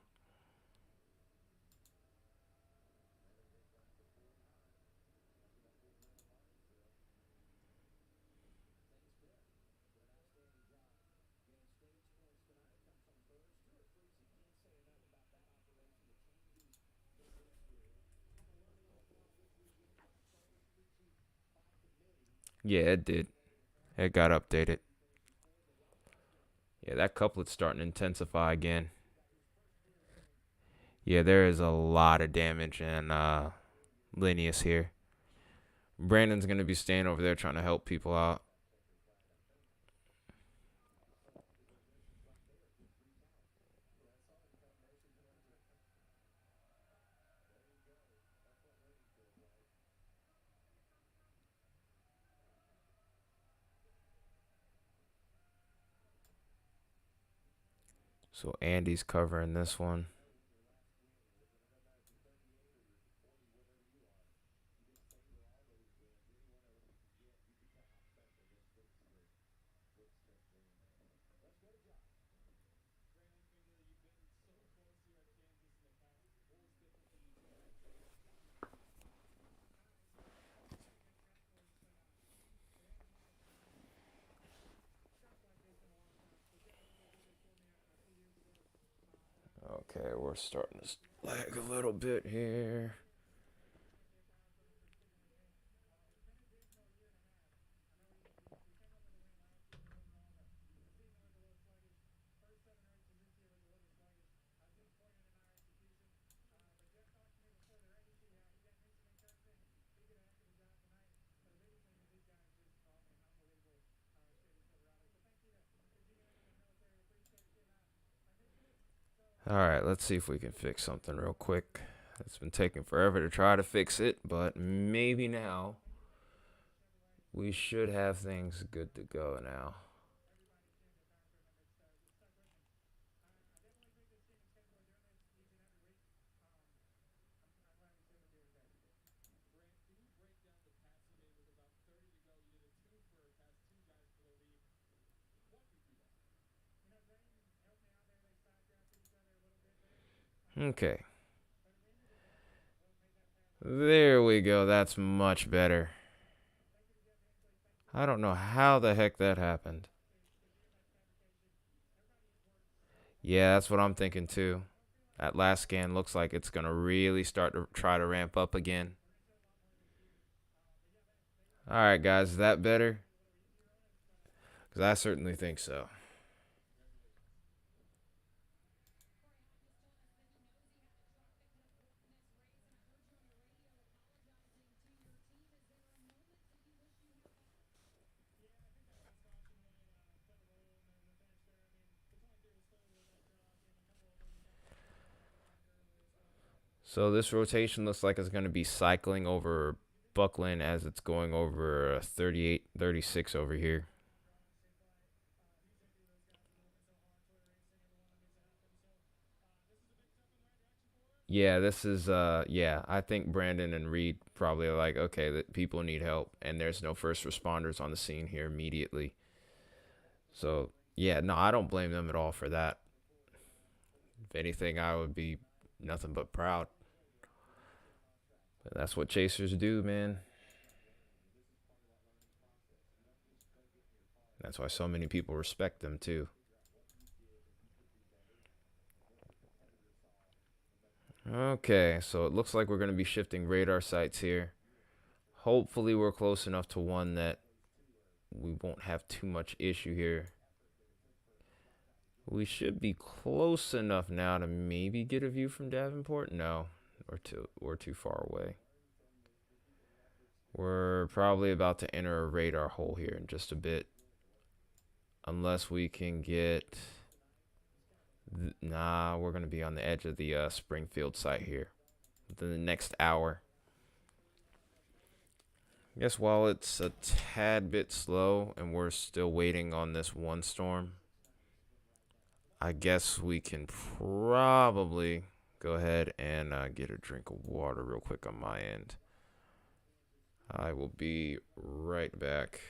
Yeah, it did. It got updated. Yeah, that couplet's starting to intensify again. Yeah, there is a lot of damage in Linneus here. Brandon's going to be staying over there trying to help people out. So Andy's covering this one. Okay, we're starting to lag a little bit here. All right, let's see if we can fix something real quick. It's been taking forever to try to fix it, but maybe now we should have things good to go now. Okay. There we go. That's much better. I don't know how the heck that happened. Yeah, that's what I'm thinking too. That last scan looks like it's going to really start to try to ramp up again. All right, guys, is that better? Because I certainly think so. So this rotation looks like it's going to be cycling over Buckland as it's going over 38, 36 over here. Yeah, this is yeah, I think Brandon and Reed probably are like, okay, that people need help and there's no first responders on the scene here immediately. So, yeah, no, I don't blame them at all for that. If anything, I would be nothing but proud. But that's what chasers do, man. That's why so many people respect them too. Okay, so it looks like we're going to be shifting radar sites here. Hopefully we're close enough to one that we won't have too much issue here. We should be close enough now to maybe get a view from Davenport. No, we're too far away. We're probably about to enter a radar hole here in just a bit. Unless we can get... Nah, we're going to be on the edge of the Springfield site here within the next hour. I guess while it's a tad bit slow and we're still waiting on this one storm, I guess we can probably go ahead and get a drink of water real quick on my end. I will be right back.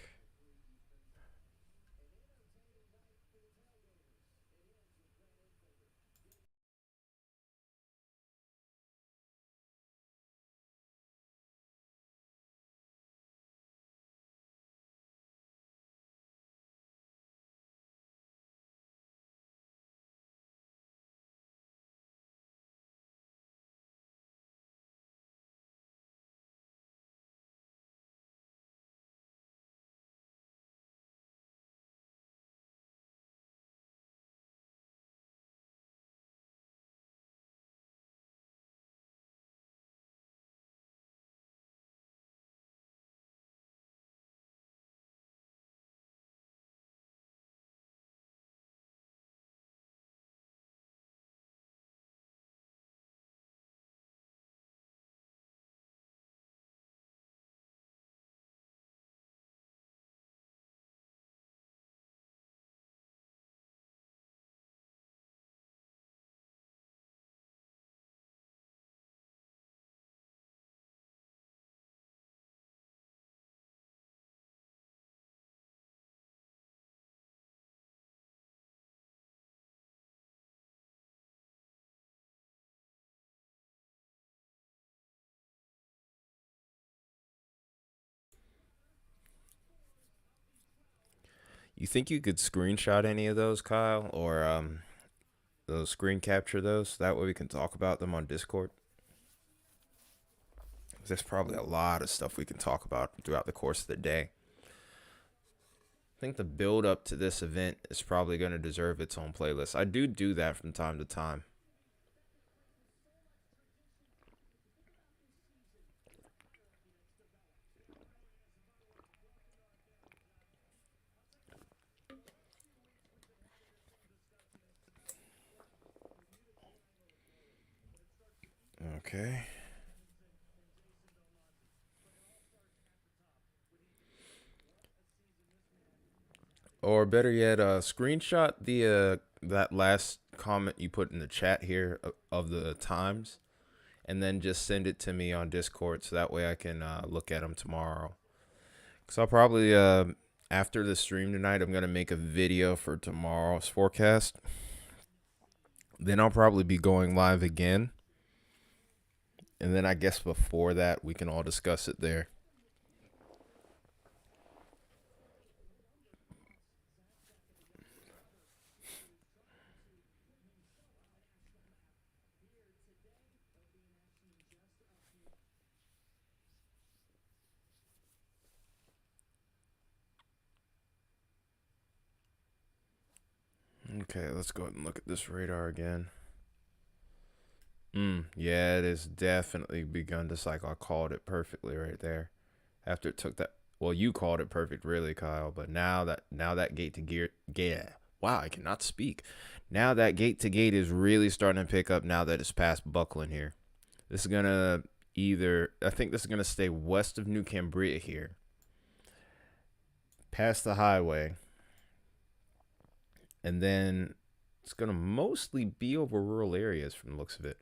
You think you could screenshot any of those, Kyle, or those screen capture those. That way we can talk about them on Discord. There's probably a lot of stuff we can talk about throughout the course of the day. I think the build up to this event is probably going to deserve its own playlist. I do that from time to time. Okay. Or better yet, screenshot the that last comment you put in the chat here of the times, and then just send it to me on Discord so that way I can look at them tomorrow. Because I'll probably, after the stream tonight, I'm going to make a video for tomorrow's forecast. Then I'll probably be going live again. And then I guess before that, we can all discuss it there. Okay, let's go ahead and look at this radar again. Yeah, it has definitely begun to cycle. I called it perfectly right there. After it took that, well, you called it perfect, really, Kyle. But now that gate to gear, yeah. Wow, I cannot speak. Now that gate to gate is really starting to pick up. Now that it's past Buckland here, this is gonna I think this is gonna stay west of New Cambria here, past the highway, and then it's gonna mostly be over rural areas from the looks of it.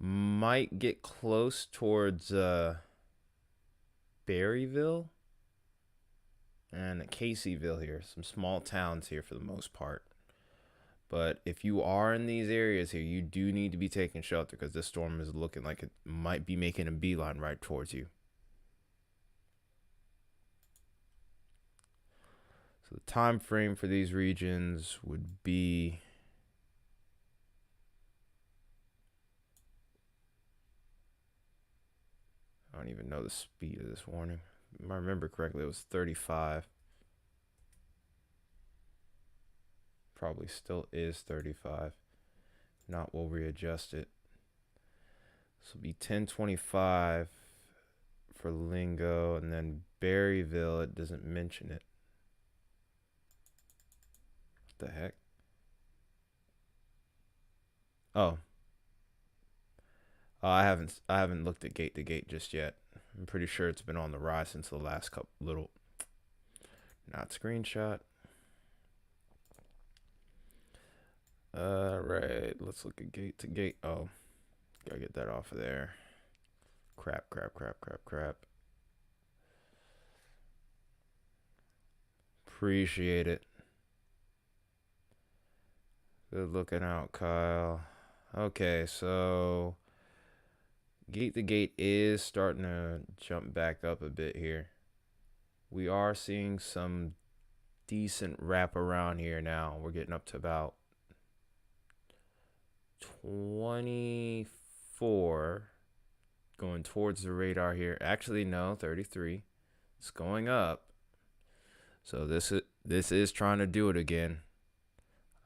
Might get close towards Berryville and Caseyville here. Some small towns here for the most part. But if you are in these areas here, you do need to be taking shelter because this storm is looking like it might be making a beeline right towards you. So the time frame for these regions would be I don't even know the speed of this warning. If I remember correctly, it was 35. Probably still is 35. If not, we'll readjust it. This will be 1025 for Lingo, and then Berryville, it doesn't mention it. What the heck? Oh. I haven't looked at gate to gate just yet. I'm pretty sure it's been on the rise since the last couple little. Not screenshot. Right. Let's look at gate to gate. Oh, gotta get that off of there. Crap. Appreciate it. Good looking out, Kyle. Okay, so gate to gate is starting to jump back up a bit here. We are seeing some decent wrap around here now. We're getting up to about 24 going towards the radar here. Actually, no, 33. It's going up. So this is trying to do it again.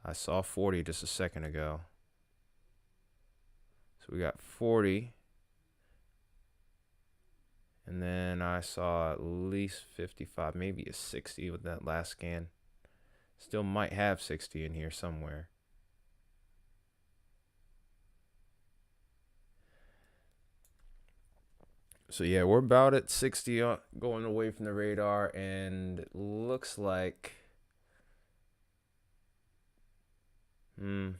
I saw 40 just a second ago. So we got 40. And then I saw at least 55, maybe a 60 with that last scan. Still might have 60 in here somewhere. So yeah, we're about at 60 going away from the radar, and it looks like yeah,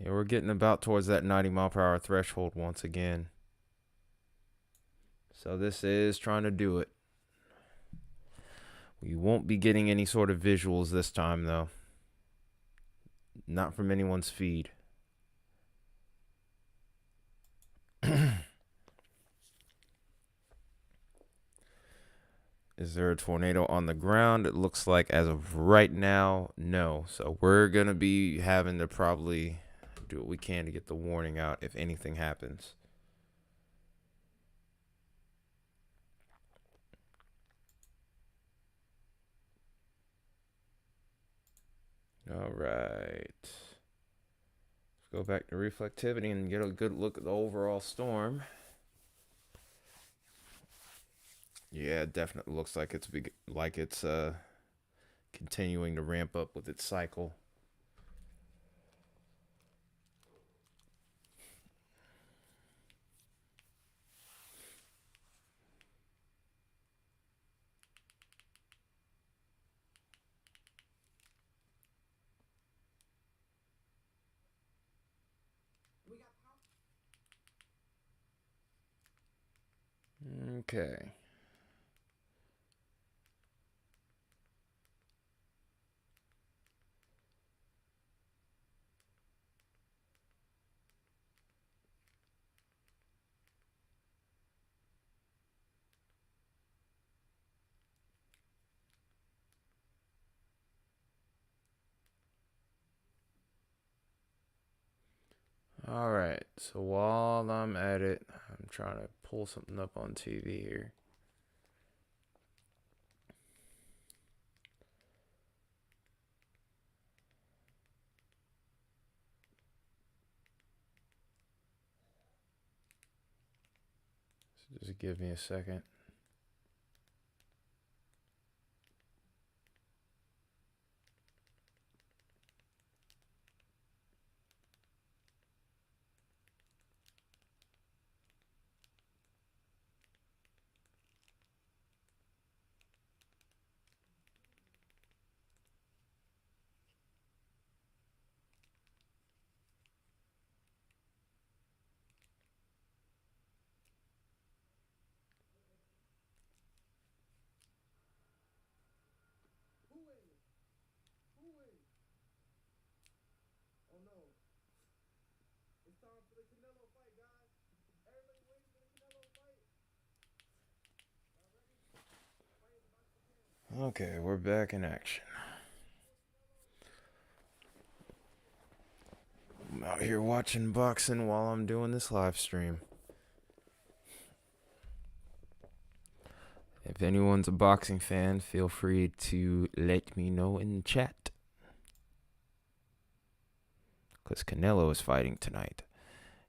we're getting about towards that 90 mile per hour threshold once again. So this is trying to do it. We won't be getting any sort of visuals this time though. Not from anyone's feed. Is there a tornado on the ground? It looks like as of right now, no. So we're going to be having to probably do what we can to get the warning out if anything happens. All right. Let's go back to reflectivity and get a good look at the overall storm. Yeah, it definitely looks like it's continuing to ramp up with its cycle. Okay. All right. So while I'm at it, I'm trying to pull something up on TV here. So just give me a second. Okay, we're back in action. I'm out here watching boxing while I'm doing this live stream. If anyone's a boxing fan, feel free to let me know in the chat. Because Canelo is fighting tonight.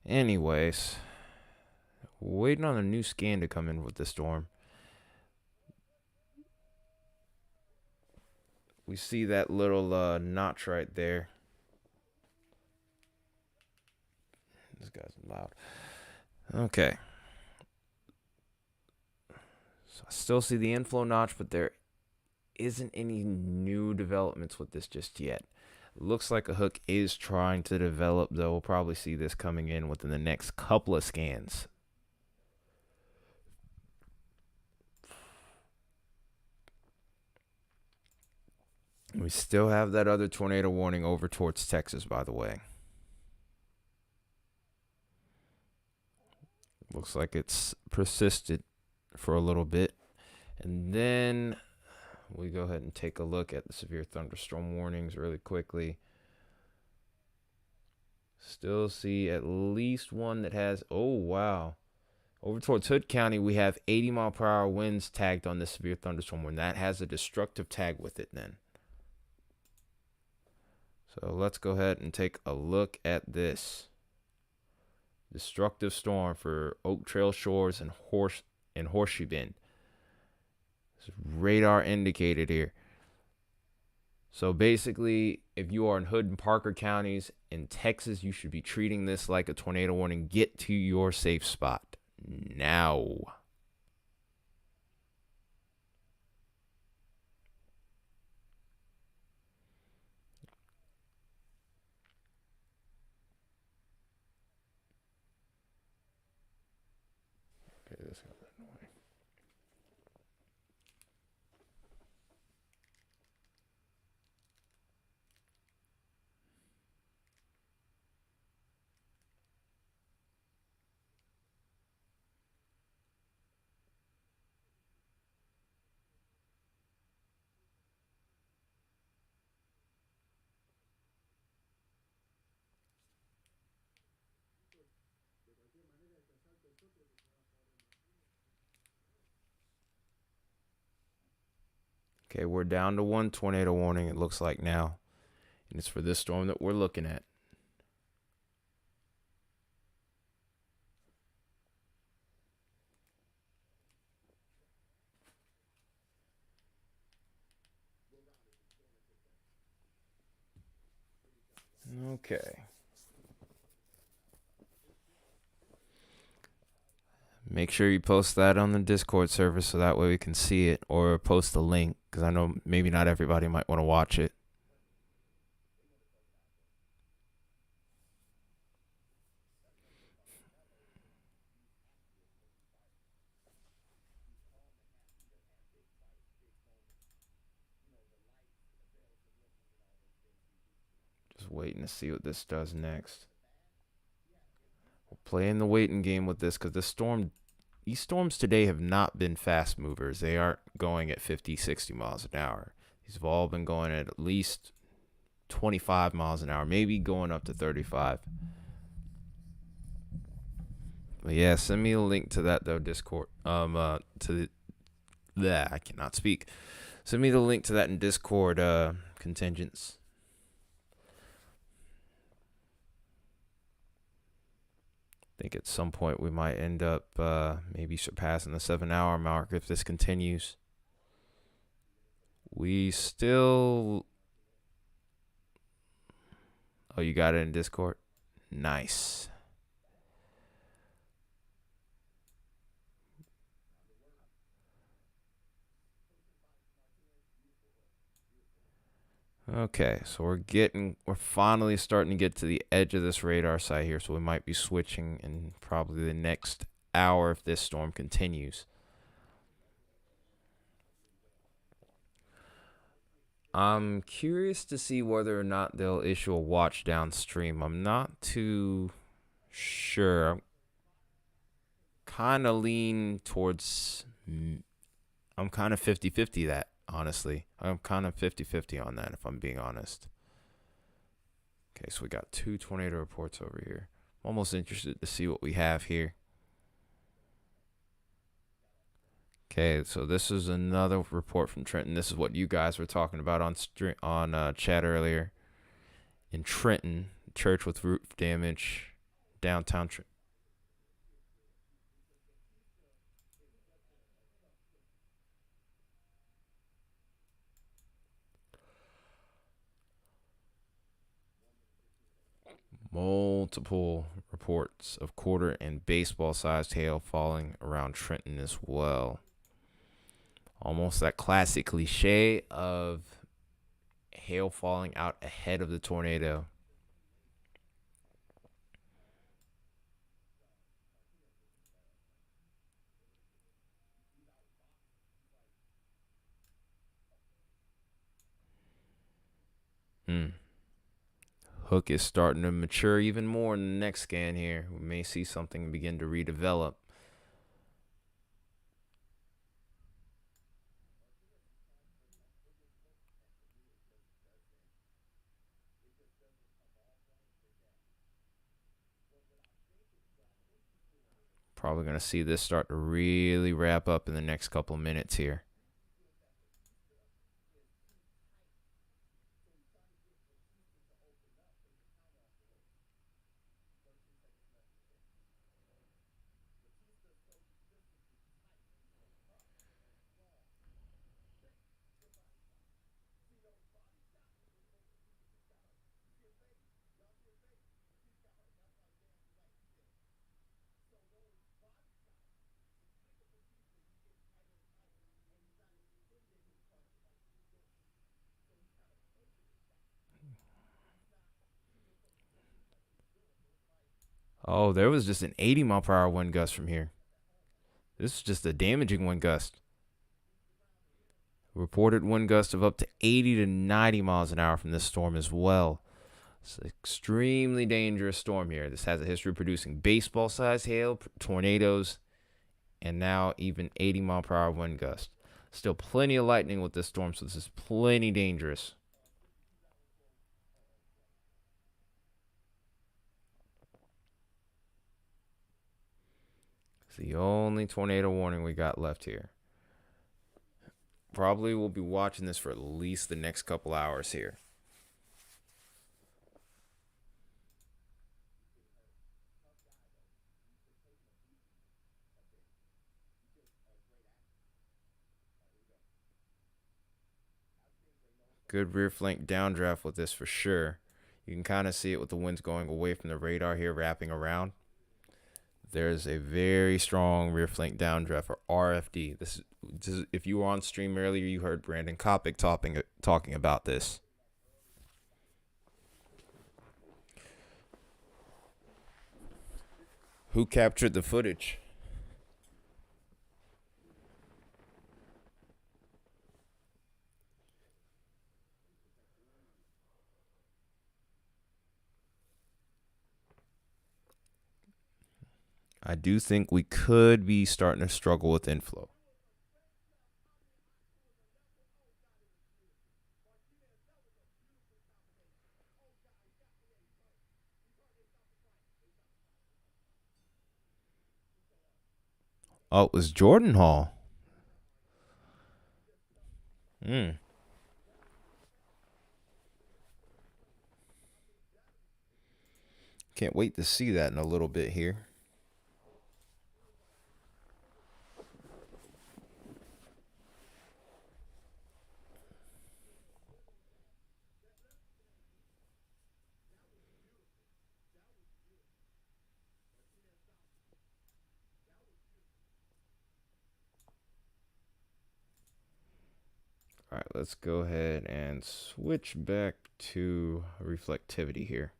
Anyways, waiting on a new scan to come in with the storm. We see that little notch right there. This guy's loud. Okay. So I still see the inflow notch, but there isn't any new developments with this just yet. Looks like a hook is trying to develop, though. We'll probably see this coming in within the next couple of scans. We still have that other tornado warning over towards Texas, by the way. Looks like it's persisted for a little bit. And then we go ahead and take a look at the severe thunderstorm warnings really quickly. Still see at least one that has, oh, wow. Over towards Hood County, we have 80-mile-per-hour winds tagged on the severe thunderstorm warning. That has a destructive tag with it then. So let's go ahead and take a look at this. Destructive storm for Oak Trail Shores and Horseshoe Bend. It's radar indicated here. So basically, if you are in Hood and Parker counties in Texas, you should be treating this like a tornado warning. Get to your safe spot now. Okay, this got annoying. Okay, we're down to 1 tornado warning, it looks like now. And it's for this storm that we're looking at. Okay. Make sure you post that on the Discord server so that way we can see it, or post the link, because I know maybe not everybody might want to watch it. Just waiting to see what this does next. We're playing the waiting game with this because these storms today have not been fast movers. They aren't going at 50, 60 miles an hour. These have all been going at least 25 miles an hour, maybe going up to 35. But yeah, send me a link to that though, Discord. I cannot speak. Send me the link to that in Discord, contingents. I think at some point we might end up maybe surpassing the 7-hour mark if this continues. We still... Oh, you got it in Discord? Nice. Okay, so we're finally starting to get to the edge of this radar site here, so we might be switching in probably the next hour if this storm continues. I'm curious to see whether or not they'll issue a watch downstream. I'm not too sure. I'm kind of lean towards... I'm kind of 50-50 that, honestly. I'm kind of 50-50 on that, if I'm being honest. Okay, so we got 2 tornado reports over here. I'm almost interested to see what we have here. Okay, so this is another report from Trenton. This is what you guys were talking about on chat earlier. In Trenton, church with roof damage, downtown Trenton. Multiple reports of quarter and baseball-sized hail falling around Trenton as well. Almost that classic cliche of hail falling out ahead of the tornado. Hook is starting to mature even more in the next scan here. We may see something begin to redevelop. Probably going to see this start to really wrap up in the next couple of minutes here. Oh, there was just an 80-mile-per-hour wind gust from here. This is just a damaging wind gust. Reported wind gust of up to 80 to 90 miles an hour from this storm as well. It's an extremely dangerous storm here. This has a history of producing baseball-sized hail, tornadoes, and now even 80-mile-per-hour wind gust. Still plenty of lightning with this storm, so this is plenty dangerous. It's the only tornado warning we got left here. probably will be watching this for at least the next couple hours here. Good rear flank downdraft with this for sure. You can kind of see it with the winds going away from the radar here, wrapping around. There's a very strong rear flank downdraft, or RFD. This is, if you were on stream earlier, you heard Brandon Kopic talking about this. Who captured the footage? I do think we could be starting to struggle with inflow. Oh, it was Jordan Hall. Can't wait to see that in a little bit here. All right, let's go ahead and switch back to reflectivity here.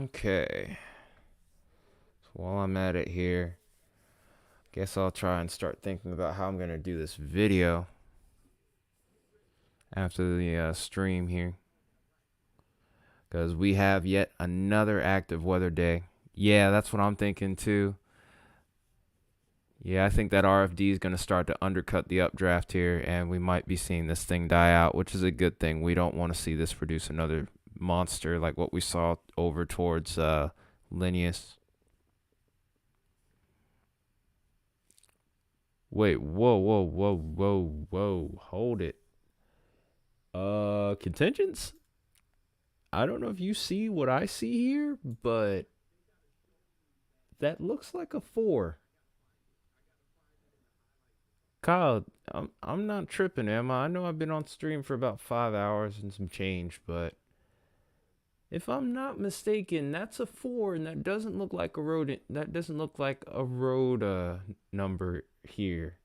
Okay. So while I'm at it here, guess I'll try and start thinking about how I'm going to do this video after the stream here. Because we have yet another active weather day. Yeah, that's what I'm thinking too. Yeah, I think that RFD is going to start to undercut the updraft here, and we might be seeing this thing die out, which is a good thing. We don't want to see this produce another monster like what we saw over towards Linnaeus. Wait, whoa, hold it. Contingents? I don't know if you see what I see here, but that looks like a 4. Kyle, I'm not tripping, am I? I know I've been on stream for about 5 hours and some change, but if I'm not mistaken, that's a 4, and that doesn't look like a road. That doesn't look like a road number here.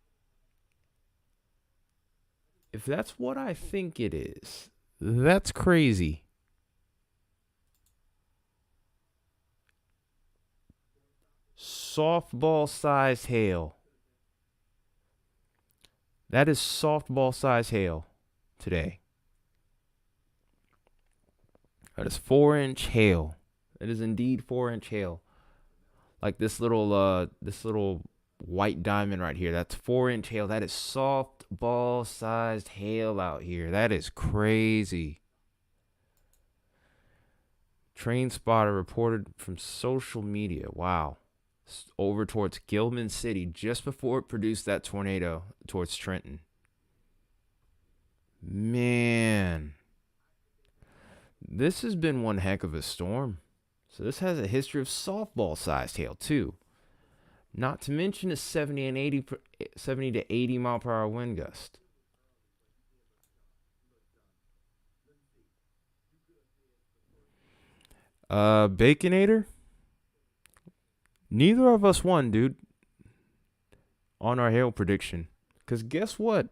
If that's what I think it is, that's crazy. Softball-sized hail. That is softball-sized hail today. That is 4-inch hail. It is indeed 4-inch hail. Like this little white diamond right here. That's 4-inch hail. That is softball-sized hail out here. That is crazy. Train spotter reported from social media. Wow. Over towards Gilman City just before it produced that tornado towards Trenton. Man. This has been one heck of a storm. So this has a history of softball-sized hail too. Not to mention a 70 to 80 mile per hour wind gust. Baconator? Neither of us won, dude, on our hail prediction. Because guess what?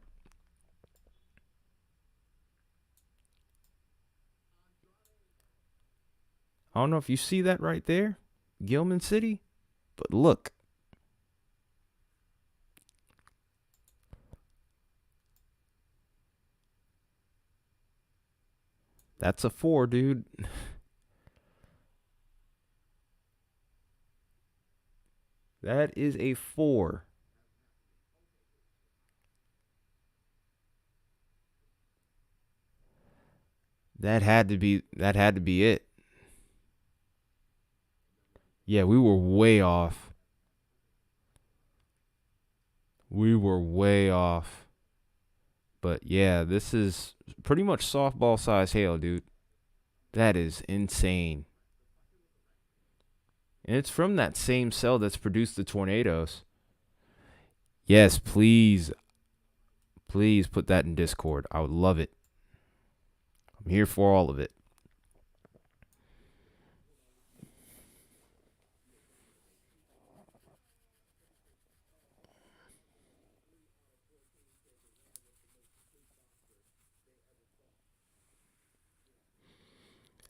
I don't know if you see that right there, Gilman City, but look. That's a 4, dude. That is a 4. That had to be it. Yeah, we were way off. But yeah, this is pretty much softball size hail, dude. That is insane. And it's from that same cell that's produced the tornadoes. Yes, please. Please put that in Discord. I would love it. I'm here for all of it.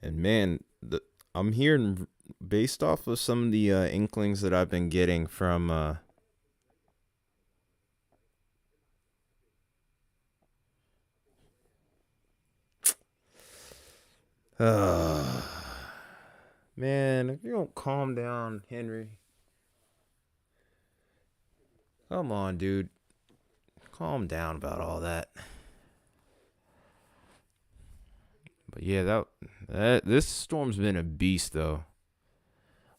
And man, I'm hearing, based off of some of the inklings that I've been getting from man, if you don't calm down, Henry. Come on, dude. Calm down about all that. But yeah, this storm's been a beast, though.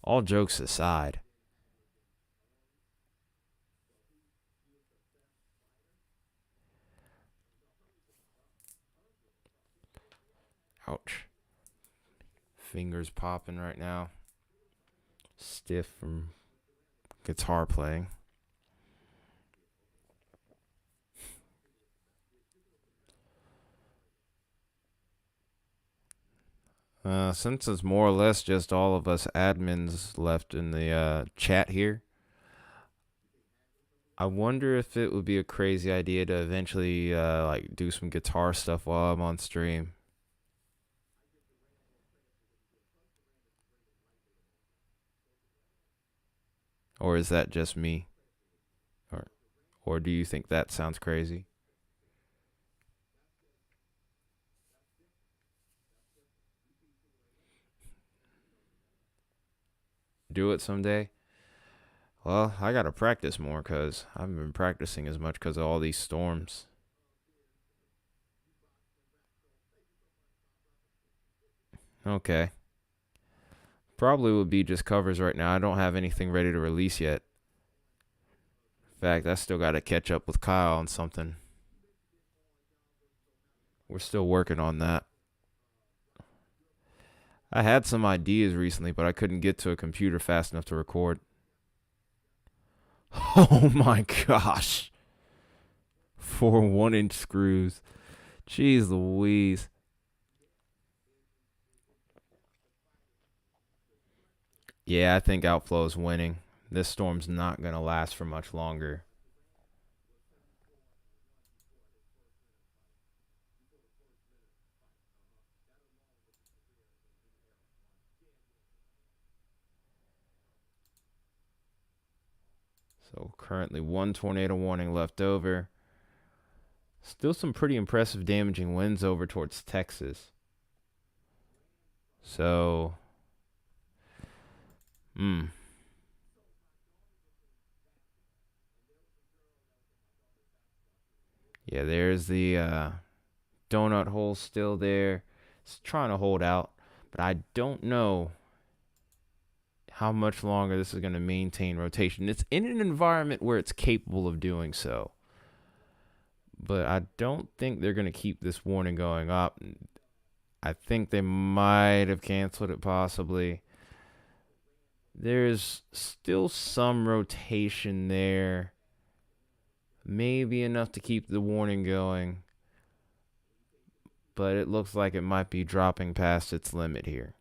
All jokes aside. Ouch. Fingers popping right now. Stiff from guitar playing. Since it's more or less just all of us admins left in the chat here, I wonder if it would be a crazy idea to eventually like do some guitar stuff while I'm on stream. Or is that just me? Or do you think that sounds crazy? Do it someday? Well, I gotta practice more because I haven't been practicing as much because of all these storms. Okay. Probably would be just covers right now. I don't have anything ready to release yet. In fact, I still gotta catch up with Kyle on something. We're still working on that. I had some ideas recently, but I couldn't get to a computer fast enough to record. Oh my gosh. 4 1-inch screws. Jeez Louise. Yeah, I think Outflow's winning. This storm's not going to last for much longer. So currently 1 tornado warning left over. Still some pretty impressive damaging winds over towards Texas. So, yeah, there's the donut hole still there. It's trying to hold out, but I don't know how much longer this is going to maintain rotation. It's in an environment where it's capable of doing so, but I don't think they're going to keep this warning going up. I think they might have canceled it possibly. There's still some rotation there. Maybe enough to keep the warning going. But it looks like it might be dropping past its limit here.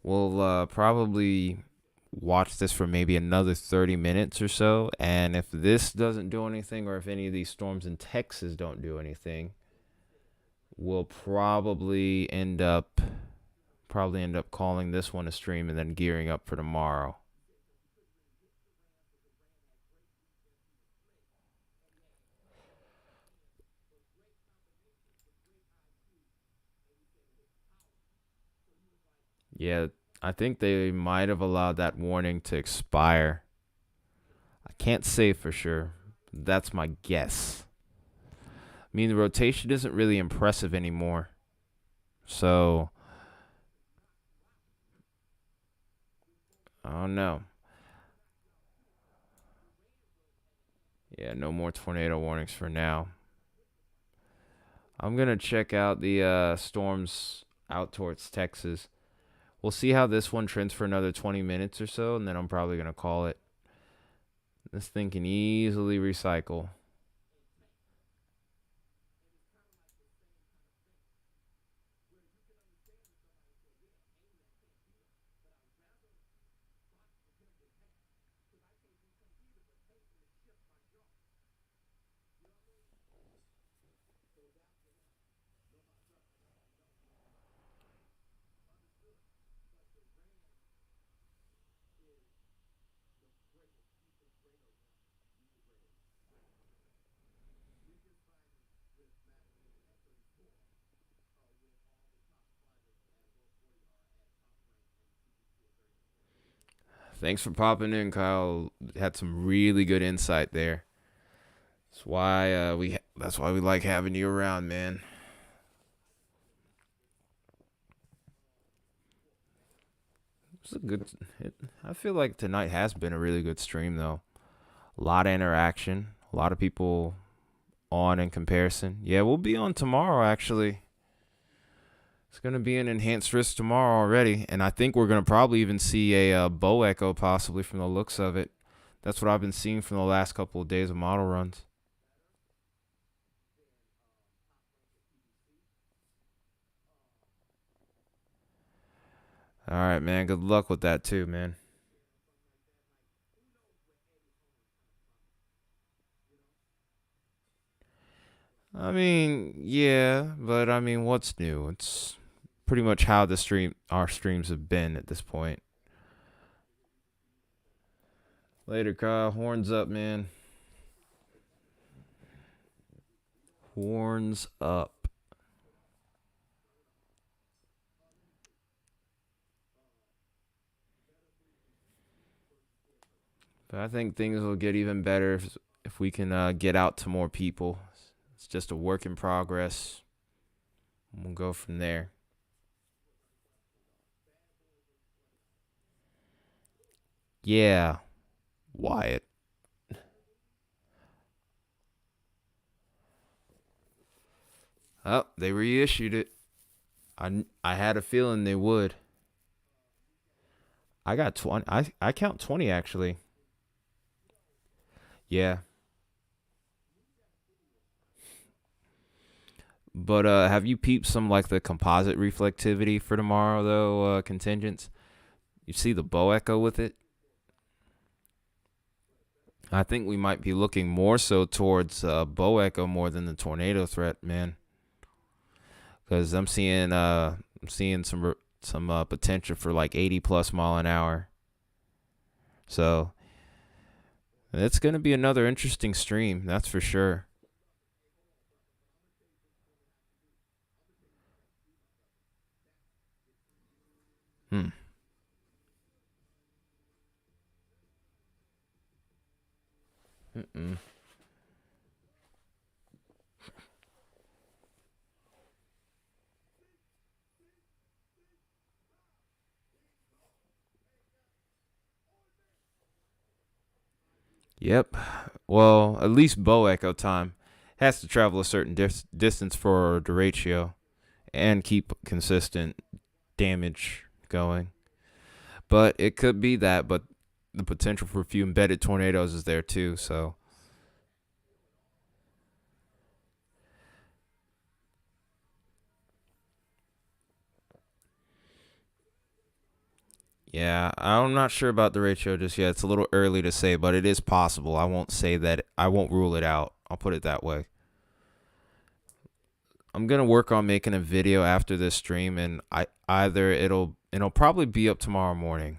We'll probably watch this for maybe another 30 minutes or so. And if this doesn't do anything, or if any of these storms in Texas don't do anything, we'll probably end up calling this one a stream and then gearing up for tomorrow. Yeah, I think they might have allowed that warning to expire. I can't say for sure. That's my guess. I mean, the rotation isn't really impressive anymore. So, I don't know. Yeah, no more tornado warnings for now. I'm going to check out the storms out towards Texas. We'll see how this one trends for another 20 minutes or so, and then I'm probably going to call it. This thing can easily recycle. Thanks for popping in, Kyle. Had some really good insight there. That's why we like having you around, man. I feel like tonight has been a really good stream though. A lot of interaction, a lot of people on in comparison. Yeah, we'll be on tomorrow actually. It's going to be an enhanced risk tomorrow already, and I think we're going to probably even see a bow echo possibly from the looks of it. That's what I've been seeing from the last couple of days of model runs. All right, man. Good luck with that too, man. I mean, yeah, but I mean, what's new? It's pretty much how our streams have been at this point. Later, Kyle. Horns up, man. Horns up. But I think things will get even better if we can get out to more people. It's just a work in progress. We'll go from there. Yeah, Wyatt. Oh, they reissued it. I had a feeling they would. I got 20. I count 20 actually. Yeah. But have you peeped some like the composite reflectivity for tomorrow though, contingents? You see the bow echo with it? I think we might be looking more so towards bow echo more than the tornado threat, man. Because I'm seeing some potential for like 80 plus mile an hour. So it's gonna be another interesting stream, that's for sure. Hmm. Mm-mm. Yep. Well, at least bow echo time has to travel a certain distance for derecho and keep consistent damage going. But it could be that, but the potential for a few embedded tornadoes is there too, so. Yeah, I'm not sure about the ratio just yet. It's a little early to say, but it is possible. I won't rule it out. I'll put it that way. I'm gonna work on making a video after this stream, and either it'll probably be up tomorrow morning,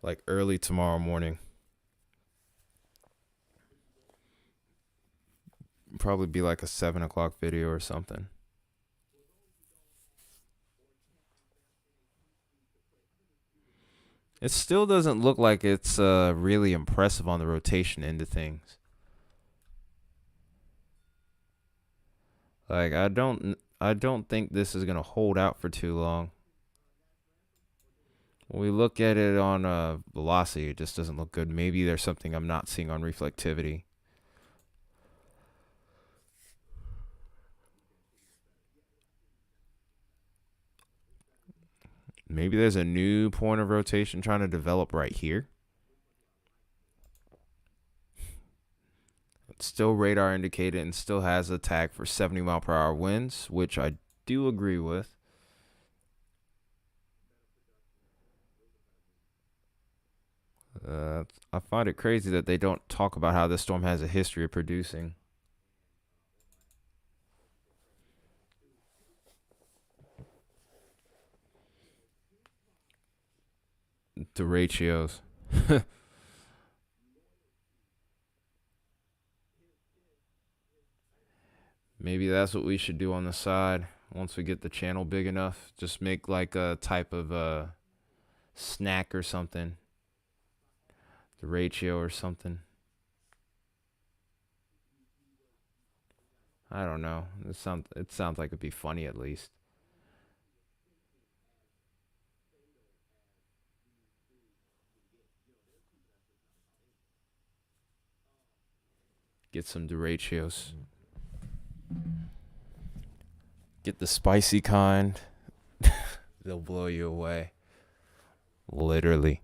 like early tomorrow morning. Probably be like a 7 o'clock video or something. It still doesn't look like it's really impressive on the rotation end of things. Like I don't think this is gonna hold out for too long. When we look at it on velocity, it just doesn't look good. Maybe there's something I'm not seeing on reflectivity. Maybe there's a new point of rotation trying to develop right here. It's still radar indicated and still has a tag for 70 mph winds, which I do agree with. I find it crazy that they don't talk about how this storm has a history of producing. The ratios. Maybe that's what we should do on the side once we get the channel big enough. Just make like a type of snack or something. The ratio or something. I don't know. It sounds like it'd be funny at least. Get some deratios. Get the spicy kind. They'll blow you away. Literally.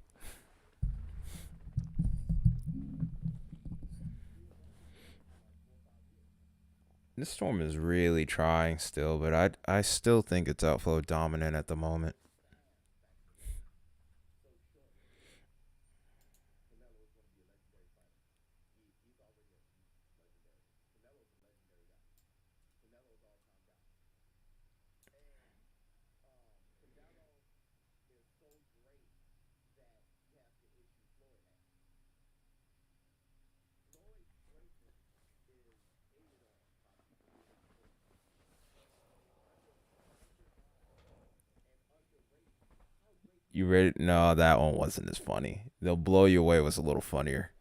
This storm is really trying still, but I still think it's outflow dominant at the moment. You ready? No, that one wasn't as funny. They'll blow you away was a little funnier.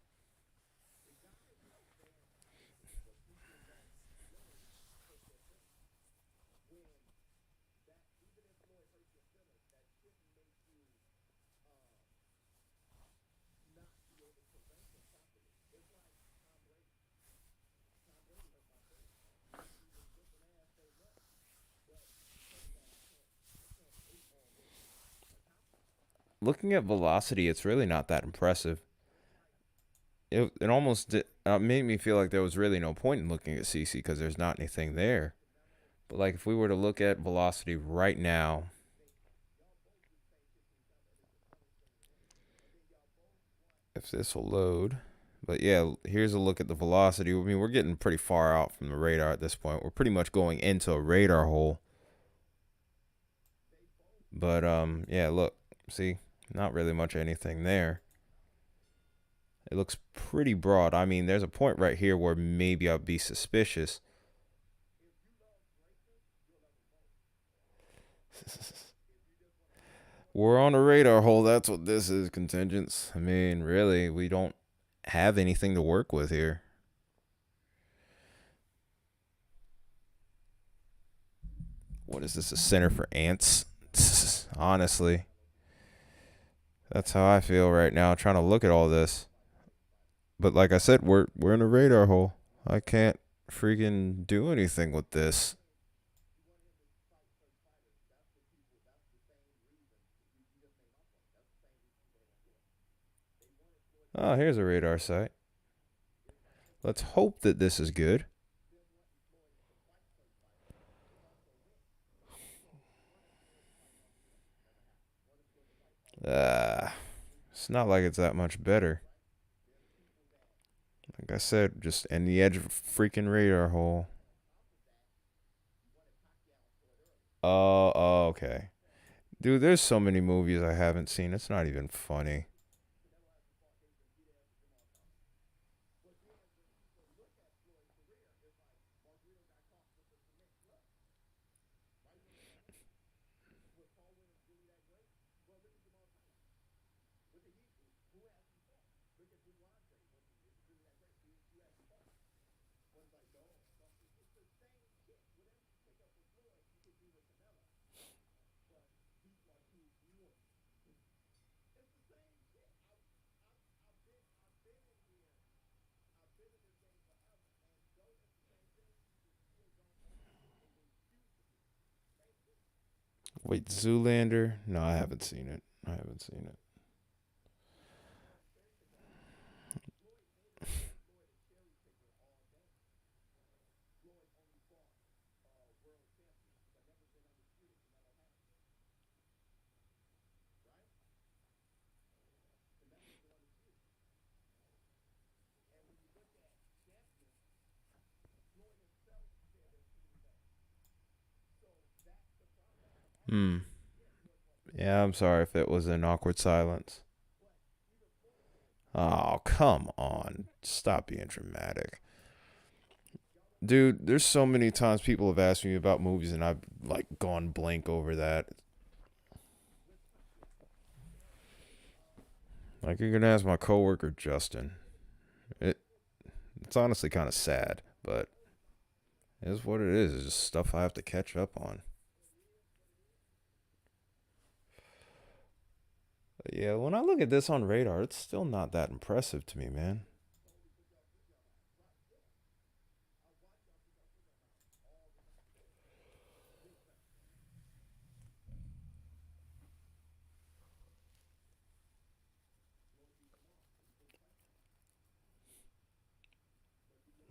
Looking at velocity, it's really not that impressive. It almost made me feel like there was really no point in looking at CC because there's not anything there. But like if we were to look at velocity right now, if this will load. But yeah, here's a look at the velocity. I mean, we're getting pretty far out from the radar at this point. We're pretty much going into a radar hole. But yeah, look, see, not really much anything there. It looks pretty broad. I mean, there's a point right here where maybe I'd be suspicious. We're on a radar hole. That's what this is, contingents. I mean, really, we don't have anything to work with here. What is this, a center for ants? Honestly, that's how I feel right now, trying to look at all this. But like I said, we're in a radar hole. I can't freaking do anything with this. Oh, here's a radar site. Let's hope that this is good. It's not like it's that much better. Like I said, just in the edge of a freaking radar hole. Oh, okay. Dude, there's so many movies I haven't seen. It's not even funny. Wait, Zoolander? No, I haven't seen it. I haven't seen it. Hmm. Yeah, I'm sorry if it was an awkward silence. Oh, come on. Stop being dramatic. Dude, there's so many times people have asked me about movies and I've like gone blank over that. Like you're gonna ask my coworker Justin. It it's honestly kind of sad, but it is what it is. It's just stuff I have to catch up on. But yeah, when I look at this on radar, it's still not that impressive to me, man.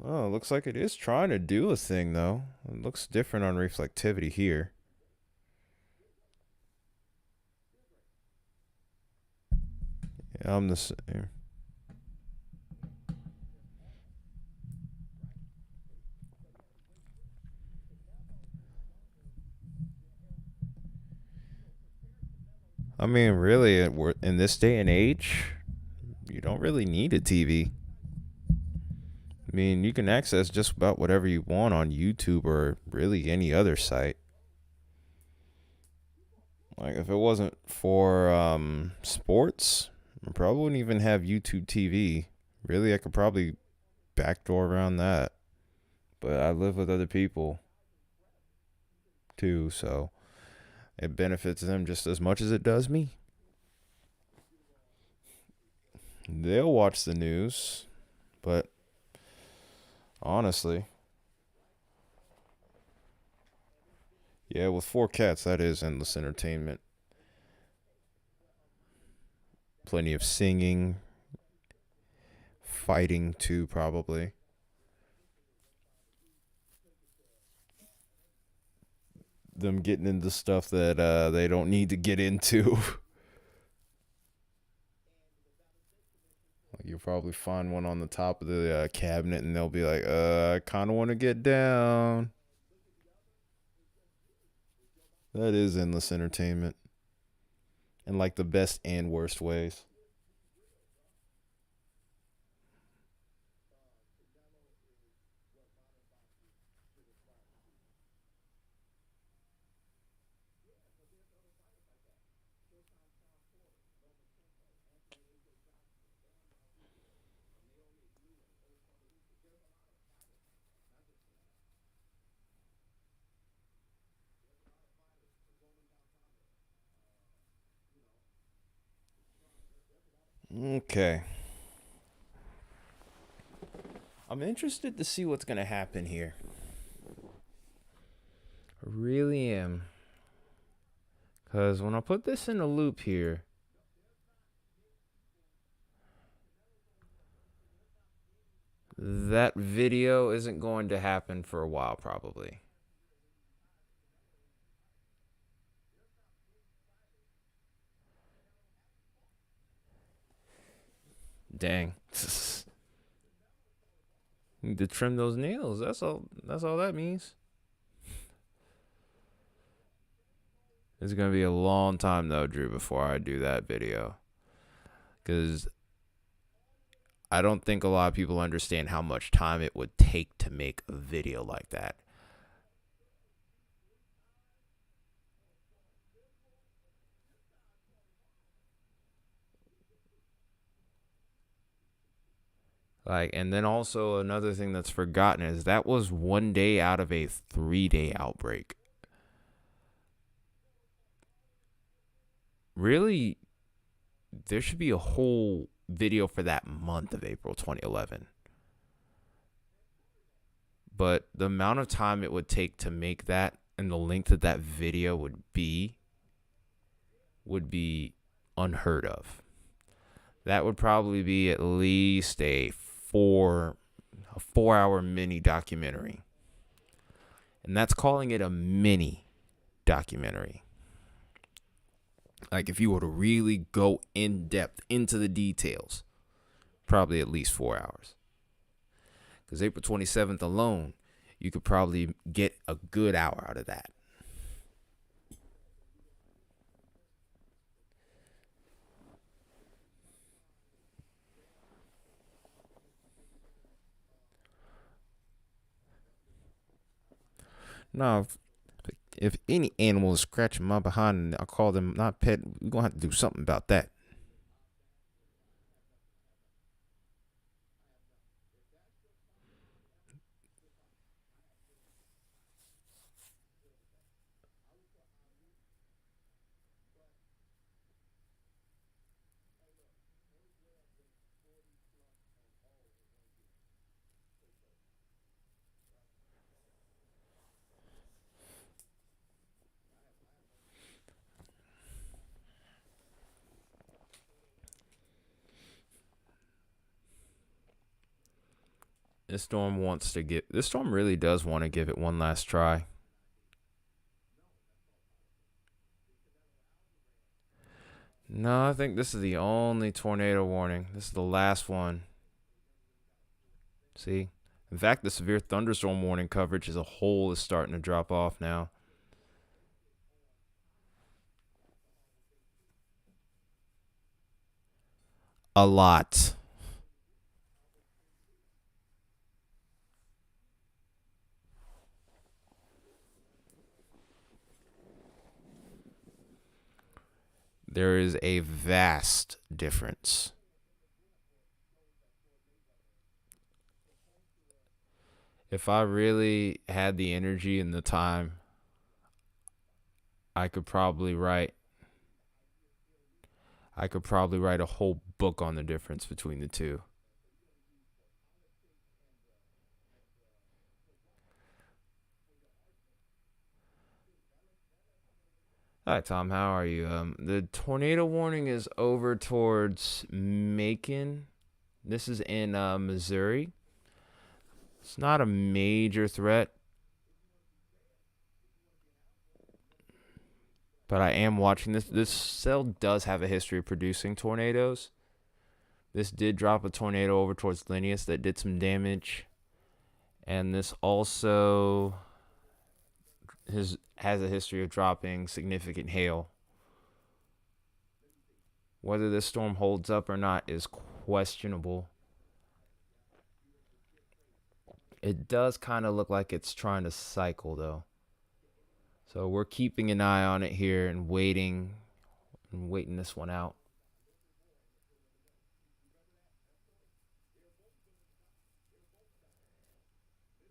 Oh, it looks like it is trying to do a thing though. It looks different on reflectivity here. Yeah, I'm the same. I mean, really, in this day and age, you don't really need a TV. I mean, you can access just about whatever you want on YouTube or really any other site. Like, if it wasn't for sports, I probably wouldn't even have YouTube TV. Really, I could probably backdoor around that. But I live with other people too, so it benefits them just as much as it does me. They'll watch the news, but honestly, yeah, with four cats, that is endless entertainment. Plenty of singing, fighting too, probably. Them getting into stuff that they don't need to get into. You'll probably find one on the top of the cabinet, and they'll be like, I kind of want to get down. That is endless entertainment in like the best and worst ways. Okay. I'm interested to see what's going to happen here. I really am. Because when I put this in a loop here, that video isn't going to happen for a while, probably. Dang. Need to trim those nails. That's all that means. It's going to be a long time, though, Drew, before I do that video. Because I don't think a lot of people understand how much time it would take to make a video like that. Like, and then also another thing that's forgotten is that was 1 day out of a 3-day outbreak. Really, there should be a whole video for that month of April 2011. But the amount of time it would take to make that and the length that that video would be unheard of. That would probably be at least a 4-hour mini documentary. And that's calling it a mini documentary. Like, if you were to really go in depth into the details, probably at least 4 hours. Because April 27th alone, you could probably get a good hour out of that. Now, if any animal is scratching my behind, I call them not pet, we're going to have to do something about that. This storm really does want to give it one last try. No, I think this is the only tornado warning. This is the last one. See? In fact, the severe thunderstorm warning coverage as a whole is starting to drop off now. A lot. There is a vast difference. If I really had the energy and the time, I could probably write a whole book on the difference between the two. Hi, Tom. How are you? The tornado warning is over towards Macon. This is in Missouri. It's not a major threat, but I am watching this. This cell does have a history of producing tornadoes. This did drop a tornado over towards Linneus that did some damage, and this also has a history of dropping significant hail. Whether this storm holds up or not is questionable. It does kind of look like it's trying to cycle, though. So we're keeping an eye on it here and waiting this one out.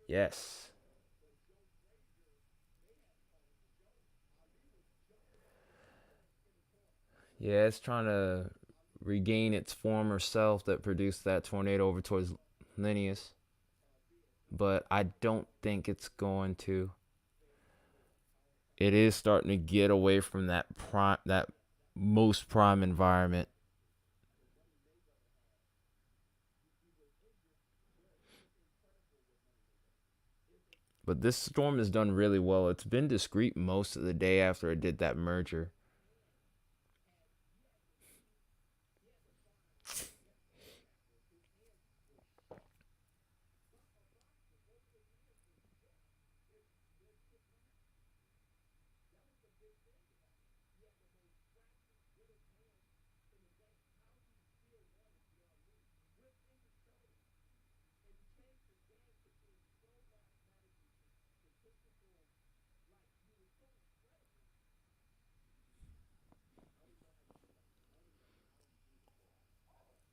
Yes. Yeah, it's trying to regain its former self that produced that tornado over towards Linneus. But I don't think it's going to. It is starting to get away from that most prime environment. But this storm has done really well. It's been discreet most of the day after it did that merger.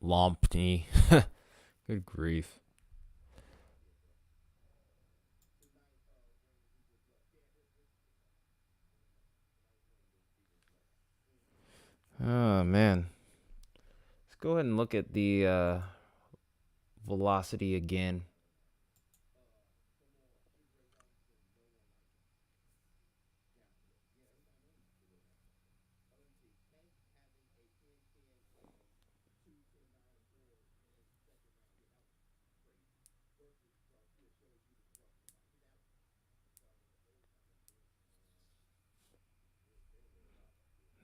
Lompney. Good grief. Oh, man. Let's go ahead and look at the velocity again.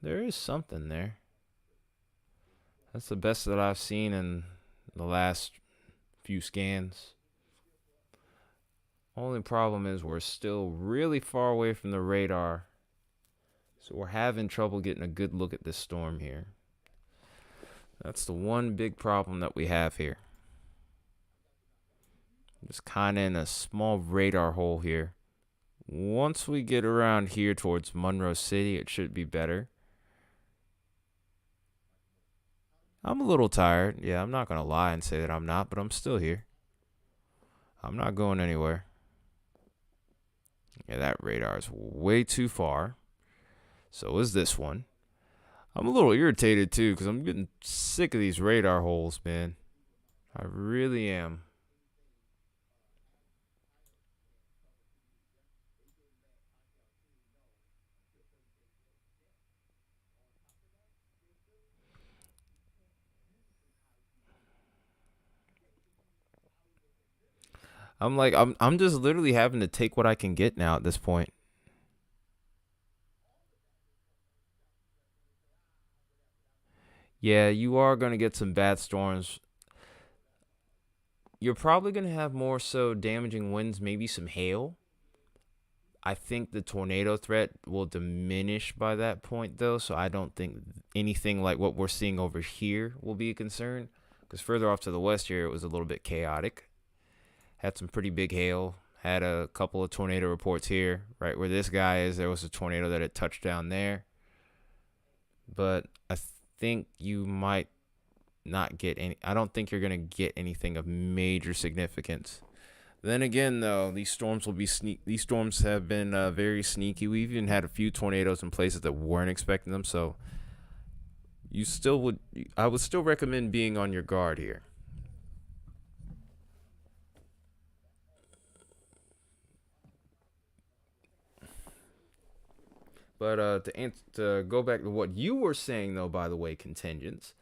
There is something there. That's the best that I've seen in the last few scans. Only problem is we're still really far away from the radar. So we're having trouble getting a good look at this storm here. That's the one big problem that we have here. Just kind of in a small radar hole here. Once we get around here towards Monroe City, it should be better. I'm a little tired. Yeah, I'm not going to lie and say that I'm not, but I'm still here. I'm not going anywhere. Yeah, that radar is way too far. So is this one. I'm a little irritated, too, because I'm getting sick of these radar holes, man. I really am. I'm just literally having to take what I can get now at this point. Yeah, you are going to get some bad storms. You're probably going to have more so damaging winds, maybe some hail. I think the tornado threat will diminish by that point, though, so I don't think anything like what we're seeing over here will be a concern, because further off to the west here, it was a little bit chaotic. Had some pretty big hail. Had a couple of tornado reports here. Right where this guy is, there was a tornado that had touched down there. But I think you might not get any. I don't think you're going to get anything of major significance. Then again, though, these storms will be These storms have been very sneaky. We've even had a few tornadoes in places that weren't expecting them. So I would still recommend being on your guard here. But to go back to what you were saying, though, by the way, contingents.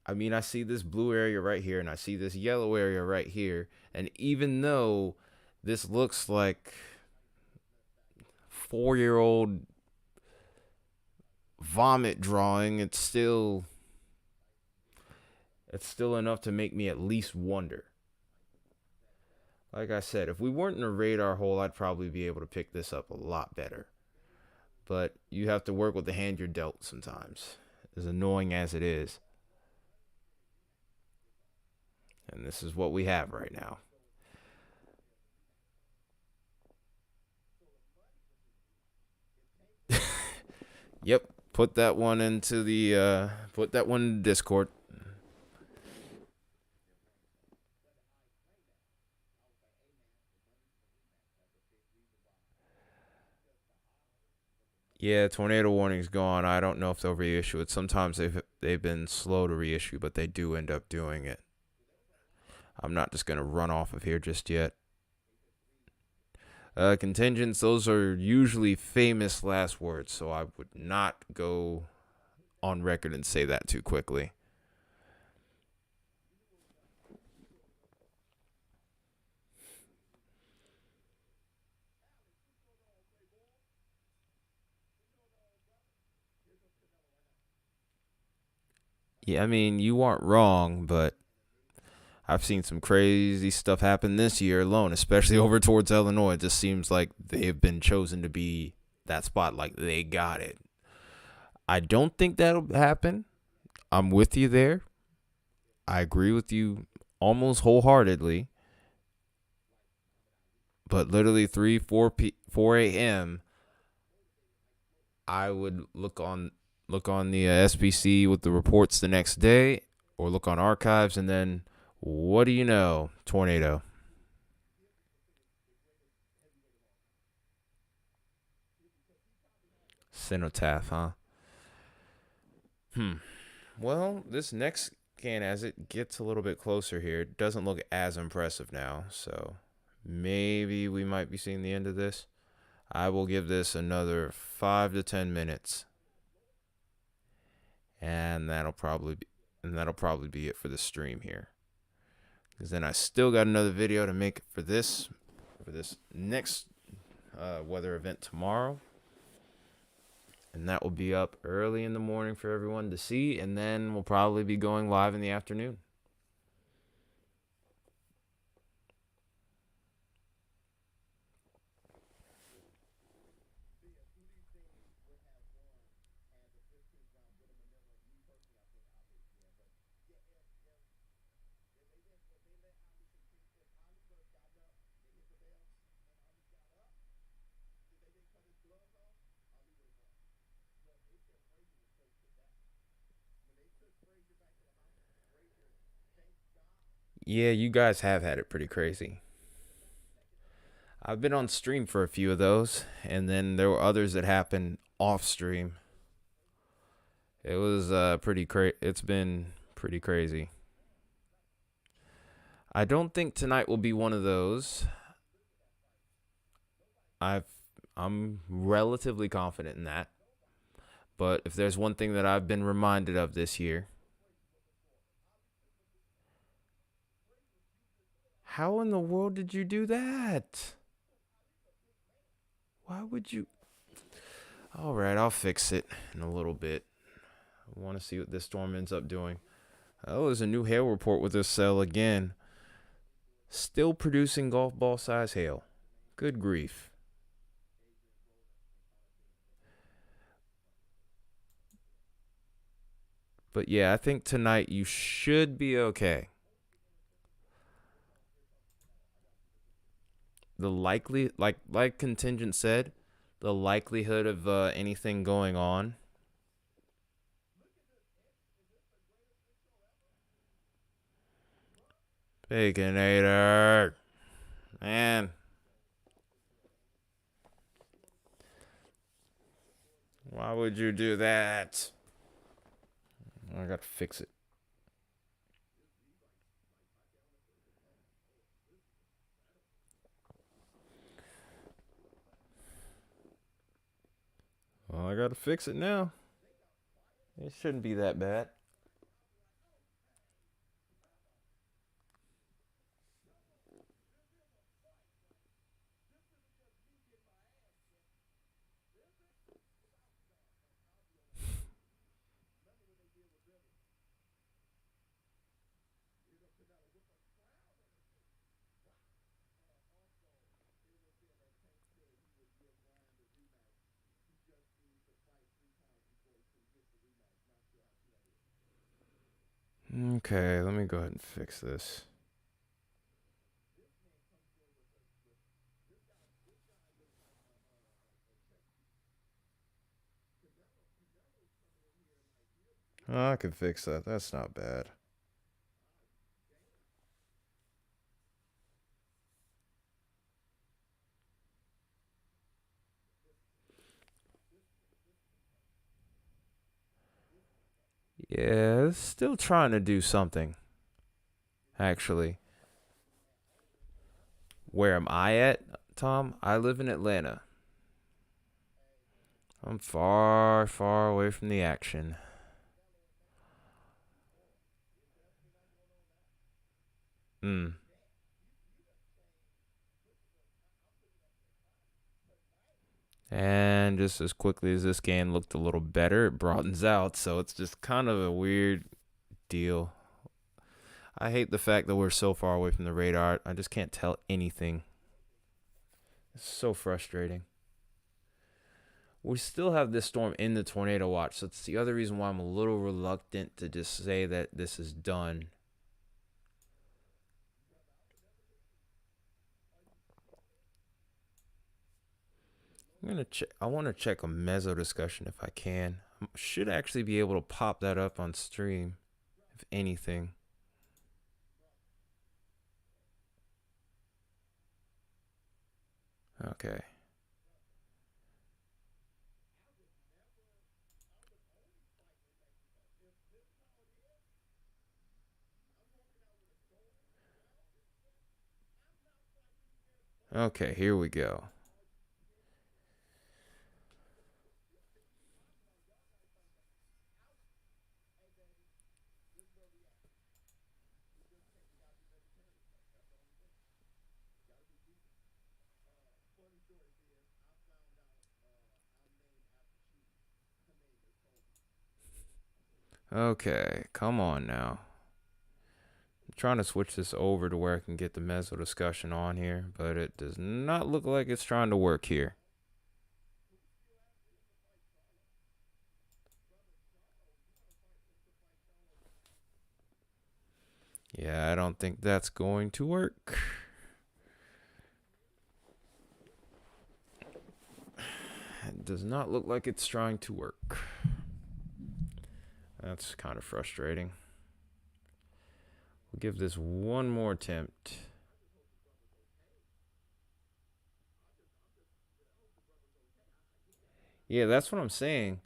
I mean, I see this blue area right here, and I see this yellow area right here. And even though this looks like 4-year-old vomit drawing, it's still enough to make me at least wonder. Like I said, if we weren't in a radar hole, I'd probably be able to pick this up a lot better. But you have to work with the hand you're dealt sometimes, as annoying as it is. And this is what we have right now. Yep, put that one into Discord. Yeah, tornado warning's gone. I don't know if they'll reissue it. Sometimes they've been slow to reissue, but they do end up doing it. I'm not just gonna run off of here just yet. Contingents, those are usually famous last words, so I would not go on record and say that too quickly. Yeah, I mean, you aren't wrong, but I've seen some crazy stuff happen this year alone, especially over towards Illinois. It just seems like they've been chosen to be that spot, like they got it. I don't think that'll happen. I'm with you there. I agree with you almost wholeheartedly. But literally 4 a.m., I would look on the SPC with the reports the next day. or look on archives, and then what do you know? Tornado. Cenotaph, huh? Well, this next scan, as it gets a little bit closer here, it doesn't look as impressive now. So maybe we might be seeing the end of this. I will give this another 5 to 10 minutes. And that'll probably be it for the stream here. Because then I still got another video to make for this next weather event tomorrow. And that will be up early in the morning for everyone to see. And then we'll probably be going live in the afternoon. Yeah, you guys have had it pretty crazy. I've been on stream for a few of those, and then there were others that happened off stream. It was it's been pretty crazy. I don't think tonight will be one of those. I'm relatively confident in that. But if there's one thing that I've been reminded of this year, how in the world did you do that? Why would you? All right, I'll fix it in a little bit. I want to see what this storm ends up doing. Oh, there's a new hail report with this cell again. Still producing golf ball size hail. Good grief. But yeah, I think tonight you should be okay. The likely, like Contingent said, the likelihood of anything going on. Baconator. Man. Why would you do that? I gotta fix it. Well, I gotta fix it now. It shouldn't be that bad. Okay, let me go ahead and fix this. Oh, I can fix that. That's not bad. Yeah, it's still trying to do something. Actually. Where am I at, Tom? I live in Atlanta. I'm far, far away from the action. And just as quickly as this scan looked a little better, it broadens out. So it's just kind of a weird deal. I hate the fact that we're so far away from the radar. I just can't tell anything. It's so frustrating. We still have this storm in the tornado watch. So it's the other reason why I'm a little reluctant to just say that this is done. I'm gonna check. I want to check a mezzo discussion if I can. I should actually be able to pop that up on stream if anything. Okay. Okay, here we go. Okay, come on now. I'm trying to switch this over to where I can get the meso discussion on here, but it does not look like it's trying to work here. Yeah, I don't think that's going to work. It does not look like it's trying to work. That's kind of frustrating. We'll give this one more attempt. Yeah, that's what I'm saying.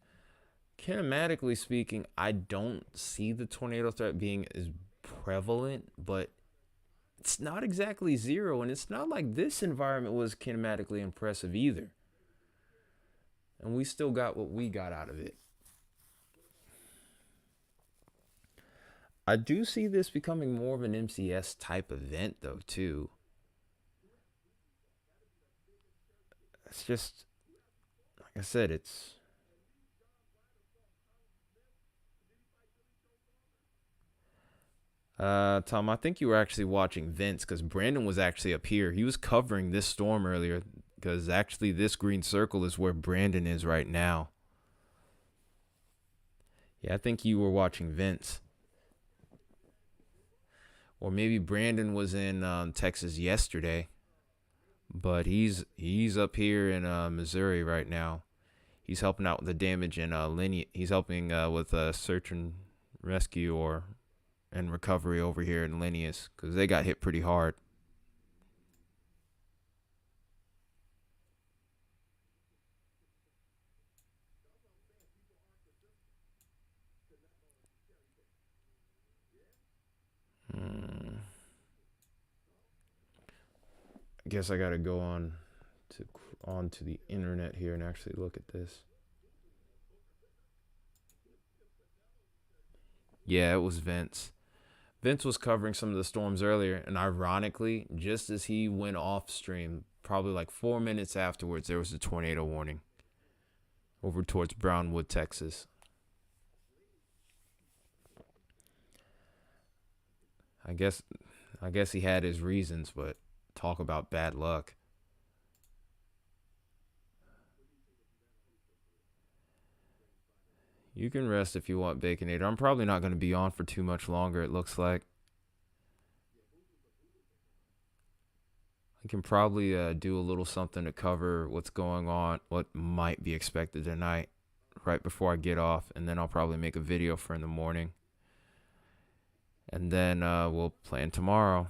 Kinematically speaking, I don't see the tornado threat being as prevalent, but it's not exactly zero, and it's not like this environment was kinematically impressive either. And we still got what we got out of it. I do see this becoming more of an MCS type event, though, too. It's just, like I said, it's. Tom, I think you were actually watching Vince because Brandon was actually up here. He was covering this storm earlier because actually this green circle is where Brandon is right now. Yeah, I think you were watching Vince. Or maybe Brandon was in Texas yesterday, but he's up here in Missouri right now. He's helping out with the damage in Lineage. He's helping with search and rescue and recovery over here in Linneus because they got hit pretty hard. I guess I gotta go onto the internet here and actually look at this. Yeah, it was Vince. Vince was covering some of the storms earlier, and ironically, just as he went off stream, probably like 4 minutes afterwards, there was a tornado warning over towards Brownwood, Texas. I guess he had his reasons, but talk about bad luck. You can rest if you want, Baconator. I'm probably not going to be on for too much longer, it looks like. I can probably do a little something to cover what's going on, what might be expected tonight, right before I get off, and then I'll probably make a video for in the morning. And then we'll plan tomorrow.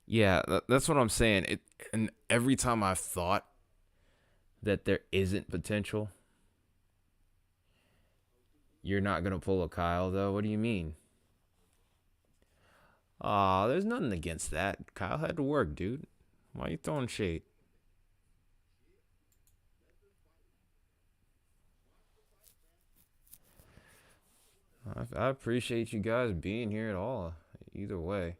Yeah, that's what I'm saying. And every time I've thought that there isn't potential, you're not gonna pull a Kyle though. What do you mean? Aw, there's nothing against that. Kyle had to work, dude. Why you throwing shade? I appreciate you guys being here at all. Either way.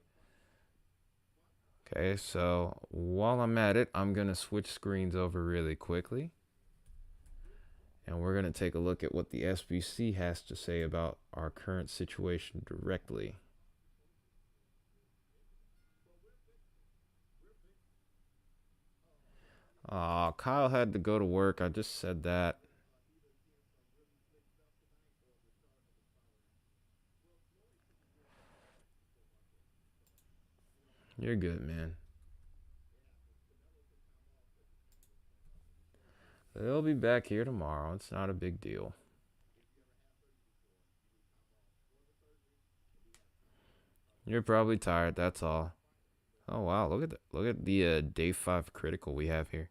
Okay, so while I'm at it, I'm gonna switch screens over really quickly. And we're going to take a look at what the SBC has to say about our current situation directly. Kyle had to go to work. I just said that. You're good, man. They'll be back here tomorrow. It's not a big deal. You're probably tired, that's all. Oh wow, look at the day 5 critical we have here.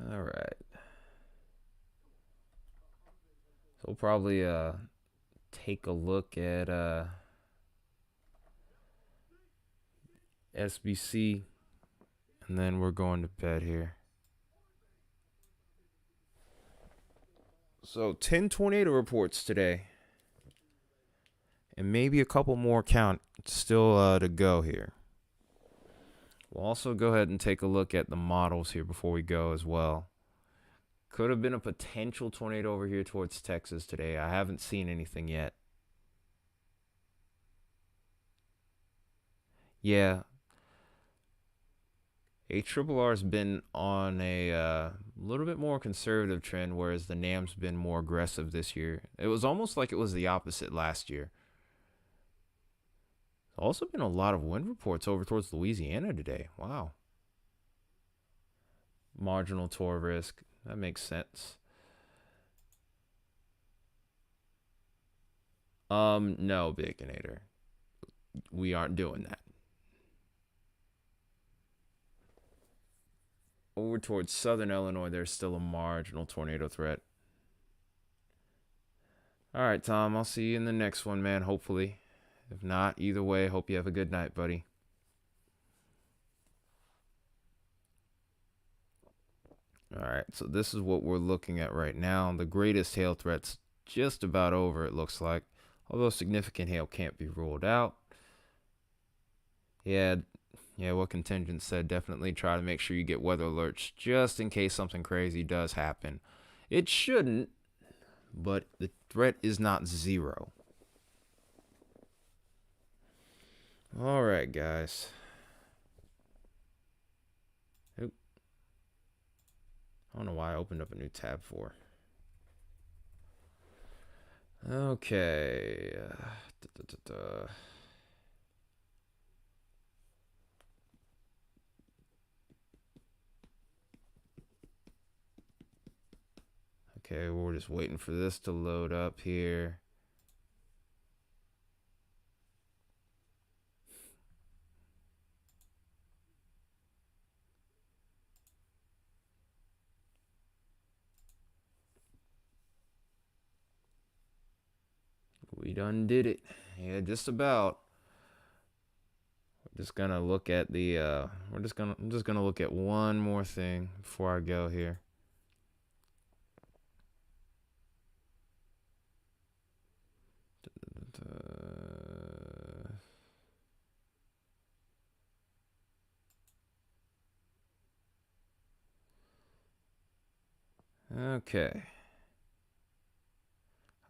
All right. So we'll probably take a look at SBC, and then we're going to bed here. So 10 tornado reports today, and maybe a couple more count still to go here. We'll also go ahead and take a look at the models here before we go as well. Could have been a potential tornado over here towards Texas today. I haven't seen anything yet. Yeah. HRRR's been on a little bit more conservative trend, whereas the NAM's been more aggressive this year. It was almost like it was the opposite last year. There's also been a lot of wind reports over towards Louisiana today. Wow. Marginal torr risk. That makes sense. No, Baconator. We aren't doing that. Over towards southern Illinois, there's still a marginal tornado threat. All right, Tom, I'll see you in the next one, man, hopefully. If not, either way, hope you have a good night, buddy. All right, so this is what we're looking at right now. The greatest hail threat's just about over, it looks like. Although significant hail can't be ruled out. Yeah, what Contingent said, definitely try to make sure you get weather alerts just in case something crazy does happen. It shouldn't, but the threat is not zero. All right, guys. Oop. I don't know why I opened up a new tab for. Okay. Okay, we're just waiting for this to load up here. We done did it. Yeah, just about. We're just gonna look at the I'm just gonna look at one more thing before I go here. Okay.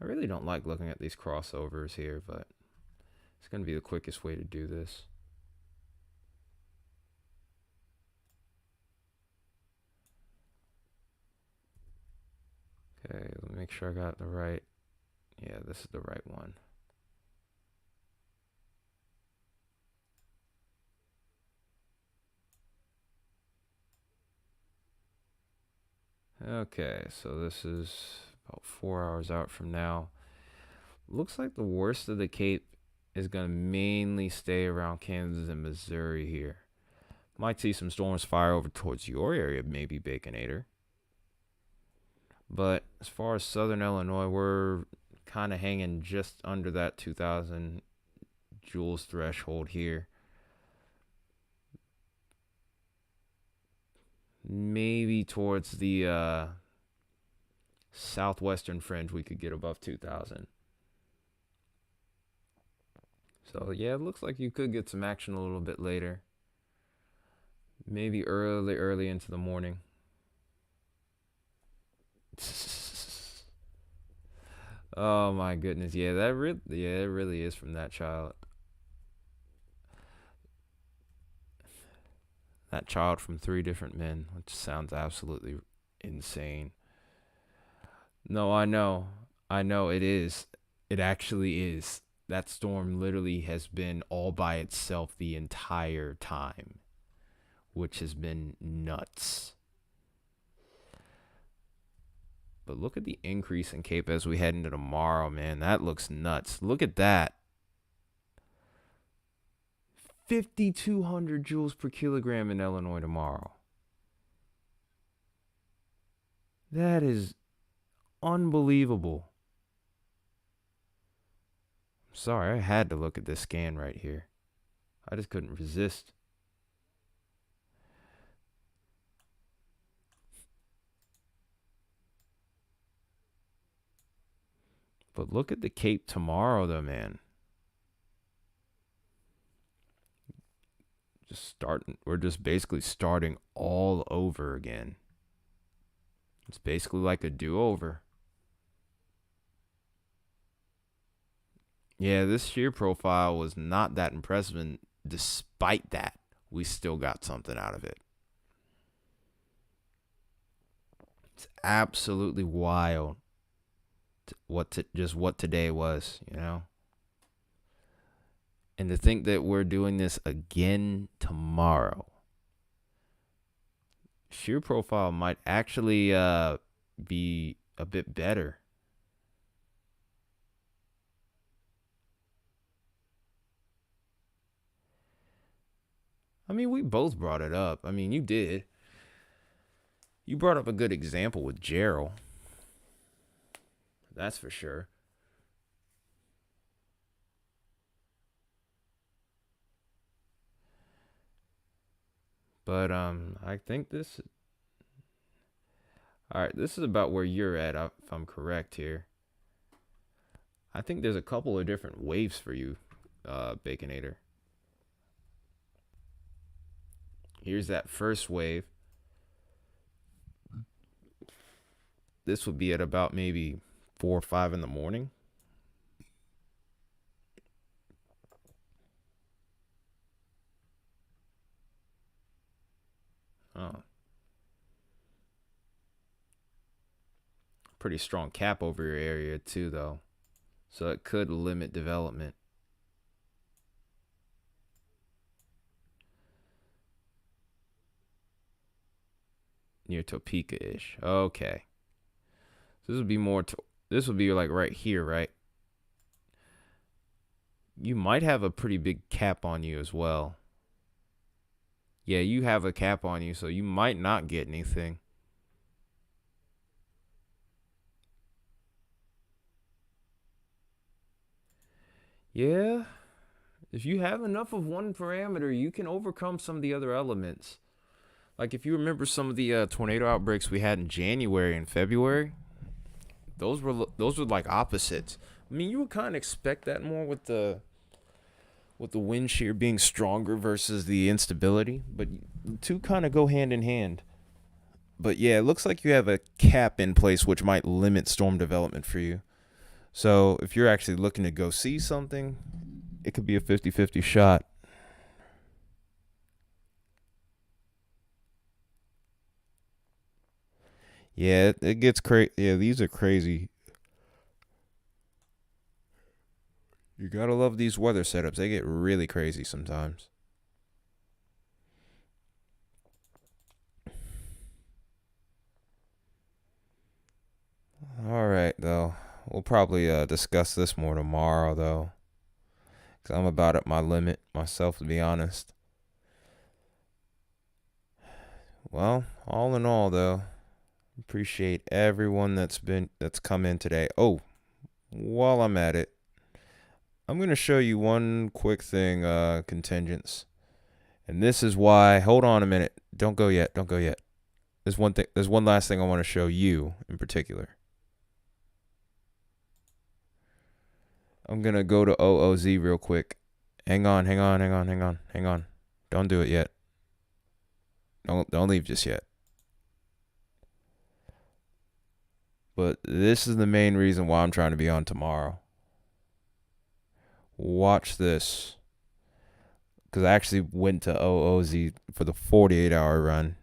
I really don't like looking at these crossovers here, but it's going to be the quickest way to do this. Okay, let me make sure I got the right. Yeah, this is the right one. Okay, so this is about 4 hours out from now. Looks like the worst of the Cape is going to mainly stay around Kansas and Missouri here. Might see some storms fire over towards your area, maybe Baconator. But as far as southern Illinois, we're kind of hanging just under that 2,000 joules threshold here. Maybe towards the southwestern fringe, we could get above 2,000. So, yeah, it looks like you could get some action a little bit later. Maybe early into the morning. Oh, my goodness. Yeah, it really is from that child. That child from 3 different men, which sounds absolutely insane. No, I know it is. It actually is. that storm literally has been all by itself the entire time, which has been nuts. But look at the increase in Cape as we head into tomorrow, man. That looks nuts. Look at that. 5,200 joules per kilogram in Illinois tomorrow. That is unbelievable. I'm sorry, I had to look at this scan right here. I just couldn't resist. But look at the Cape tomorrow, though, man. We're just basically starting all over again. It's basically like a do-over. Yeah, this shear profile was not that impressive, and despite that, we still got something out of it. It's absolutely wild what today was, you know? And to think that we're doing this again tomorrow. Shear profile might actually be a bit better. I mean, we both brought it up. I mean, you did. You brought up a good example with Gerald. That's for sure. But I think this. All right, this is about where you're at, if I'm correct here. I think there's a couple of different waves for you, Baconator. Here's that first wave. This would be at about maybe 4 or 5 in the morning. Oh. Pretty strong cap over your area too, though. So it could limit development. Near Topeka-ish. Okay. So this would be more this would be like right here, right? You might have a pretty big cap on you as well. Yeah, you have a cap on you, so you might not get anything. Yeah. If you have enough of one parameter, you can overcome some of the other elements. Like if you remember some of the tornado outbreaks we had in January and February, those were like opposites. I mean, you would kind of expect that more with the wind shear being stronger versus the instability, but the two kind of go hand in hand. But yeah, it looks like you have a cap in place which might limit storm development for you. So if you're actually looking to go see something, it could be a 50-50 shot. Yeah, it gets crazy. Yeah, these are crazy. You gotta love these weather setups. They get really crazy sometimes. All right, though. We'll probably discuss this more tomorrow, though. Because I'm about at my limit myself, to be honest. Well, all in all, though, appreciate everyone that's come in today. Oh, while I'm at it, I'm going to show you one quick thing, contingents. And this is why, hold on a minute. Don't go yet. There's one last thing I want to show you in particular. I'm going to go to OOZ real quick. Hang on. Don't do it yet. Don't leave just yet. But this is the main reason why I'm trying to be on tomorrow. Watch this. Because I actually went to OOZ for the 48-hour run.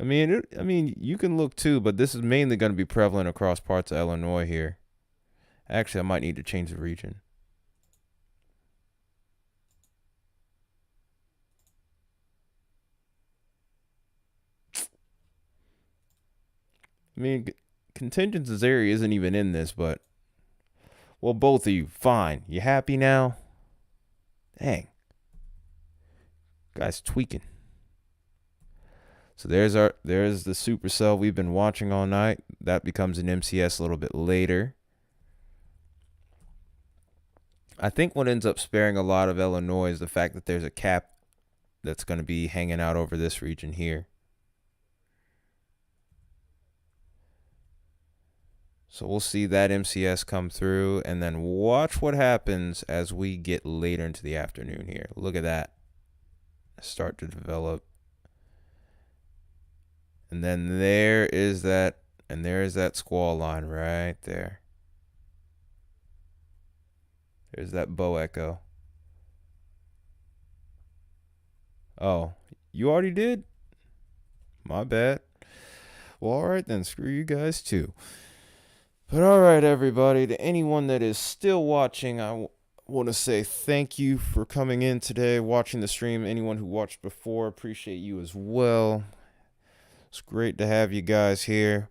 I mean, you can look too, but this is mainly going to be prevalent across parts of Illinois here. Actually, I might need to change the region. I mean, Contingent Zeri isn't even in this, but well, both of you, fine. You happy now? Dang, guy's tweaking. So there's the supercell we've been watching all night. That becomes an MCS a little bit later. I think what ends up sparing a lot of Illinois is the fact that there's a cap that's going to be hanging out over this region here. So we'll see that MCS come through, and then watch what happens as we get later into the afternoon here. Look at that. Start to develop. And then there is that squall line right there. There's that bow echo. Oh, you already did? My bad. Well, all right then. Screw you guys too. But all right, everybody. To anyone that is still watching, I want to say thank you for coming in today, watching the stream. Anyone who watched before, appreciate you as well. It's great to have you guys here.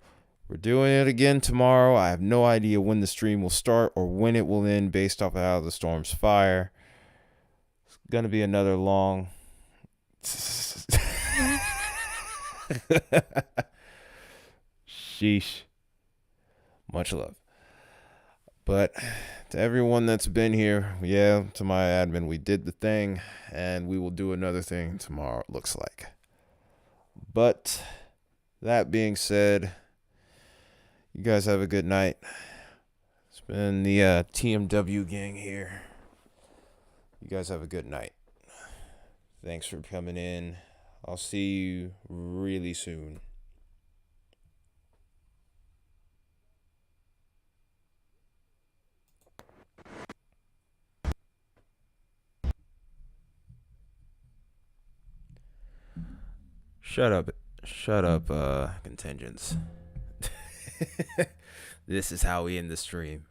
We're doing it again tomorrow. I have no idea when the stream will start or when it will end based off of how the storms fire. It's going to be another long... Sheesh. Much love. But to everyone that's been here, yeah, to my admin, we did the thing, and we will do another thing tomorrow, it looks like. But that being said, you guys have a good night. It's been the TMW gang here. You guys have a good night. Thanks for coming in. I'll see you really soon. Shut up, contingents. This is how we end the stream.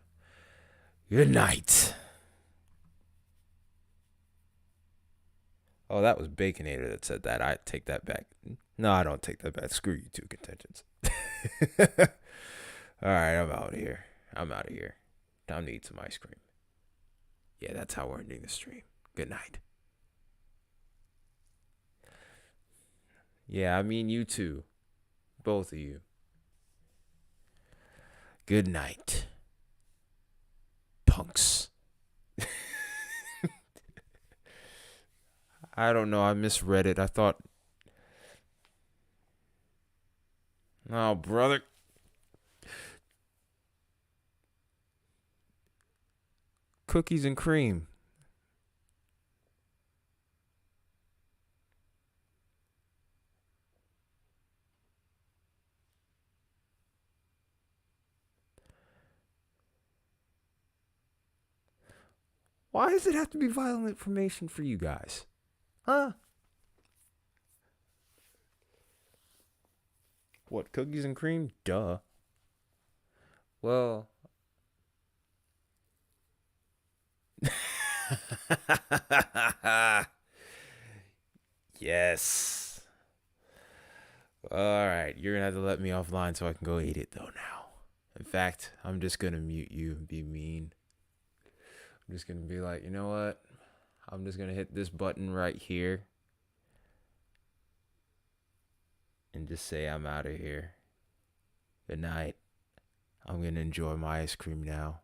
Good night. Oh, that was Baconator that said that. I take that back. No, I don't take that back. Screw you two contingents. All right, I'm out of here. Time to eat some ice cream. Yeah, that's how we're ending the stream. Good night. Yeah, I mean you too. Both of you. Good night. Punks. I don't know. I misread it. I thought... Oh, brother. Cookies and cream. Why does it have to be violent information for you guys? Huh? What, cookies and cream? Duh. Well... Yes. Alright, you're gonna have to let me offline so I can go eat it though now. In fact, I'm just gonna mute you and be mean. I'm just gonna be like, you know what? I'm just gonna hit this button right here and just say I'm out of here. Good night. I'm gonna enjoy my ice cream now.